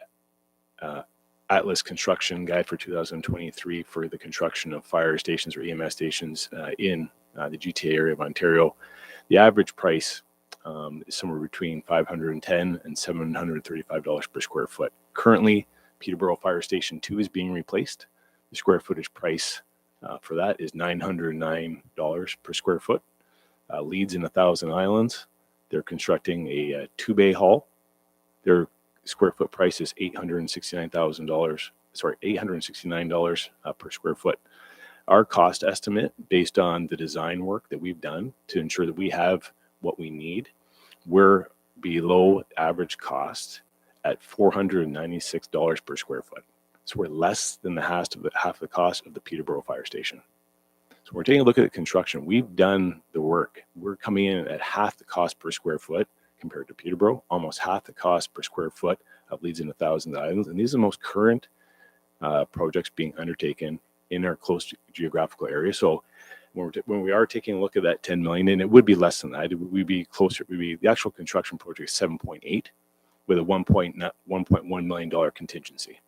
Atlas Construction Guide for 2023 for the construction of fire stations or EMS stations in the GTA area of Ontario. The average price is somewhere between $510 and $735 per square foot. Currently, Peterborough Fire Station 2 is being replaced. The square footage price for that is $909 per square foot. Leeds in 1,000 Islands, they're constructing a 2-bay hall. Their square foot price is $869 per square foot. our cost estimate based on the design work that we've done to ensure that we have what we need, we're below average cost at $496 per square foot. So we're less than half the cost of the Peterborough Fire Station. So we're taking a look at the construction. We've done the work. We're coming in at half the cost per square foot compared to Peterborough, almost half the cost per square foot of Leeds and 1,000 Islands. And these are the most current projects being undertaken in our close geographical area. So when we are taking a look at that 10 million, and it would be less than that, we'd be closer, the actual construction project is 7.8 with a $1.1 million contingency.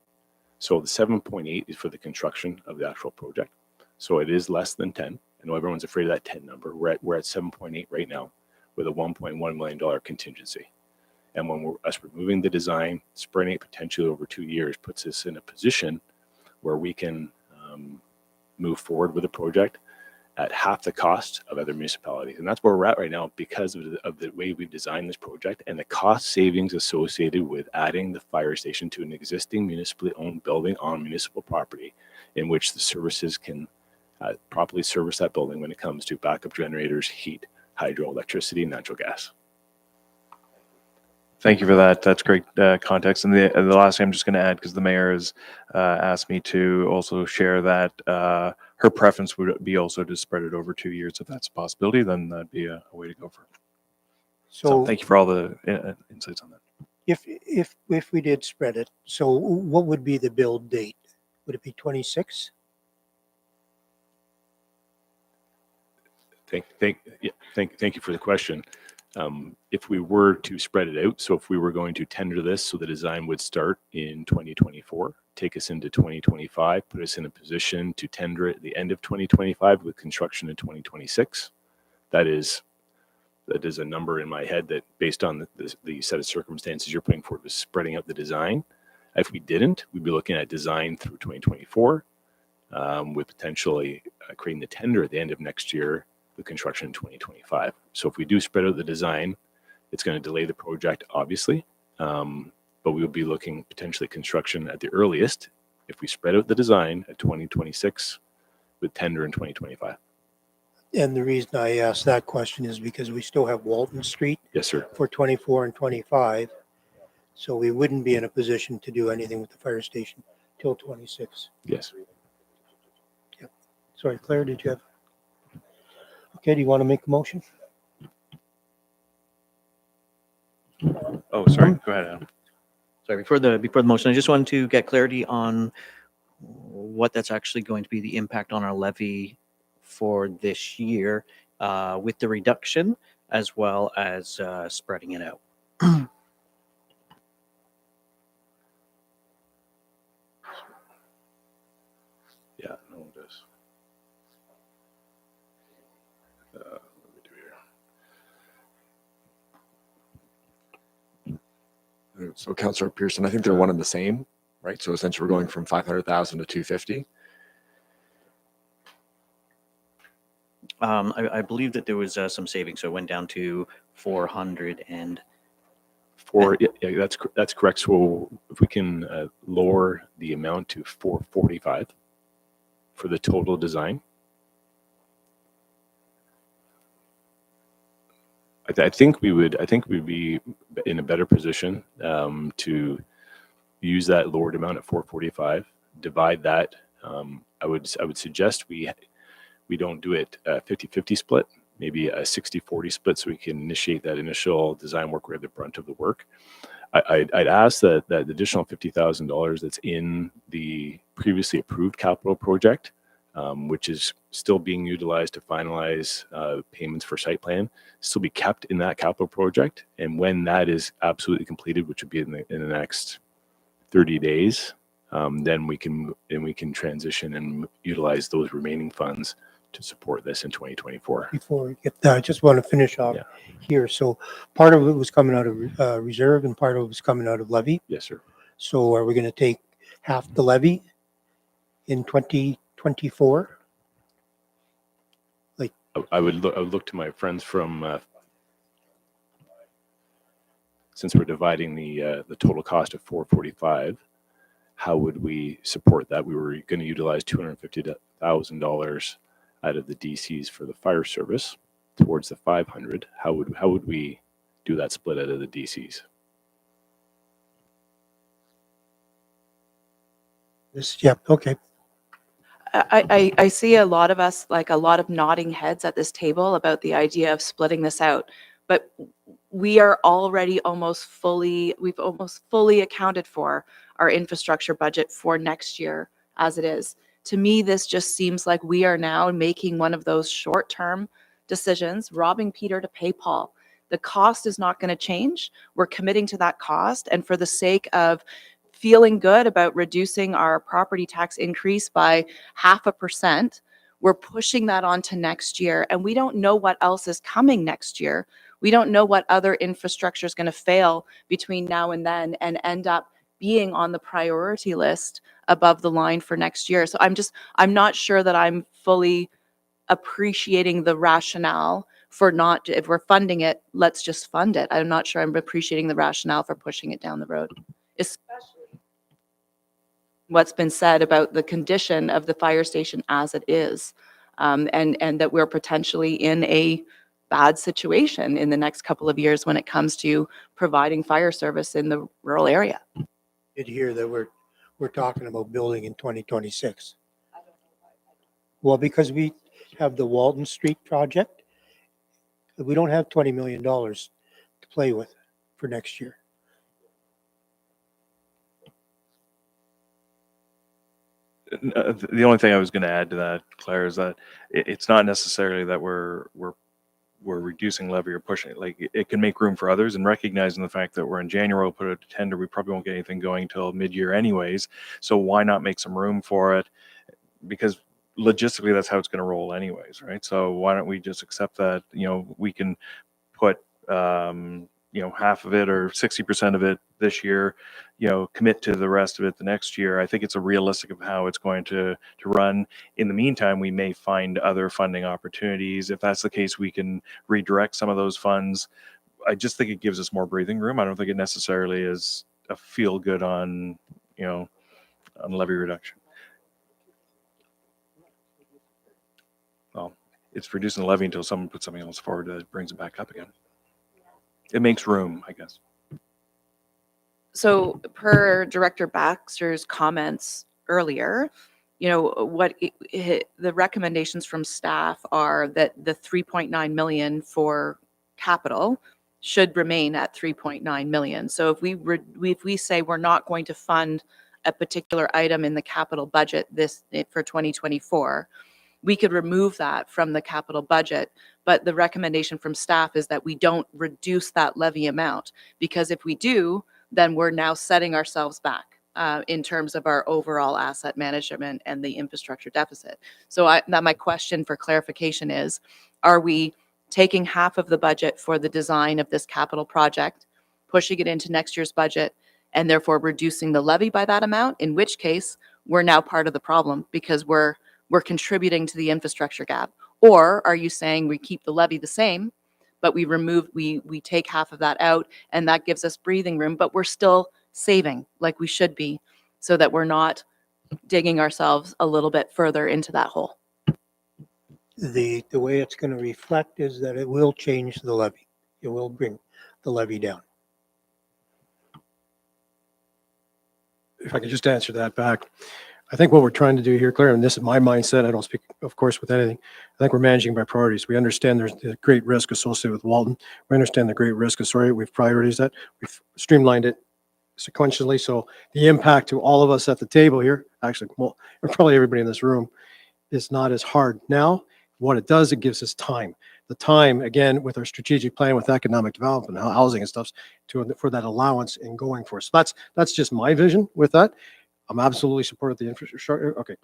So the 7.8 is for the construction of the actual project. So it is less than 10. I know everyone's afraid of that 10 number. We're at 7.8 right now with a $1.1 million contingency. And when we're removing the design, spreading it potentially over 2 years puts us in a position where we can move forward with a project at half the cost of other municipalities. And that's where we're at right now because of the way we've designed this project and the cost savings associated with adding the fire station to an existing municipally owned building on municipal property in which the services can properly service that building when it comes to backup generators, heat, hydroelectricity, and natural gas. Thank you for that. That's great context. And the last thing I'm just going to add, because the mayor has asked me to also share that her preference would be also to spread it over 2 years. If that's a possibility, then that'd be a way to go for it. So thank you for all the insights on that. If we did spread it, so what would be the build date? Would it be 26? Thank you for the question. If we were to spread it out, so if we were going to tender this, so the design would start in 2024, take us into 2025, put us in a position to tender it at the end of 2025 with construction in 2026. That is a number in my head that based on the set of circumstances you're putting forward was spreading out the design. If we didn't, we'd be looking at design through 2024 with potentially creating the tender at the end of next year with construction in 2025. So if we do spread out the design, it's going to delay the project, obviously, but we will be looking potentially construction at the earliest if we spread out the design at 2026 with tender in 2025. And the reason I asked that question is because we still have Walton Street Yes, sir. for 24 and 25. So we wouldn't be in a position to do anything with the fire station till 26. Yes. Yep. Sorry, Claire, did you have? Okay, do you want to make a motion? Oh, sorry. Go ahead, Adam. Sorry, before the motion, I just wanted to get clarity on what that's actually going to be the impact on our levy for this year with the reduction as well as spreading it out. Yeah, no one does. What do we do here? So Councillor Pearson, I think they're one and the same, right? So essentially we're going from 500,000 to 250. I believe that there was some savings, so it went down to 400 and. Yeah, that's correct. So if we can lower the amount to 445 for the total design, I think we'd be in a better position to use that lowered amount at 445. Divide that. I would suggest we don't do it 50-50 split. Maybe a 60-40 split so we can initiate that initial design work. We have the brunt of the work. I'd ask that additional $50,000 that's in the previously approved capital project, which is still being utilized to finalize payments for site plan, still be kept in that capital project. And when that is absolutely completed, which would be in the next 30 days, then we can transition and utilize those remaining funds to support this in 2024. Before we get that, I just want to finish off here. So part of it was coming out of reserve and part of it was coming out of levy. Yes, sir. So are we going to take half the levy in 2024? Like I would look to my friends from since we're dividing the total cost of 445 how would we support that? We were going to utilize $250,000 out of the DCs for the fire service towards the 500. How would we do that split out of the DCs? Yeah, okay. I see a lot of us, like a lot of nodding heads at this table about the idea of splitting this out. But we are already we've almost fully accounted for our infrastructure budget for next year as it is. To me, this just seems like we are now making one of those short-term decisions, robbing Peter to pay Paul. The cost is not going to change. We're committing to that cost. And for the sake of feeling good about reducing our property tax increase by 0.5%, we're pushing that on to next year. And we don't know what else is coming next year. We don't know what other infrastructure is going to fail between now and then and end up being on the priority list above the line for next year. So I'm not sure that I'm fully appreciating the rationale for not, if we're funding it, let's just fund it. I'm not sure I'm appreciating the rationale for pushing it down the road, especially what's been said about the condition of the fire station as it is, and that we're potentially in a bad situation in the next couple of years when it comes to providing fire service in the rural area. Did hear that we're talking about building in 2026. Well, because we have the Walton Street project, we don't have $20 million to play with for next year. The only thing I was going to add to that, Claire, is that it's not necessarily that we're reducing levy or pushing it. Like, it can make room for others, and recognizing the fact that we're in January, we'll put out a tender. We probably won't get anything going until mid-year anyways. So why not make some room for it? Because logistically, that's how it's going to roll anyways, right? So why don't we just accept that, we can put, half of it or 60% of it this year, commit to the rest of it the next year. I think it's a realistic of how it's going to run. In the meantime, we may find other funding opportunities. If that's the case, we can redirect some of those funds. I just think it gives us more breathing room. I don't think it necessarily is a feel good on levy reduction. Well, it's reducing the levy until someone puts something else forward that brings it back up again. It makes room, I guess. So per Director Baxter's comments earlier, the recommendations from staff are that the 3.9 million for capital should remain at 3.9 million. So if we say we're not going to fund a particular item in the capital budget for 2024, we could remove that from the capital budget. But the recommendation from staff is that we don't reduce that levy amount, because if we do, then we're now setting ourselves back in terms of our overall asset management and the infrastructure deficit. So my question for clarification is, are we taking half of the budget for the design of this capital project, pushing it into next year's budget, and therefore reducing the levy by that amount, in which case we're now part of the problem because we're contributing to the infrastructure gap? Or are you saying we keep the levy the same, but we take half of that out, and that gives us breathing room, but we're still saving like we should be, so that we're not digging ourselves a little bit further into that hole? The way it's going to reflect is that it will change the levy. It will bring the levy down. If I could just answer that back. I think what we're trying to do here, Claire, and this is my mindset, I don't speak, of course, with anything. I think we're managing by priorities. We understand there's a great risk associated with Walton. We understand the great risk associated. We've prioritized that. We've streamlined it sequentially. So the impact to all of us at the table here, actually, well, and probably everybody in this room, is not as hard. Now, what it does, it gives us time. The time, again, with our strategic plan, with economic development, housing and stuff, for that allowance in going for us. So that's just my vision with that. I'm absolutely supportive of the infrastructure. Okay.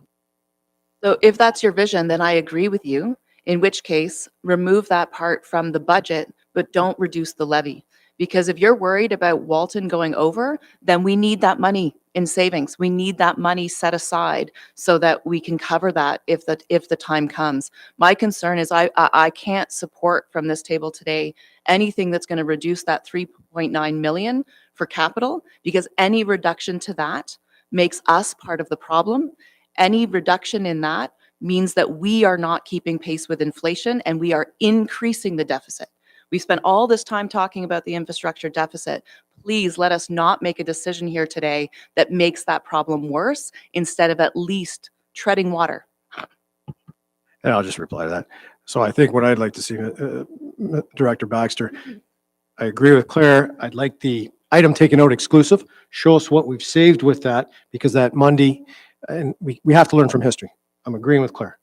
So if that's your vision, then I agree with you, in which case remove that part from the budget, but don't reduce the levy. Because if you're worried about Walton going over, then we need that money in savings. We need that money set aside so that we can cover that if the time comes. My concern is I can't support from this table today anything that's going to reduce that 3.9 million for capital, because any reduction to that makes us part of the problem. Any reduction in that means that we are not keeping pace with inflation and we are increasing the deficit. We spent all this time talking about the infrastructure deficit. Please let us not make a decision here today that makes that problem worse instead of at least treading water. And I'll just reply to that. So I think what I'd like to see, Director Baxter, I agree with Claire. I'd like the item taken out exclusive. Show us what we've saved with that, because that Monday, and we have to learn from history. I'm agreeing with Claire.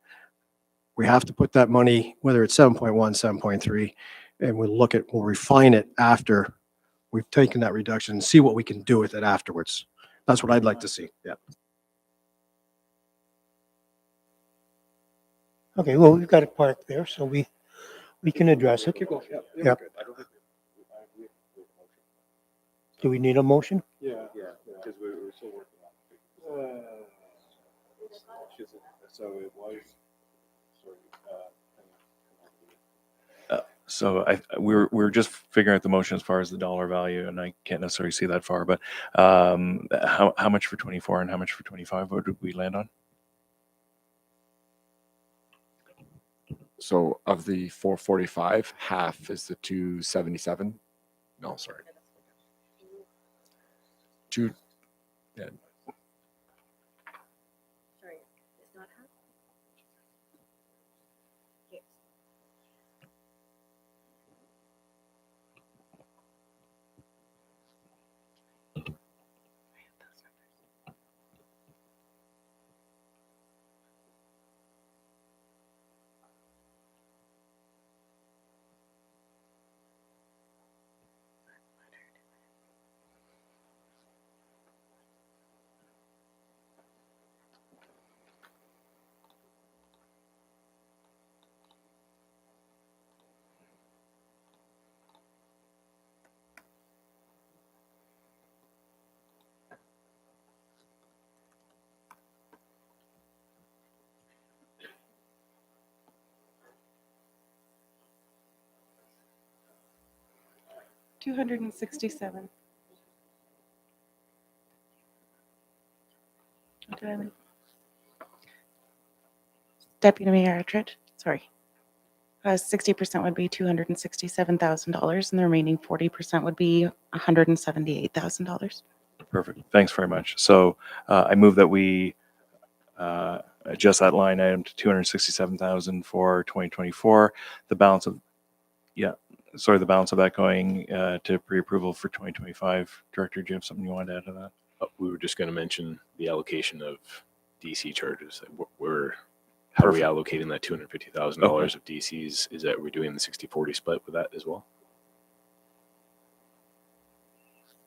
We have to put that money, whether it's 7.1, 7.3, and we'll refine it after we've taken that reduction and see what we can do with it afterwards. That's what I'd like to see. Yeah. Okay, well, we've got it parked there, so we can address it. Yep. Do we need a motion? Yeah, because we're still working on it. So it was, So we're just figuring out the motion as far as the dollar value, and I can't necessarily see that far, but how much for 24 and how much for 25 would we land on? So of the 445, half is the 277. No, sorry. Two. Yeah. $267. Deputy Mayor Attridge, sorry. 60% would be $267,000 and the remaining 40% would be $178,000. Perfect. Thanks very much. So I move that we adjust that line item to 267,000 for 2024. The balance of that going to pre-approval for 2025. Director, do you have something you want to add to that? we were just going to mention the allocation of DC charges. How are we allocating that $250,000 of DCs? Is that we're doing the 60-40 split with that as well?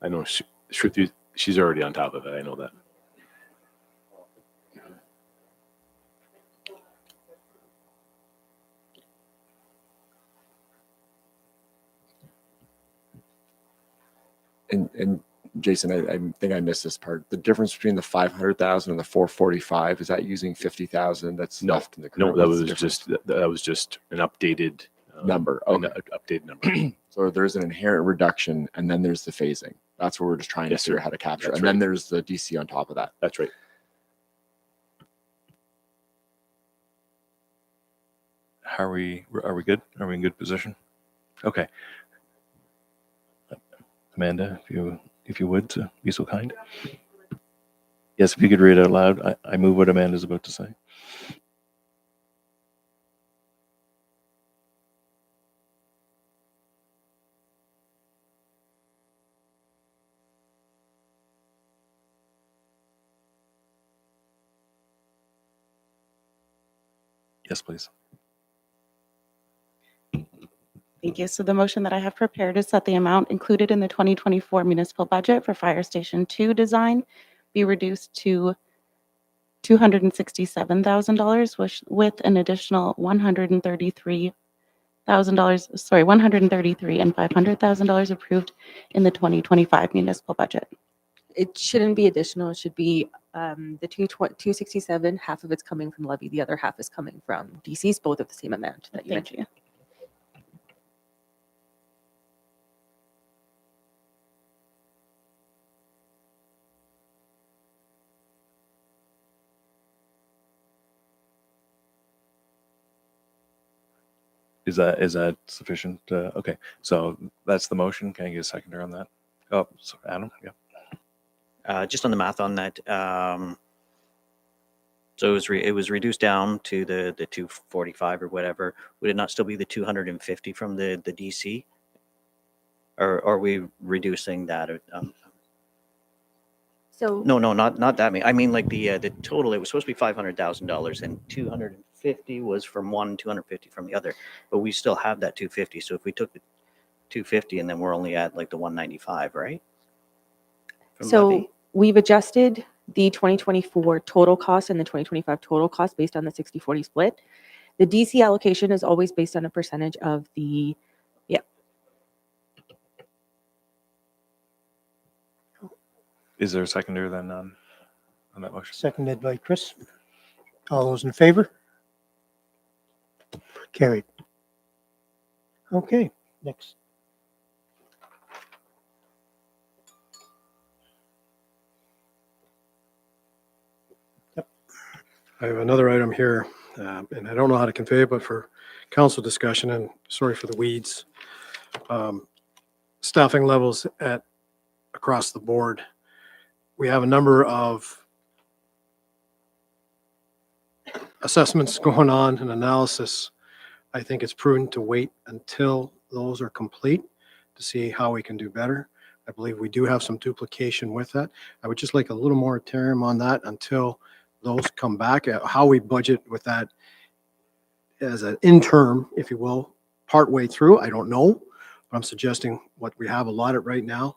I know Shruti, she's already on top of it. I know that. And Jason, I think I missed this part. The difference between the 500,000 and the 445, is that using 50,000 that's left in the No, current? that What's the was just an updated number. an Okay. updated number. So there's an inherent reduction, and then there's the phasing. That's what we're just trying Yes, to figure sir. out how to capture. That's And then right. there's the DC on top of that. That's right. Are we good? Are we in good position? Okay. Amanda, if you would, be so kind. Yes, if you could read it out loud. I move what Amanda's about to say. Yes, please. Thank you. So the motion that I have prepared is that the amount included in the 2024 municipal budget for Fire Station 2 design be reduced to $267,000 with an additional $133 and $500,000 approved in the 2025 municipal budget. It shouldn't be additional. It should be the 267, half of it's coming from levy, the other half is coming from DCs, both of the same amount that you Thank mentioned. you. Is that sufficient? Okay, so that's the motion. Can I get a seconder on that? Oh, so Adam, yeah. Just on the math on that, so it was reduced down to the 245 or whatever. Would it not still be the 250 from the DC? Or are we reducing that? So No, not that many. I mean, like the total. It was supposed to be $500,000, and 250 was from one, 250 from the other. But we still have that 250. So if we took the 250 and then we're only at like the 195, right? From So levy? we've adjusted the 2024 total cost and the 2025 total cost based on the 60-40 split. The DC allocation is always based on a percentage of the, yeah. Is there a seconder then on that motion? Seconded by Chris. All those in favor? Carried. Okay, next. I have another item here, and I don't know how to convey it, but for council discussion, and sorry for the weeds. Staffing levels across the board. We have a number of assessments going on and analysis. I think it's prudent to wait until those are complete to see how we can do better. I believe we do have some duplication with that. I would just like a little moratorium on that until those come back. How we budget with that as an interim, if you will, partway through, I don't know. But I'm suggesting what we have allotted right now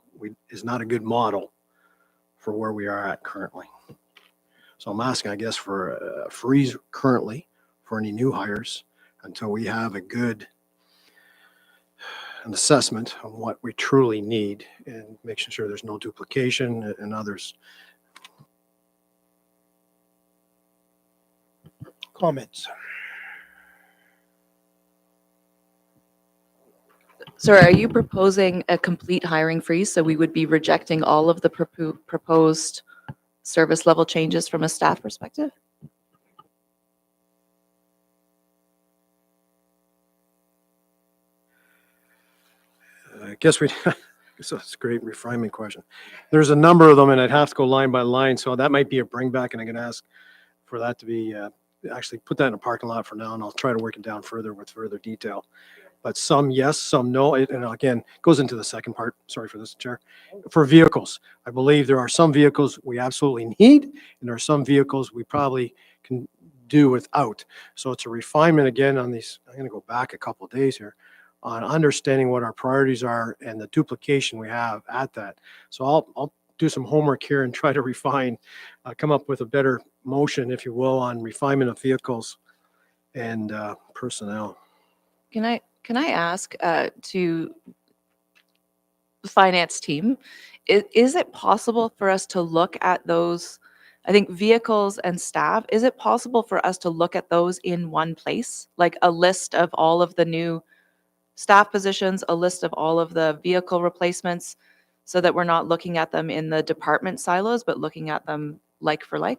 is not a good model for where we are at currently. So I'm asking, I guess, for a freeze currently for any new hires until we have an assessment of what we truly need and making sure there's no duplication and others. Comments? So are you proposing a complete hiring freeze? So we would be rejecting all of the proposed service level changes from a staff perspective? I guess so it's a great refinement question. There's a number of them and I'd have to go line by line. So that might be a bring back and I can ask for that to be, actually put that in a parking lot for now and I'll try to work it down further with further detail. But some yes, some no. And again, goes into the second part. Sorry for this, Chair. For vehicles, I believe there are some vehicles we absolutely need and there are some vehicles we probably can do without. So it's a refinement again on these. I'm going to go back a couple of days here on understanding what our priorities are and the duplication we have at that. So I'll do some homework here and try to refine, come up with a better motion, if you will, on refinement of vehicles and personnel. Can I ask to the finance team, is it possible for us to look at those, I think vehicles and staff, is it possible for us to look at those in one place? Like a list of all of the new staff positions, a list of all of the vehicle replacements, so that we're not looking at them in the department silos, but looking at them like for like?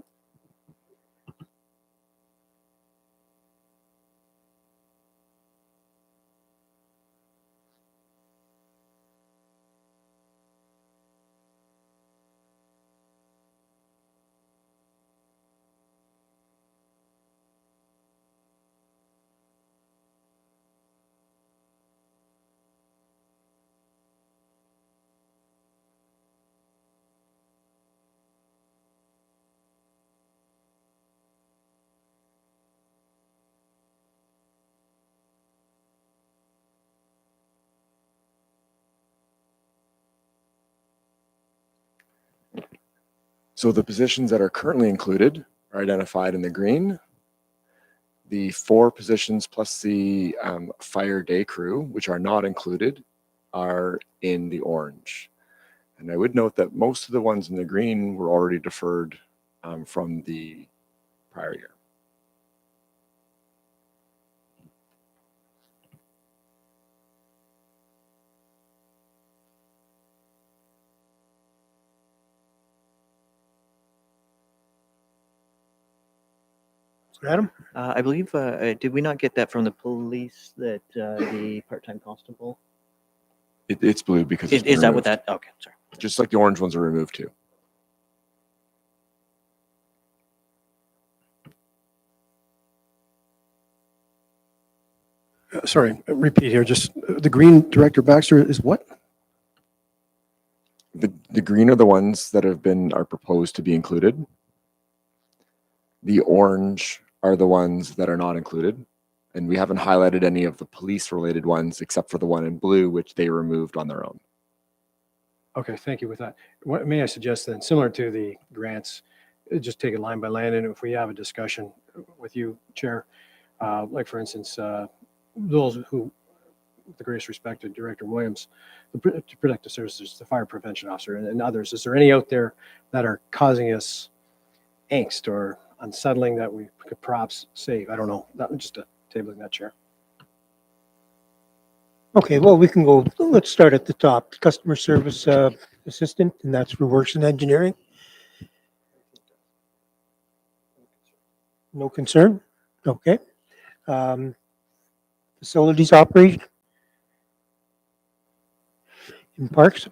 So the positions that are currently included are identified in the green. The 4 positions plus the fire day crew, which are not included, are in the orange. And I would note that most of the ones in the green were already deferred from the prior year. Adam? I believe, did we not get that from the police, that the part-time constable? It's blue because it's been Is that what removed. that, okay, sorry. Just like the orange ones are removed too. Sorry, repeat here, just the green Director Baxter is what? The green are the ones that are proposed to be included. The orange are the ones that are not included. And we haven't highlighted any of the police related ones except for the one in blue, which they removed on their own. Okay, thank you with that. What may I suggest then, similar to the grants, just take it line by line, and if we have a discussion with you, Chair, like for instance, those who, with the greatest respect to Director Williams, the protective services, the fire prevention officer, and others, is there any out there that are causing us angst or unsettling that we could perhaps save? I don't know, that was just a tabling that, Chair. Okay, well, we can go, let's start at the top. Customer service assistant, and that's for works and engineering. No concern? Okay. Facilities operation? In parks?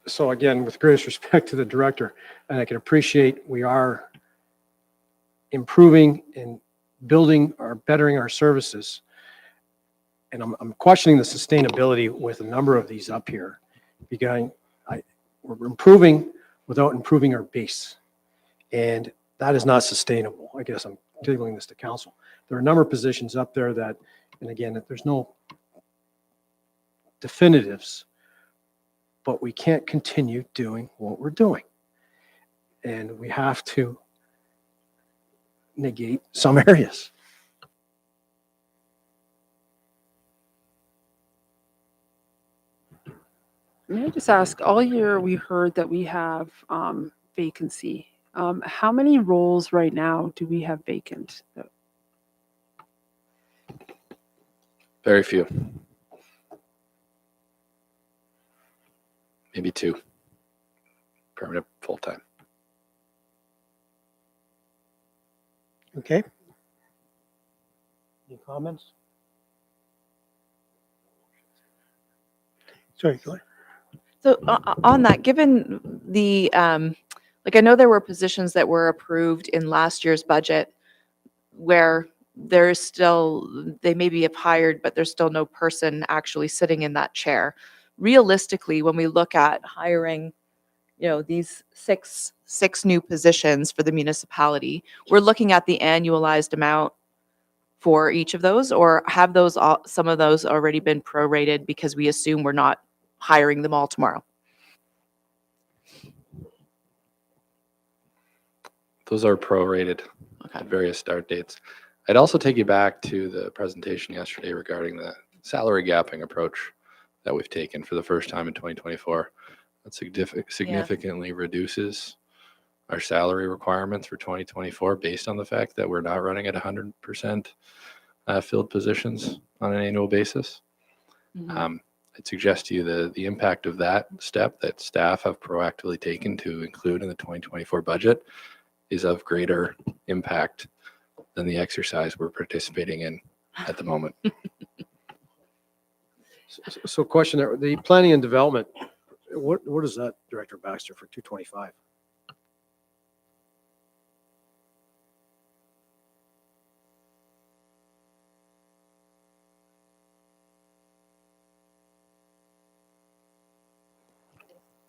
So again, with greatest respect to the director, and I can appreciate we are improving and building or bettering our services. And I'm questioning the sustainability with a number of these up here, because we're improving without improving our base. And that is not sustainable. I guess I'm tabling this to council. There are a number of positions up there that, and again, there's no definitives, but we can't continue doing what we're doing. And we have to negate some areas. May I just ask, all year we heard that we have vacancy. How many roles right now do we have vacant? Very few. Maybe 2. Permanent, full-time. Okay. Any comments? Sorry, go ahead. So on that, given the, like I know there were positions that were approved in last year's budget where there's still, they maybe have hired, but there's still no person actually sitting in that chair. Realistically, when we look at hiring, these six new positions for the municipality, we're looking at the annualized amount for each of those, or have those some of those already been prorated because we assume we're not hiring them all tomorrow? Those are prorated at various start dates. I'd also take you back to the presentation yesterday regarding the salary gapping approach that we've taken for the first time in 2024. That significantly reduces our salary requirements for 2024 based on the fact that we're not running at 100% filled positions on an annual basis. I'd suggest to you the impact of that step that staff have proactively taken to include in the 2024 budget is of greater impact than the exercise we're participating in at the moment. So question there, the planning and development, what is that, Director Baxter, for 225?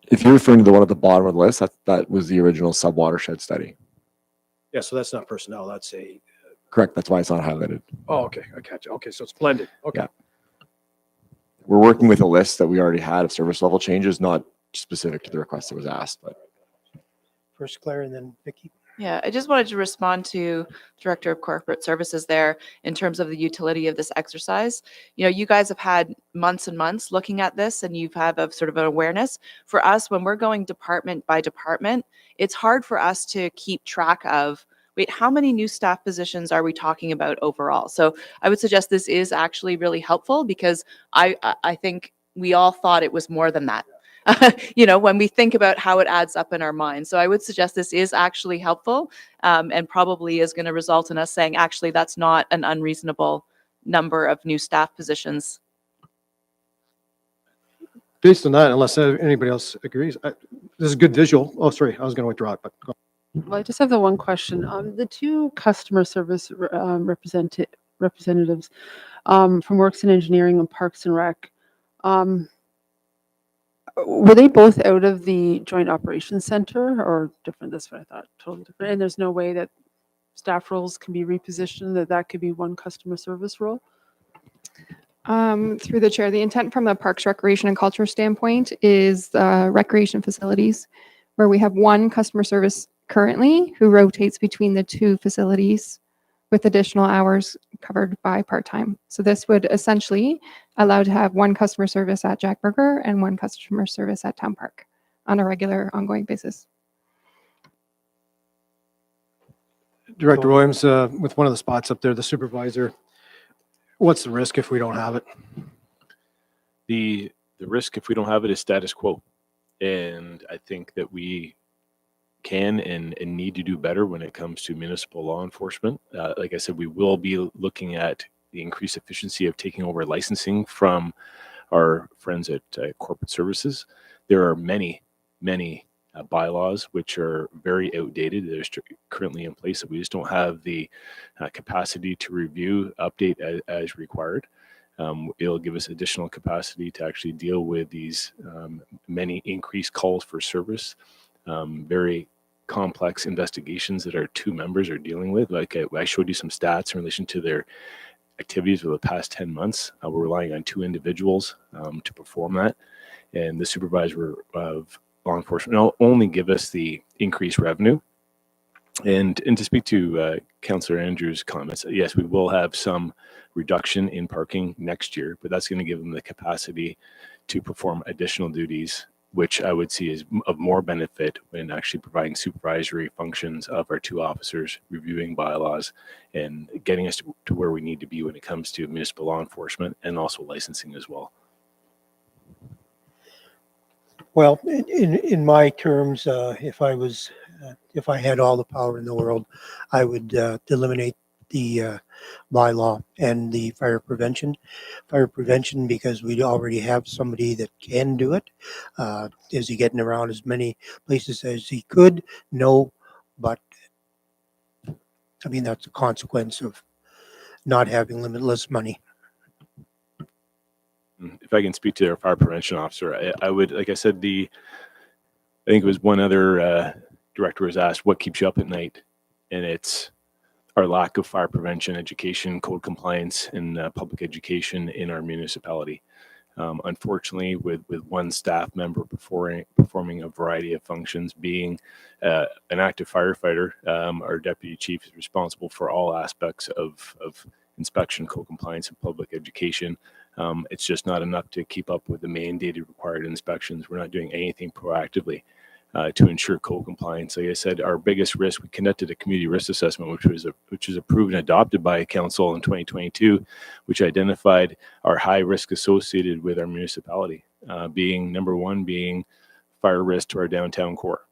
If you're referring to the one at the bottom of the list, that was the original sub-watershed study. Yeah, so that's not personnel, that's a, Correct. That's why it's not highlighted. oh, okay, I catch you. Okay, so it's blended. Okay. Yeah. We're working with a list that we already had of service level changes, not specific to the request that was asked, but. First Claire and then Vicky. Yeah, I just wanted to respond to Director of Corporate Services there in terms of the utility of this exercise. You guys have had months and months looking at this, and you've had a sort of an awareness. For us, when we're going department by department, it's hard for us to keep track of, wait, how many new staff positions are we talking about overall? So I would suggest this is actually really helpful, because I think we all thought it was more than that. when we think about how it adds up in our mind. So I would suggest this is actually helpful, and probably is going to result in us saying, actually, that's not an unreasonable number of new staff positions. Based on that, unless anybody else agrees, this is a good visual. Oh, sorry, I was going to withdraw it, but go. Well, I just have the one question. The two customer service representatives from Works and Engineering and Parks and Rec, were they both out of the Joint Operations Center or different? That's what I thought, totally different. And there's no way that staff roles can be repositioned, that could be one customer service role? Through the chair, the intent from the Parks, Recreation and Culture standpoint is recreation facilities, where we have one customer service currently who rotates between the two facilities with additional hours covered by part-time. So this would essentially allow to have one customer service at Jack Burger and one customer service at Town Park on a regular ongoing basis. Director Williams, with one of the spots up there, the supervisor, what's the risk if we don't have it? The risk if we don't have it is status quo. And I think that we can and need to do better when it comes to municipal law enforcement. Like I said, we will be looking at the increased efficiency of taking over licensing from our friends at Corporate Services. There are many bylaws which are very outdated that are currently in place that we just don't have the capacity to review, update as required. It'll give us additional capacity to actually deal with these many increased calls for service, very complex investigations that our two members are dealing with. Like I showed you some stats in relation to their activities over the past 10 months. We're relying on two individuals to perform that. And the supervisor of law enforcement will only give us the increased revenue. And to speak to Councillor Andrews' comments, yes, we will have some reduction in parking next year, but that's going to give them the capacity to perform additional duties, which I would see is of more benefit when actually providing supervisory functions of our two officers, reviewing bylaws, and getting us to where we need to be when it comes to municipal law enforcement and also licensing as well. Well, in my terms, if I had all the power in the world, I would eliminate the bylaw and the fire prevention. Fire prevention, because we already have somebody that can do it. Is he getting around as many places as he could? No, but I mean, that's a consequence of not having limitless money. If I can speak to our fire prevention officer, I would, like I said, I think it was one other director was asked, what keeps you up at night? And it's our lack of fire prevention education, code compliance, and public education in our municipality. Unfortunately, with one staff member performing a variety of functions, being an active firefighter, our deputy chief is responsible for all aspects of inspection, code compliance, and public education. It's just not enough to keep up with the mandated required inspections. We're not doing anything proactively to ensure code compliance. Like I said, our biggest risk, we conducted a community risk assessment, which was approved and adopted by council in 2022, which identified our high risk associated with our municipality, being number one, being fire risk to our downtown core.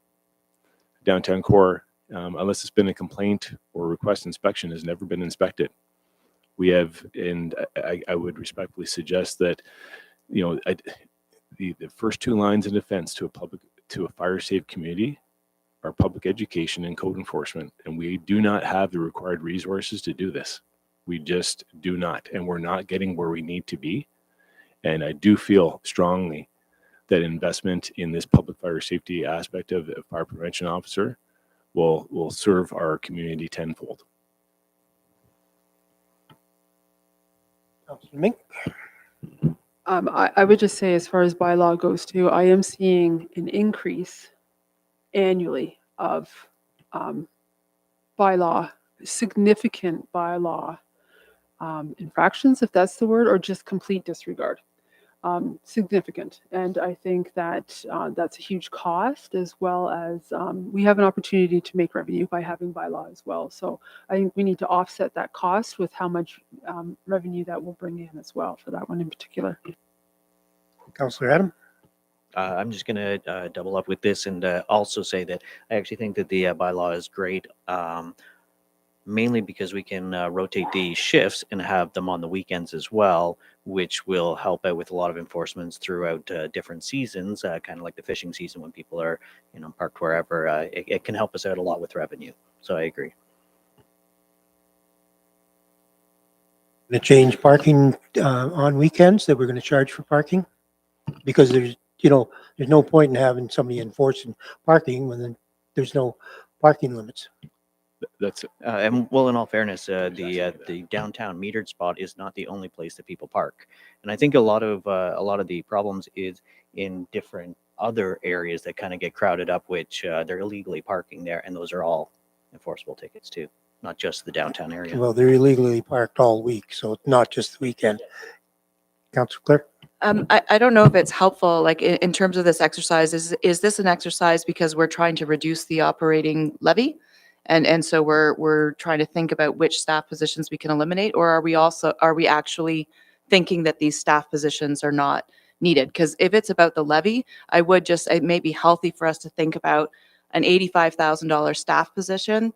Downtown core, unless it's been a complaint or request inspection, has never been inspected. We have, and I would respectfully suggest that, the first two lines of defense to a fire safe community are public education and code enforcement. And we do not have the required resources to do this. We just do not. And we're not getting where we need to be. And I do feel strongly that investment in this public fire safety aspect of a fire prevention officer will serve our community tenfold. Councillor Mink? I would just say, as far as bylaw goes too, I am seeing an increase annually of significant bylaw infractions, if that's the word, or just complete disregard. Significant. And I think that that's a huge cost, as well as we have an opportunity to make revenue by having bylaw as well. So I think we need to offset that cost with how much revenue that will bring in as well for that one in particular. Councillor Adam? I'm just going to double up with this and also say that I actually think that the bylaw is great, mainly because we can rotate the shifts and have them on the weekends as well, which will help out with a lot of enforcements throughout different seasons, kind of like the fishing season when people are, parked wherever. It can help us out a lot with revenue. So I agree. To change parking on weekends, that we're going to charge for parking? Because there's no point in having somebody enforcing parking when there's no parking limits. That's And well, in all fairness, the downtown metered spot is not the only place that people park, and I think a lot of the problems is in different other areas that kind of get crowded up, which they're illegally parking there, and those are all enforceable tickets too, not just the downtown area. Well, they're illegally parked all week, so it's not just the weekend. Councilor Clare? I don't know if it's helpful, like in terms of this exercise, is this an exercise because we're trying to reduce the operating levy? And so we're trying to think about which staff positions we can eliminate, or are we actually thinking that these staff positions are not needed? Because if it's about the levy, it may be healthy for us to think about an $85,000 staff position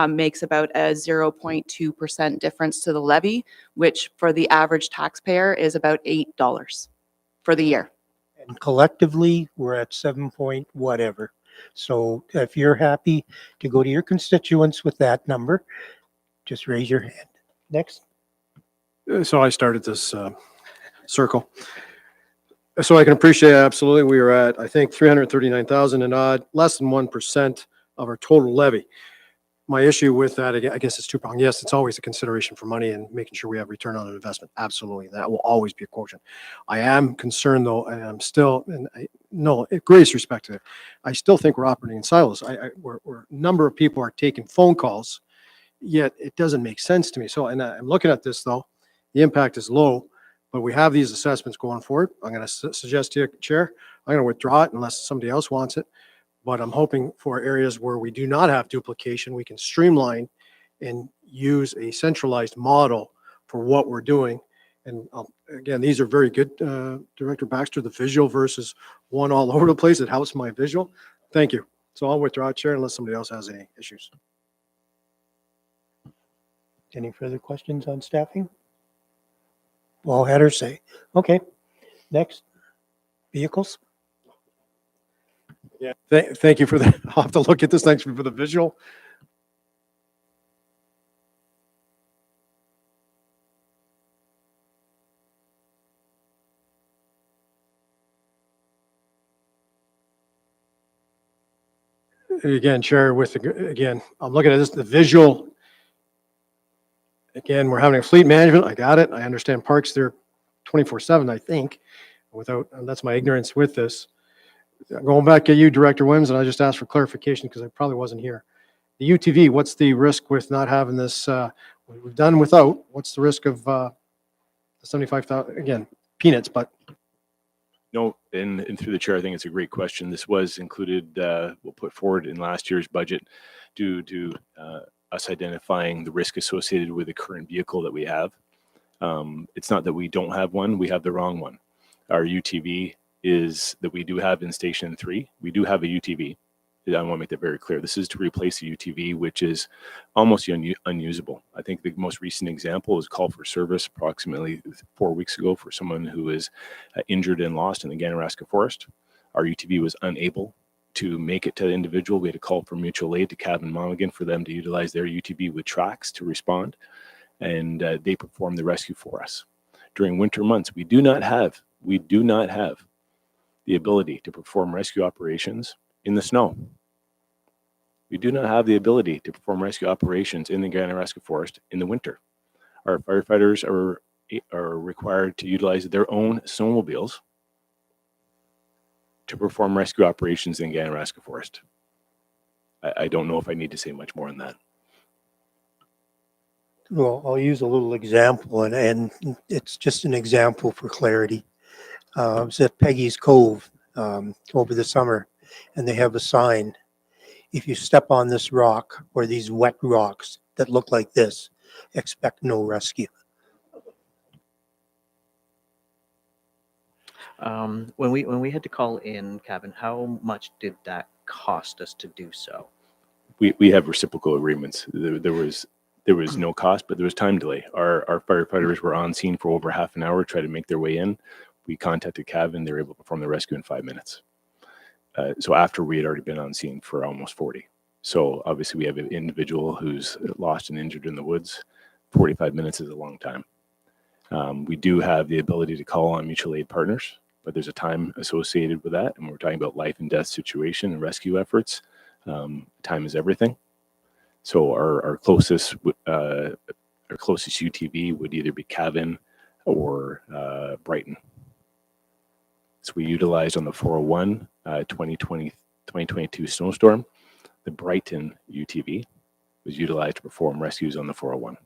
makes about a 0.2% difference to the levy, which for the average taxpayer is about $8 for the year. And collectively, we're at 7 point whatever. So if you're happy to go to your constituents with that number, just raise your hand. Next. So I started this circle. So I can appreciate absolutely we are at, I think, 339,000 and odd, less than 1% of our total levy. My issue with that, I guess it's two-pronged. Yes, it's always a consideration for money and making sure we have return on investment. Absolutely. That will always be a quotient. I am concerned though, and I'm still, greatest respect to it, I still think we're operating in silos. We're a number of people are taking phone calls, yet it doesn't make sense to me. So, and I'm looking at this though, the impact is low, but we have these assessments going forward. I'm going to suggest to you, Chair, I'm going to withdraw it unless somebody else wants it. But I'm hoping for areas where we do not have duplication, we can streamline and use a centralized model for what we're doing. And again, these are very good, Director Baxter, the visual versus one all over the place. It helps my visual. Thank you. So I'll withdraw, Chair, unless somebody else has any issues. Any further questions on staffing? Well, had her say. Okay. Next. Vehicles. Yeah, thank you for that. I'll have to look at this. Thanks for the visual. Again, Chair, again, I'm looking at this, the visual. Again, we're having a fleet management. I got it. I understand parks, they're 24/7, I think, and that's my ignorance with this. Going back at you, Director Wims, and I just asked for clarification because I probably wasn't here. The UTV, what's the risk with not having this? We've done without. What's the risk of the 75,000? Again, peanuts, but. No, and through the chair, I think it's a great question. This was included, we'll put forward in last year's budget due to us identifying the risk associated with the current vehicle that we have. It's not that we don't have one, we have the wrong one. Our UTV is that we do have in Station 3. We do have a UTV. I want to make that very clear. This is to replace a UTV, which is almost unusable. I think the most recent example is call for service approximately 4 weeks ago for someone who was injured and lost in the Ganaraska Forest. Our UTV was unable to make it to the individual. We had to call for mutual aid to Cavan Monaghan for them to utilize their UTV with tracks to respond, and they performed the rescue for us. During winter months, we do not have the ability to perform rescue operations in the snow. We do not have the ability to perform rescue operations in the Ganaraska Forest in the winter. Our firefighters are required to utilize their own snowmobiles to perform rescue operations in Ganaraska Forest. I don't know if I need to say much more on that. Well, I'll use a little example, and it's just an example for clarity. I was at Peggy's Cove over the summer, and they have a sign. If you step on this rock or these wet rocks that look like this, expect no rescue. When we had to call in, Kevin, how much did that cost us to do so? We have reciprocal agreements. There was no cost, but there was time delay. Our firefighters were on scene for over half an hour, trying to make their way in. We contacted Cavan. They were able to perform the rescue in 5 minutes. So after we had already been on scene for almost 40. So obviously we have an individual who's lost and injured in the woods. 45 minutes is a long time. We do have the ability to call on mutual aid partners, but there's a time associated with that. And we're talking about life and death situation and rescue efforts. Time is everything. So our closest UTV would either be Cavan or Brighton. So we utilized on the 401 2022 snowstorm. The Brighton UTV was utilized to perform rescues on the 401.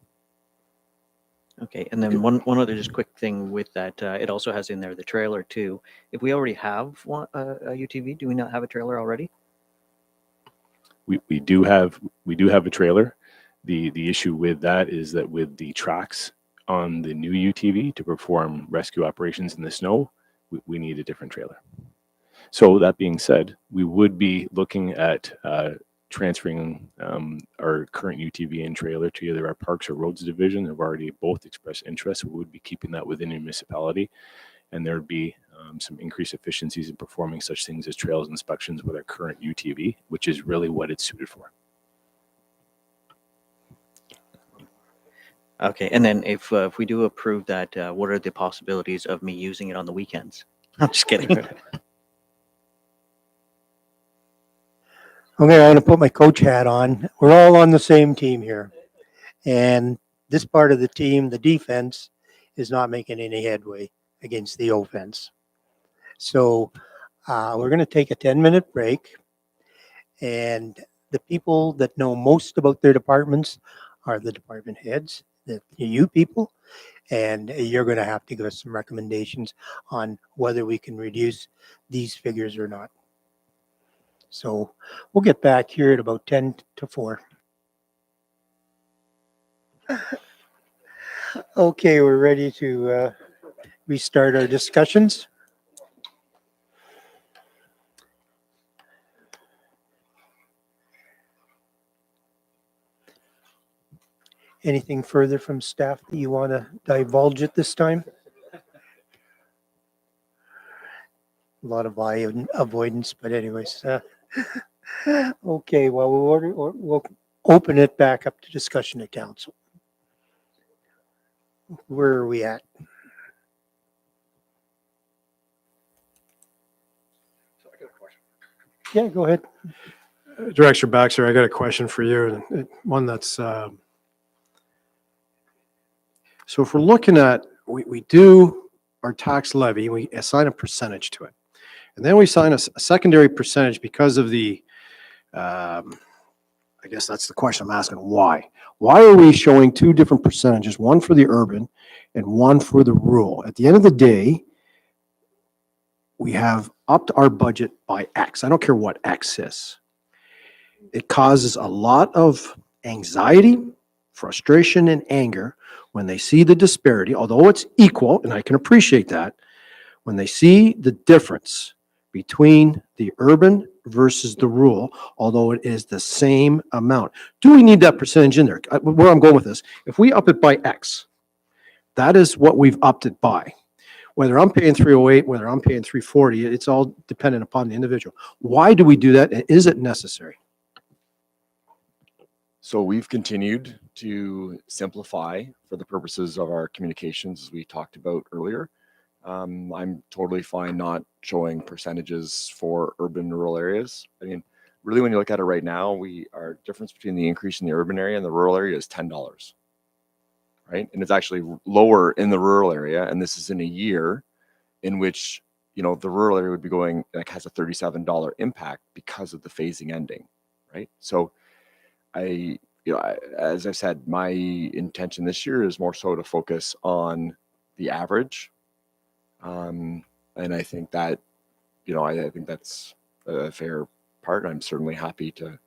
Okay, and then one other just quick thing with that, it also has in there the trailer too. If we already have a UTV, do we not have a trailer already? We do have a trailer. The issue with that is that with the tracks on the new UTV to perform rescue operations in the snow, we need a different trailer. So that being said, we would be looking at transferring our current UTV and trailer to either our Parks or Roads division. Have already both expressed interest. We would be keeping that within a municipality, and there would be some increased efficiencies in performing such things as trails inspections with our current UTV, which is really what it's suited for. Okay, and then if we do approve that, what are the possibilities of me using it on the weekends? I'm just kidding. Okay, I'm going to put my coach hat on. We're all on the same team here. And this part of the team, the defense, is not making any headway against the offense. So we're going to take a 10-minute break. And the people that know most about their departments are the department heads, you people. And you're going to have to give us some recommendations on whether we can reduce these figures or not. So we'll get back here at about 10 to 4. Okay, we're ready to restart our discussions. Anything further from staff that you want to divulge at this time? A lot of avoidance, but anyways. Okay, well, we'll open it back up to discussion at council. Where are we at? Yeah, go ahead. Director Baxter, I got a question for you. One that's, so if we're looking at, we do our tax levy, we assign a percentage to it. And then we assign a secondary percentage because of the, I guess that's the question I'm asking, why? Why are we showing two different percentages, one for the urban and one for the rural? At the end of the day, we have upped our budget by X. I don't care what X is. It causes a lot of anxiety, frustration, and anger when they see the disparity, although it's equal, and I can appreciate that, when they see the difference between the urban versus the rural, although it is the same amount. Do we need that percentage in there? Where I'm going with this, if we up it by X, that is what we've upped it by. Whether I'm paying 308, whether I'm paying 340, it's all dependent upon the individual. Why do we do that, and is it necessary? So we've continued to simplify for the purposes of our communications, as we talked about earlier. I'm totally fine not showing percentages for urban and rural areas. I mean, really, when you look at it right now, our difference between the increase in the urban area and the rural area is $10, right? And it's actually lower in the rural area. And this is in a year in which, the rural area would be going, has a $37 impact because of the phasing ending, right? So as I said, my intention this year is more so to focus on the average. And I think that, I think that's a fair part. I'm certainly happy to,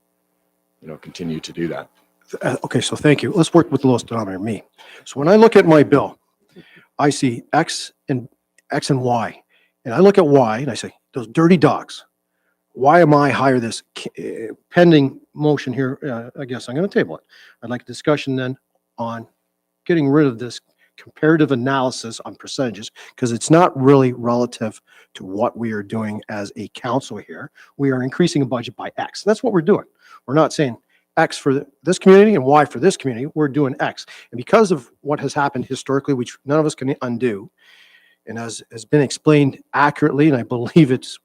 continue to do that. Okay, so thank you. Let's work with the lowest denominator, me. So when I look at my bill, I see X and Y. And I look at why, and I say, those dirty dogs, why am I hire this pending motion here? I guess I'm going to table it. I'd like a discussion then on getting rid of this comparative analysis on percentages, because it's not really relative to what we are doing as a council here. We are increasing a budget by X. That's what we're doing. We're not saying X for this community and Y for this community. We're doing X. And because of what has happened historically, which none of us can undo, and as has been explained accurately, and I believe it's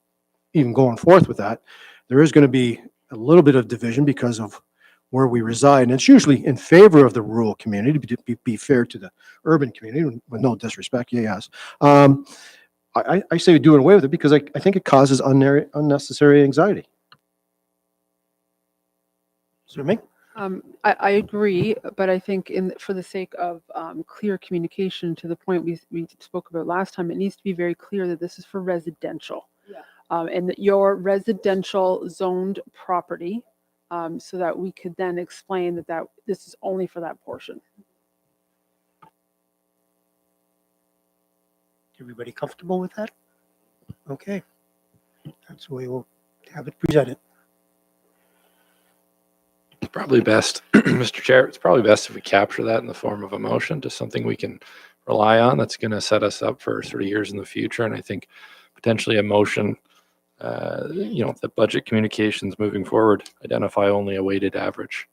even going forth with that, there is going to be a little bit of division because of where we reside. And it's usually in favor of the rural community, to be fair to the urban community, with no disrespect, yes. I say doing away with it because I think it causes unnecessary anxiety. Sir Ming? I agree, but I think for the sake of clear communication, to the point we spoke about last time, it needs to be very clear that this is for residential. And that your residential zoned property, so that we could then explain that this is only for that portion. Everybody comfortable with that? Okay. That's the way we'll have it presented. Probably best, Mr. Chair, it's probably best if we capture that in the form of a motion to something we can rely on that's going to set us up for sort of years in the future. And I think potentially a motion, the budget communications moving forward, identify only a weighted average.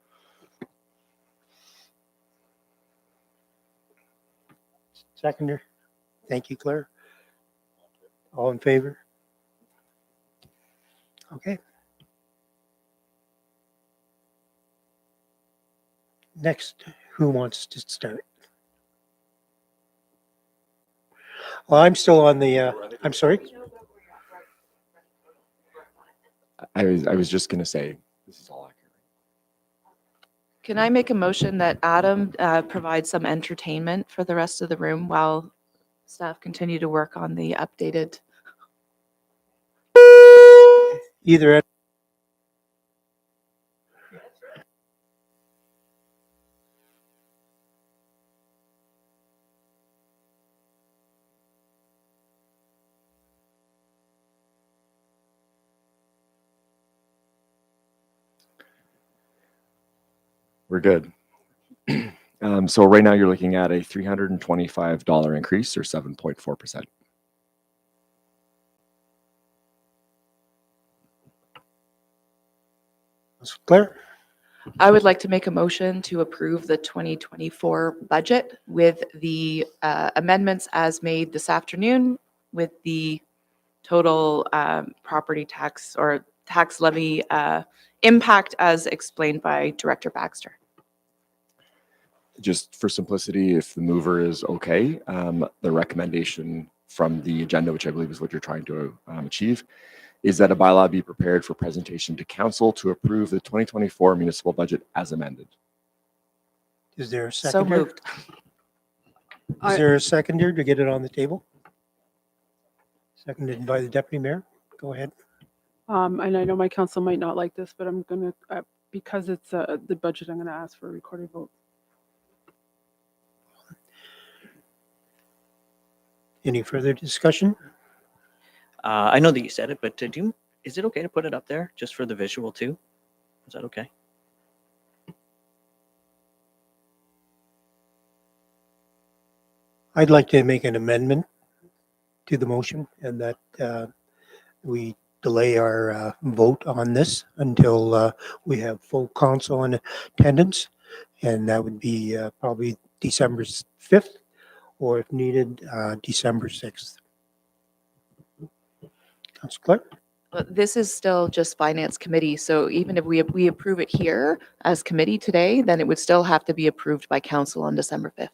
Seconder. Thank you, Claire. All in favor? Okay. Next, who wants to start? Well, I'm still on the, I'm sorry. I was just going to say, this is all accurate. Can I make a motion that Adam provides some entertainment for the rest of the room while staff continue to work on the updated? Either. We're good. So right now you're looking at a $325 increase or 7.4%. Claire? I would like to make a motion to approve the 2024 budget with the amendments as made this afternoon, with the total property tax or tax levy impact as explained by Director Baxter. Just for simplicity, if the mover is okay, the recommendation from the agenda, which I believe is what you're trying to achieve, is that a bylaw be prepared for presentation to council to approve the 2024 municipal budget as amended. Is there a So seconder? moved. Is there a seconder to get it on the table? Seconded by the deputy mayor. Go ahead. And I know my council might not like this, but I'm going to, because it's the budget, I'm going to ask for a recorded vote. Any further discussion? I know that you said it, but is it okay to put it up there just for the visual too? Is that okay? I'd like to make an amendment to the motion and that we delay our vote on this until we have full council in attendance. And that would be probably December 5th, or if needed, December 6th. Councilor Clark? This is still just finance committee, so even if we approve it here as committee today, then it would still have to be approved by council on December 5th.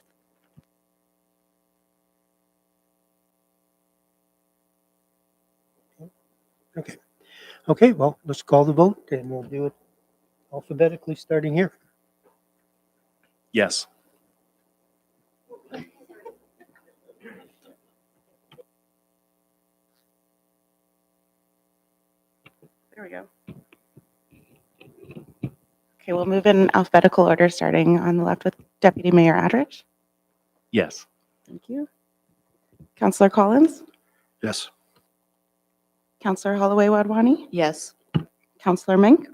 Okay. Okay, well, let's call the vote and we'll do it alphabetically starting here. Yes. There we go. Okay, we'll move in alphabetical order, starting on the left with Deputy Mayor Adrich. Yes. Thank you. Councillor Collins, Yes. Counselor Holloway Wadhwani, Yes. Counselor Mink,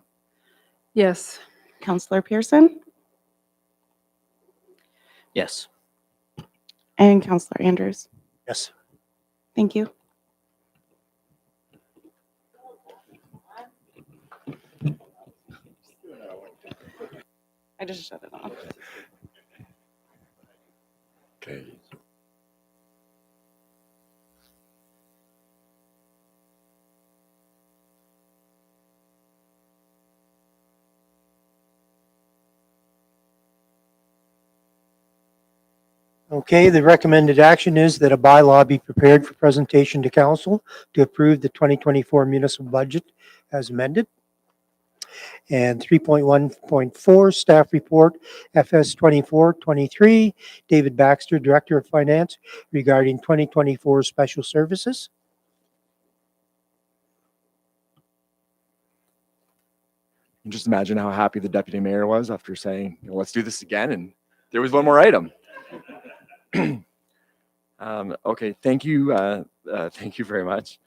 Yes. Counselor Pearson, Yes. and Counselor Andrews. Yes. Thank you. I just shut it off. Okay. Okay, the recommended action is that a bylaw be prepared for presentation to council to approve the 2024 municipal budget as amended. And 3.1.4, staff report, FS 2423, David Baxter, Director of Finance, regarding 2024 special services. You can just imagine how happy the deputy mayor was after saying, let's do this again. And there was one more item. Okay, thank you. Thank you very much.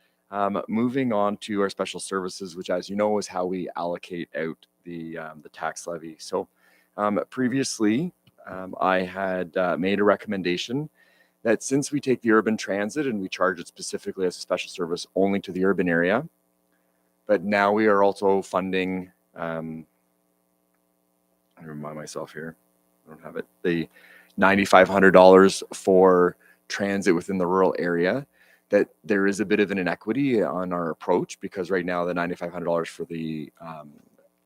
Moving on to our special services, which, as you know, is how we allocate out the tax levy. So previously, I had made a recommendation that since we take the urban transit and we charge it specifically as a special service only to the urban area, but now we are also funding, I remind myself here, I don't have it, the $9,500 for transit within the rural area, that there is a bit of an inequity on our approach, because right now the $9,500 for the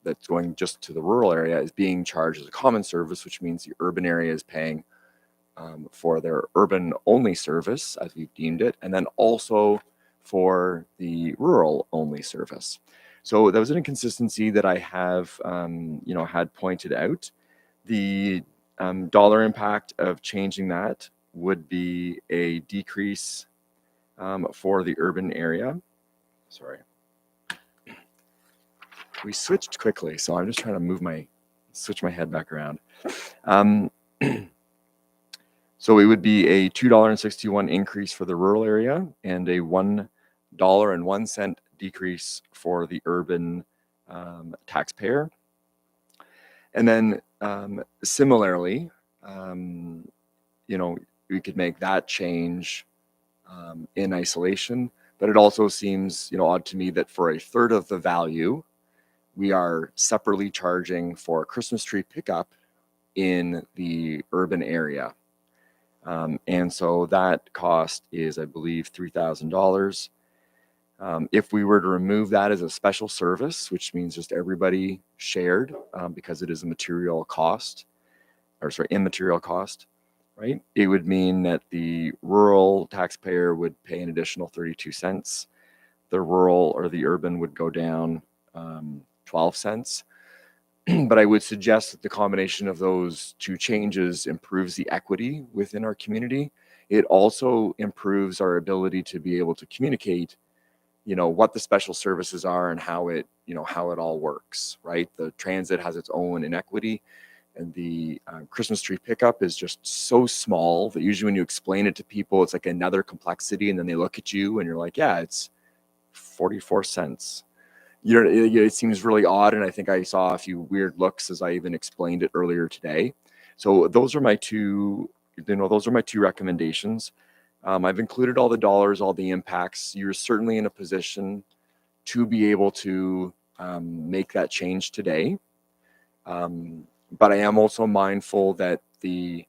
that's going just to the rural area is being charged as a common service, which means the urban area is paying for their urban only service, as we've deemed it, and then also for the rural only service. So that was an inconsistency that I have, had pointed out. The dollar impact of changing that would be a decrease for the urban area. Sorry. We switched quickly, so I'm just trying to switch my head back around. So it would be a $2.61 increase for the rural area and a $1.01 decrease for the urban taxpayer. And then similarly, we could make that change in isolation, but it also seems, odd to me that for a third of the value, we are separately charging for Christmas tree pickup in the urban area. And so that cost is, I believe, $3,000. If we were to remove that as a special service, which means just everybody shared, because it is a immaterial cost, right? It would mean that the rural taxpayer would pay an additional 32 cents. The rural or the urban would go down 12 cents. But I would suggest that the combination of those two changes improves the equity within our community. It also improves our ability to be able to communicate, what the special services are and how it all works, right? The transit has its own inequity, and the Christmas tree pickup is just so small that usually when you explain it to people, it's like another complexity, and then they look at you and you're like, yeah, it's 44 cents. It seems really odd, and I think I saw a few weird looks as I even explained it earlier today. So those are my two recommendations. I've included all the dollars, all the impacts. You're certainly in a position to be able to make that change today. But I am also mindful that the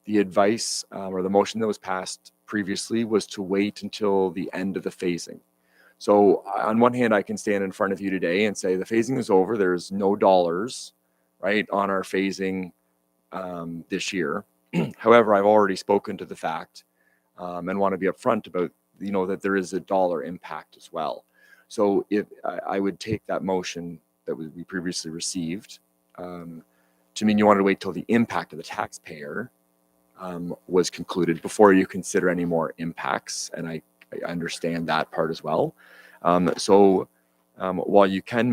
advice or the motion that was passed previously was to wait until the end of the phasing. So on one hand, I can stand in front of you today and say the phasing is over. There's no dollars, right, on our phasing this year. However, I've already spoken to the fact and want to be upfront about, that there is a dollar impact as well. So if I would take that motion that we previously received to mean you want to wait till the impact of the taxpayer was concluded before you consider any more impacts. And I understand that part as well. So while you can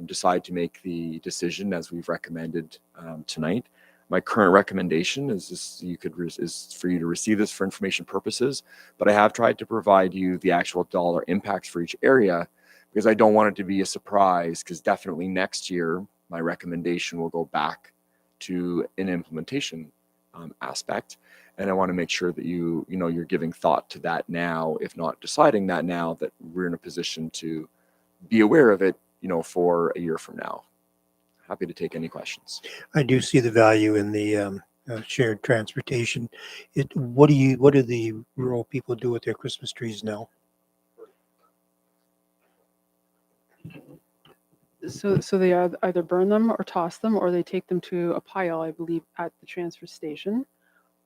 decide to make the decision as we've recommended tonight, My current recommendation is this, is for you to receive this for information purposes, but I have tried to provide you the actual dollar impacts for each area because I don't want it to be a surprise, because definitely next year, my recommendation will go back to an implementation aspect. And I want to make sure that you're giving thought to that now, if not deciding that now, that we're in a position to be aware of it, for a year from now. Happy to take any questions. I do see the value in the shared transportation. What do the rural people do with their Christmas trees now? So they either burn them or toss them, or they take them to a pile, I believe, at the transfer station.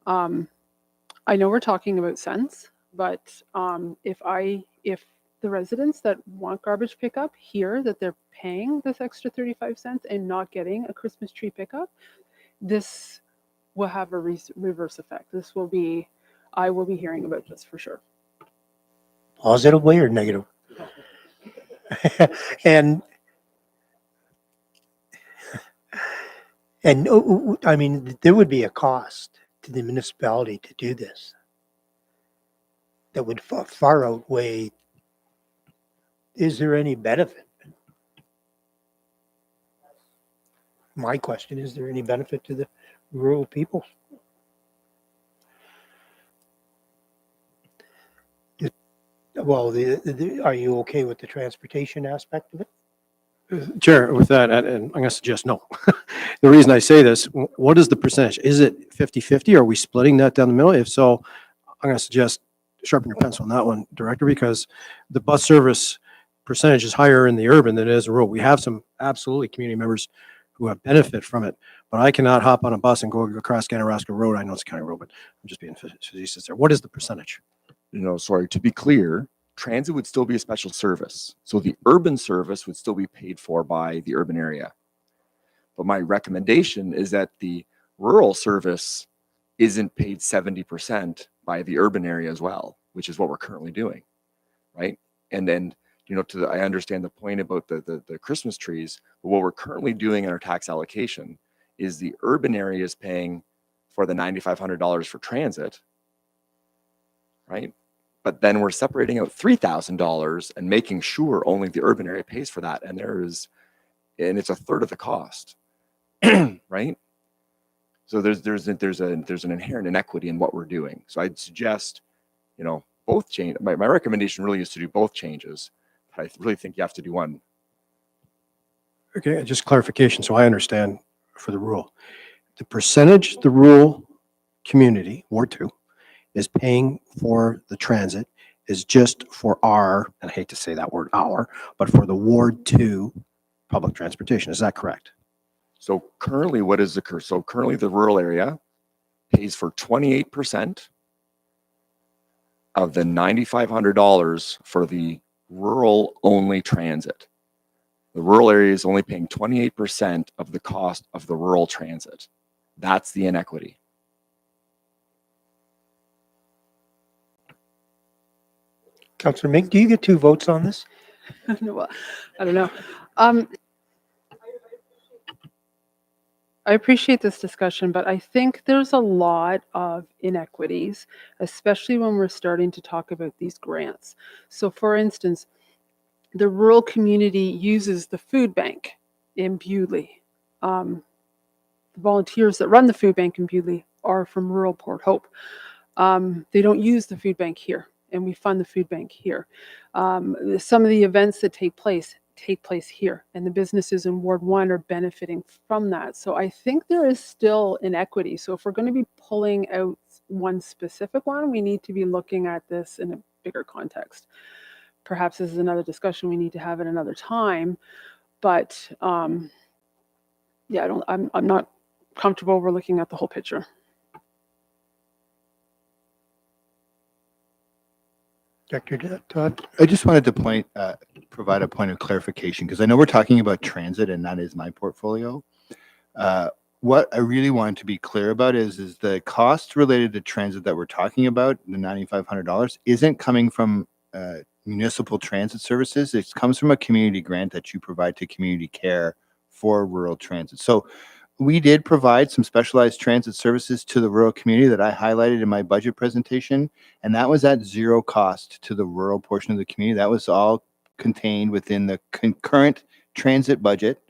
I know we're talking about cents, but if the residents that want garbage pickup hear that they're paying this extra 35 cents and not getting a Christmas tree pickup, this will have a reverse effect. I will be hearing about this for sure. Positively or negative? And I mean, there would be a cost to the municipality to do this that would far outweigh. Is there any benefit? My question, is there any benefit to the rural people? Well, are you okay with the transportation aspect of it? Chair, with that, and I'm going to suggest no. The reason I say this, what is the percentage? Is it 50-50? Are we splitting that down the middle? If so, I'm going to suggest sharpen your pencil on that one, Director, because the bus service percentage is higher in the urban than it is rural. We have some absolutely community members who have benefit from it, but I cannot hop on a bus and go across Ganaraska Road. I know it's a county road, but I'm just being facetious there. What is the percentage? Sorry, to be clear, transit would still be a special service. So the urban service would still be paid for by the urban area. But my recommendation is that the rural service isn't paid 70% by the urban area as well, which is what we're currently doing, right? And then, I understand the point about the Christmas trees, but what we're currently doing in our tax allocation is the urban area is paying for the $9,500 for transit, right? But then we're separating out $3,000 and making sure only the urban area pays for that. And it's a third of the cost, right? So there's an inherent inequity in what we're doing. So I'd suggest, both change. My recommendation really is to do both changes. But I really think you have to do one. Okay, just clarification so I understand for the rural. The percentage the rural community, Ward 2, is paying for the transit is just for our, and I hate to say that word our, but for the Ward 2 public transportation. Is that correct? So currently what is occur? So currently the rural area pays for 28% of the $9,500 for the rural only transit. The rural area is only paying 28% of the cost of the rural transit. That's the inequity. Councillor Mink, do you get 2 votes on this? Well, I don't know. I appreciate this discussion, but I think there's a lot of inequities, especially when we're starting to talk about these grants. So for instance, the rural community uses the food bank in Bewley. The volunteers that run the food bank in Bewley are from rural Port Hope. They don't use the food bank here, and we fund the food bank here. Some of the events that take place here, and the businesses in Ward 1 are benefiting from that. So I think there is still inequity. So if we're going to be pulling out one specific one, we need to be looking at this in a bigger context. Perhaps this is another discussion we need to have at another time, but yeah, I'm not comfortable we're looking at the whole picture. Dr. Todd? I just wanted to provide a point of clarification, because I know we're talking about transit and that is my portfolio. What I really wanted to be clear about is the cost related to transit that we're talking about, the $9,500, isn't coming from municipal transit services. It comes from a community grant that you provide to community care for rural transit. So we did provide some specialized transit services to the rural community that I highlighted in my budget presentation, and that was at zero cost to the rural portion of the community. That was all contained within the concurrent transit budget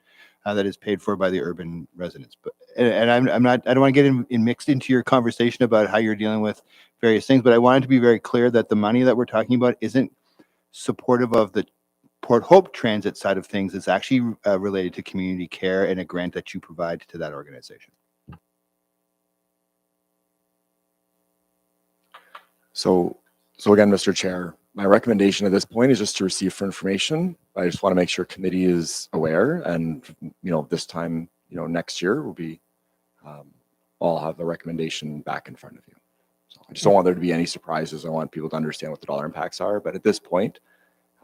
that is paid for by the urban residents. But I'm not, I don't want to get in mixed into your conversation about how you're dealing with various things, but I wanted to be very clear that the money that we're talking about isn't supportive of the Port Hope transit side of things. It's actually related to community care and a grant that you provide to that organization. So again, Mr. Chair, my recommendation at this point is just to receive for information. I just want to make sure committee is aware, and this time, next year will be, I'll have the recommendation back in front of you. So I just don't want there to be any surprises. I want people to understand what the dollar impacts are. But at this point,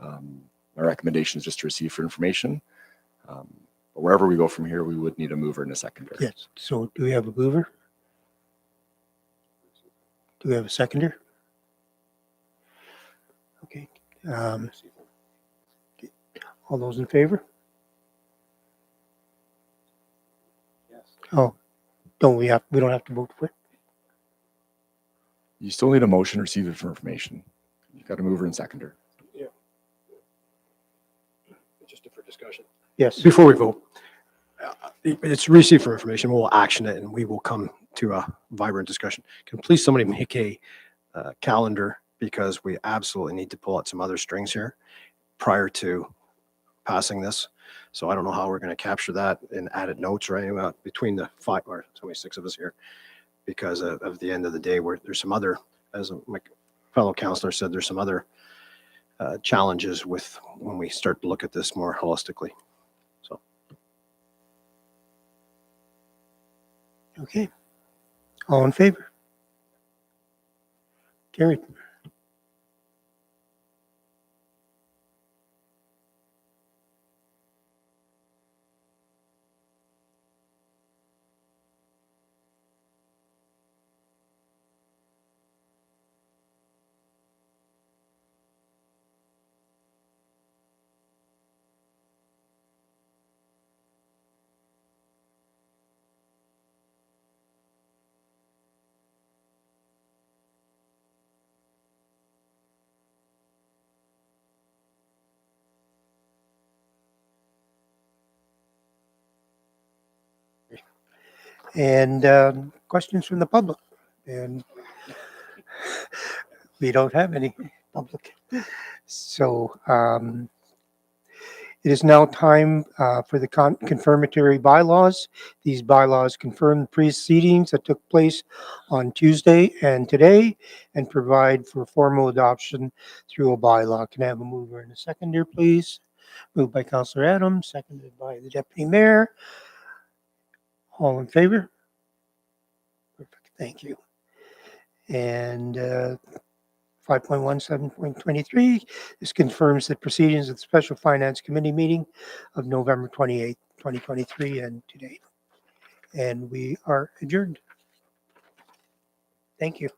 my recommendation is just to receive for information. But wherever we go from here, we would need a mover and a seconder. Yes. So do we have a mover? Do we have a seconder? Okay. All those in favor? Yes. Oh, we don't have to vote for it? You still need a motion to receive it for information. You've got a mover and seconder. Yeah. Just for discussion. Yes. Before we vote, it's received for information. We'll action it and we will come to a vibrant discussion. Can please somebody make a calendar, because we absolutely need to pull out some other strings here prior to passing this. So I don't know how we're going to capture that in added notes or anything between the 5 or 26 of us here, because of the end of the day, where there's some other, as my fellow counselor said, there's some other challenges with when we start to look at this more holistically. So. Okay. All in favor? Carried. And questions from the public? And we don't have any public. So it is now time for the confirmatory bylaws. These bylaws confirm the proceedings that took place on Tuesday and today, and provide for formal adoption through a bylaw. Can I have a mover and a seconder, please? Moved by Councillor Adams, seconded by the Deputy Mayor. All in favor? Perfect, thank you. And 5.17.23, this confirms the proceedings of the Special Finance Committee meeting of November 28th, 2023, and today. And we are adjourned. Thank you.